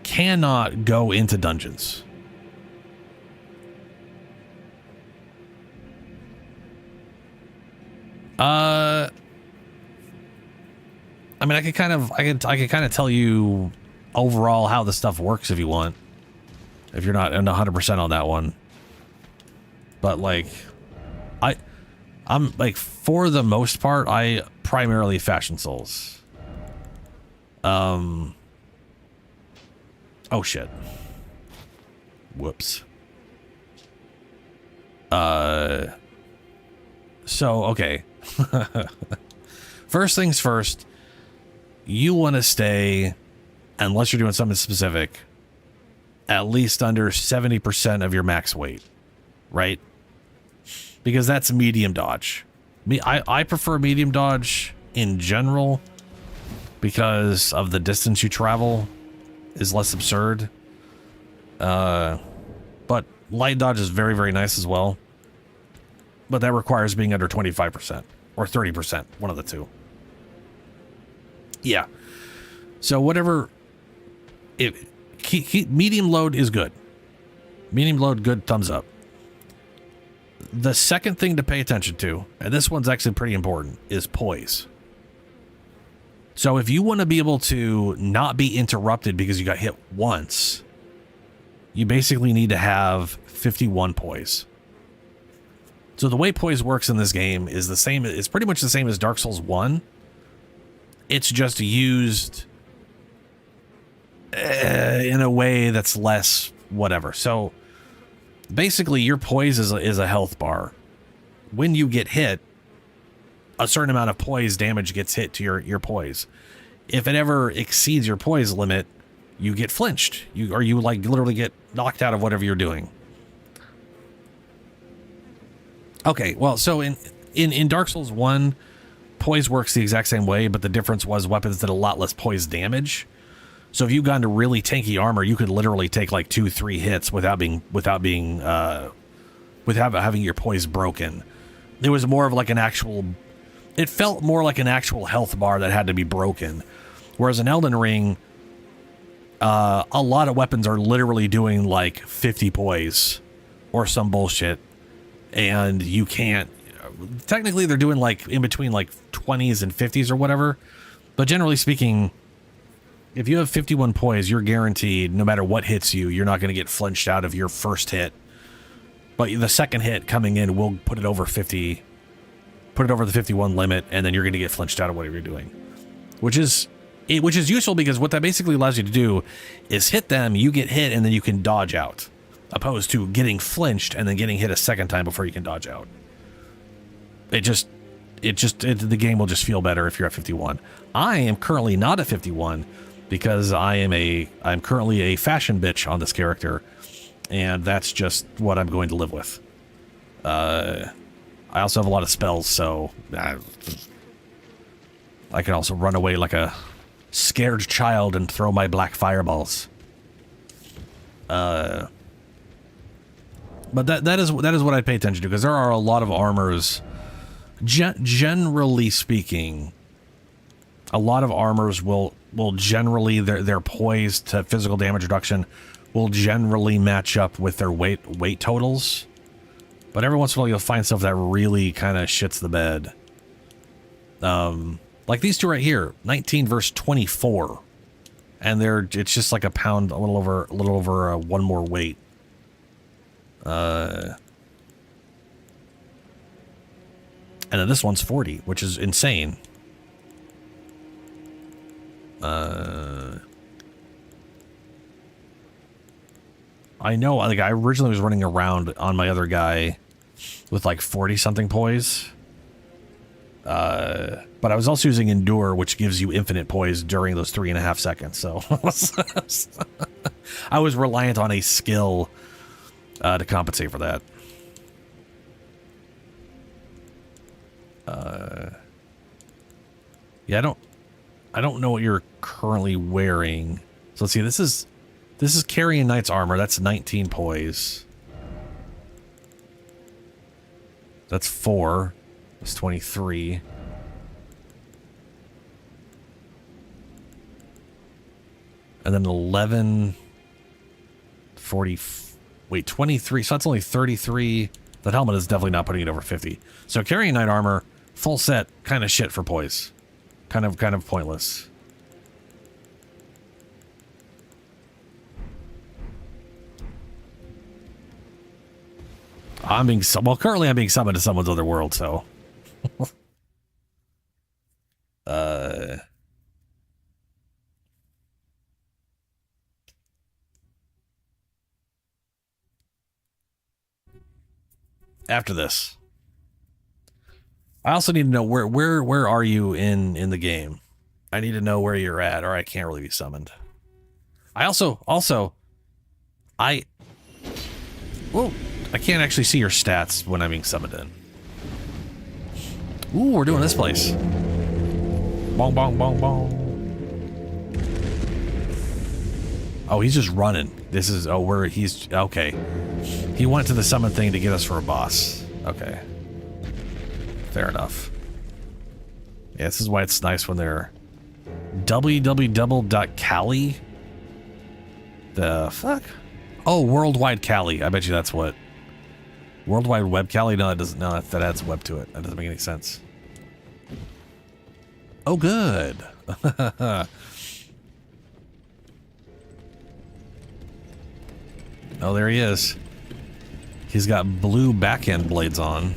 cannot go into dungeons. I mean, I could kind of tell you overall how the stuff works if you want, if you're not 100% on that one. But like, I'm like, for the most part, I primarily fashion souls. Oh shit. Whoops. So okay. First things first, you want to stay, unless you're doing something specific, at least under 70% of your max weight, right? Because that's medium dodge. I prefer medium dodge in general because of the distance you travel is less absurd. But light dodge is very, very nice as well. But that requires being under 25% or 30%, one of the two. Yeah. So whatever... medium load is good. Medium load, good, thumbs up. The second thing to pay attention to, and this one's actually pretty important, is poise. So if you want to be able to not be interrupted because you got hit once, you basically need to have 51 poise. So the way poise works in this game is the same. It's pretty much the same as Dark Souls 1. It's just used in a way that's less whatever. So basically your poise is a health bar. When you get hit, a certain amount of poise damage gets hit to your poise. If it ever exceeds your poise limit, you get flinched. You like literally get knocked out of whatever you're doing. Okay, well, so in Dark Souls 1, poise works the exact same way, but the difference was weapons did a lot less poise damage. So if you got into really tanky armor, you could literally take like 2-3 hits without having your poise broken. It was more of like an actual, it felt more like an actual health bar that had to be broken. Whereas in Elden Ring, a lot of weapons are literally doing like 50 poise or some bullshit. And you can't, technically they're doing like in between like 20s and 50s or whatever. But generally speaking, if you have 51 poise, you're guaranteed no matter what hits you, you're not going to get flinched out of your first hit. But the second hit coming in will put it over 50, put it over the 51 limit, and then you're going to get flinched out of whatever you're doing. Which is useful because what that basically allows you to do is hit them, you get hit, and then you can dodge out. Opposed to getting flinched and then getting hit a second time before you can dodge out. The game will just feel better if you're at 51. I am currently not at 51 because I'm currently a fashion bitch on this character. And that's just what I'm going to live with. I also have a lot of spells, so I can also run away like a scared child and throw my black fireballs. But that is what I pay attention to, because there are a lot of armors. Generally speaking, a lot of armors will generally their poise to physical damage reduction will generally match up with their weight totals. But every once in a while you'll find stuff that really kind of shits the bed. Like these two right here, 19 versus 24. And it's just like a pound, a little over one more weight. And then this one's 40, which is insane. I know, like, I originally was running around on my other guy with like 40 something poise. But I was also using Endure, which gives you infinite poise during those 3.5 seconds. So I was reliant on a skill to compensate for that. Yeah, I don't know what you're currently wearing. So let's see, this is Carrion Knight's armor. That's 19 poise. That's 4. That's 23. And then 11, 40, wait, 23. So that's only 33. That helmet is definitely not putting it over 50. So Carrion Knight armor, full set, kind of shit for poise. Kind of pointless. Currently I'm being summoned to someone's other world, so. After this, I also need to know where are you in the game? I need to know where you're at, or I can't really be summoned. I can't actually see your stats when I'm being summoned in. Ooh, we're doing this place. Bong, bong, bong, bong. Oh, he's just running. This is, he's, okay. He went to the summon thing to get us for a boss. Okay. Fair enough. Yeah, this is why it's nice when they're www.cali. The fuck? Oh, Worldwide Cali. I bet you that's what. Worldwide Web Cali? No, that doesn't. No, that adds web to it. That doesn't make any sense. Oh, good. Oh, there he is. He's got blue backhand blades on.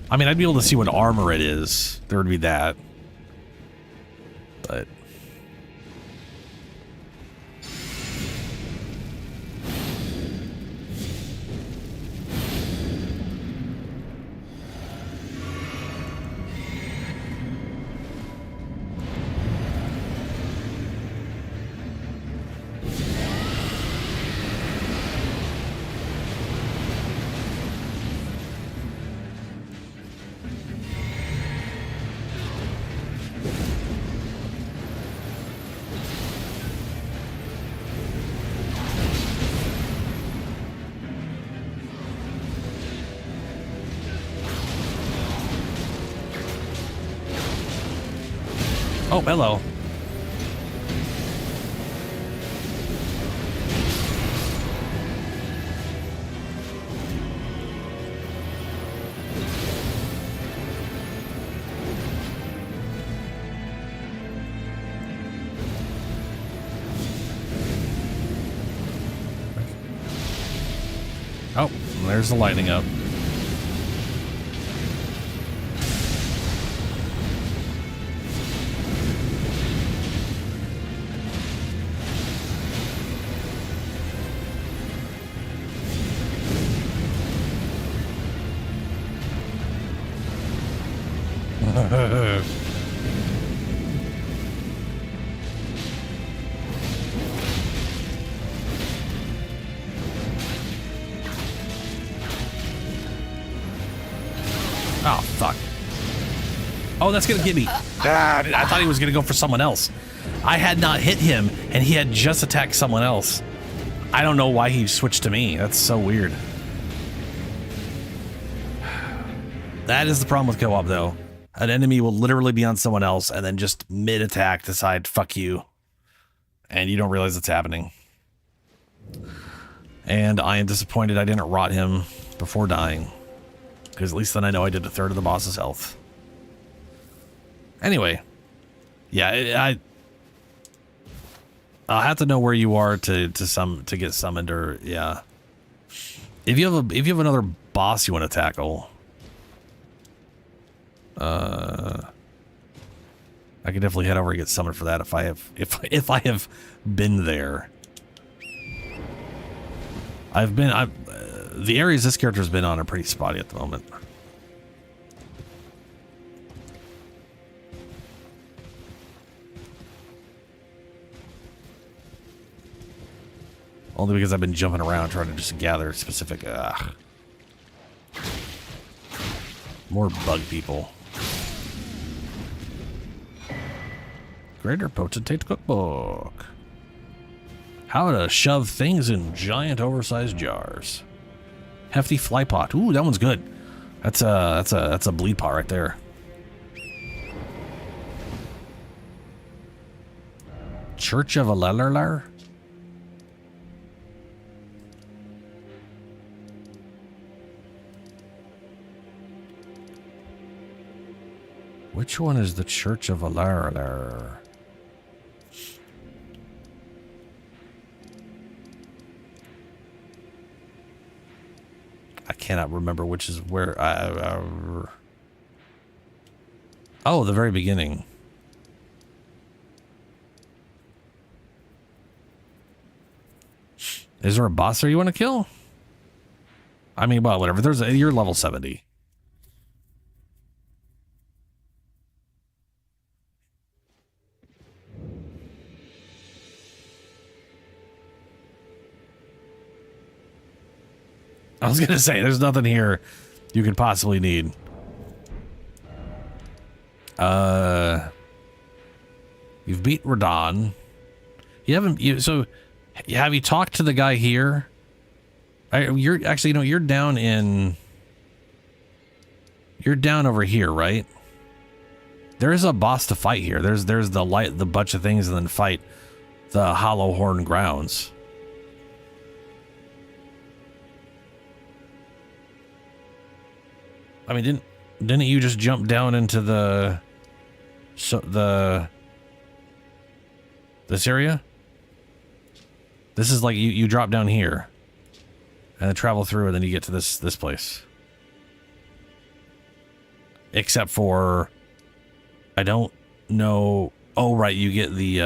I mean, I'd be able to see what armor it is. There would be that. But... Oh, hello. Oh, there's the lightning up. Oh, fuck. Oh, that's gonna get me. Ah, I thought he was gonna go for someone else. I had not hit him, and he had just attacked someone else. I don't know why he switched to me. That's so weird. That is the problem with co-op, though. An enemy will literally be on someone else, and then just mid-attack decide, fuck you. And you don't realize it's happening. And I am disappointed I didn't rot him before dying. Because at least then I know I did a third of the boss's health. Anyway. Yeah, I'll have to know where you are to get summoned, or yeah. If you have another boss you want to tackle, I can definitely head over and get summoned for that if I have been there. The areas this character's been on are pretty spotty at the moment. Only because I've been jumping around trying to just gather specific... More bug people. Greater Potentate Cookbook. How to shove things in giant oversized jars. Hefty fly pot. Ooh, that one's good. That's a bleed pot right there. Church of Alelar. Which one is the Church of Alelar? I cannot remember which is where. Oh, the very beginning. Is there a boss there you want to kill? I mean, well, whatever. You're level 70. I was gonna say, there's nothing here you could possibly need. You've beat Radon. So have you talked to the guy here? You're actually, you're down over here, right? There is a boss to fight here. There's the bunch of things, and then fight the Hollow Horn Grounds. I mean, didn't you just jump down into this area? This is like you drop down here and then travel through, and then you get to this place. Except for, I don't know. Oh, right, you get the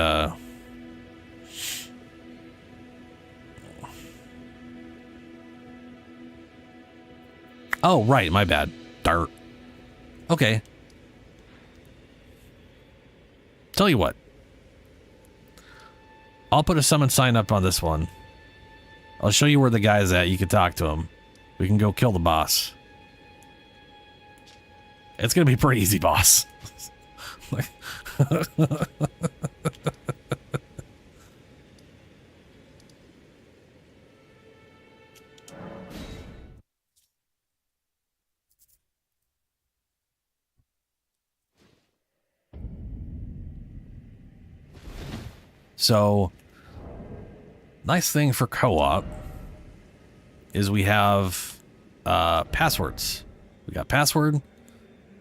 oh, right, my bad. Dart. Okay. Tell you what. I'll put a summon sign up on this one. I'll show you where the guy's at. You can talk to him. We can go kill the boss. It's gonna be a pretty easy, boss. So, nice thing for co-op is we have passwords. We got password.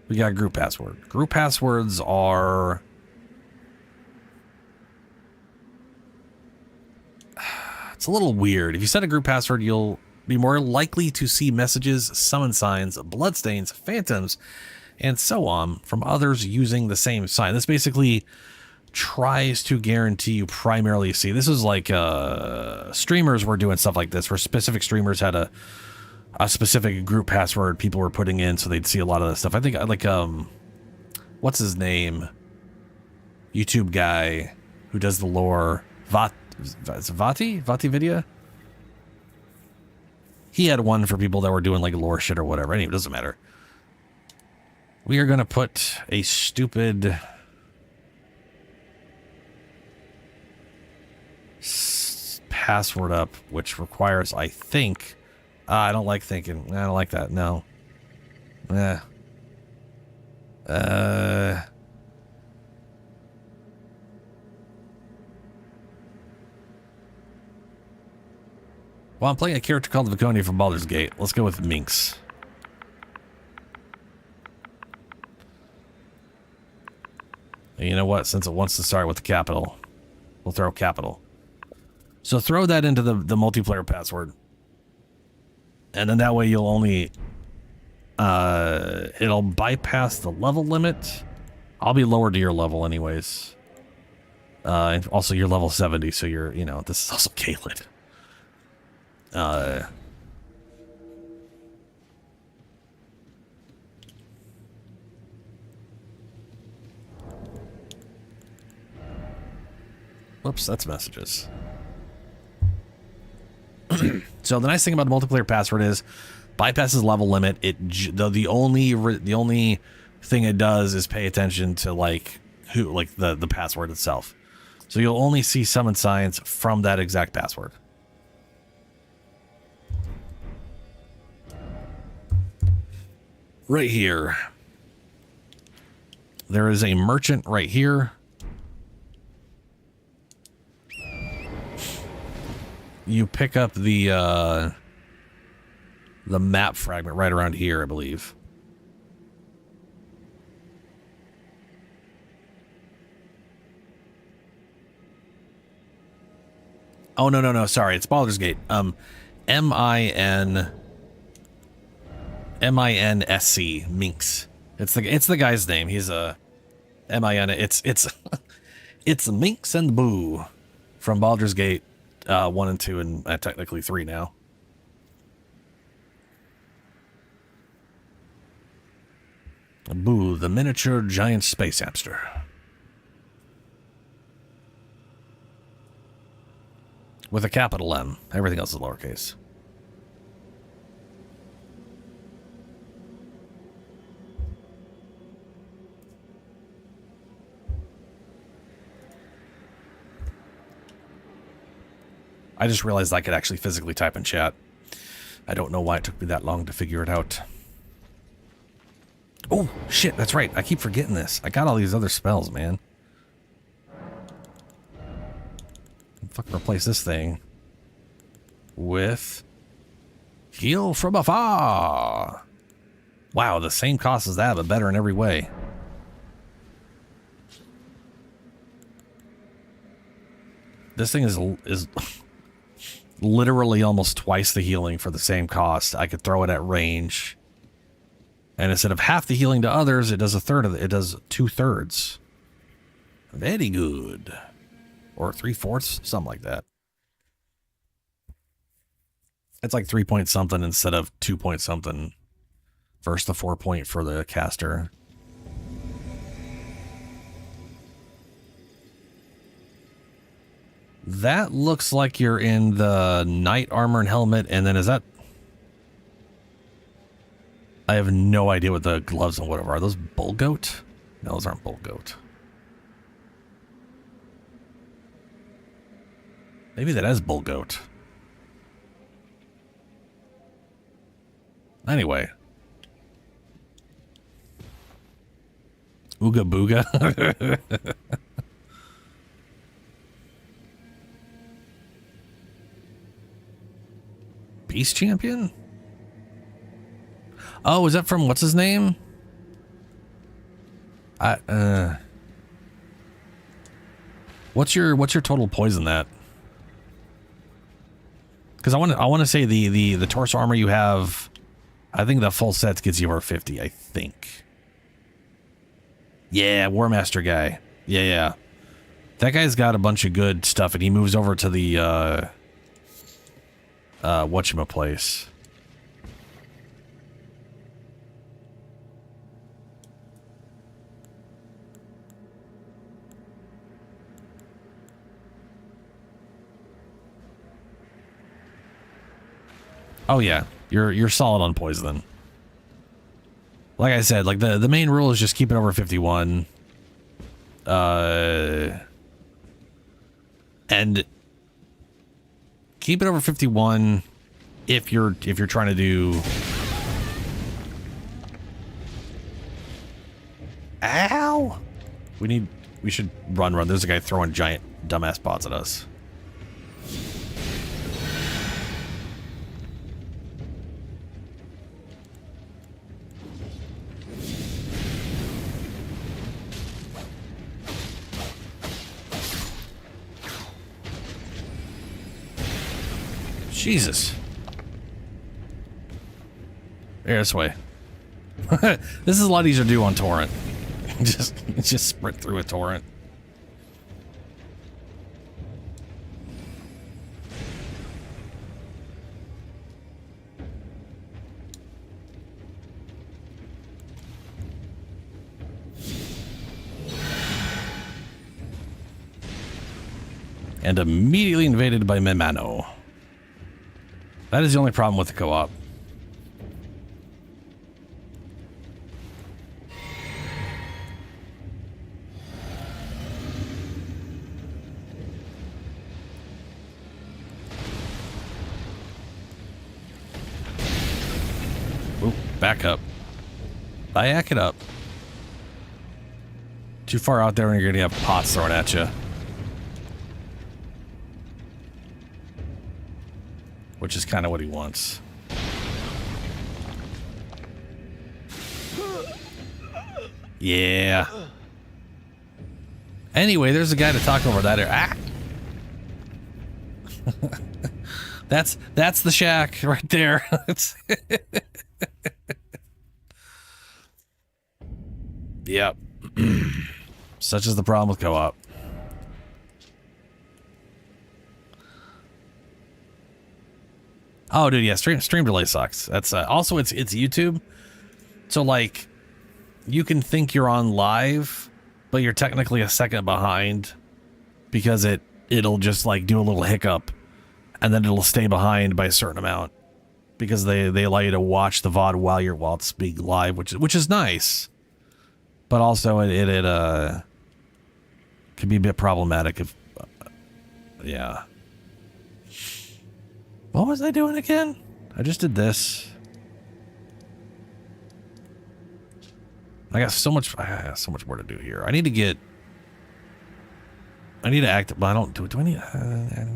We got group password. Group passwords are... It's a little weird. If you set a group password, you'll be more likely to see messages, summon signs, bloodstains, phantoms, and so on from others using the same sign. This basically tries to guarantee you primarily see. This is like streamers were doing stuff like this, where specific streamers had a specific group password people were putting in, so they'd see a lot of this stuff. I think like what's his name? YouTube guy who does the lore, Vati Vidya. He had one for people that were doing like lore shit or whatever. Anyway, it doesn't matter. We are gonna put a stupid password up, which requires, I think, I don't like thinking. I don't like that. No. Well, I'm playing a character called Viconia from Baldur's Gate. Let's go with Minx. And you know what? Since it wants to start with the capital, we'll throw capital. So throw that into the multiplayer password. And then that way you'll only... it'll bypass the level limit. I'll be lower to your level anyways. And also you're level 70, so you're, you know, this is also Caitlyn. Whoops, that's messages. So the nice thing about the multiplayer password is bypasses level limit. The only thing it does is pay attention to like the password itself. So you'll only see summon signs from that exact password. Right here. There is a merchant right here. You pick up the map fragment right around here, I believe. Oh, no. Sorry, it's Baldur's Gate. M-I-N-S-C, Minx. It's the guy's name. He's a M-I-N. It's Minx and Boo from Baldur's Gate 1 and 2 and technically 3 now. Boo, the miniature giant space hamster. With a capital M. Everything else is lowercase. I just realized I could actually physically type in chat. I don't know why it took me that long to figure it out. Oh, shit, that's right. I keep forgetting this. I got all these other spells, man. Fucking replace this thing with Heal from Afar. Wow, the same cost as that, but better in every way. This thing is literally almost twice the healing for the same cost. I could throw it at range. And instead of half the healing to others, it does a third of it. It does 2/3. Very good. Or 3/4, something like that. It's like 3 point something instead of 2 point something versus the 4 point for the caster. That looks like you're in the knight armor and helmet, and then is that... I have no idea what the gloves and whatever are. Those bull goat? No, those aren't bull goat. Maybe that is bull goat. Anyway. Ooga booga. Chase champion? Oh, is that from what's his name? What's your total poison that? Because I want to say the torso armor you have, I think the full set gets you over 50, I think. Yeah, War Master guy. Yeah. That guy's got a bunch of good stuff, and he moves over to the whatchamacplace. Oh yeah, you're solid on poison. Like I said, like the main rule is just keep it over 51. And keep it over 51 if you're trying to do. Ow! We should run. There's a guy throwing giant dumbass pots at us. Jesus. Here, this way. This is a lot easier to do on torrent. just sprint through a torrent. And immediately invaded by Memano. That is the only problem with the co-op. Ooh, back up. Back it up. Too far out there and you're gonna have pots thrown at you. Which is kind of what he wants. Yeah. Anyway, there's a guy to talk over that area. Ah! That's the shack right there. Yep. Such is the problem with co-op. Oh, dude, yeah, stream delay sucks. That's also it's YouTube, so like you can think you're on live, but you're technically a second behind because it'll just like do a little hiccup, and then it'll stay behind by a certain amount because they allow you to watch the VOD while it's being live, which is nice, but also it can be a bit problematic if yeah. What was I doing again? I just did this. I got so much more to do here. I need to act, but I don't do it. Do I need I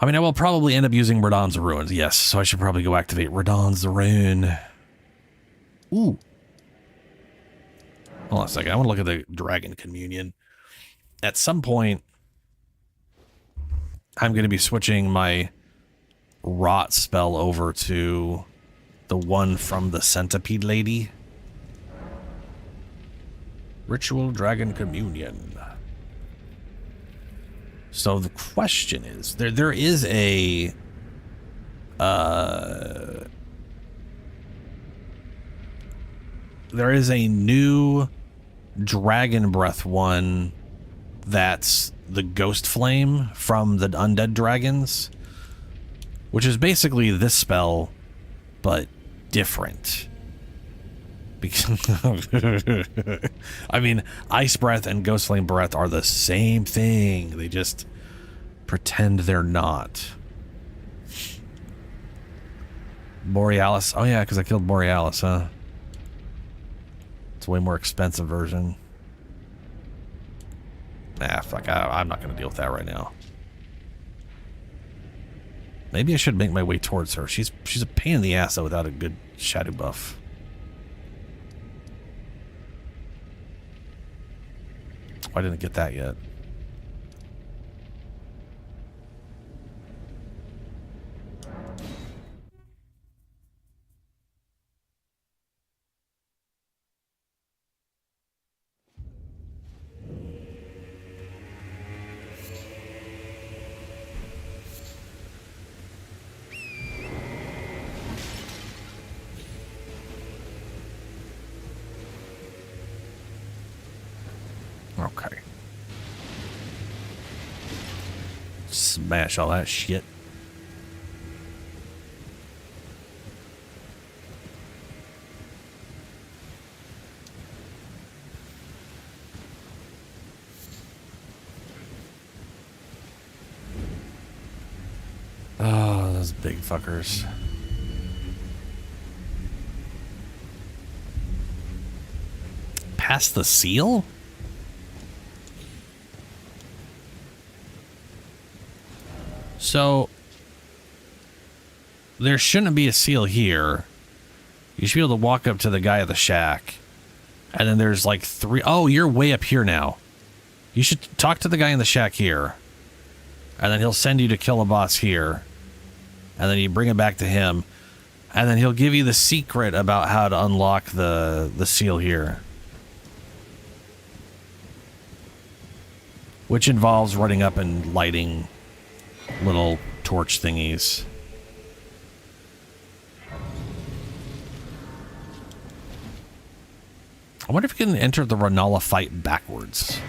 mean, I will probably end up using Radahn's Ruins. Yes, so I should probably go activate Radahn's Rune. Ooh. Hold on a second. I want to look at the Dragon Communion. At some point, I'm going to be switching my rot spell over to the one from the Centipede Lady. Ritual Dragon Communion. So the question is, there is a new Dragon Breath one that's the Ghost Flame from the Undead Dragons, which is basically this spell, but different. Because I mean, Ice Breath and Ghost Flame Breath are the same thing. They just pretend they're not. Borealis. Oh yeah, because I killed Borealis, huh? It's a way more expensive version. Nah, fuck, I'm not going to deal with that right now. Maybe I should make my way towards her. She's a pain in the ass though without a good shadow buff. Why didn't I get that yet? Okay. Smash all that shit. Oh, those big fuckers. Past the seal? So, there shouldn't be a seal here. You should be able to walk up to the guy at the shack. And then there's like 3... Oh, you're way up here now. You should talk to the guy in the shack here. And then he'll send you to kill a boss here. And then you bring it back to him. And then he'll give you the secret about how to unlock the seal here. Which involves running up and lighting little torch thingies. I wonder if you can enter the Ranala fight backwards.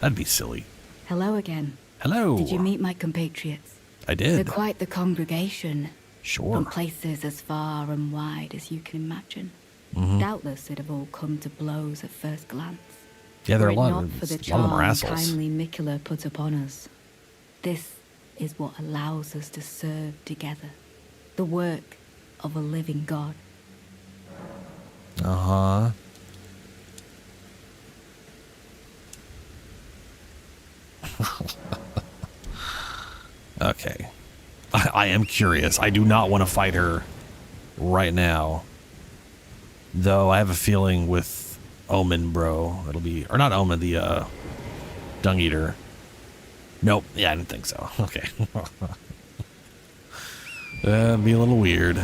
That'd be silly. Hello again. Hello. Did you meet my compatriots? I did. They're quite the congregation. Sure. From places as far and wide as you can imagine. Doubtless it'd have all come to blows at first glance. Yeah, there are Were a it lot not of for the them are charm assholes. kindly Mikula put upon us. This is what allows us to serve together. The work of a living God. Uh-huh. Okay. I am curious. I do not want to fight her right now. Though I have a feeling with Omen, bro, it'll be... Or not Omen, the Dung Eater. Nope. Yeah, I didn't think so. Okay. That'd be a little weird.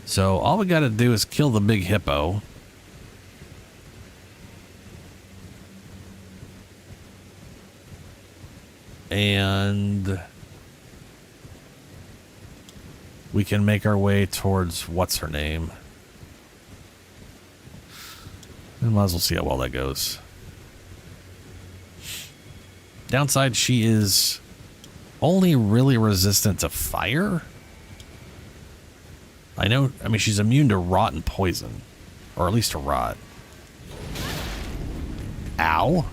So all we gotta do is kill the big hippo. And we can make our way towards what's her name. We might as well see how well that goes. Downside, she is only really resistant to fire. I mean, she's immune to rot and poison. Or at least to rot. Ow.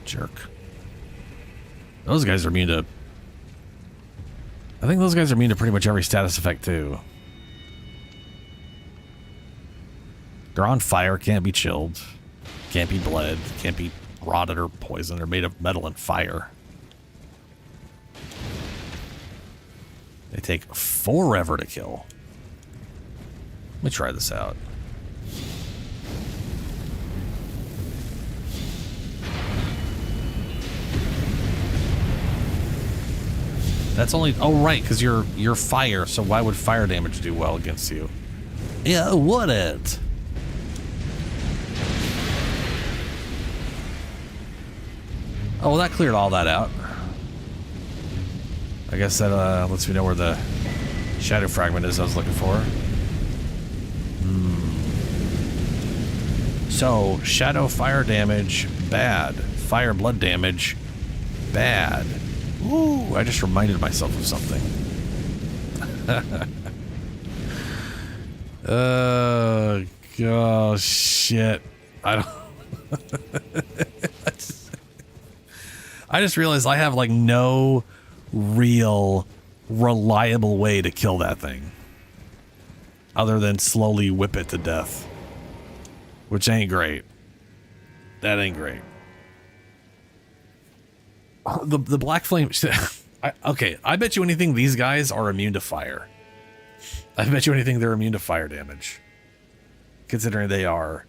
Jerk. Those guys are immune to... I think those guys are immune to pretty much every status effect, too. They're on fire, can't be chilled. Can't be bled, can't be rotted or poisoned. They're made of metal and fire. They take forever to kill. Let me try this out. That's only... Oh, right, because you're fire, so why would fire damage do well against you? Yeah, would it? Oh, well, that cleared all that out. I guess that lets me know where the shadow fragment is I was looking for. So, shadow fire damage, bad. Fire blood damage, bad. Ooh, I just reminded myself of something. Oh, shit. I don't... I just realized I have, like, no real reliable way to kill that thing. Other than slowly whip it to death. Which ain't great. That ain't great. The black flame... okay, I bet you anything these guys are immune to fire. I bet you anything they're immune to fire damage. Considering they are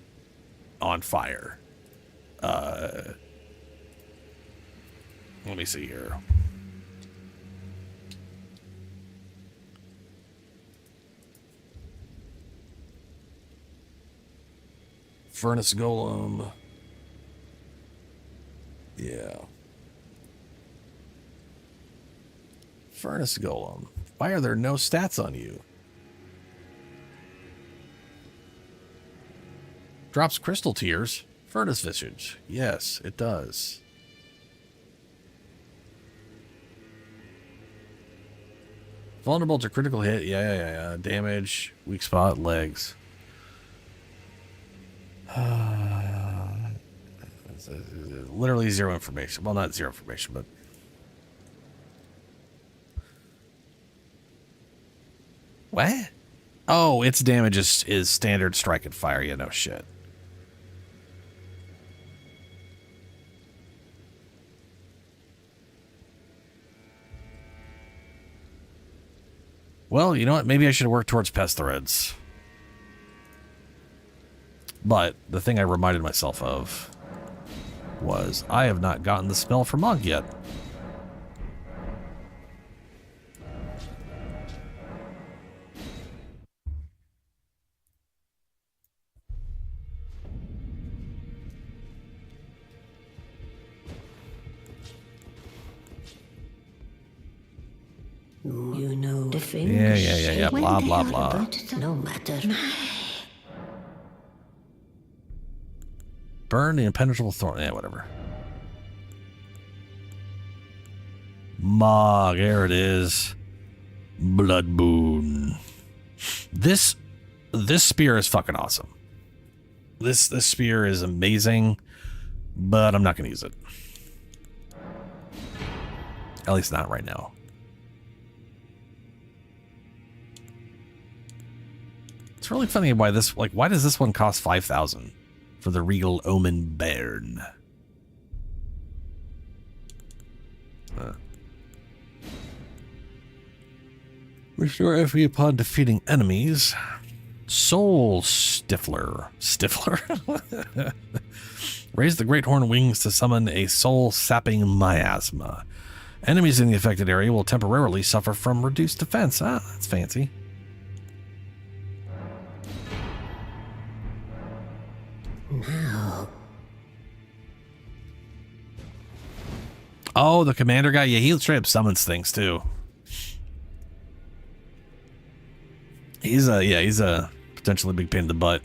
on fire. Let me see here. Furnace Golem. Yeah. Furnace Golem. Why are there no stats on you? Drops crystal tears. Furnace Visage. Yes, it does. Vulnerable to critical hit. Yeah. Damage. Weak spot. Legs. Literally zero information. Well, not zero information, but... What? Oh, its damage is standard strike and fire. Yeah, no shit. Well, you know what? Maybe I should work towards pest threads. But the thing I reminded myself of was I have not gotten the spell for Monk yet. You know the thing. Yeah. Blah, blah, blah. No matter. Burn the impenetrable thorn. Yeah, whatever. Mog, there it is. Blood boon. This spear is fucking awesome. This spear is amazing, but I'm not gonna use it. At least not right now. It's really funny why this, like, why does this one cost 5,000 for the Regal Omen Bairn? Restore FP upon defeating enemies. Soul Stifler. Raise the Great Horn wings to summon a soul-sapping miasma. Enemies in the affected area will temporarily suffer from reduced defense. Ah, that's fancy. Now. Oh, the commander guy? Yeah, he straight up summons things too. He's a potentially big pain in the butt.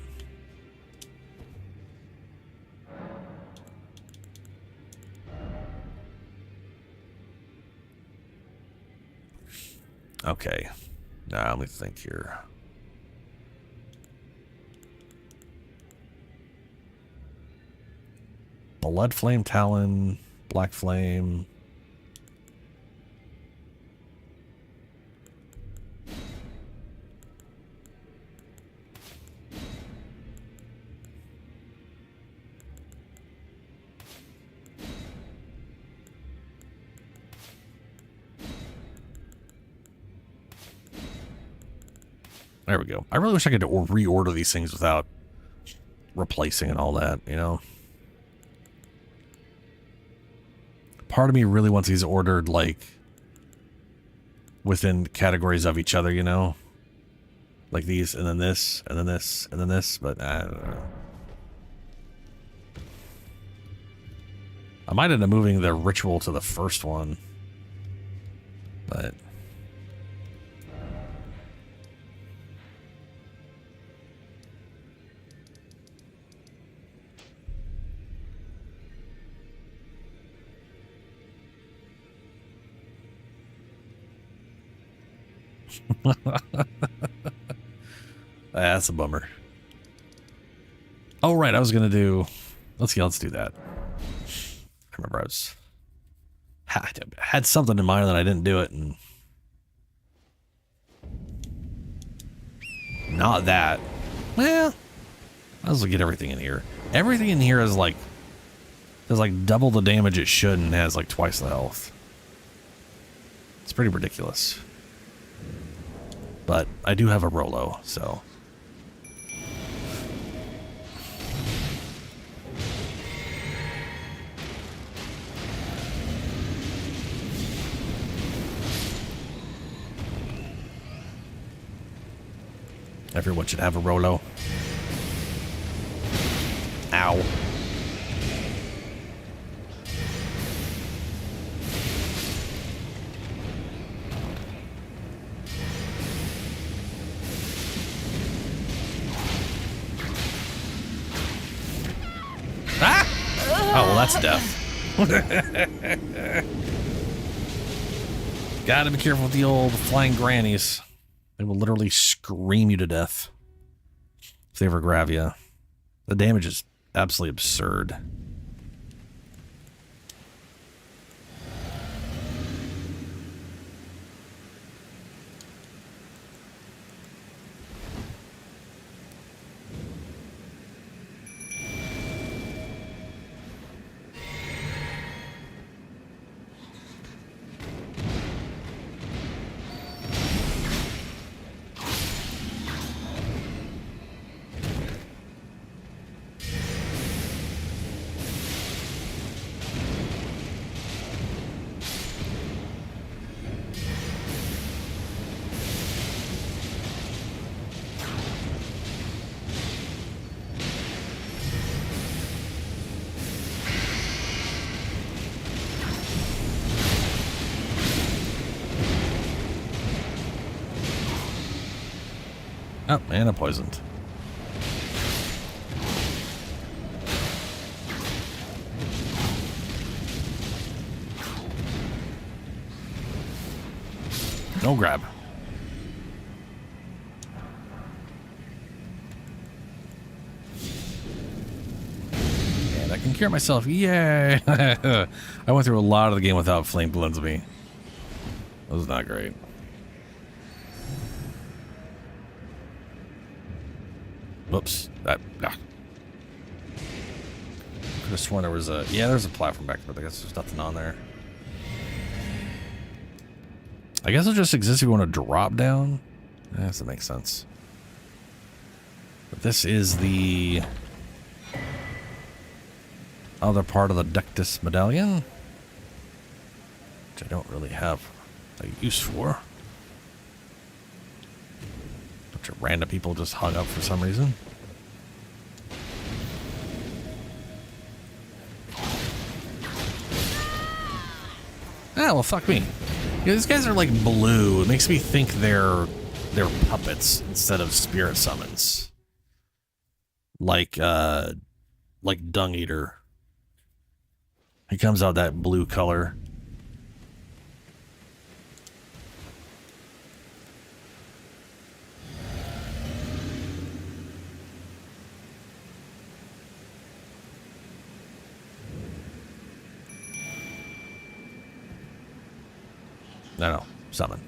Okay. Now let me think here. Blood Flame Talon, Black Flame. There we go. I really wish I could reorder these things without replacing and all that, you know? Part of me really wants these ordered, like, within categories of each other, you know? Like these, and then this, and then this, and then this, but I don't know. I might end up moving the ritual to the first one, but... That's a bummer. Oh, right. I was going to do... Let's do that. I remember I had something in mind that I didn't do it, and not that. Well, let's look at everything in here. Everything in here is like, does like double the damage it should and has like twice the health. It's pretty ridiculous. But I do have a Rolo, so. Everyone should have a Rolo. Ow. Ah! Oh, well, that's death. Gotta be careful with the old flying grannies. They will literally scream you to death if they ever grab you. The damage is absolutely absurd. Oh, and a poisoned. No grab. And I can cure myself. Yay! I went through a lot of the game without Flame Blends me. That was not great. Whoops. That. Ah. Could have sworn there was a. Yeah, there's a platform back there, but I guess there's nothing on there. I guess it just exists if you want to drop down. I guess that makes sense. But this is the other part of the Dectus medallion, which I don't really have a use for. Bunch of random people just hung up for some reason. Ah, well, fuck me. You know, these guys are like blue. It makes me think they're puppets instead of spirit summons. Like Dung Eater. He comes out that blue color. No, summon.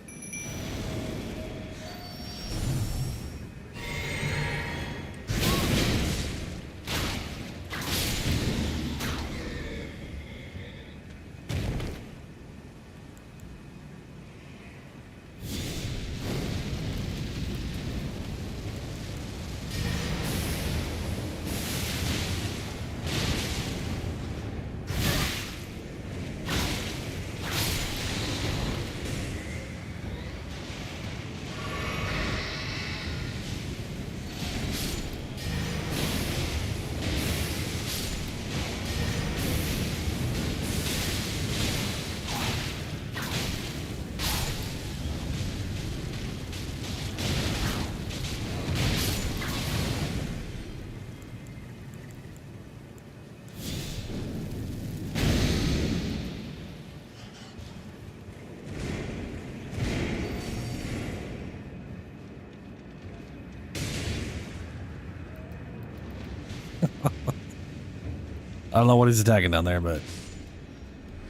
I don't know what he's attacking down there, but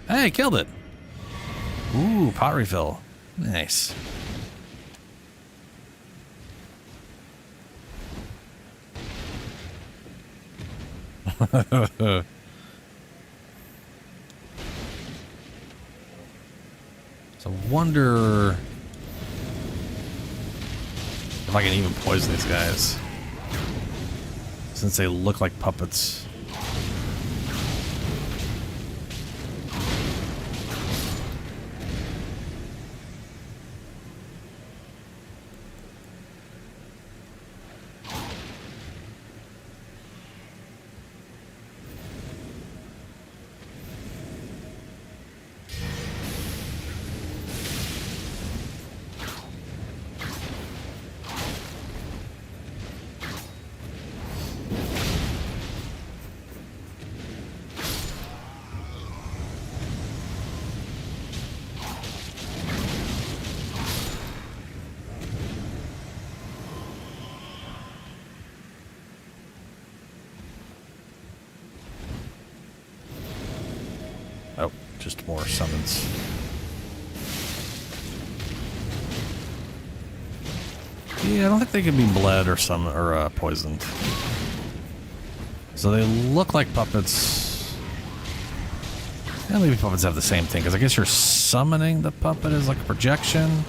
hey, killed it. Ooh, pot refill. Nice. So I wonder if I can even poison these guys, since they look like puppets. Oh, just more summons. Yeah, I don't think they can be bled or poisoned. So they look like puppets. Yeah, maybe puppets have the same thing, because I guess you're summoning the puppet as like a projection.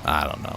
I don't know.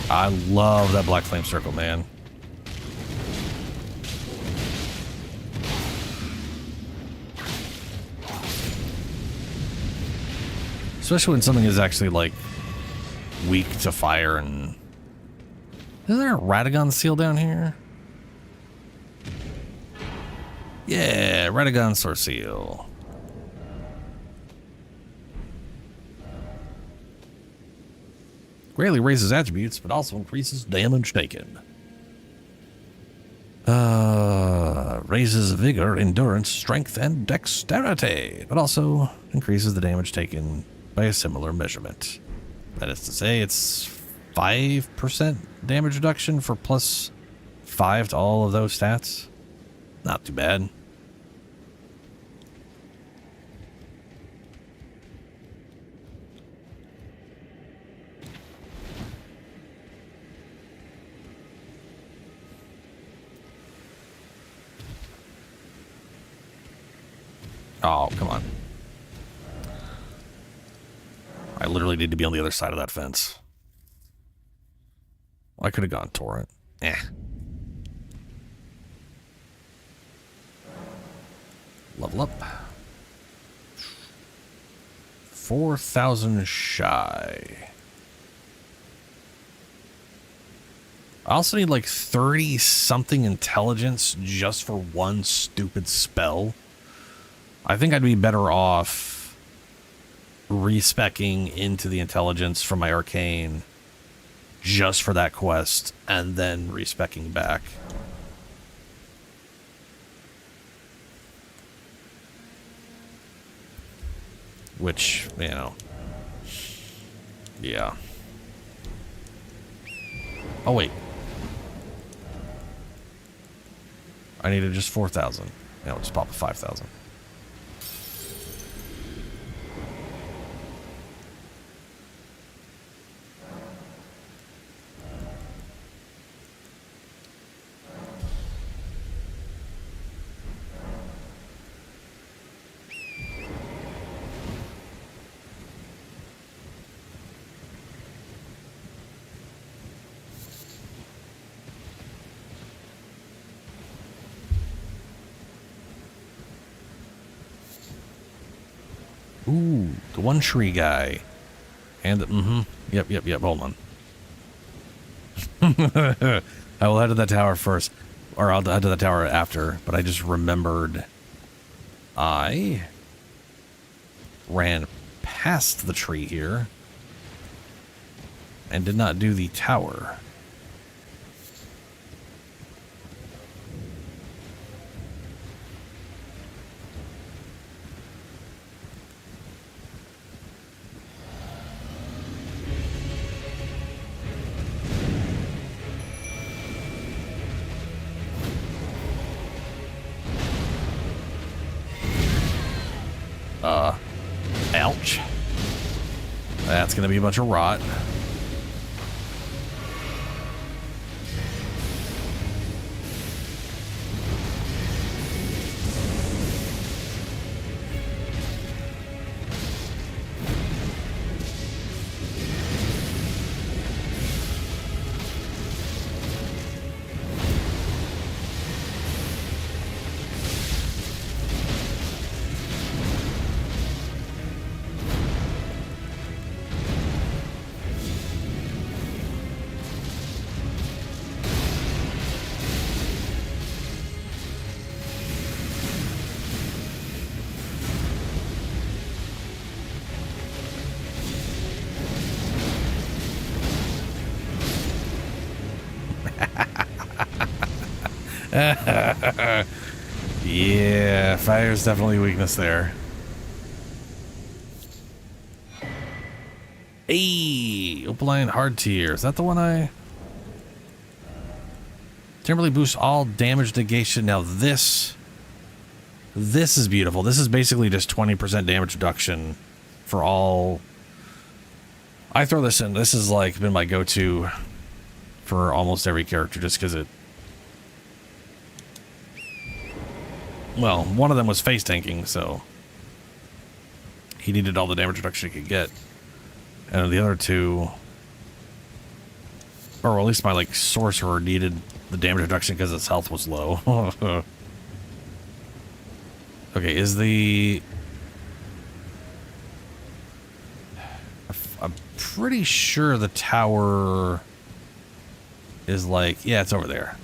I love that black flame circle, man. Especially when something is actually, like, weak to fire and... Is there a Radagon seal down here? Yeah, Radagon Sword Seal. Greatly raises attributes, but also increases damage taken. Raises vigor, endurance, strength, and dexterity, but also increases the damage taken by a similar measurement. That is to say, it's 5% damage reduction for plus 5 to all of those stats. Not too bad. Oh, come on. I literally need to be on the other side of that fence. I could have gone torrent. Eh. Level up. 4,000 shy. I also need like 30 something intelligence just for one stupid spell. I think I'd be better off respecking into the intelligence from my arcane just for that quest and then respecking back. Which, you know, yeah. Oh, wait. I needed just 4,000. Yeah, I'll just pop a 5,000. Ooh, the one tree guy. And the, yep, hold on. I will head to that tower first. Or I'll head to the tower after, but I just remembered I ran past past the tree here and did not do the tower. Ouch. That's gonna be a bunch of rot. Yeah, fire's definitely a weakness there. Hey, Opaline Hard Tier. Is that the one I... Temporarily boosts all damage negation. Now this is beautiful. This is basically just 20% damage reduction for all... I throw this in. This has like been my go-to for almost every character just because it... Well, one of them was face tanking, so he needed all the damage reduction he could get. And the other two, or at least my like sorcerer needed the damage reduction because his health was low. Okay, is the... I'm pretty sure the tower is like, yeah, it's over there.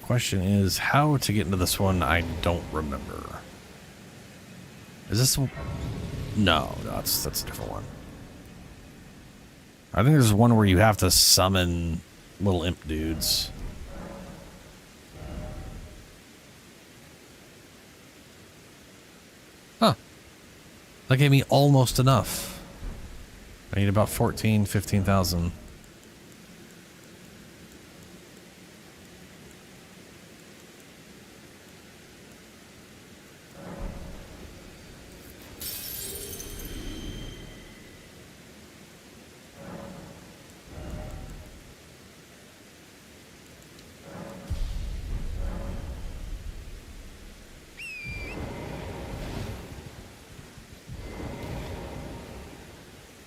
Question is how to get into this one. I don't remember. Is this... No, that's a different one. I think there's one where you have to summon little imp dudes. Huh. That gave me almost enough. I need about 15,000.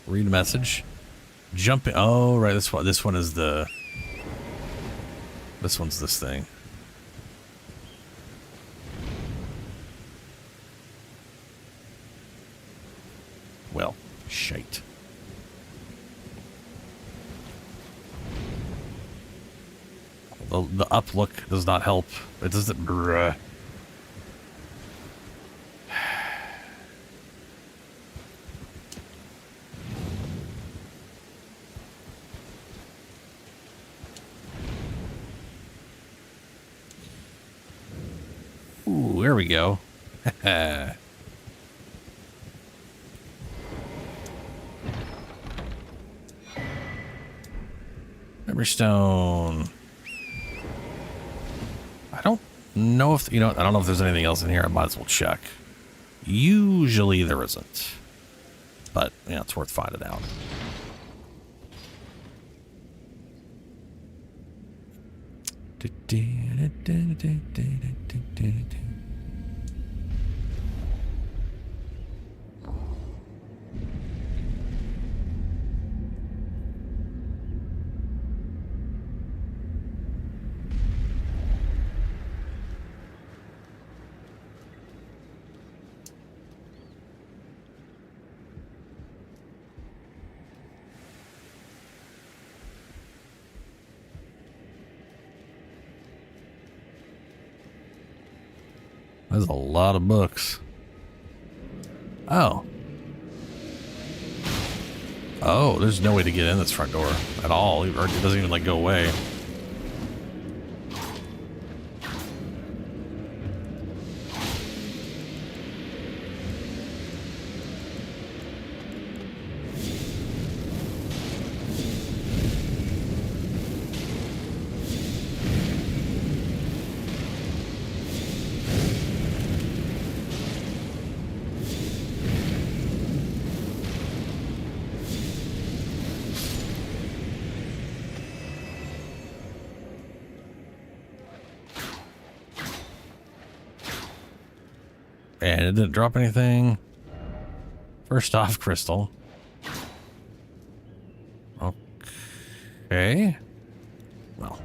Read a message. Jump in. Oh, right. This one is the... This one's this thing. Well, shite. The up look does not help. It doesn't... Bruh. Ooh, there we go. Memory stone. I don't know if, you know, I don't know if there's anything else in here. I might as well check. Usually there isn't. But, yeah, it's worth finding out. There's a lot of books. Oh. Oh, there's no way to get in this front door at all. Or it doesn't even like go away. And it didn't drop anything. First off, crystal. Okay. Well.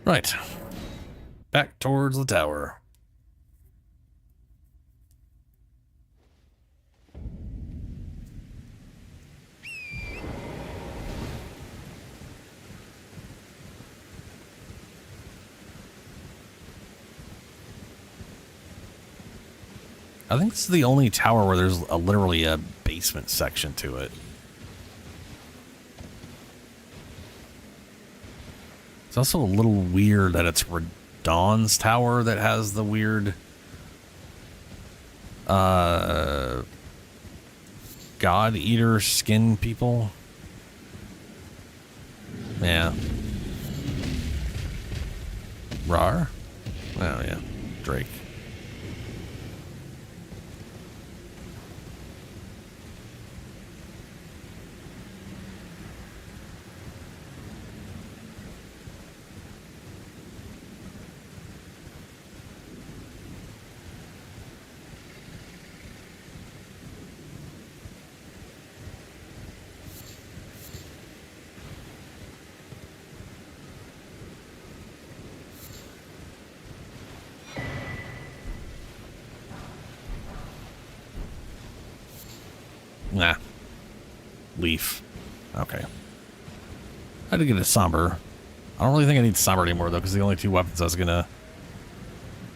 Right. Back towards the tower. I think this is the only tower where there's literally a basement section to it. It's also a little weird that it's Radahn's tower that has the weird God Eater skin people. Yeah. Rar? Oh yeah. Drake. Nah. Leaf. Okay. I had to get a somber. I don't really think I need somber anymore, though, because the only two weapons I was going to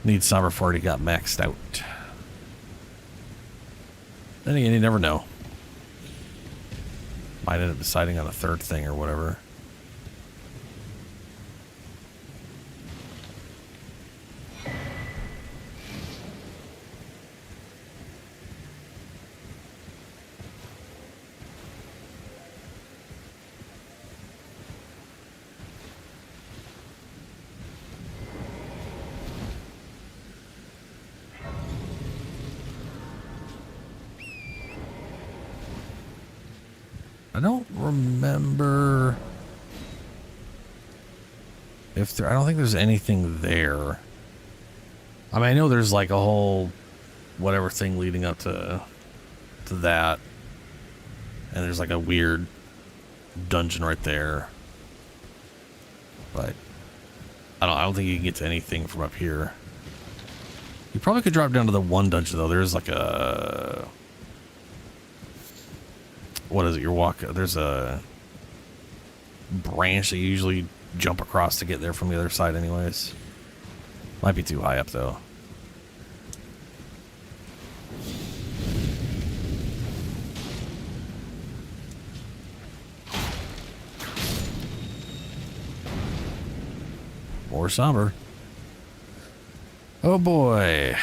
need somber for already got maxed out. Then again, you never know. Might end up deciding on a third thing or whatever. I don't remember if there, I don't think there's anything there. I mean, I know there's like a whole whatever thing leading up to that. And there's like a weird dungeon right there. But I don't think you can get to anything from up here. You probably could drop down to the one dungeon though. There's like a, what is it? There's a branch that you usually jump across to get there from the other side anyways. Might be too high up though. More somber. Oh boy.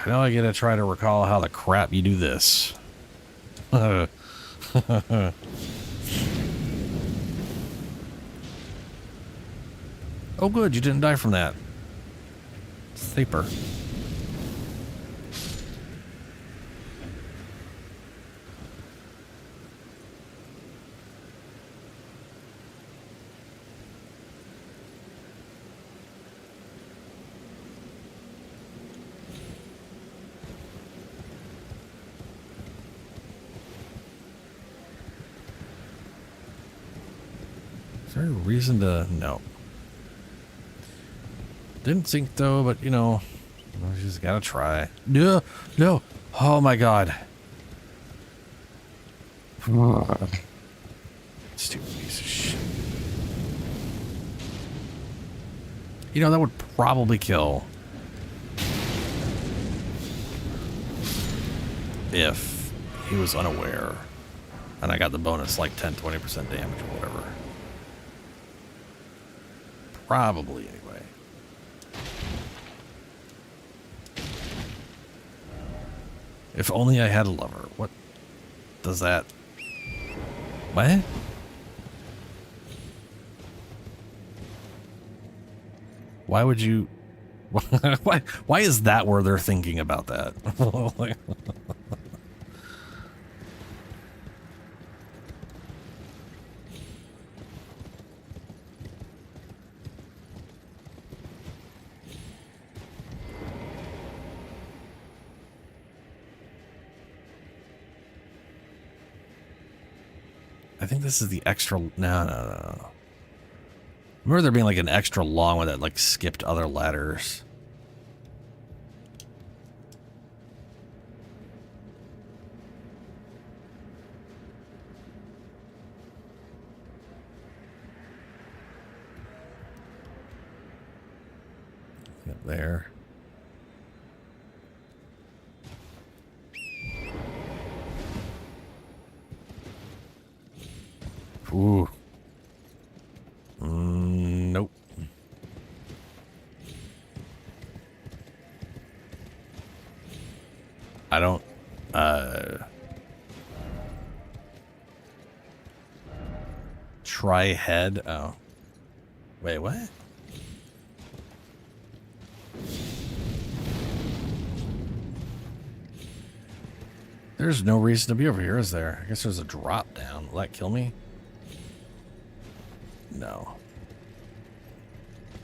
Now I gotta try to recall how the crap you do this. Oh good, you didn't die from that. Sleeper. Is there a reason to... No. Didn't think though, but you know, we just gotta try. No, no. Oh my god. Stupid piece of shit. You know, that would probably kill. If he was unaware. And I got the bonus like 10-20% damage or whatever. Probably anyway. If only I had a lover. What does that... What? Why would you... Why is that where they're thinking about that? I think this is the extra... No. Remember there being like an extra long one that like skipped other ladders. Up there. Ooh. Nope. I don't, try head. Oh. Wait, what? There's no reason to be over here, is there? I guess there's a drop down. Will that kill me? No.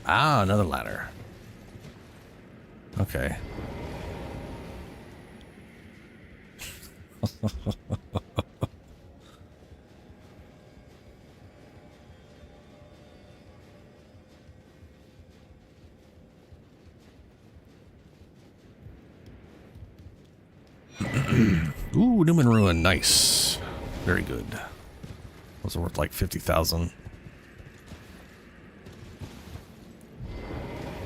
Ah, another ladder. Okay. Ooh, Newman Ruin. Nice. Very good. Those are worth like 50,000.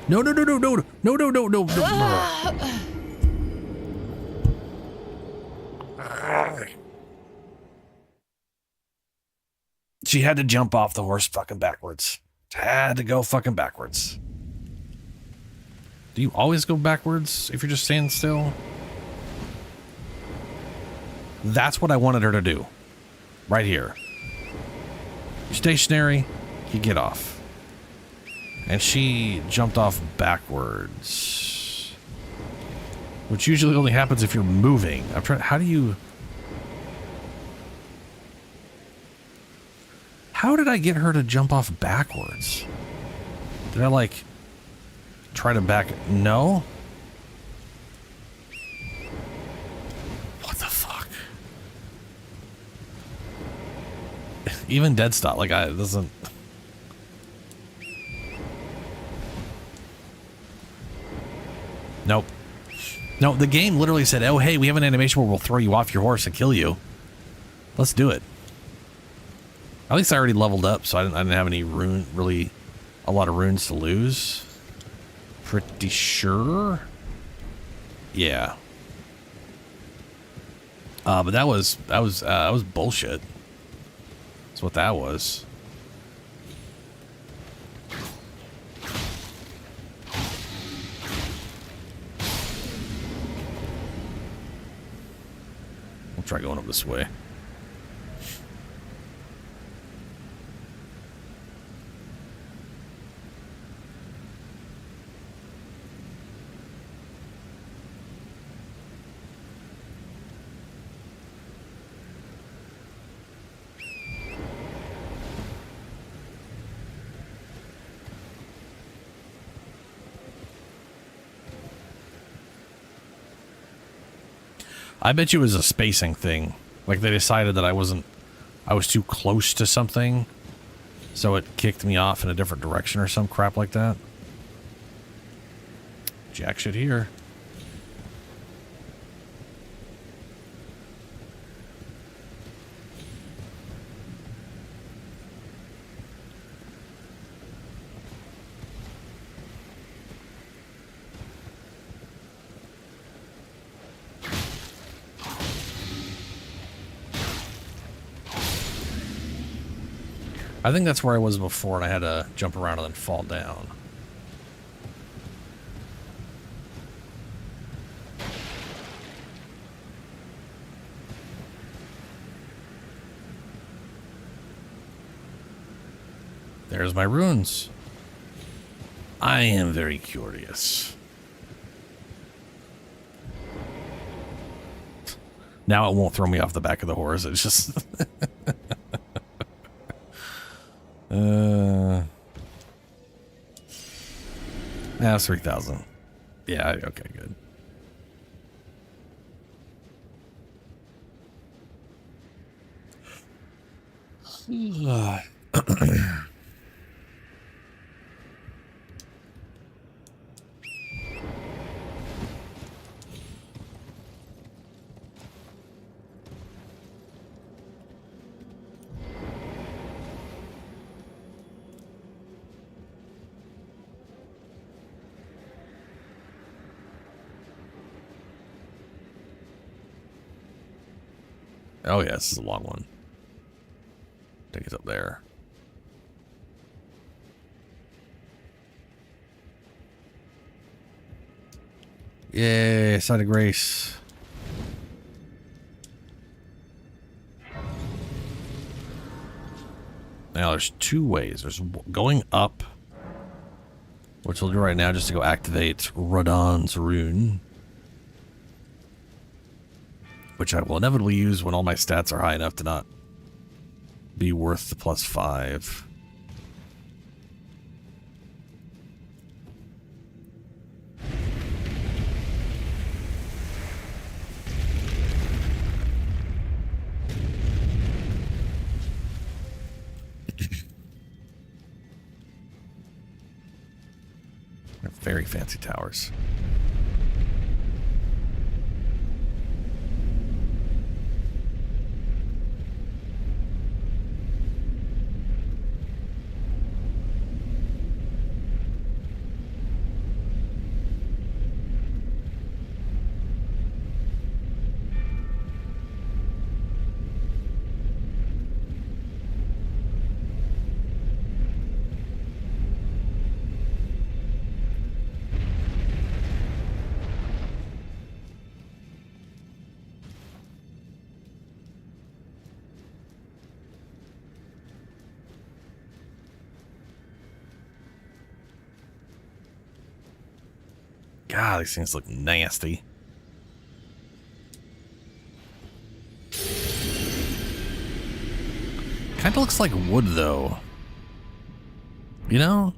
No. She had to jump off the horse fucking backwards. Had to go fucking backwards. Do you always go backwards if you're just standing still? That's what I wanted her to do. Right here. You're stationary, you get off. And she jumped off backwards. Which usually only happens if you're moving. I'm trying... How do you... How did I get her to jump off backwards? Did I, like... Try to back... No? What the fuck? Even dead stop. Like, it doesn't... Nope. No, the game literally said, oh, hey, we have an animation where we'll throw you off your horse and kill you. Let's do it. At least I already leveled up, so I didn't have any really a lot of runes to lose. Pretty sure. Yeah. But that was bullshit. That's what that was. We'll try going up this way. I bet you it was a spacing thing. Like they decided that I was too close to something. So it kicked me off in a different direction or some crap like that. Jack shit here. I think that's where I was before, and I had to jump around and then fall down. There's my runes. I am very curious. Now it won't throw me off the back of the horse. It's just... That's 3,000. Yeah, okay, good. Oh yeah, this is a long one. Take it up there. Yay, side of grace. Now there's two ways. There's going up, which we'll do right now just to go activate Radon's rune, which I will inevitably use when all my stats are high enough to not be worth the +5. They're very fancy towers. God, these things look nasty. Kind of looks like wood, though. You know?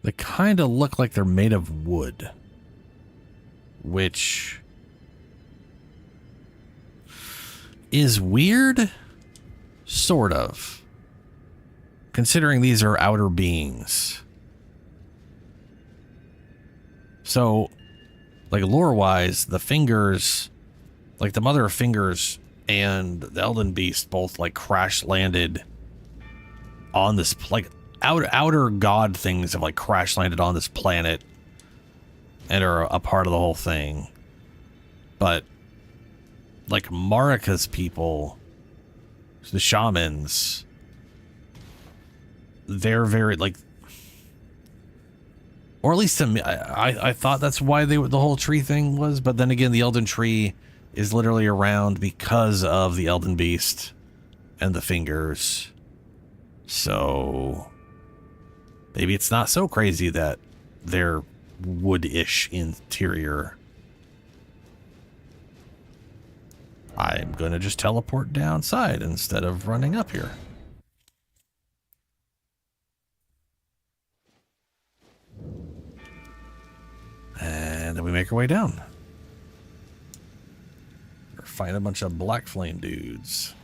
They kind of look like they're made of wood. Which is weird. Sort of. Considering these are outer beings. So, like lore-wise, the fingers, like the mother of fingers and the Elden Beast both like crash landed on this, like outer god things have like crash landed on this planet and are a part of the whole thing. But like Marika's people, the shamans, they're very like, or at least to me, I thought that's why the whole tree thing was. But then again, the Elden Tree is literally around because of the Elden Beast and the fingers. So maybe it's not so crazy that they're wood-ish interior. I'm going to just teleport downside instead of running up here. And then we make our way down. Or find a bunch of black flame dudes.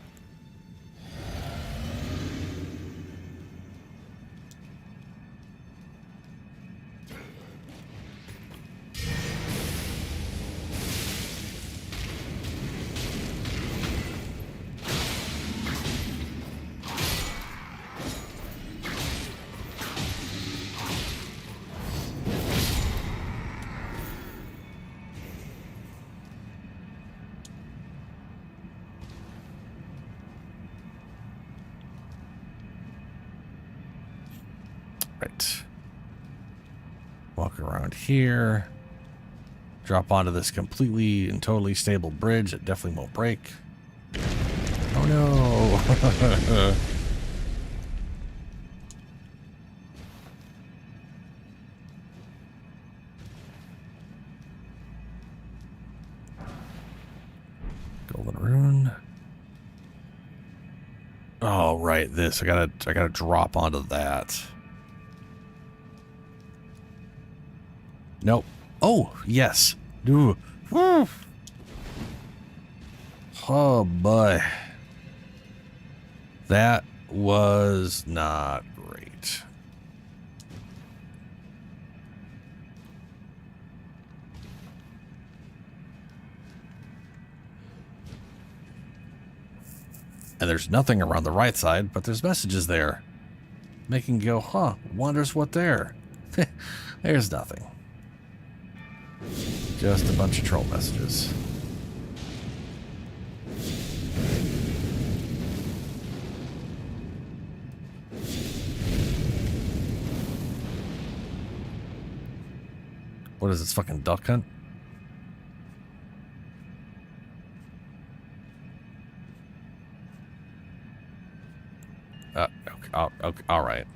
Right. Walk around here. Drop onto this completely and totally stable bridge that definitely won't break. Oh no! Golden rune. Oh right, this. I gotta drop onto that. Nope. Oh, yes. Ooh. Woo. Oh boy. That was not great. And there's nothing around the right side, but there's messages there. Making you go, huh, wonders what there. There's nothing. Just a bunch of troll messages. What is this, fucking duck hunt? Okay, all right.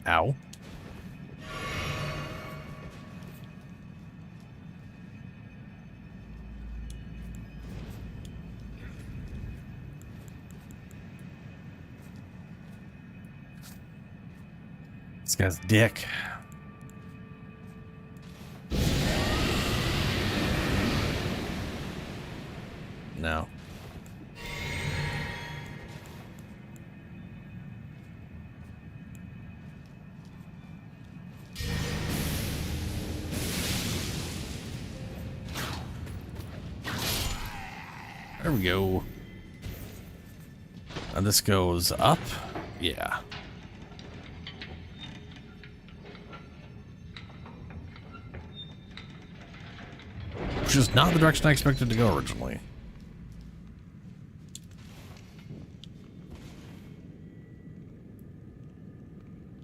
Ow. This guy's dick. No. There we go. And this goes up? Yeah. Which is not the direction I expected to go originally.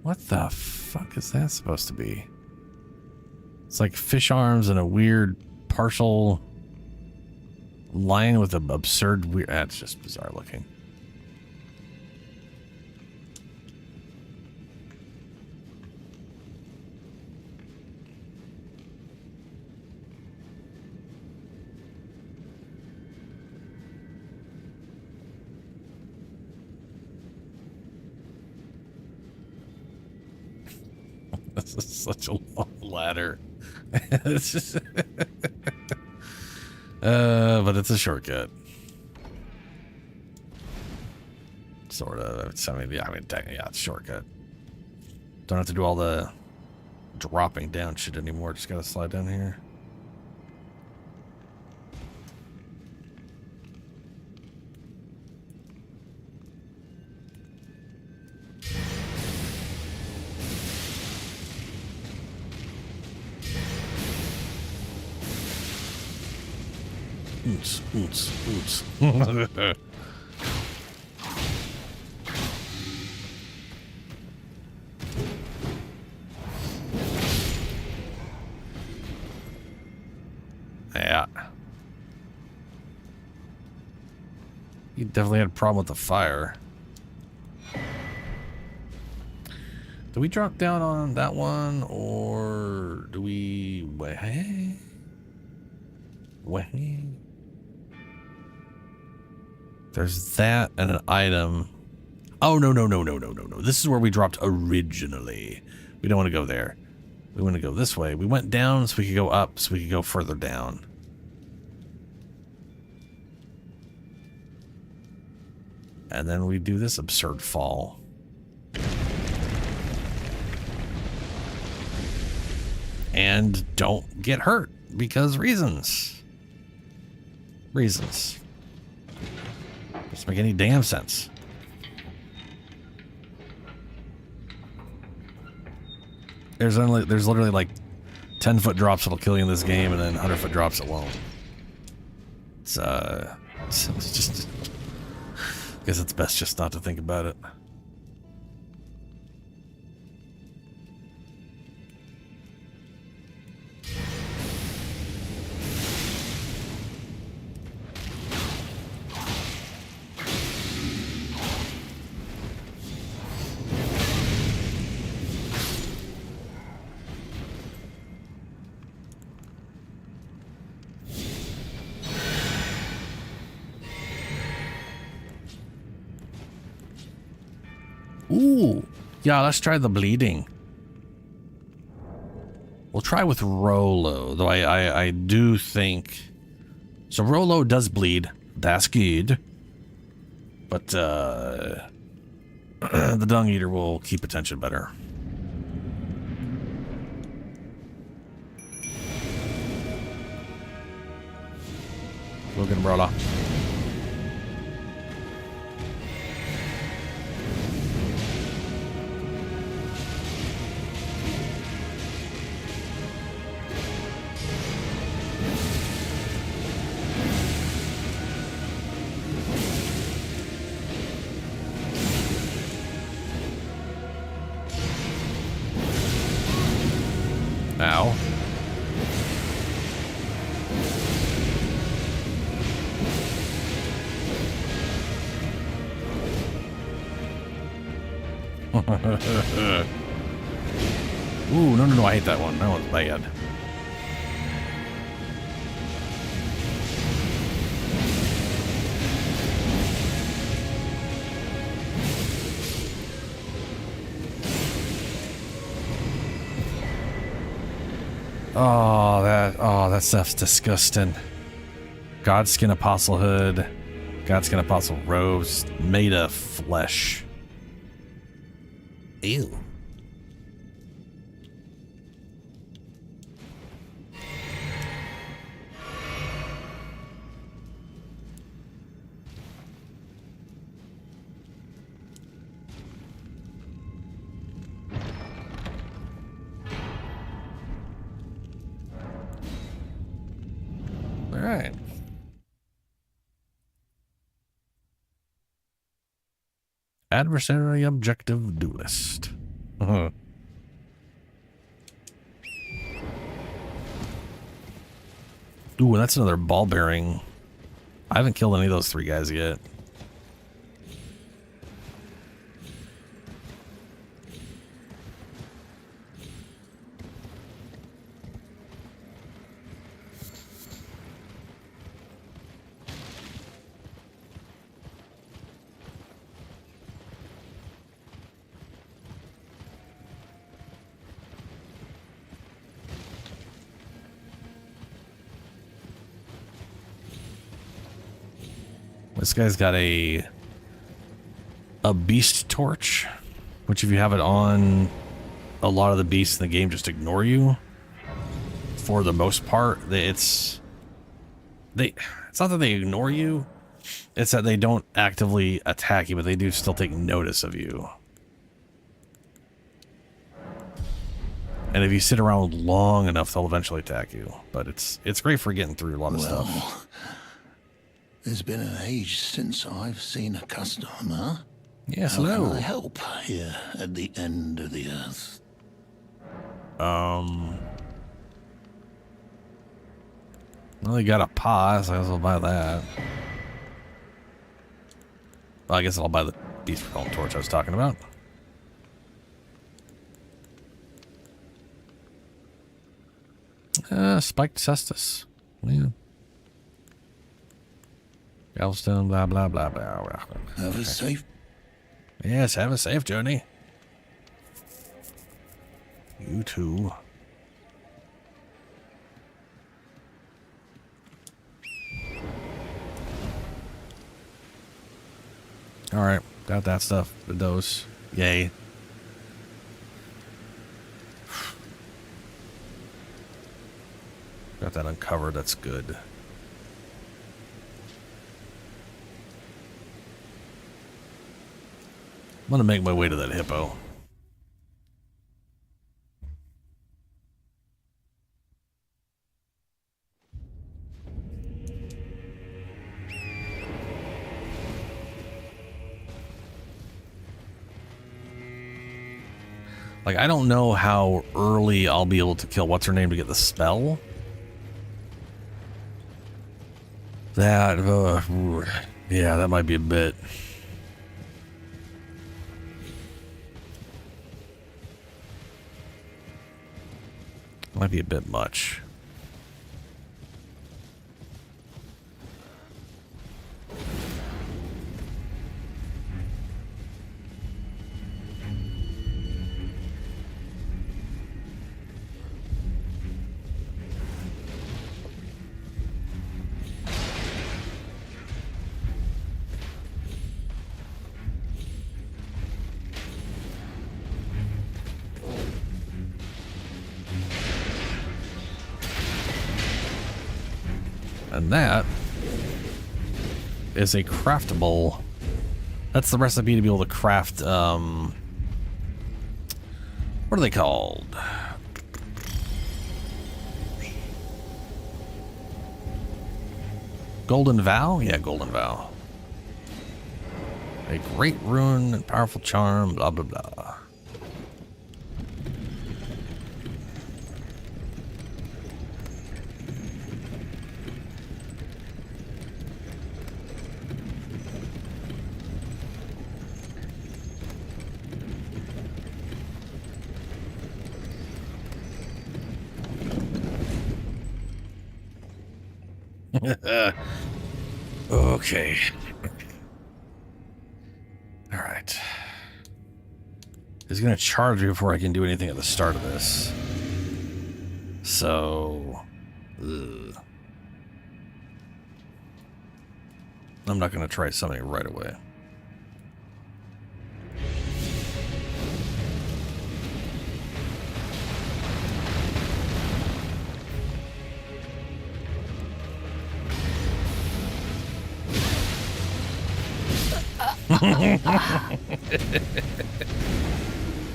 What the fuck is that supposed to be? It's like fish arms and a weird partial lion with an absurd weird... That's just bizarre looking. This is such a long ladder. It's just but it's a shortcut. Sort of. I mean, yeah, it's a shortcut. Don't have to do all the dropping down shit anymore. Just gotta slide down here. Oots, oots, oots. Yeah. You definitely had a problem with the fire. Do we drop down on that one, or do we... Wait. There's that and an item. Oh, no. This is where we dropped originally. We don't want to go there. We want to go this way. We went down so we could go up, so we could go further down. And then we do this absurd fall. And don't get hurt because reasons. Doesn't make any damn sense. There's literally like 10-foot drops that'll kill you in this game, and then 100-foot drops that won't. It's just. I guess it's best just not to think about it. Ooh, yeah, let's try the bleeding. We'll try with Rolo, though I do think... So Rolo does bleed. That's good. But, the Dung Eater will keep attention better. We'll get him, Rolo. Ow. Ooh, no, I hate that one. That one's bad. Oh, that stuff's disgusting. Godskin Apostle Hood, Godskin Apostle robes made of flesh. Ew. Alright. Adversary objective duelist. Ooh, that's another ball bearing. I haven't killed any of those 3 guys yet. This guy's got a beast torch, which if you have it on, a lot of the beasts in the game just ignore you. For the most part, it's not that they ignore you, it's that they don't actively attack you, but they do still take notice of you. And if you sit around long enough, they'll eventually attack you. But it's great for getting through a lot of stuff. There's been an age since I've seen a customer. Yes, How hello. can I help here at the end of the earth? Well, you got a paw, so I guess I'll buy that. Well, I guess I'll buy the beast repellent torch I was talking about. Spiked cestus. Yeah. Galvestone, blah, blah, blah, blah, blah. Have a safe. Yes, have a safe journey. You too. Alright, got that stuff. The dose. Yay. Got that uncovered, that's good. gonna make my way to that hippo. Like, I don't know how early I'll be able to kill what's her name to get the spell. That, yeah, that might be a bit. Might be a bit much. And that is a craftable. That's the recipe to be able to craft, what are they called? Golden Vow? Yeah, Golden Vow. A great rune and powerful charm, blah, blah, blah. Okay. All right. He's gonna charge me before I can do anything at the start of this. So, ugh. I'm not gonna try something right away.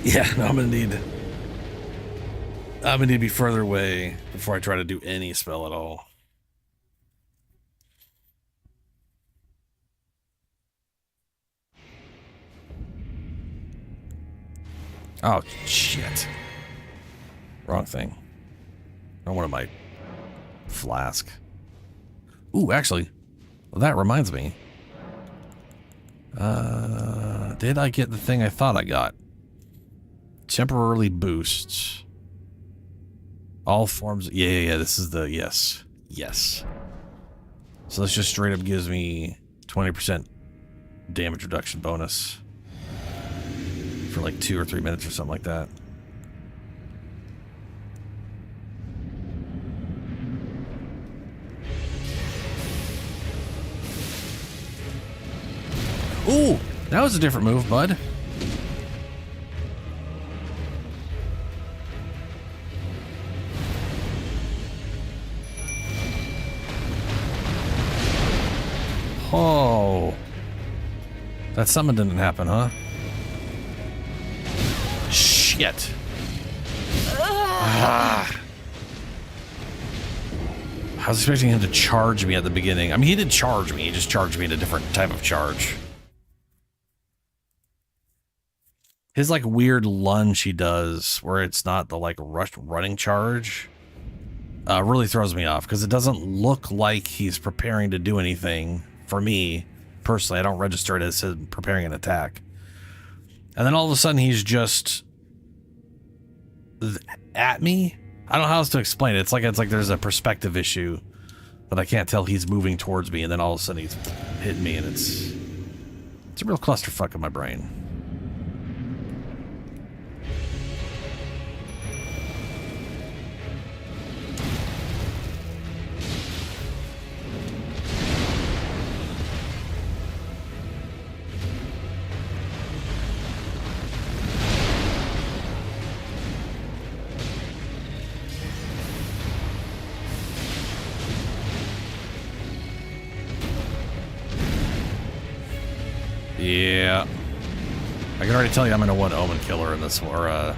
Yeah, no, I'm gonna need to be further away before I try to do any spell at all. Oh shit. Wrong thing. I wanted my flask. Ooh, actually, well, that reminds me. Did I get the thing I thought I got? Temporarily boosts. All forms. Yeah. This is the, yes. So this just straight up gives me 20% damage reduction bonus for like 2 or 3 minutes or something like that. Ooh, that was a different move, bud. Oh. That summon didn't happen, huh? Shit. Ah. I was expecting him to charge me at the beginning. I mean, he did charge me. He just charged me in a different type of charge. His like weird lunge he does, where it's not the like running charge, really throws me off because it doesn't look like he's preparing to do anything. For me personally, I don't register it as him preparing an attack, and then all of a sudden he's just at me. I don't know how else to explain it. It's like there's a perspective issue that I can't tell he's moving towards me, and then all of a sudden he's hitting me, and it's a real clusterfuck in my brain. Yeah. I can already tell you I'm gonna want Omen Killer in this, or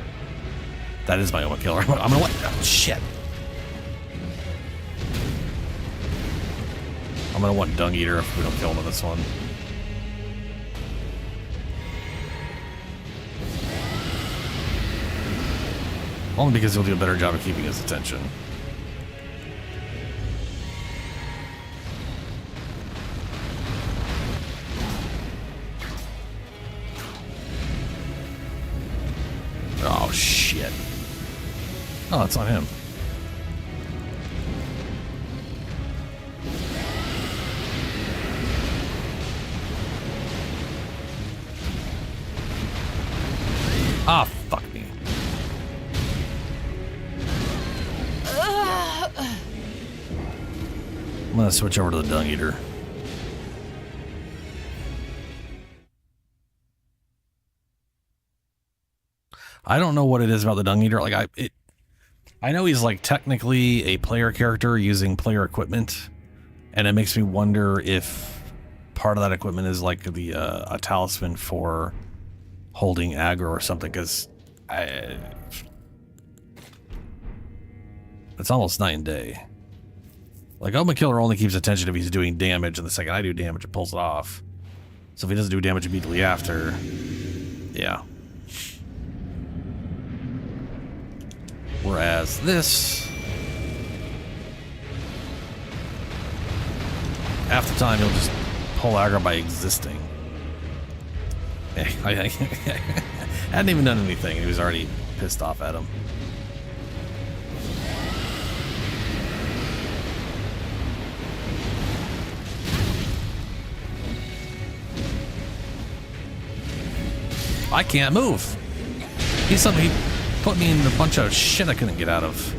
that is my Omen Killer. I'm gonna want. Oh, shit. I'm gonna want Dung Eater if we don't kill him in this one. Only because he'll do a better job of keeping his attention. Oh, shit. Oh, it's on him. Ah, fuck me. I'm gonna switch over to the Dung Eater. I don't know what it is about the Dung Eater. Like I know he's like technically a player character using player equipment, and it makes me wonder if part of that equipment is like the a talisman for holding aggro or something. Because it's almost night and day. Like Omen Killer only keeps attention if he's doing damage, and the second I do damage, it pulls it off. So if he doesn't do damage immediately after, yeah. Whereas this, half the time he'll just pull aggro by existing. I hadn't even done anything, and he was already pissed off at him. I can't move. He put me in a bunch of shit I couldn't get out of.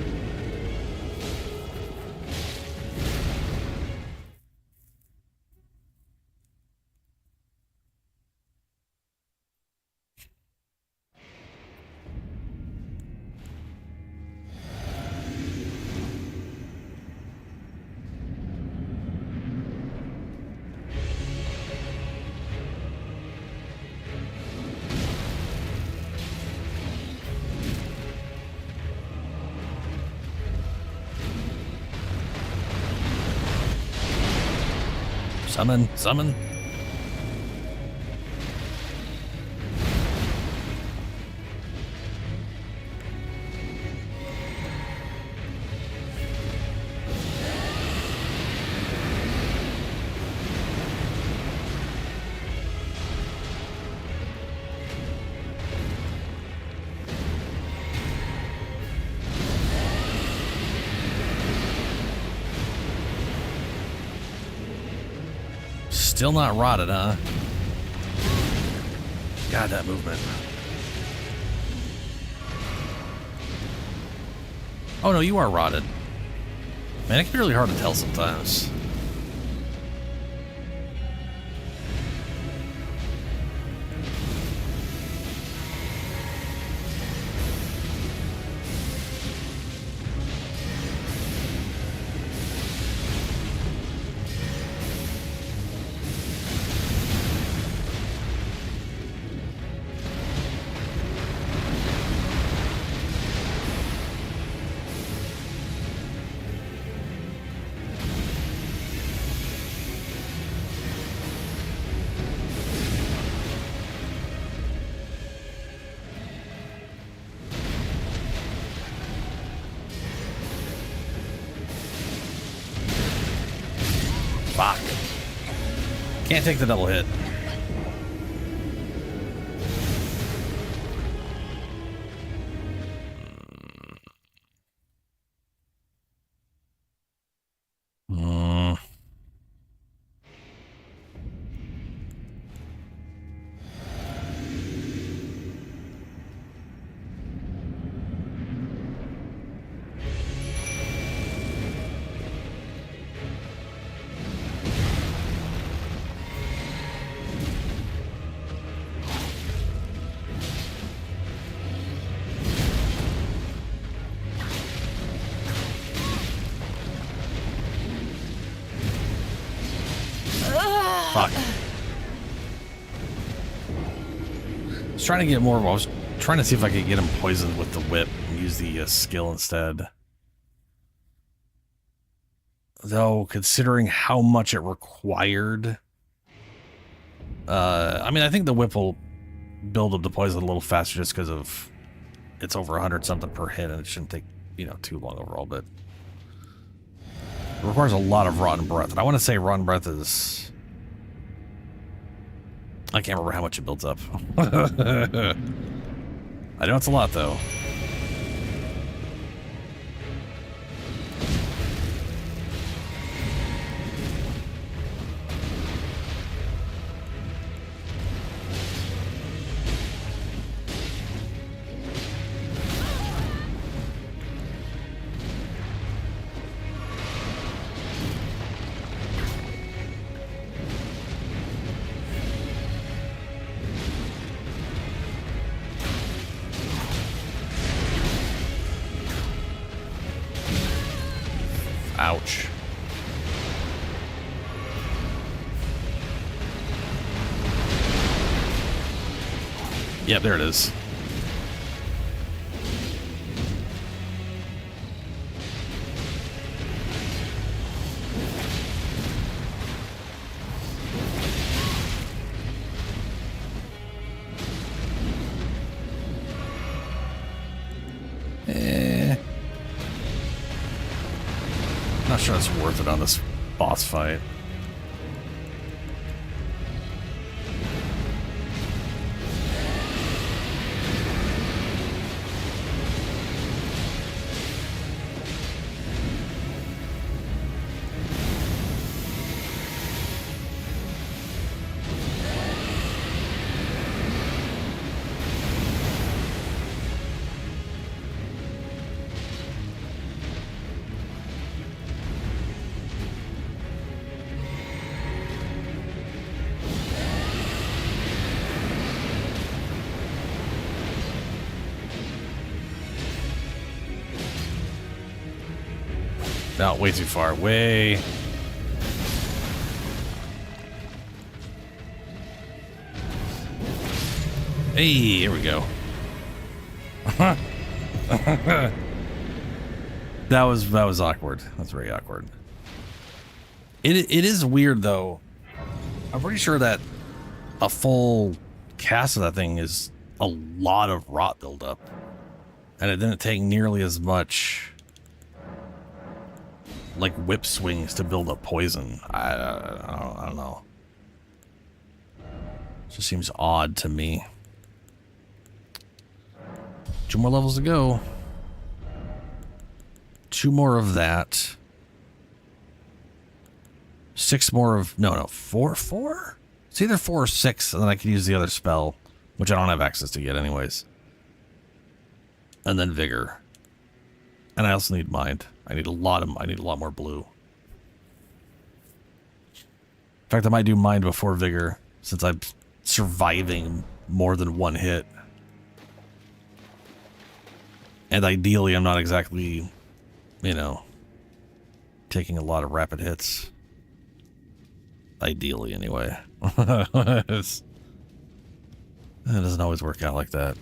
Summon, summon. Still not rotted, huh? God, that movement. Oh no, you are rotted. Man, it can be really hard to tell sometimes. Fuck. Can't take the double hit. was trying to get more. I was trying to see if I could get him poisoned with the whip and use the skill instead. Though, considering how much it required, I mean, I think the whip will build up the poison a little faster just because of it's over 100 something per hit, and it shouldn't take, you know, too long overall, but it requires a lot of rotten breath. And I want to say rotten breath is, I can't remember how much it builds up. I know it's a lot though. Ouch. Yep, there it is. Not sure it's worth it on this boss fight. No, way too far. Way. Hey, here we go. That was awkward. That's very awkward. It is weird though. I'm pretty sure that a full cast of that thing is a lot of rot buildup, and it didn't take nearly as much like whip swings to build up poison. I don't know. It just seems odd to me. 2 more levels to go. 2 more of that. 6 more of no 4. It's either 4 or 6, and then I can use the other spell, which I don't have access to yet, anyways. And then vigor. And I also need mind. I need a lot more blue. In fact, I might do mind before vigor, since I'm surviving more than 1 hit. And ideally, I'm not exactly, you know, taking a lot of rapid hits. Ideally, anyway. It doesn't always work out like that.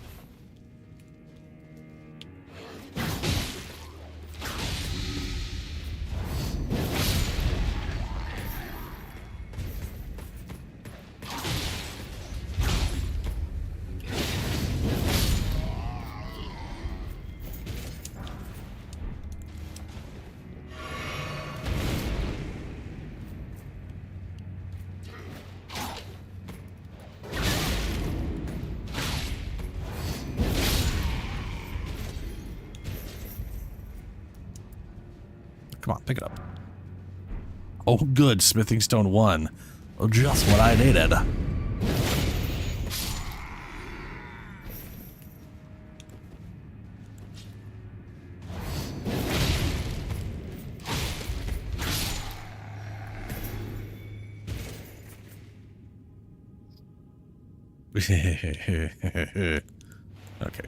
Come on, pick it up. Oh, good. Smithing Stone 1. Oh, just what I needed. Okay.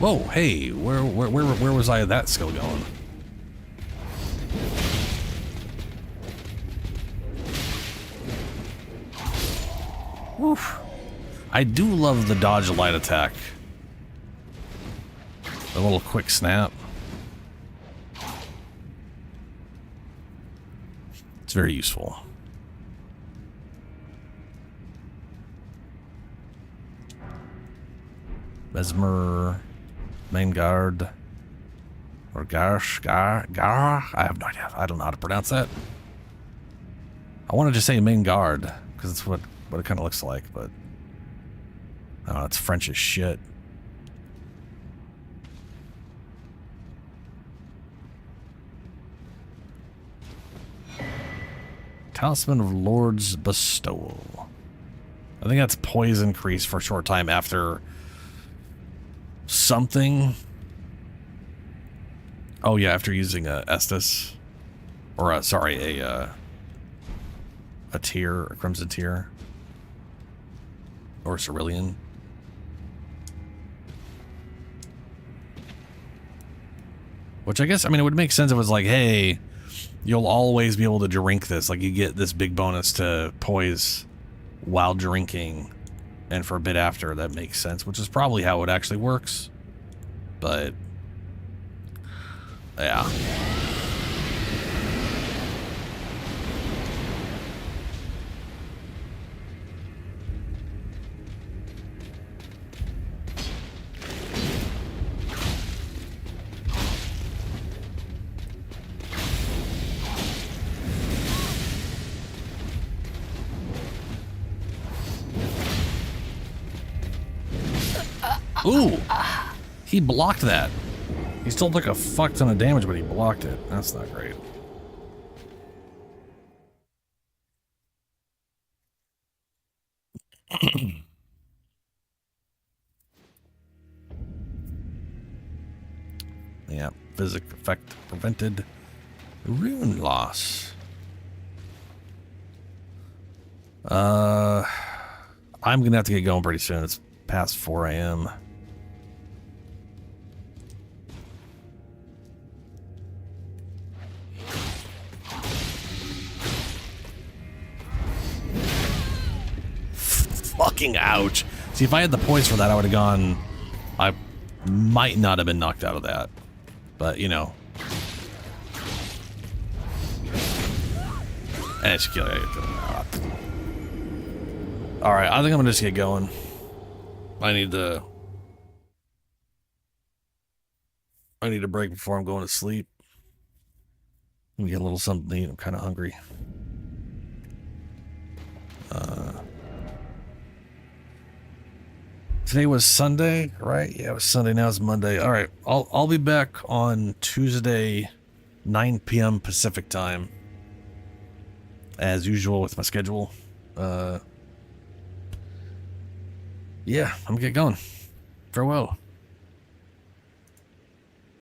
Whoa, hey, where was I that skill going? Oof. I do love the dodge light attack. A little quick snap. It's very useful. Mesmer, main guard, or Gar, I have no idea. I don't know how to pronounce that. I wanted to say main guard, because it's what it kind of looks like, but I don't know, it's French as shit. Talisman of Lord's Bestowal. I think that's poison increase for a short time after something. Oh yeah, after using a Estus, or a tear, a crimson tear, or cerulean. Which I guess, I mean, it would make sense if it was like, hey, you'll always be able to drink this. Like, you get this big bonus to poise while drinking, and for a bit after, that makes sense, which is probably how it actually works. But, yeah. Ooh! He blocked that. He still took a fuck ton of damage, but he blocked it. That's not great. Yeah, physic effect prevented. Rune loss. I'm gonna have to get going pretty soon. It's past 4 a.m. Fucking ouch. See, if I had the poise for that, I would have gone... I might not have been knocked out of that. But, you know. And it's killing it. Alright, I think I'm gonna just get going. I need a break before I'm going to sleep. Let me get a little something to eat. I'm kind of hungry. Today was Sunday, right? Yeah, it was Sunday. Now it's Monday. All right, I'll be back on Tuesday, 9 p.m. Pacific time, as usual with my schedule. Yeah, I'm gonna get going. Farewell.